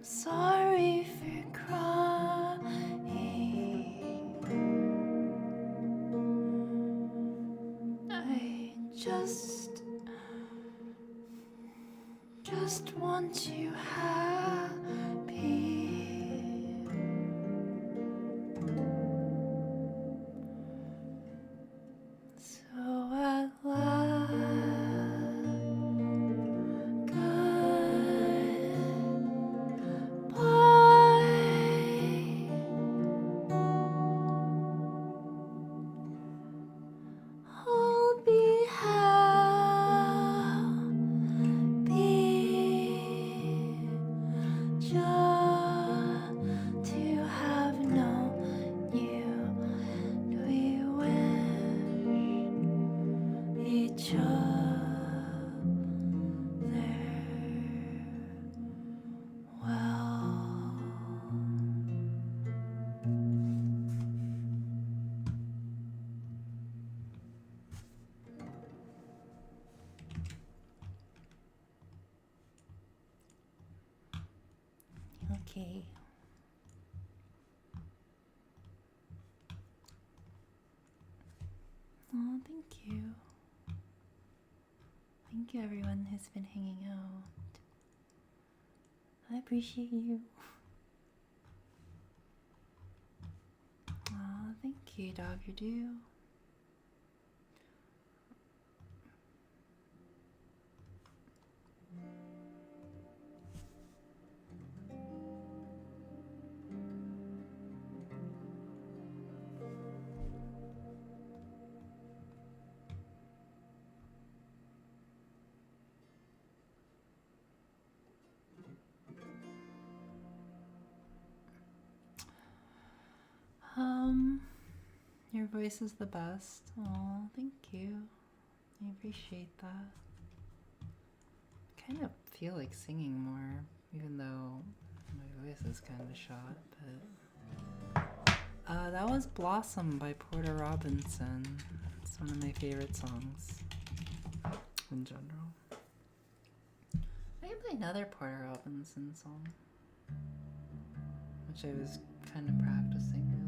sorry for crying. I just want you happy. So at last, goodbye. I'll be happy just to have known you. We wish each other well. Okay. Oh, thank you. Thank you, everyone who's been hanging out. I appreciate you. Oh, thank you, Dogger Doo. Your voice is the best. Oh, thank you. I appreciate that. I kind of feel like singing more, even though my voice is kind of shot, but that was Blossom by Porter Robinson. It's one of my favorite songs in general. I can play another Porter Robinson song, which I was kind of practicing earlier.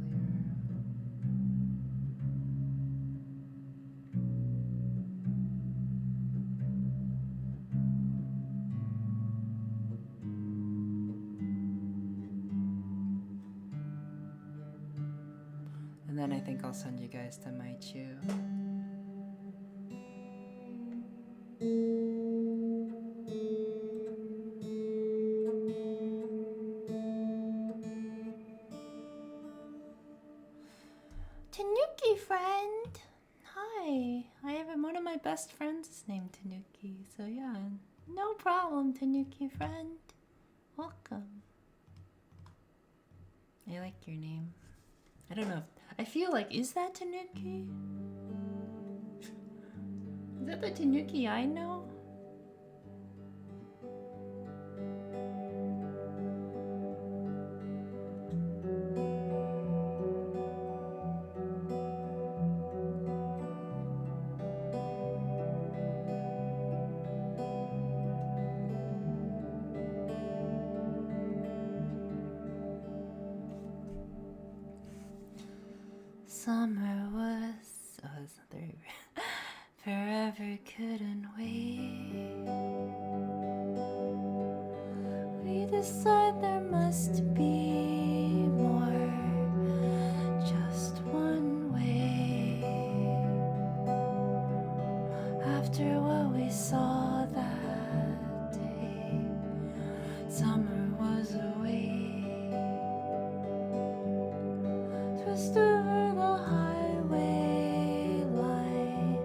And then I think I'll send you guys to my chew. Tanuki friend! Hi! I have one of my best friends is named Tanuki, so yeah, no problem, Tanuki friend. Welcome. I like your name. I don't know if, I feel like, is that Tanuki? Is that the Tanuki I know? Summer was, oh, it's not there. Forever couldn't wait. We decide there must be more, just one way. After what we saw that day, summer was away. Twist over the highway line,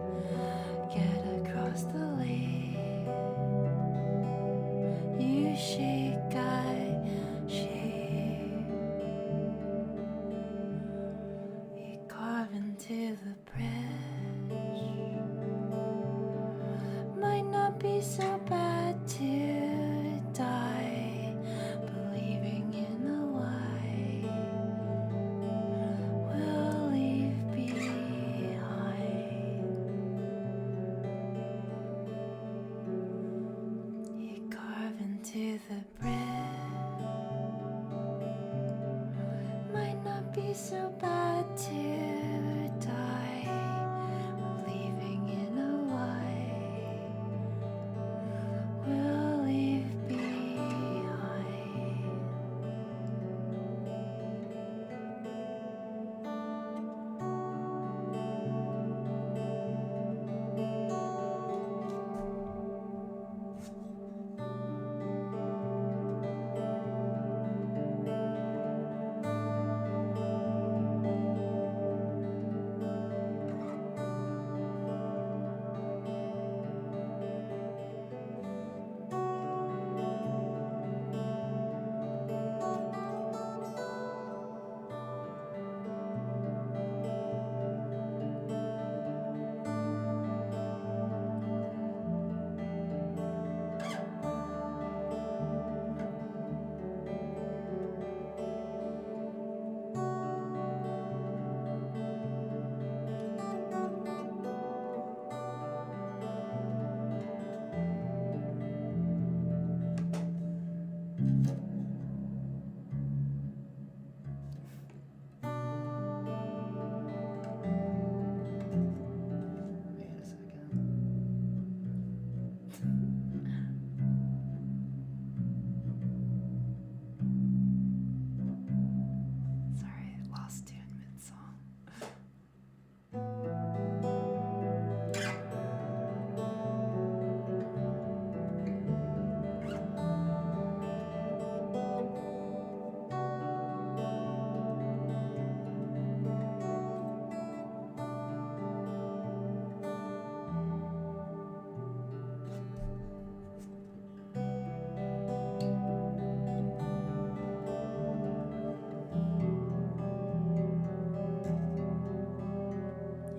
get across the lake. You shake, I shake. We carve into the bridge. Might not be so bad to die, believing in a lie we'll leave behind. You carve into the bridge. so bad to die, believing in a lie we'll leave behind. Wait a second. Sorry, I lost you in mid-song.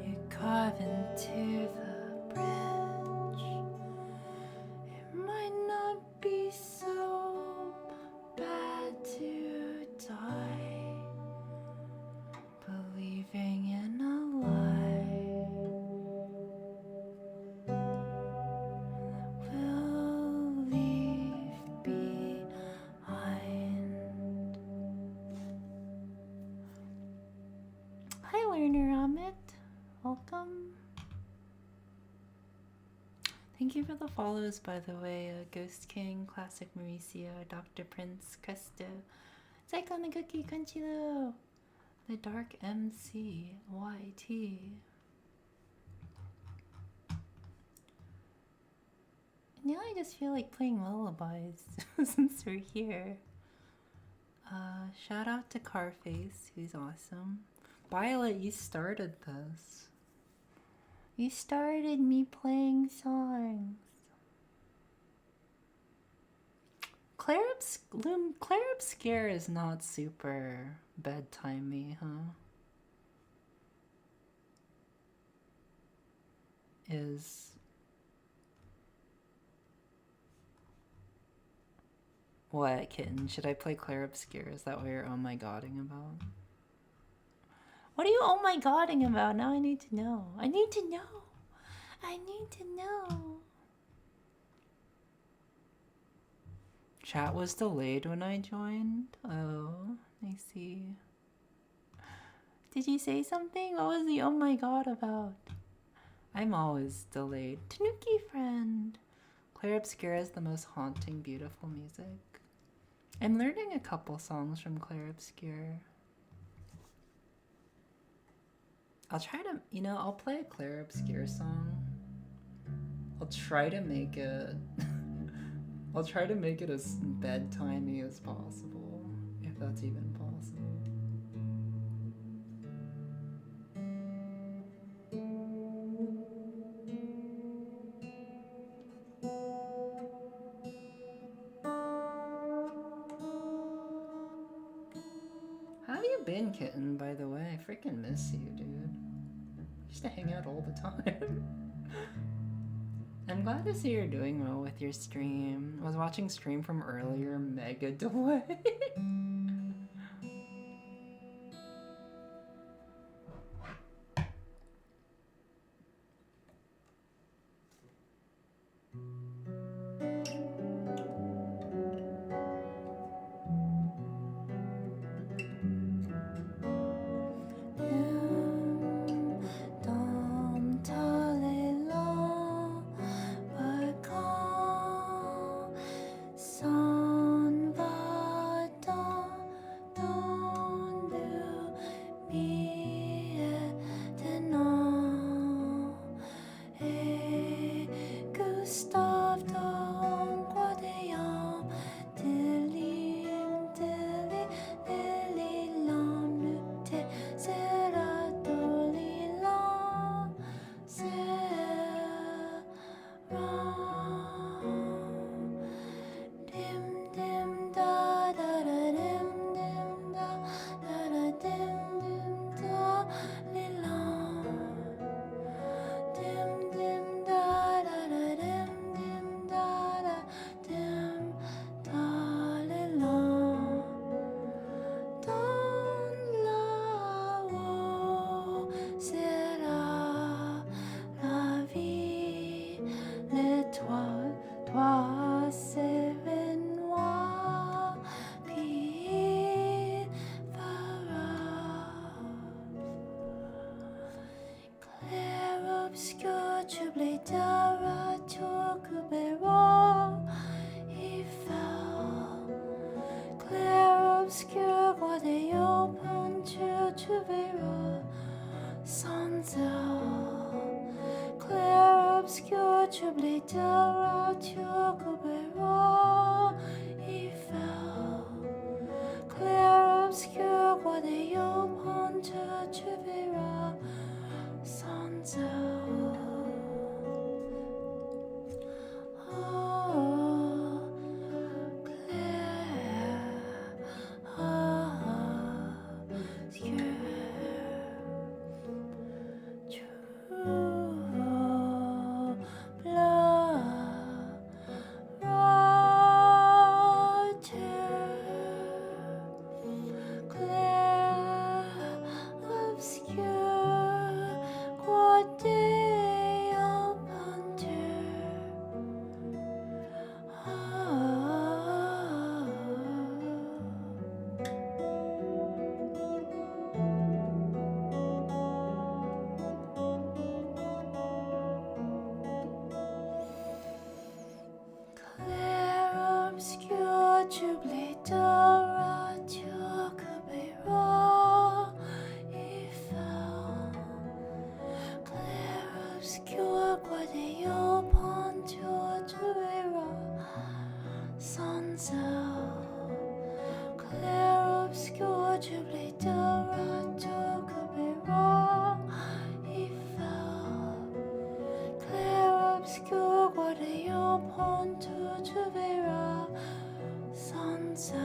You carve into the bridge. It might not be so bad to die, believing in a lie we'll leave behind. Hi, learner Amit. Welcome. Thank you for the follows, by the way. Ghost King, Classic Mauricio, Dr. Prince, Cresto, Psycho Cookie, Crunchylo, The Dark MC, YT. Now I just feel like playing lullabies since we're here. Shout out to Carface, who's awesome. Violet, you started this. You started me playing songs. Claire Obscure is not super bedtimey, huh? What, kitten? Should I play Claire Obscure? Is that what you're oh my godding about? What are you oh my godding about? Now I need to know. I need to know. I need to know. Chat was delayed when I joined. Oh, I see. Did you say something? What was the oh my god about? I'm always delayed. Tanuki friend. Claire Obscura is the most haunting, beautiful music. I'm learning a couple songs from Claire Obscure. I'll try to, I'll play a Claire Obscure song. I'll try to make it as bedtimey as possible, if that's even possible. How have you been, kitten, by the way? I freaking miss you, dude. I used to hang out all the time. I'm glad to see you're doing well with your stream. I was watching stream from earlier, mega delay. tu blittera, tu occuperas, il fait. Clair, obscur, roi des yeux, tu verras sans eau. Oh, clair, obscur, tu blittera, tu occuperas, il fait. Clair, obscur, roi des yeux, tu verras sans eau. Clair, obscur, tu blittera, tu occuperas, il fait. Clair, obscur, roi des yeux, tu verras sans eau.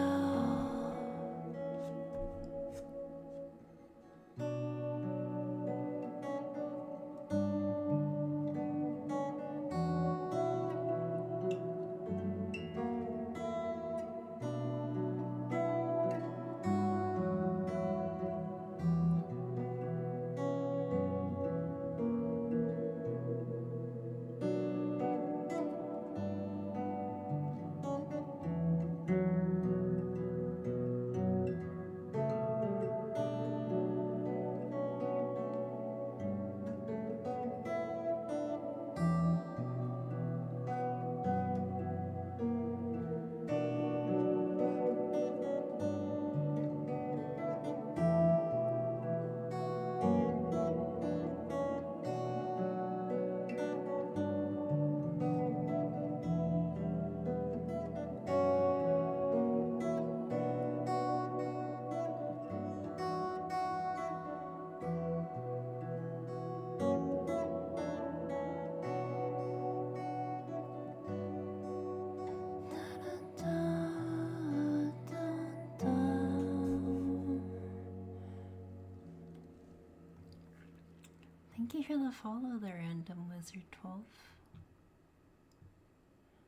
Thank you for the follow, the Random Wizard 12.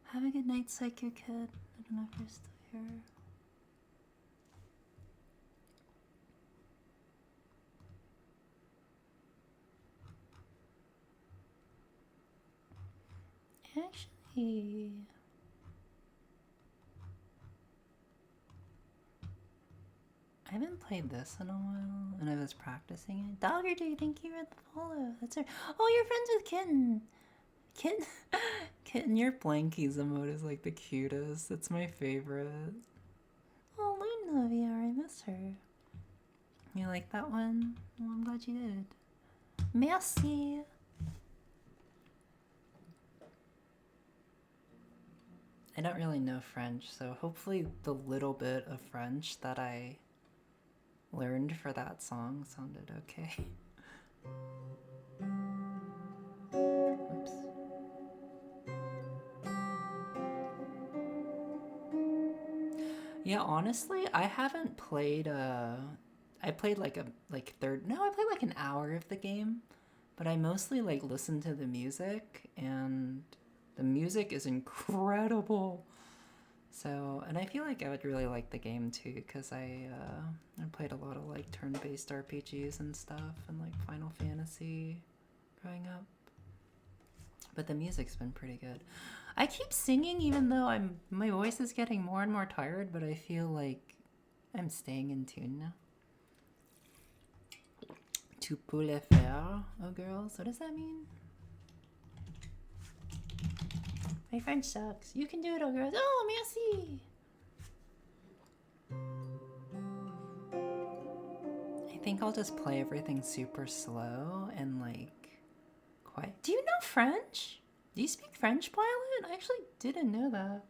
Have a good night, Psycho Kid. I don't know if you're still here. Actually, I haven't played this in a while, and I was practicing it. Dogger Day, thank you for the follow. That's her. Oh, you're friends with Kitten. Kitten, Kitten, your Blankies emote is like the cutest. It's my favorite. Oh, Luna VR, I miss her. You like that one? Well, I'm glad you did. Merci. I don't really know French, so hopefully the little bit of French that I learned for that song sounded okay. Oops. Yeah, honestly, I haven't played I played like I played like an hour of the game, but I mostly like listened to the music, and the music is incredible. So, and I feel like I would really like the game too, because I played a lot of like turn-based RPGs and stuff, and like Final Fantasy growing up. But the music's been pretty good. I keep singing even though my voice is getting more and more tired, but I feel like I'm staying in tune now. Tu peux le faire, ogurlz? What does that mean? My French sucks. You can do it, ogurlz. Oh, merci! I think I'll just play everything super slow and like quiet. Do you know French? Do you speak French, Violet? I actually didn't know that.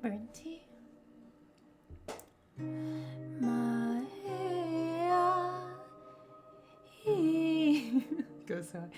Bernty. Go so.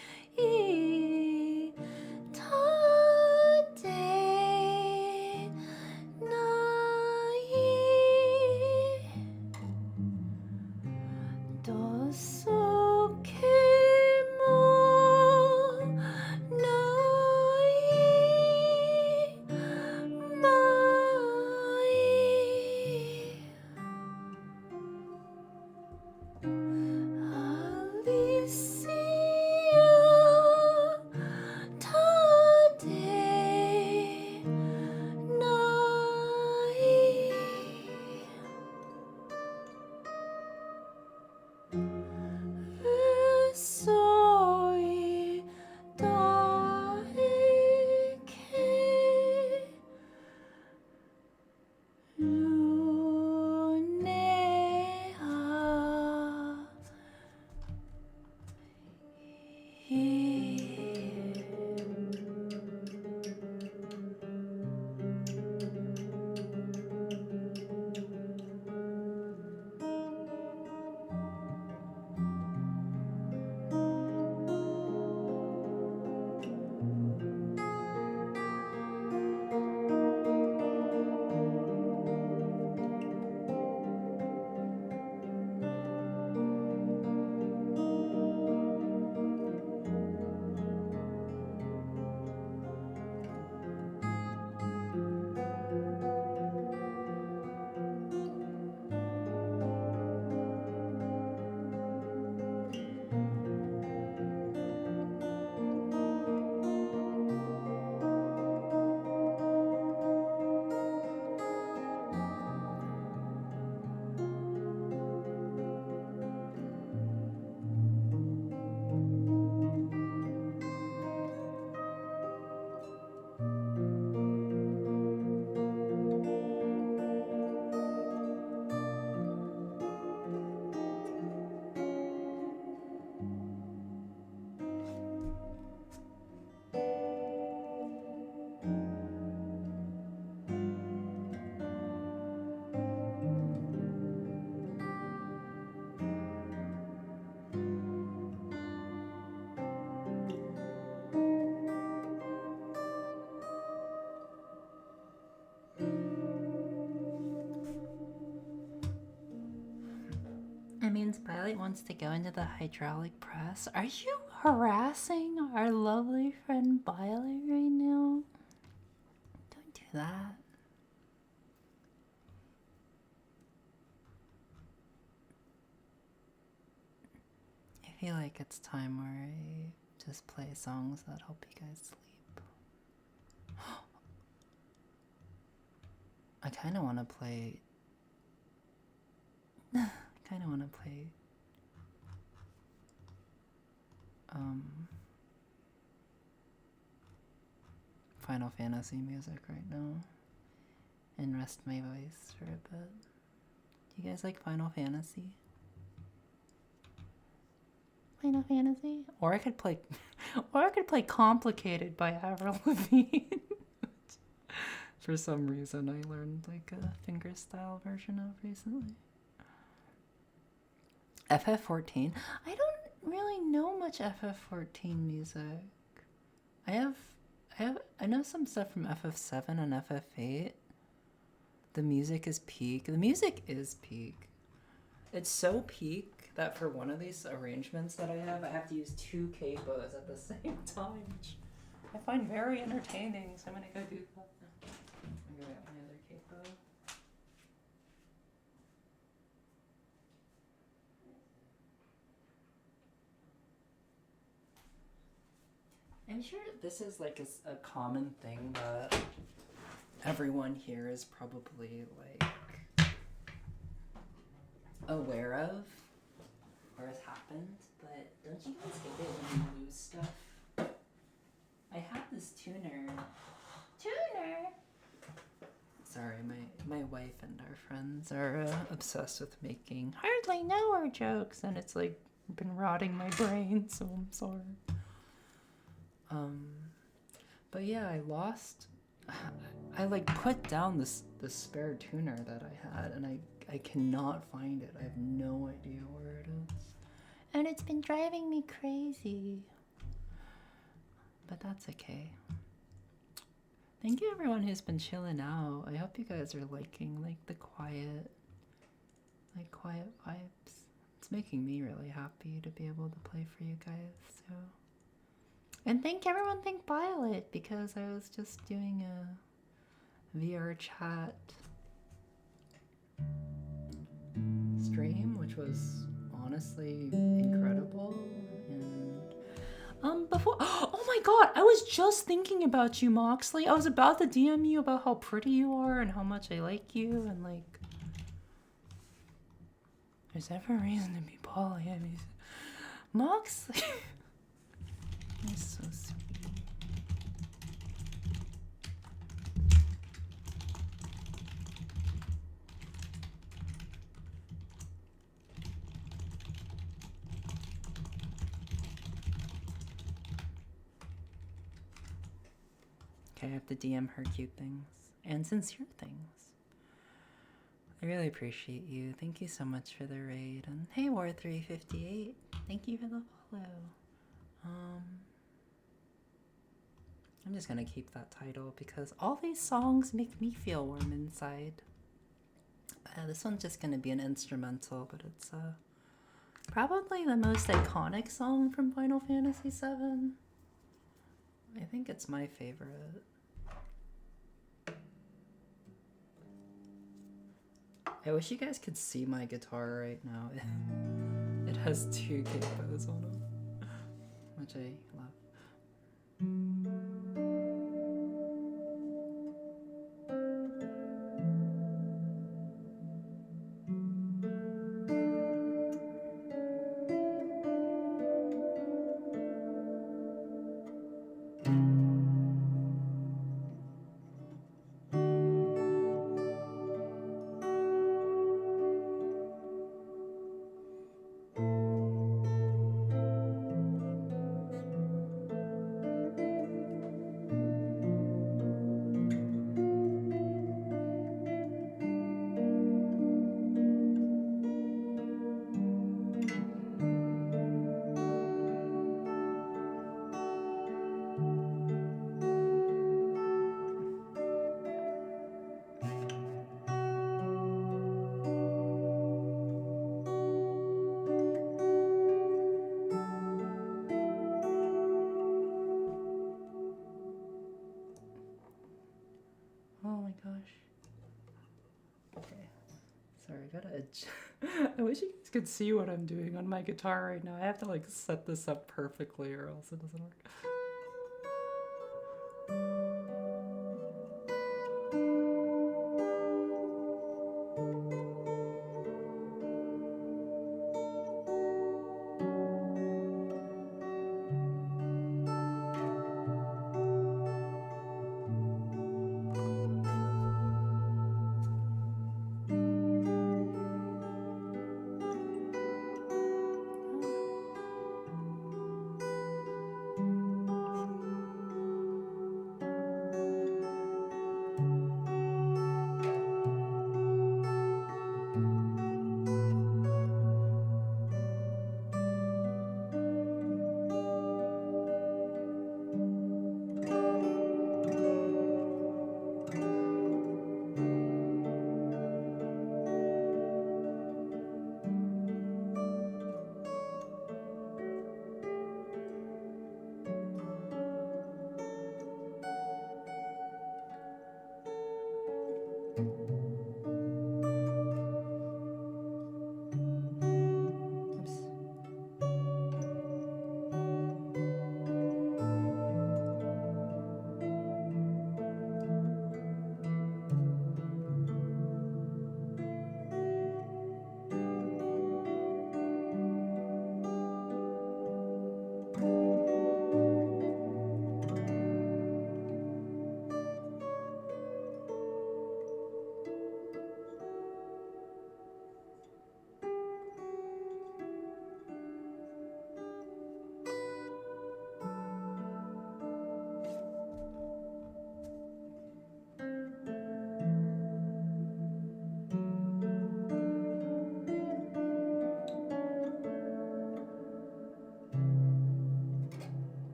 It means Violet wants to go into the hydraulic press. Are you harassing our lovely friend Violet right now? Don't do that. I feel like it's time where I just play songs that help you guys sleep. I kind of want to play... Final Fantasy music right now and rest my voice for a bit. Do you guys like Final Fantasy? Final Fantasy. Or I could play Complicated by Avril Lavigne. For some reason, I learned like a fingerstyle version of recently. FF14. I don't really know much FF14 music. I know some stuff from FF7 and FF8. The music is peak. The music is peak. It's so peak that for one of these arrangements that I have to use 2 capos at the same time, which I find very entertaining. So I'm gonna go do that. I'm gonna get my other capo. I'm sure this is like a common thing that everyone here is probably like aware of or has happened, but don't you guys hate it when you lose stuff? I have this tuner. Sorry, my wife and our friends are obsessed with making hardly know jokes, and it's like been rotting my brain, so I'm sorry. But yeah, I like put down this spare tuner that I had, and I cannot find it. I have no idea where it is. And it's been driving me crazy. But that's okay. Thank you everyone who's been chilling out. I hope you guys are liking like the quiet vibes. It's making me really happy to be able to play for you guys, so. And thank Violet, because I was just doing a vrchat stream, which was honestly incredible. And before, oh my god, I was just thinking about you, Moxley. I was about to DM you about how pretty you are and how much I like you, and like, there's ever a reason to be poly. I mean, Moxley. You're so sweet. Okay, I have to DM her cute things and sincere things. I really appreciate you. Thank you so much for the raid. And hey, War358, thank you for the follow. I'm just gonna keep that title because all these songs make me feel warm inside. This one's just gonna be an instrumental, but it's probably the most iconic song from Final Fantasy VII. I think it's my favorite. I wish you guys could see my guitar right now. It has 2 capos on it, which I love. I wish you guys could see what I'm doing on my guitar right now. I have to like set this up perfectly or else it doesn't work.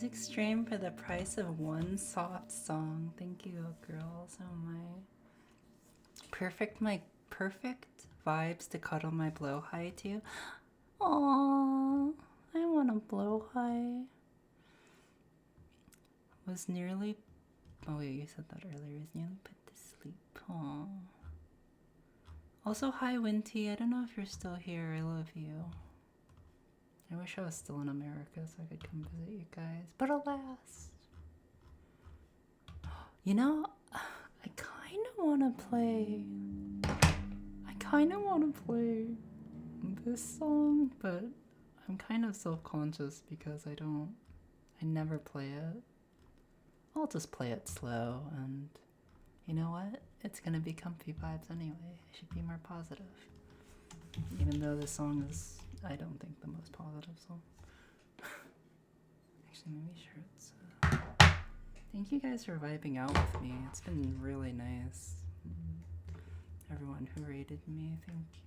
Music stream for the price of one soft song. Thank you, girls. Oh my. My perfect vibes to cuddle my blow high to. Aww, I want a blow high. Was nearly. Oh wait, you said that earlier. Was nearly put to sleep. Aww. Also, hi Winty. I don't know if you're still here. I love you. I wish I was still in America so I could come visit you guys. But alas. You know, I kind of want to play. This song, but I'm kind of self-conscious because I never play it. I'll just play it slow, and you know what? It's gonna be comfy vibes anyway. I should be more positive. Even though this song is, I don't think, the most positive song. Actually, maybe sure it's... Thank you guys for vibing out with me. It's been really nice. Everyone who rated me, thank you.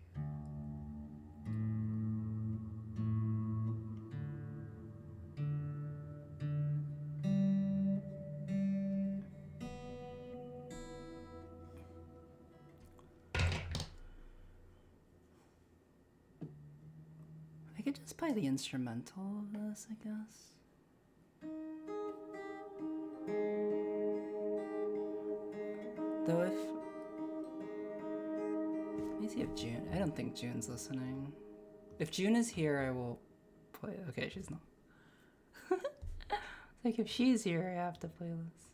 I could just play the instrumental of this, I guess. Though if... Let me see if June... I don't think June's listening. If June is here, I will play it. Okay, she's not. It's like if she's here, I have to play this.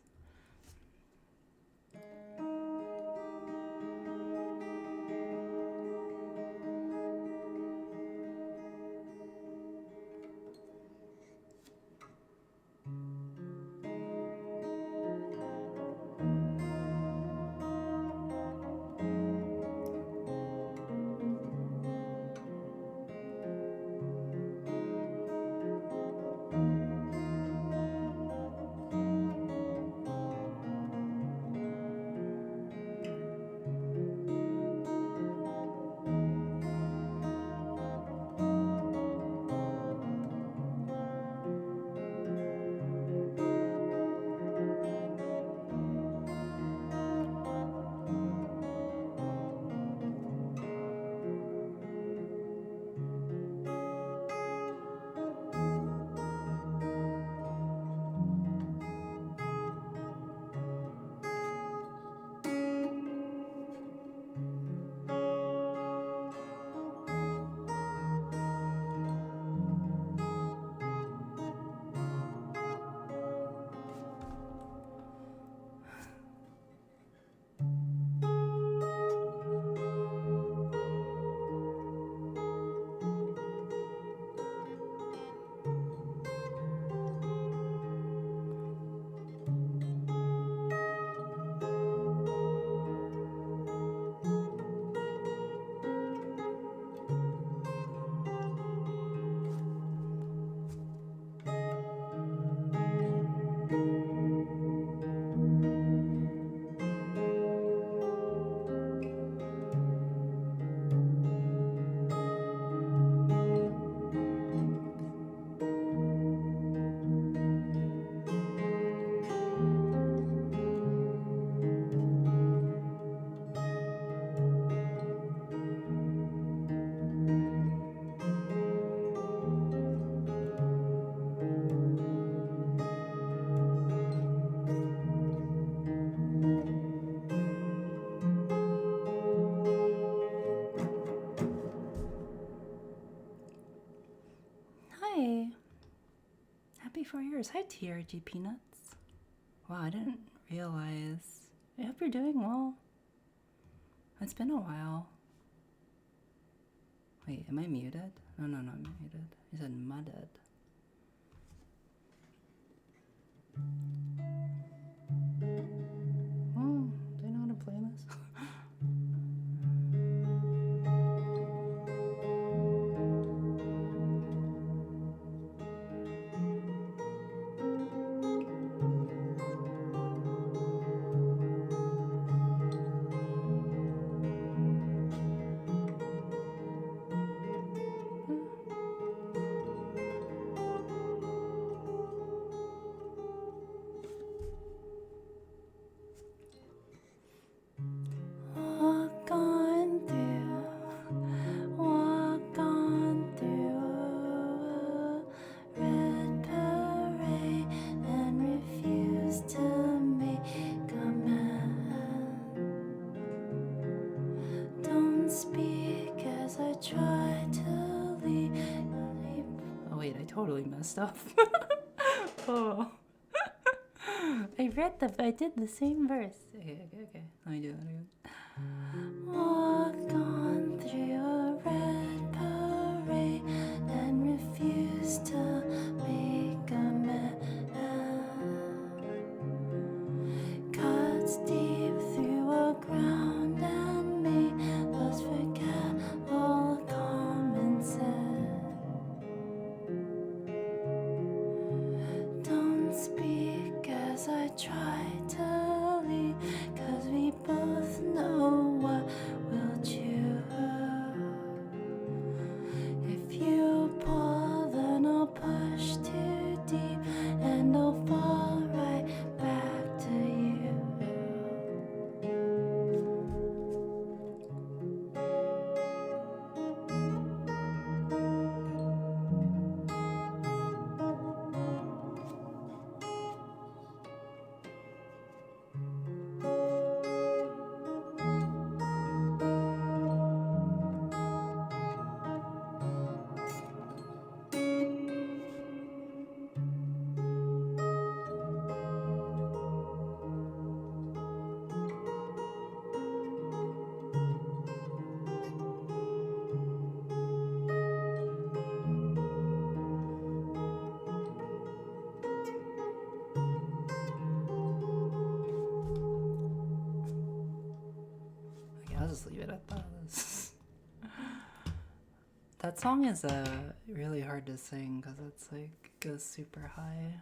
Hi. Happy 4 years. Hi, TRG Peanuts. Wow, I didn't realize. I hope you're doing well. It's been a while. Wait, am I muted? No, I'm not muted. You said mudded. Oh, do I know how to play this? try to leave. Oh wait, I totally messed up. Oh. I did the same verse. Okay. Let me do that again. Walked on through a red parade and refused to make a mess. Cuts deep through a ground and made us forget all common sense. Don't speak as I try to leave, 'cause we both know what we'll choose. If you pull, then I'll push too deep, and I'll fall right back to you. Okay, I'll just leave it at that. That song is really hard to sing because it's like it goes super high,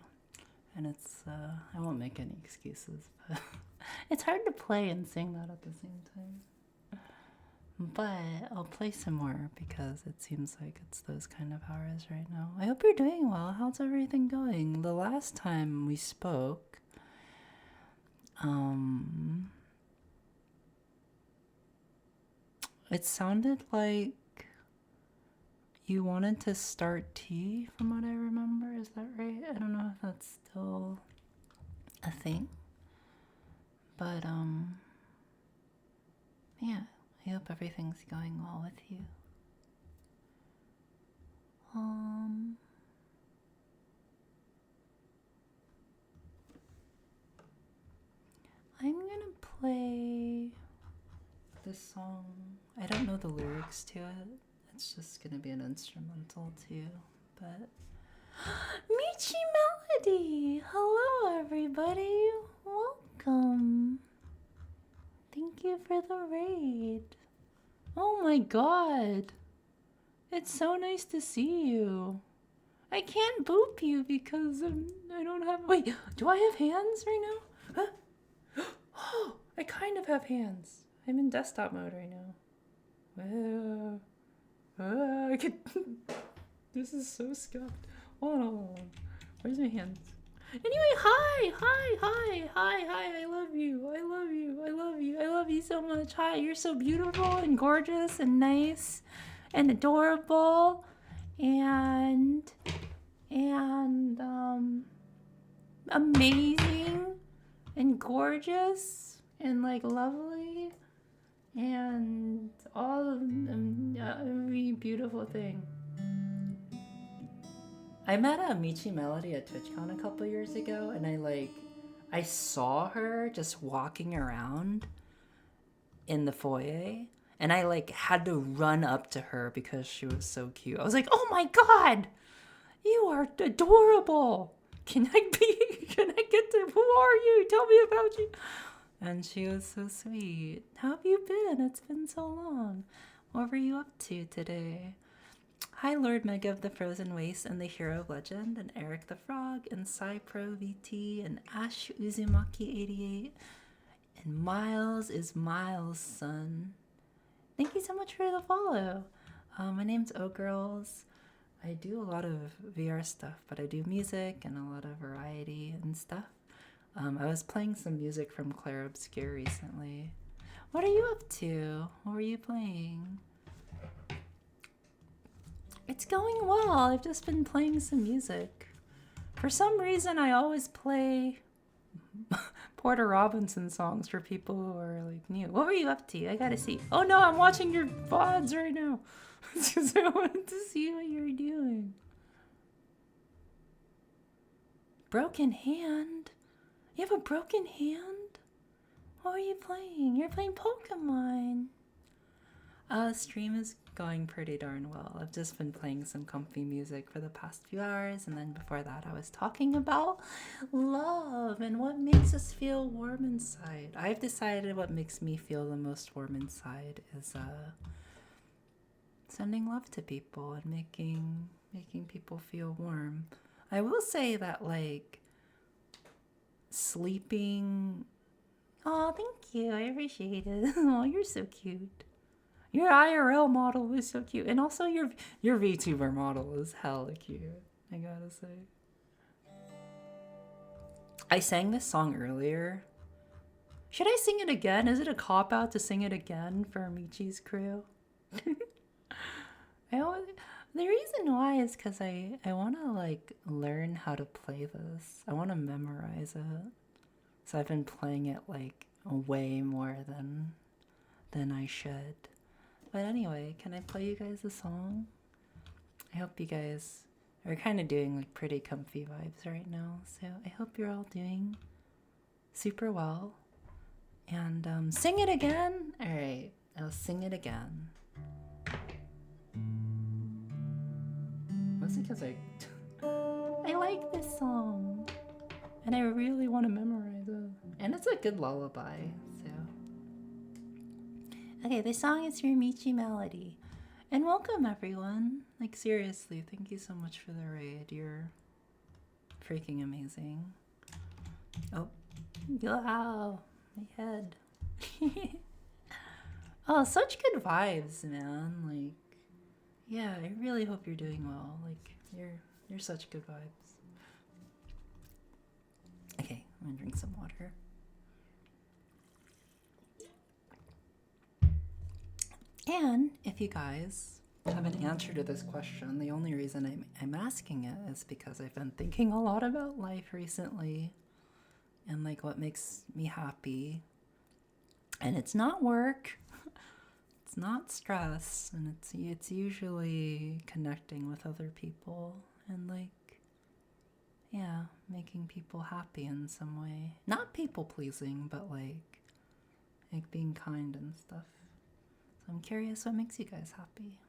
and it's I won't make any excuses, but it's hard to play and sing that at the same time. But I'll play some more because it seems like it's those kind of hours right now. I hope you're doing well. How's everything going? The last time we spoke, it sounded like you wanted to start tea, from what I remember. Is that right? I don't know if that's still a thing. But, yeah, I hope everything's going well with you. I'm gonna play this song. I don't know the lyrics to it. It's just gonna be an instrumental too, but Michi Melody! Hello everybody! Welcome! Thank you for the raid. Oh my god! It's so nice to see you. I can't boop you because I don't have... Wait, do I have hands right now? Huh? Oh, I kind of have hands. I'm in desktop mode right now. Whoa. I could... This is so scuffed. Hold on. Where's my hands? Anyway, hi. I love you. I love you so much. Hi, you're so beautiful and gorgeous and nice and adorable and amazing and gorgeous and like lovely and all of every beautiful thing. I met Michi Melody at TwitchCon a couple years ago, and I saw her just walking around in the foyer, and I had to run up to her because she was so cute. I was like, "Oh my god, you are adorable! Can I get to? Who are you? Tell me about you." And she was so sweet. How have you been? It's been so long. What were you up to today? Hi, Lord Mega of the Frozen Waste and the Hero of Legend, and Eric the Frog, and Cypro VT, and Ash Uzumaki88, and Miles is Miles' son. Thank you so much for the follow. My name's ogurlz. I do a lot of VR stuff, but I do music and a lot of variety and stuff. I was playing some music from Claire Obscure recently. What are you up to? What were you playing? It's going well. I've just been playing some music. For some reason, I always play Porter Robinson songs for people who are like new. What were you up to? I gotta see. Oh no, I'm watching your VODs right now. Because I wanted to see what you're doing. Broken hand? You have a broken hand? What are you playing? You're playing Pokemon. Stream is going pretty darn well. I've just been playing some comfy music for the past few hours, and then before that I was talking about love and what makes us feel warm inside. I've decided what makes me feel the most warm inside is sending love to people and making people feel warm. I will say that, like, sleeping... Oh, thank you. I appreciate it. Oh, you're so cute. Your IRL model is so cute. And also your VTuber model is hella cute, I gotta say. I sang this song earlier. Should I sing it again? Is it a cop-out to sing it again for Michi's crew? The reason why is because I want to, like, learn how to play this. I want to memorize it. So I've been playing it, like, way more than I should. But anyway, can I play you guys a song? I hope you guys are kind of doing, like, pretty comfy vibes right now. So I hope you're all doing super well. And sing it again? Alright, I'll sing it again. Mostly because I like this song. And I really want to memorize it. And it's a good lullaby, so... Okay, this song is your Michi Melody. And welcome, everyone. Like, seriously, thank you so much for the raid. You're freaking amazing. Oh. Wow. My head. Oh, such good vibes, man. Like, yeah, I really hope you're doing well. Like, you're such good vibes. Okay, I'm gonna drink some water. And if you guys have an answer to this question, the only reason I'm asking it is because I've been thinking a lot about life recently and, like, what makes me happy. And it's not work, it's not stress, and it's usually connecting with other people and, like, yeah, making people happy in some way. Not people pleasing, but like being kind and stuff. So I'm curious what makes you guys happy.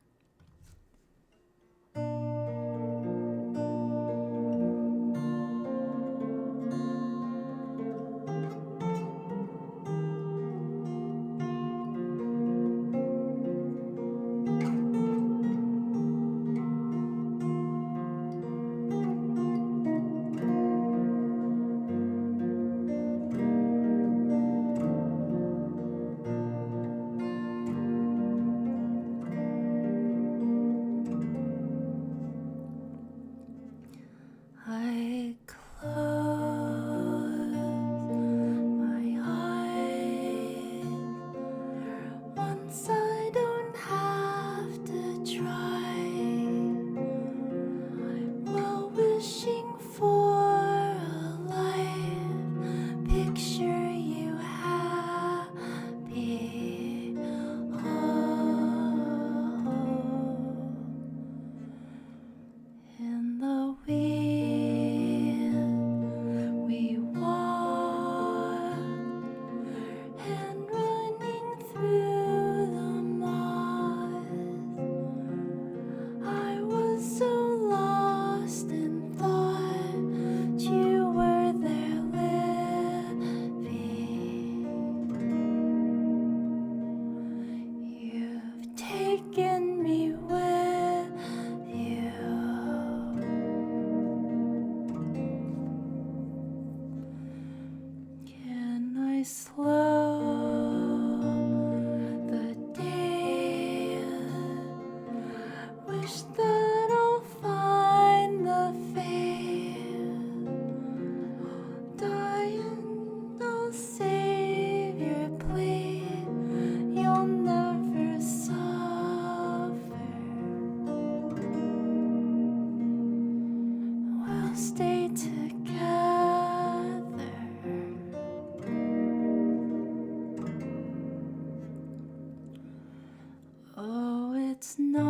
Oh, it's not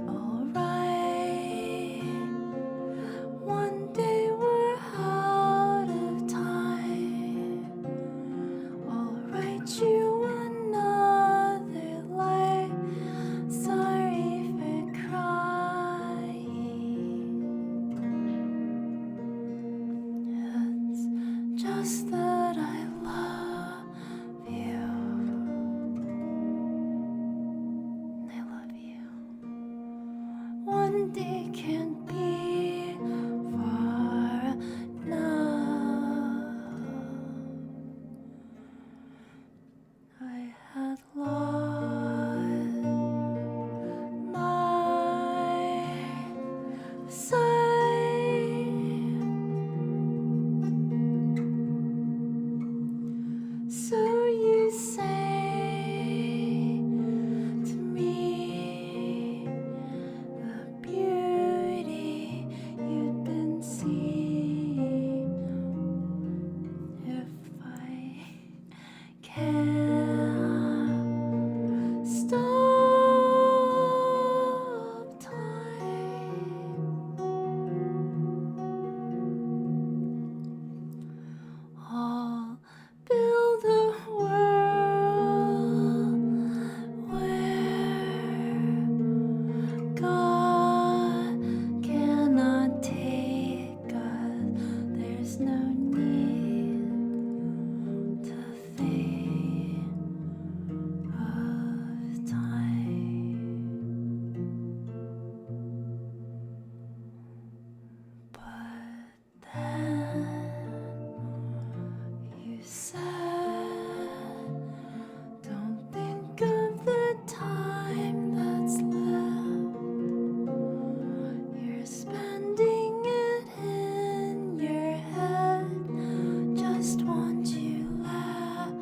alright. One day we're out of time. I'll write you another lie. Sorry for crying. It's just that I love you. I love you. One day can't be far enough. I had lost my sight. So you say to me the beauty you'd been seeing. If I can't stop time, I'll build a world where God cannot take us. There's no need to think of time. But then you said, don't think of the time that's left. You're spending it in your head. Just want you laughing.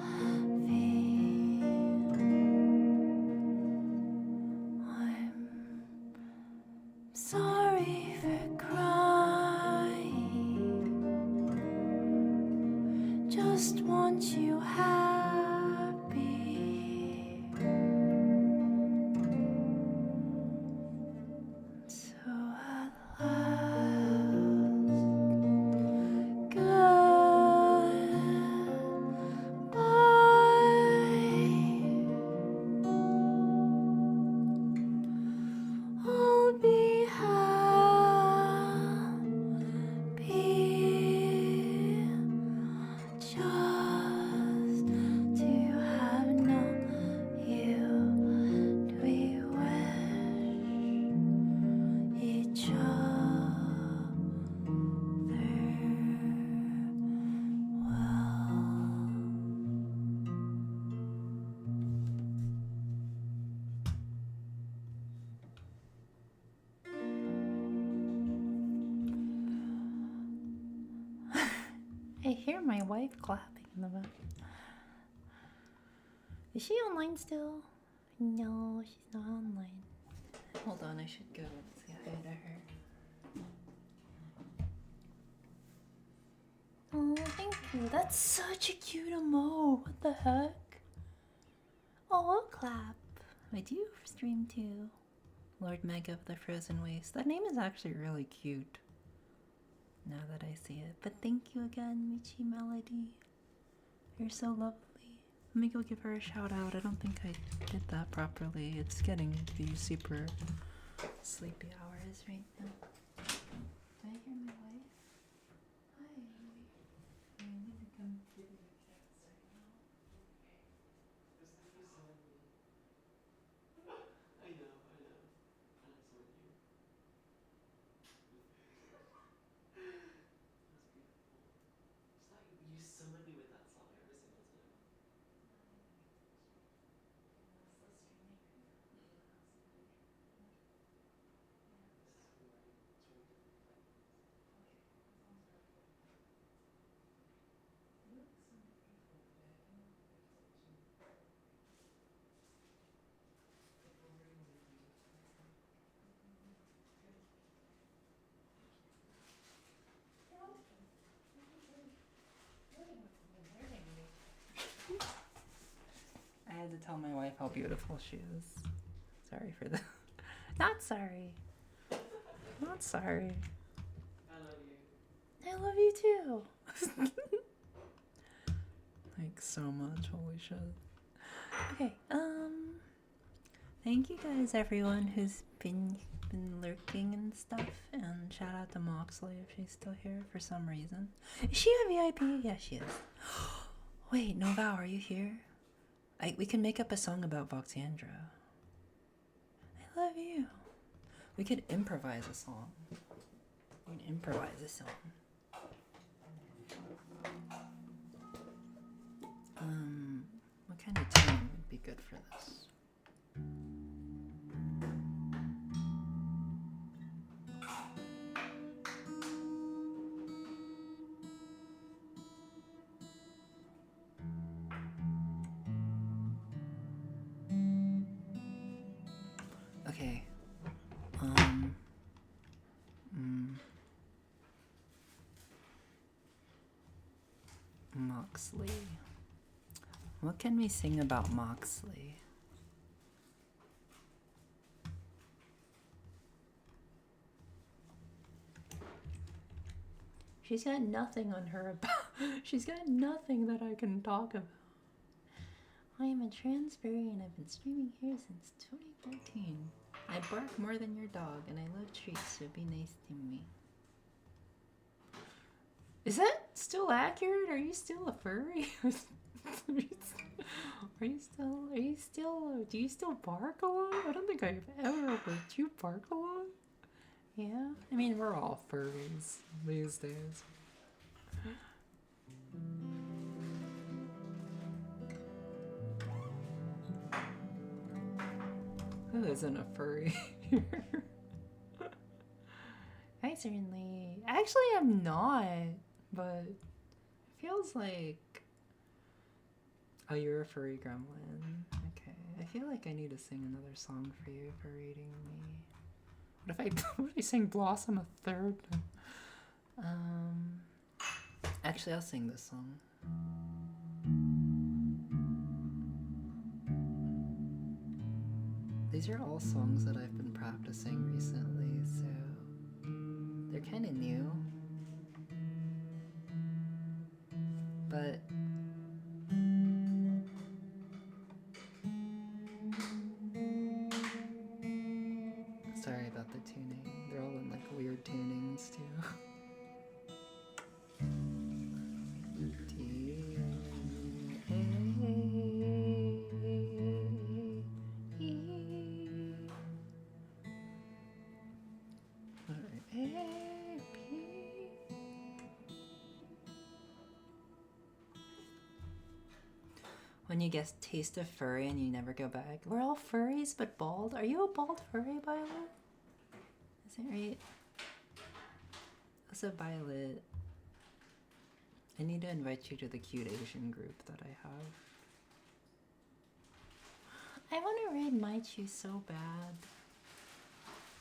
I'm sorry for crying. Just want you happy. So at last, goodbye. I'll be happy just to have known you. We wish each other well. I hear my wife clapping in the back. Is she online still? No, she's not online. Hold on, I should go say hi to her. Oh, thank you. That's such a cute emote. What the heck? Oh, I'll clap. I do stream too. Lord Meg of the Frozen Waste. That name is actually really cute. Now that I see it. But thank you again, Michi Melody. You're so lovely. Let me go give her a shout out. I don't think I did that properly. It's getting to be super sleepy hours right now. Do I hear my wife? Hi. I need to come give you a kiss right now. I know. And so are you. That's beautiful. Just thought you summon me with that song every single time. This is who are you? It's very different. had to tell my wife how beautiful she is. Sorry for that. Not sorry. Not sorry. I love you too. Like so much. Holy shit. Okay. Thank you guys, everyone who's been lurking and stuff, and shout out to Moxley if she's still here for some reason. Is she a VIP? Yeah, she is. Wait, Noval, are you here? We can make up a song about Voxandra. I love you. We could improvise a song. We can improvise a song. What kind of tune would be good for this? Okay. Moxley. What can we sing about Moxley? She's got nothing on her about. She's got nothing that I can talk about. I am a trans furry and I've been streaming here since 2014. I bark more than your dog and I love treats, so be nice to me. Is that still accurate? Are you still a furry? Do you still bark a lot? I don't think I've ever heard you bark a lot. Yeah? I mean, we're all furries these days. Who isn't a furry here? I certainly... Actually, I'm not, but it feels like... Oh, you're a furry gremlin. Okay. I feel like I need to sing another song for you for reading me. What if I sing Blossom a third time? Actually, I'll sing this song. These are all songs that I've been practicing recently, so they're kind of new. But sorry about the tuning. They're all in like weird tunings too. When you guess taste of furry and you never go back. We're all furries but bald. Are you a bald furry, Violet? Is that right? Also, Violet, I need to invite you to the cute Asian group that I have. I want to ride Maichu so bad.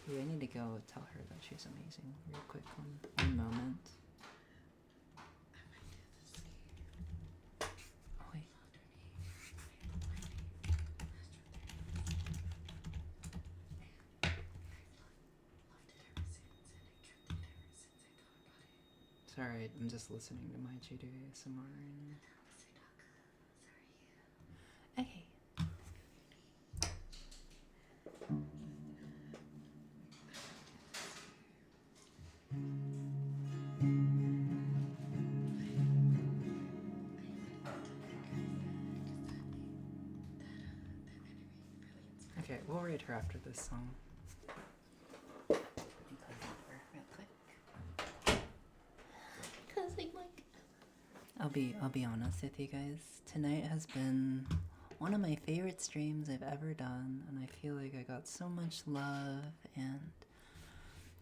Ooh, I need to go tell her that she's amazing. Real quick, one moment. Oh, wait. Sorry, I'm just listening to Maichu do ASMR. Okay. Okay, we'll read her after this song. I'll be honest with you guys. Tonight has been one of my favorite streams I've ever done, and I feel like I got so much love, and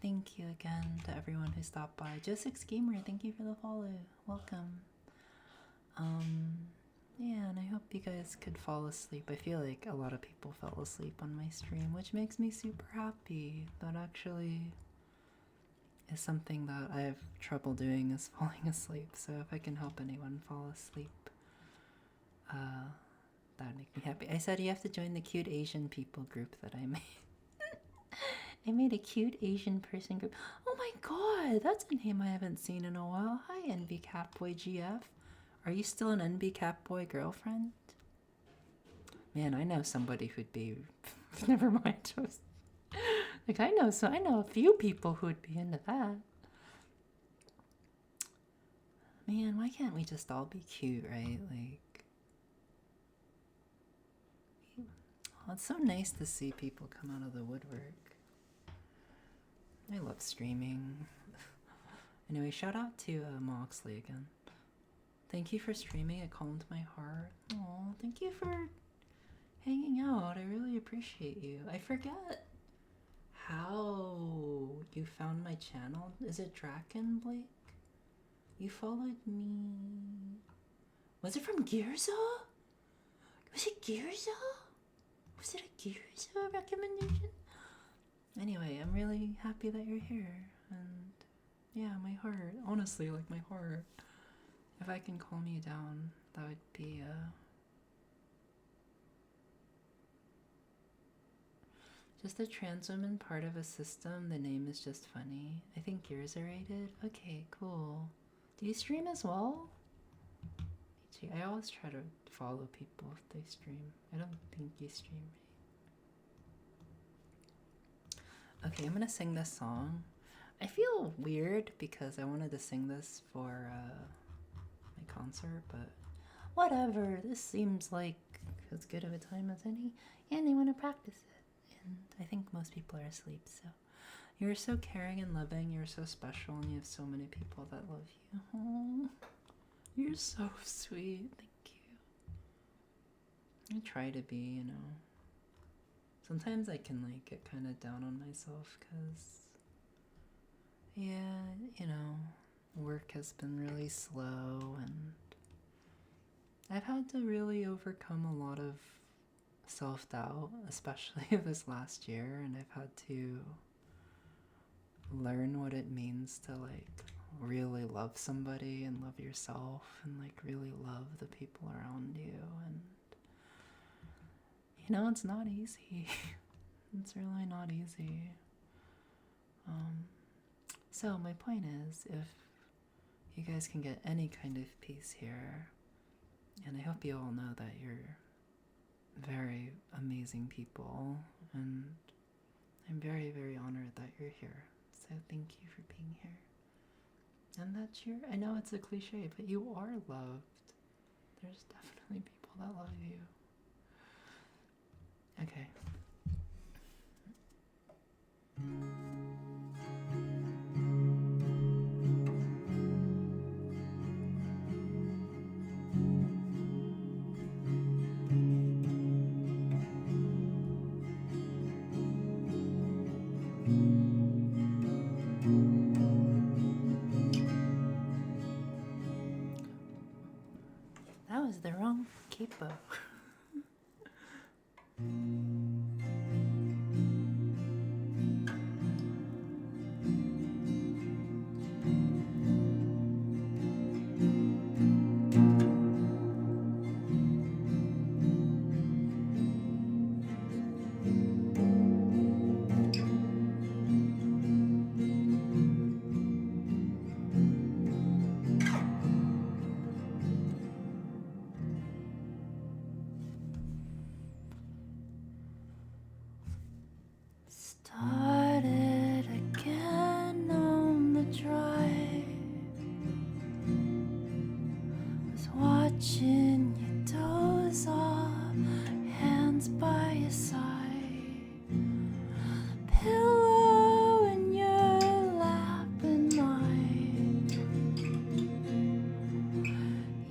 thank you again to everyone who stopped by. Joe6 Gamer, thank you for the follow. Welcome. Yeah, and I hope you guys could fall asleep. I feel like a lot of people fell asleep on my stream, which makes me super happy. That actually is something that I have trouble doing, is falling asleep. So if I can help anyone fall asleep, That would make me happy. I said you have to join the cute Asian people group that I made. I made a cute Asian person group. Oh my god, that's a name I haven't seen in a while. Hi, NB Catboy GF. Are you still an NB Catboy girlfriend? Man, I know somebody who'd be. Never mind. Like I know a few people who'd be into that. Man, why can't we just all be cute, right? Like, well, it's so nice to see people come out of the woodwork. I love streaming. Anyway, shout out to Moxley again. Thank you for streaming. It calmed my heart. Oh, thank you for hanging out. I really appreciate you. I forget how you found my channel. Is it Draken Blake? You followed me. Was it from Girza? Was it Girza? Was it a Girza recommendation? Anyway, I'm really happy that you're here. And yeah, my heart. Honestly, like my heart. If I can calm you down, that would be just a trans woman part of a system. The name is just funny. I think yours are rated. Okay, cool. Do you stream as well? I always try to follow people if they stream. I don't think you stream, right? Okay, I'm gonna sing this song. I feel weird because I wanted to sing this for my concert, but whatever. This seems like as good of a time as any, and I want to practice it. And I think most people are asleep, so. You're so caring and loving, you're so special, and you have so many people that love you. Oh, you're so sweet, thank you. I try to be, you know. Sometimes I can, like, get kind of down on myself, because, yeah, you know, work has been really slow, and I've had to really overcome a lot of self-doubt, especially this last year, and I've had to learn what it means to like really love somebody and love yourself and like really love the people around you. And you know, it's not easy. It's really not easy. So my point is, if you guys can get any kind of peace here, and I hope you all know that you're very amazing people, and I'm very, very honored that you're here. So thank you for being here. And that I know it's a cliche, but you are loved. There's definitely people that love you. Okay. That was the wrong capo. Started again on the drive. Was watching you doze off, hands by your side, pillow in your lap at night.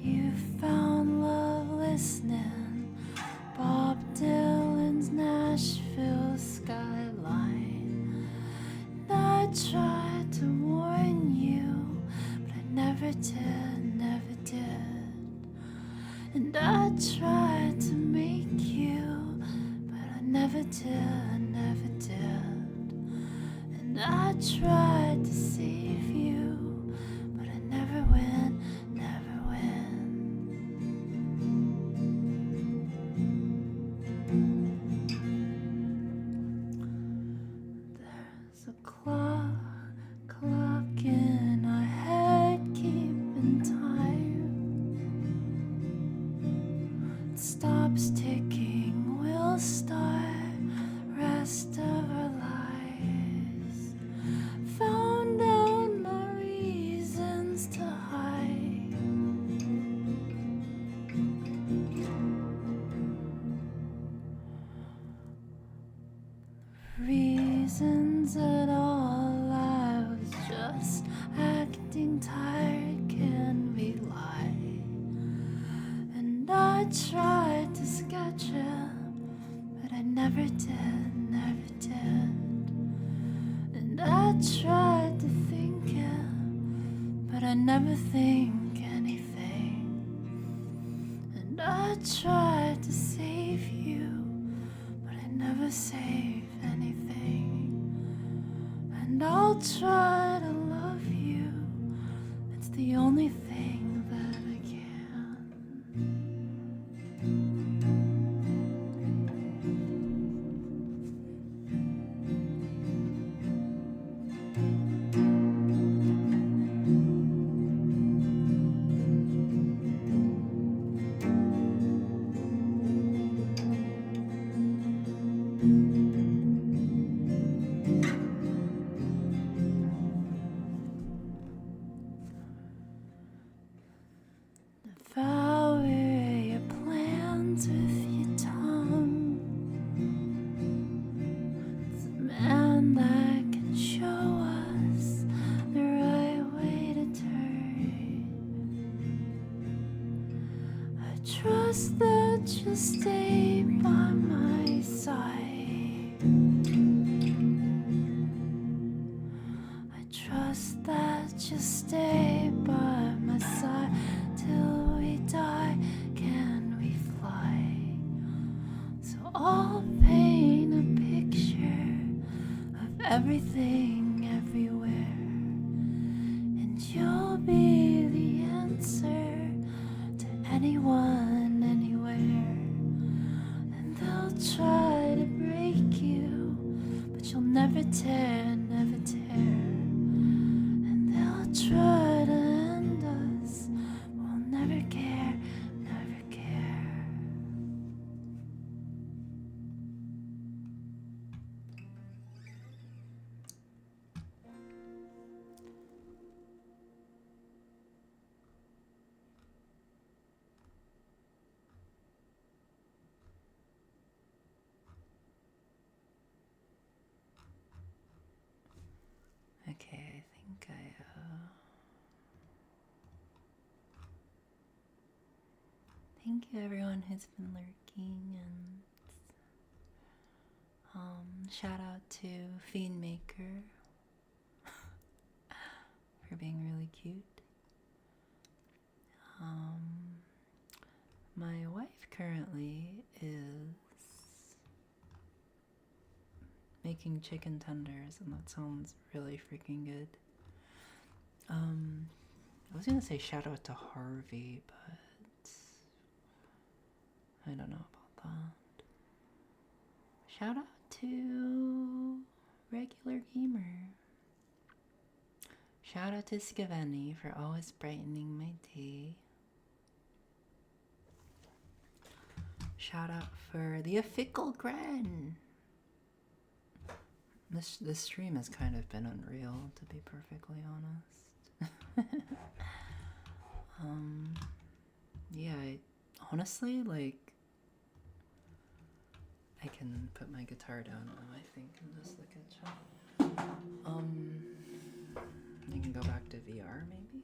You found love listening, Bob Dylan's Nashville skyline. And I tried to warn you, but I never did, never did. And I tried to make you, but I never did, never did. And I tried to save you, but I never win, never win. tried to sketch it, but I never did, never did. And I tried to think it, but I never think anything. And I tried to save you, but I never save anything. And I'll try to love you, it's the only thing that I can. Devour your plans with your tongue. It's a man that can show us the right way to turn. I trust that you'll stay by my side. I trust that you'll stay by my side till we die. Can we fly? So I'll paint a picture of everything everywhere, and you'll be the answer to anyone anywhere. And they'll try to break you, but you'll never tear, never tear. And they'll try to end us, we'll never care, never care. Okay, I think thank you everyone who's been lurking, and shout out to Fiendmaker for being really cute. My wife currently is making chicken tenders, and that sounds really freaking good. I was gonna say shout out to Harvey, but I don't know about that. Shout out to Regular Gamer. Shout out to Skaveni for always brightening my day. Shout out for the Fickle Gren. This stream has kind of been unreal, to be perfectly honest. Yeah, honestly, like, I can put my guitar down now, I think, and just look at chat. I can go back to VR, maybe?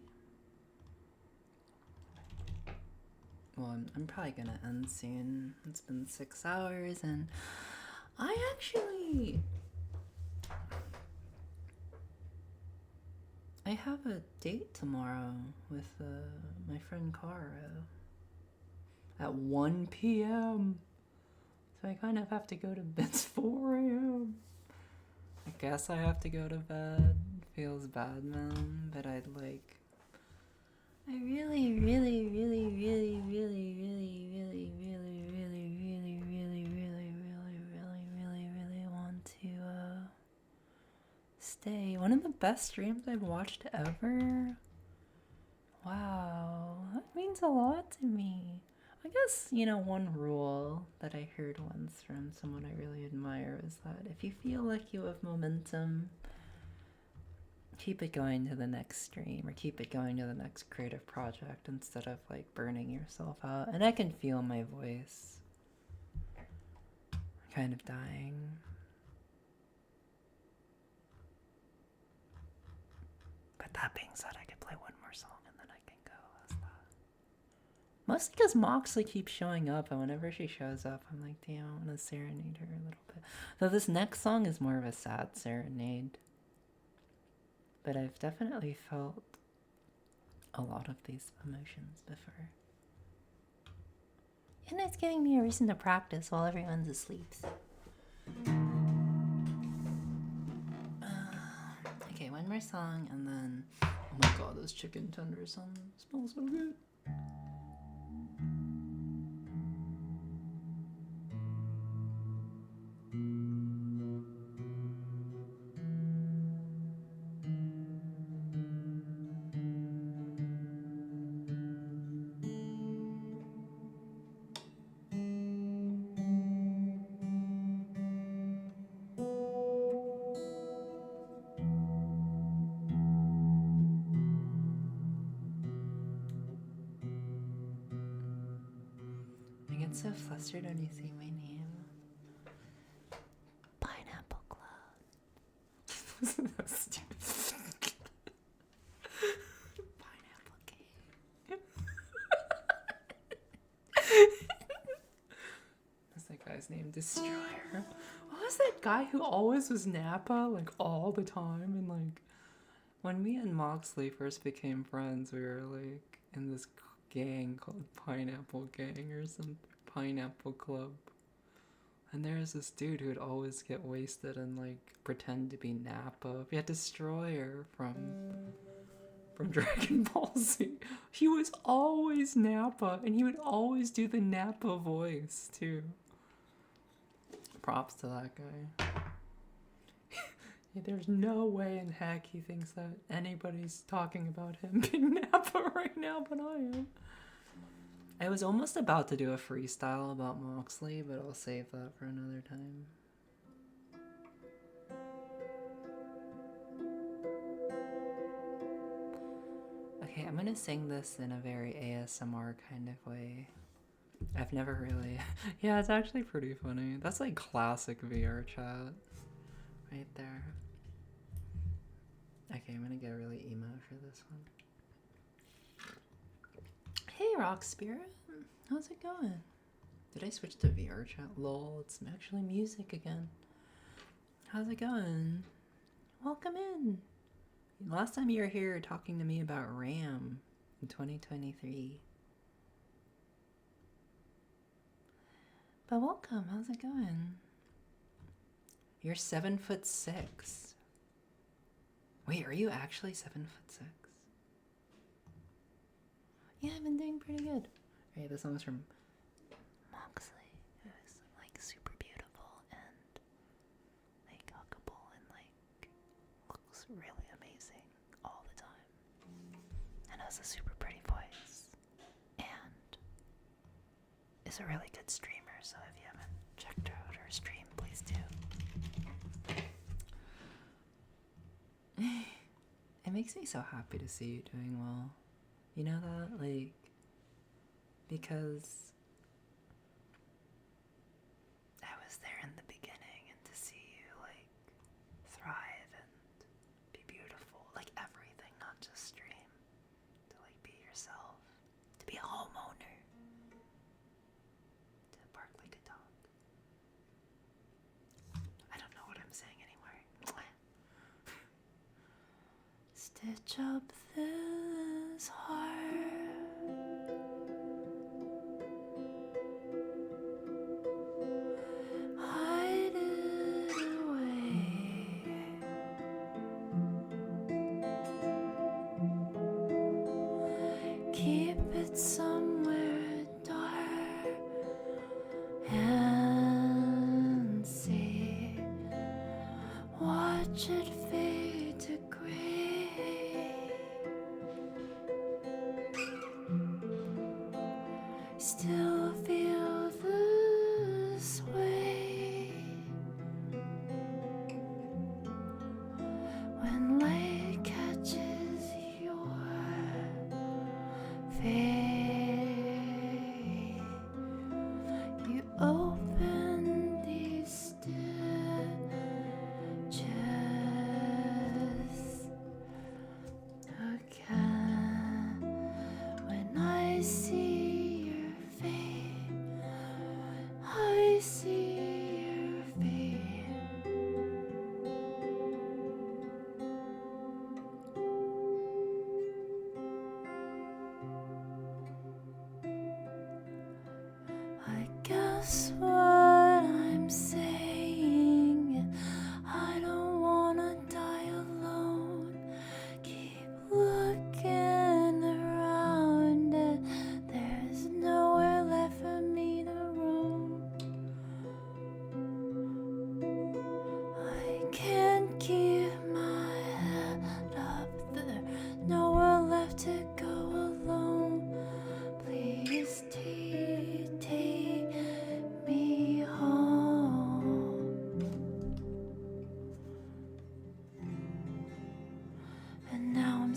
Well, I'm probably gonna end soon. It's been 6 hours, and I have a date tomorrow with my friend Cara at 1 p.m. So I kind of have to go to bed. It's 4 a.m. I guess I have to go to bed. Feels bad, man, but I really want to stay. One of the best streams I've watched ever. Wow, that means a lot to me. I guess, one rule that I heard once from someone I really admire is that if you feel like you have momentum, keep it going to the next stream or keep it going to the next creative project instead of like burning yourself out. And I can feel my voice kind of dying. But that being said, I could play one more song and then I can go. How's that? Mostly because Moxley keeps showing up, and whenever she shows up, I'm like, damn, I want to serenade her a little bit. Though this next song is more of a sad serenade. But I've definitely felt a lot of these emotions before. And it's giving me a reason to practice while everyone's asleep. Okay, one more song, and then... Oh my god, those chicken tenders smell so good. I get so flustered when you say my name. Pineapple Club. That's stupid. Pineapple King. What's that guy's name? Destroyer. What was that guy who always was Nappa, like all the time? And like, when me and Moxley first became friends, we were like in this gang called Pineapple Gang or some Pineapple Club. And there was this dude who would always get wasted and like pretend to be Nappa. We had Destroyer from Dragon Ball Z. He was always Nappa, and he would always do the Nappa voice too. Props to that guy. There's no way in heck he thinks that anybody's talking about him being Nappa right now, but I am. I was almost about to do a freestyle about Moxley, but I'll save that for another time. Okay, I'm gonna sing this in a very ASMR kind of way. I've never really... Yeah, it's actually pretty funny. That's like classic vrchat. Right there. Okay, I'm gonna get really emo for this one. Hey, Rock Spirit. How's it going? Did I switch to vrchat? Lol, it's actually music again. How's it going? Welcome in. Last time you were here talking to me about RAM in 2023. But welcome, how's it going? You're 7'6". Wait, are you actually 7'6"? Yeah, I've been doing pretty good. Okay, this one was from Moxley, who's like super beautiful and like huggable and like looks really amazing all the time. And has a super pretty voice. And is a really good streamer, so if you haven't checked out her stream, please do. It makes me so happy to see you doing well. You know that? Like, because I was there in the beginning, and to see you, like, thrive and be beautiful, like everything, not just stream. To, like, be yourself. To be a homeowner. To bark like a dog. I don't know what I'm saying anymore. Stitch up this heart. Hide it away. Keep it somewhere dark and see. Watch it fade to gray.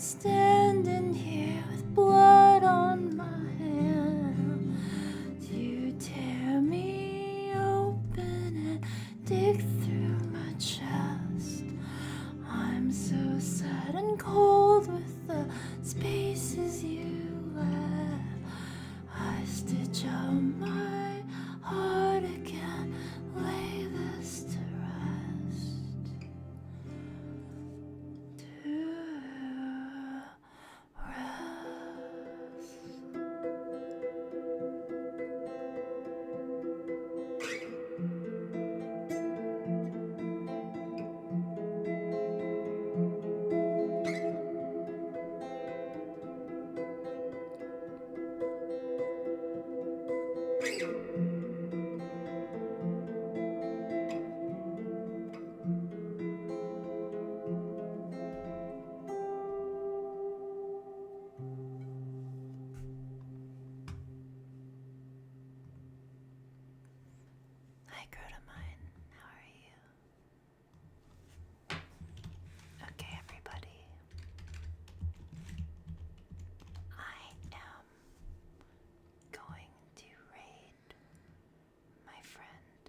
standing here with blood on my hands. You tear me open and dig through my chest. I'm so sad and cold with the spaces you left. I stitch out my heart again, lay this to rest. Hi, Crotamine. How are you? Okay, everybody. I am going to raid my friend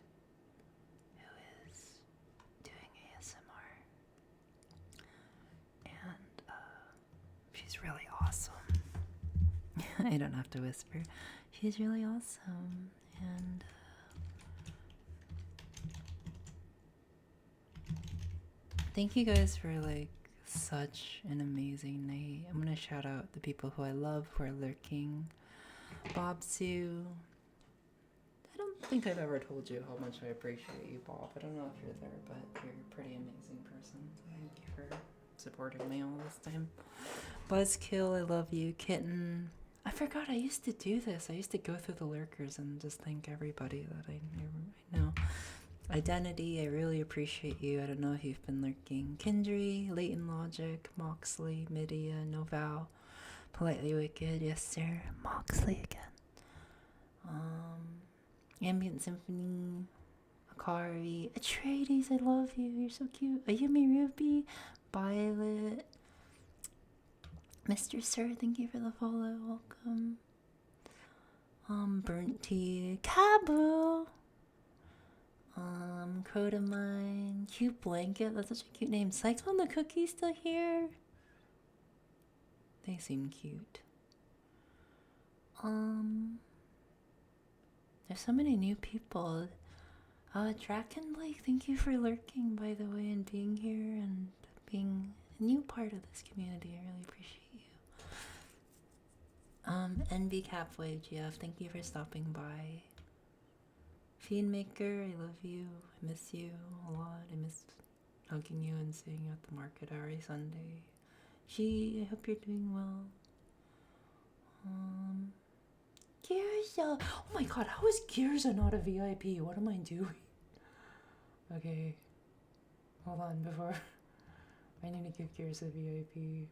who is doing ASMR. And, she's really awesome. I don't have to whisper. She's really awesome. And, thank you guys for like such an amazing night. I'm gonna shout out the people who I love who are lurking. Bob Sue. I don't think I've ever told you how much I appreciate you, Bob. I don't know if you're there, but you're a pretty amazing person. Thank you for supporting me all this time. Buzzkill, I love you. Kitten. I forgot I used to do this. I used to go through the lurkers and just thank everybody that I know. Identity, I really appreciate you. I don't know if you've been lurking. Kindry, Leighton Logic, Moxley, Midia, Noval, Politely Wicked, yes sir, Moxley again. Ambient Symphony, Akari, Atreides, I love you, you're so cute. Ayumi Ruby, Violet, Mr. Sir, thank you for the follow, welcome. Burnt Tea, Kabu. Crotamine, Cute Blanket, that's such a cute name. Cyclone the Cookie still here? They seem cute. There's so many new people. Draken Blake, thank you for lurking, by the way, and being here and being a new part of this community. I really appreciate you. NB Capway GF, thank you for stopping by. Fiendmaker, I love you. I miss you a lot. I miss hugging you and seeing you at the market every Sunday. I hope you're doing well. Girza! Oh my god, how is Girza not a VIP? What am I doing? Okay. Hold on, before... I need to give Girza a VIP.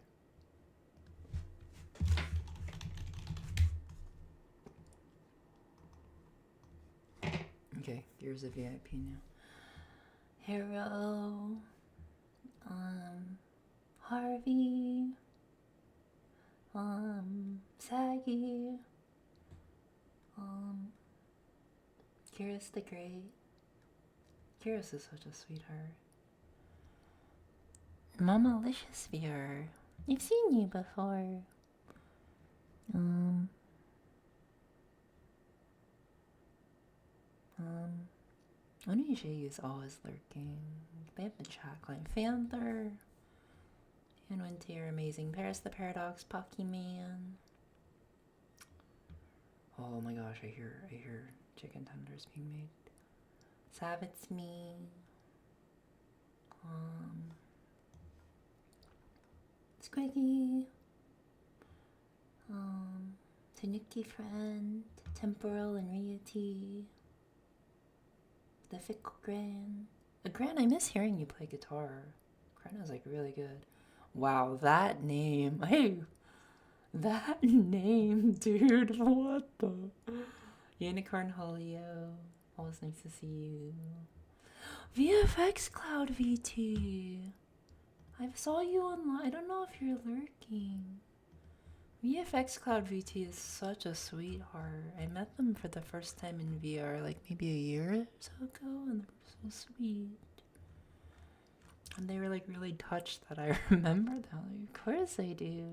Okay, here's a VIP now. Hero, Harvey, Saggy, Kyrus the Great. Kyrus is such a sweetheart. Mama Licious VR. I've seen you before. Onijay is always lurking. They have the chat line. Panther. And Winter, amazing. Paris the Paradox, Pokemon. Oh my gosh, I hear chicken tenders being made. Savit's me. Squiggy. Tanuki Friend. Temporal and Rieti. The Fickle Gran. Gran, I miss hearing you play guitar. Gran is like really good. Wow, that name. Hey, that name, dude. What the? Unicorn Holio. Always nice to see you. VFX Cloud VT. I saw you online. I don't know if you're lurking. VFX Cloud VT is such a sweetheart. I met them for the first time in VR like maybe a year or so ago, and they were so sweet. And they were like really touched that I remember them. Like, of course I do.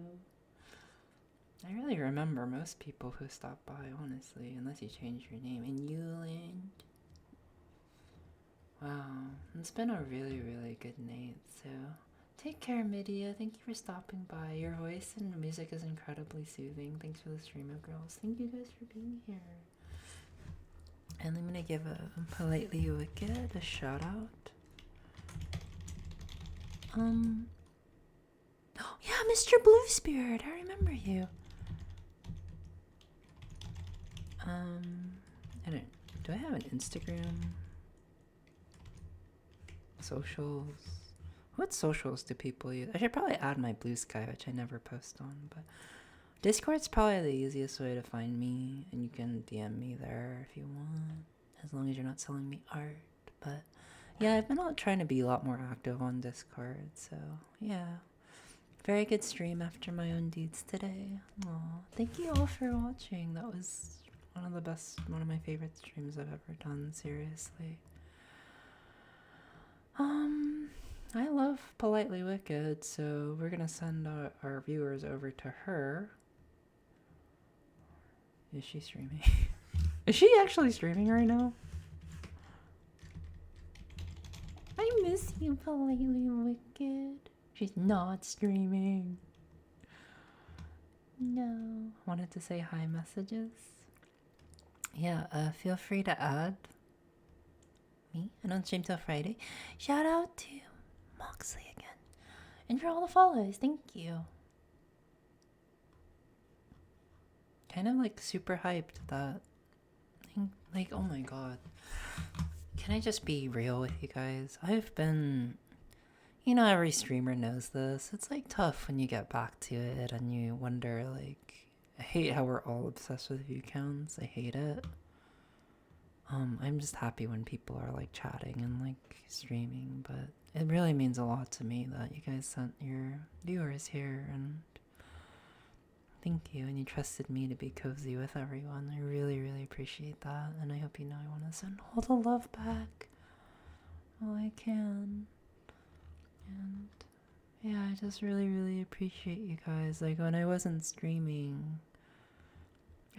I really remember most people who stop by, honestly, unless you change your name. In Newland. Wow, it's been a really, really good night, so take care, Midia. Thank you for stopping by. Your voice and music is incredibly soothing. Thanks for the stream of girls. Thank you guys for being here. And I'm gonna give a Politely Wicked a shout out. Oh, yeah, Mr. Blue Spirit, I remember you. Do I have an Instagram? Socials? What socials do people use? I should probably add my Blue Sky, which I never post on, but Discord's probably the easiest way to find me, and you can DM me there if you want, as long as you're not selling me art. But yeah, I've been trying to be a lot more active on Discord, so yeah. Very good stream after my own deeds today. Aw, thank you all for watching. That was one of my favorite streams I've ever done, seriously. I love Politely Wicked, so we're gonna send our viewers over to her. Is she streaming? Is she actually streaming right now? I miss you, Politely Wicked. She's not streaming. No. Wanted to say hi messages. Yeah, feel free to add me. I don't stream till Friday. Shout out to Moxley again. And for all the follows, thank you. Kind of like super hyped that, like, oh my god. Can I just be real with you guys? I've been, you know, every streamer knows this. It's like tough when you get back to it and you wonder, like, I hate how we're all obsessed with view counts. I hate it. I'm just happy when people are like chatting and like streaming, but it really means a lot to me that you guys sent your viewers here, and thank you, and you trusted me to be cozy with everyone. I really, really appreciate that, and I hope you know I want to send all the love back all I can. And yeah, I just really, really appreciate you guys. Like, when I wasn't streaming,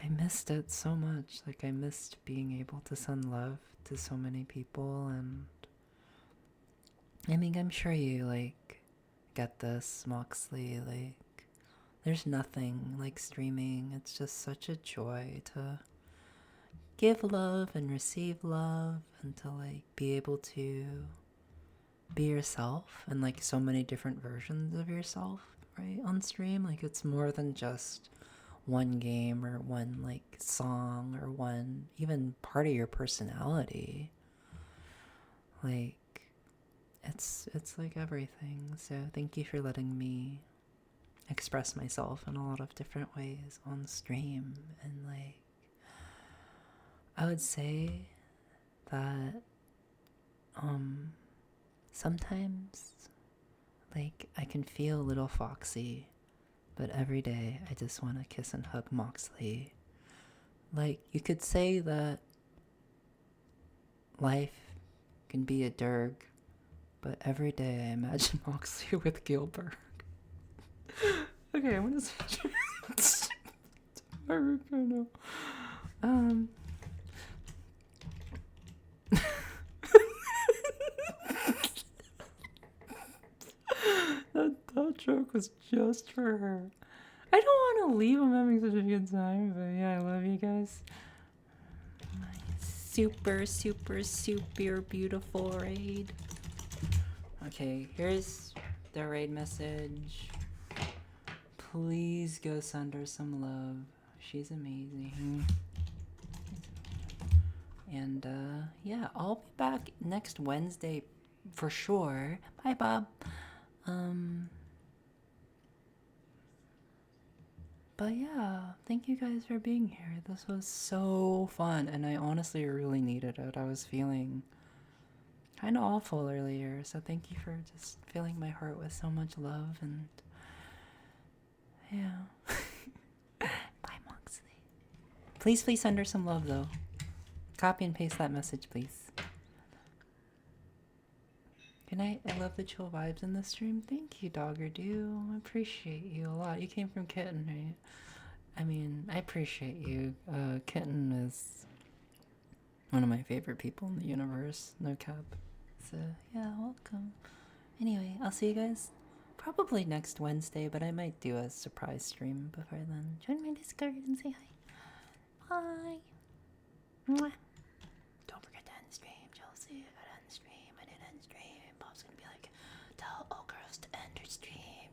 I missed it so much. Like, I missed being able to send love to so many people, and I mean, I'm sure you, like, get this, Moxley. Like, there's nothing like streaming. It's just such a joy to give love and receive love, and to, like, be able to be yourself and, like, so many different versions of yourself, right, on stream. Like, it's more than just one game or one, like, song or one even part of your personality. Like, it's like everything. So thank you for letting me express myself in a lot of different ways on stream. And, like, I would say that sometimes, like, I can feel a little foxy, but every day I just want to kiss and hug Moxley. Like, you could say that life can be a derg, but every day I imagine Moxley with Gilbert. Okay, I'm gonna switch. That joke was just for her. I don't want to leave. I'm having such a good time, but yeah, I love you guys. My super, super, super beautiful raid. Okay, here's the raid message. Please go send her some love. She's amazing. And yeah, I'll be back next Wednesday for sure. Bye, Bob. But yeah, thank you guys for being here. This was so fun, and I honestly really needed it. I was feeling kind of awful earlier, so thank you for just filling my heart with so much love and yeah. Bye, Moxley. Please send her some love though. Copy and paste that message, please. Good night. I love the chill vibes in the stream. Thank you, Dogger Do. I appreciate you a lot. You came from Kitten, right? I mean, I appreciate you. Kitten is one of my favorite people in the universe. No cap. So, yeah, welcome. Anyway, I'll see you guys probably next Wednesday, but I might do a surprise stream before then. Join my Discord and say hi. Bye. Mwah. Don't forget to end the stream, Chelsea. I gotta end the stream. I didn't end the stream. Bob's gonna be like, tell ogurlz to end her stream.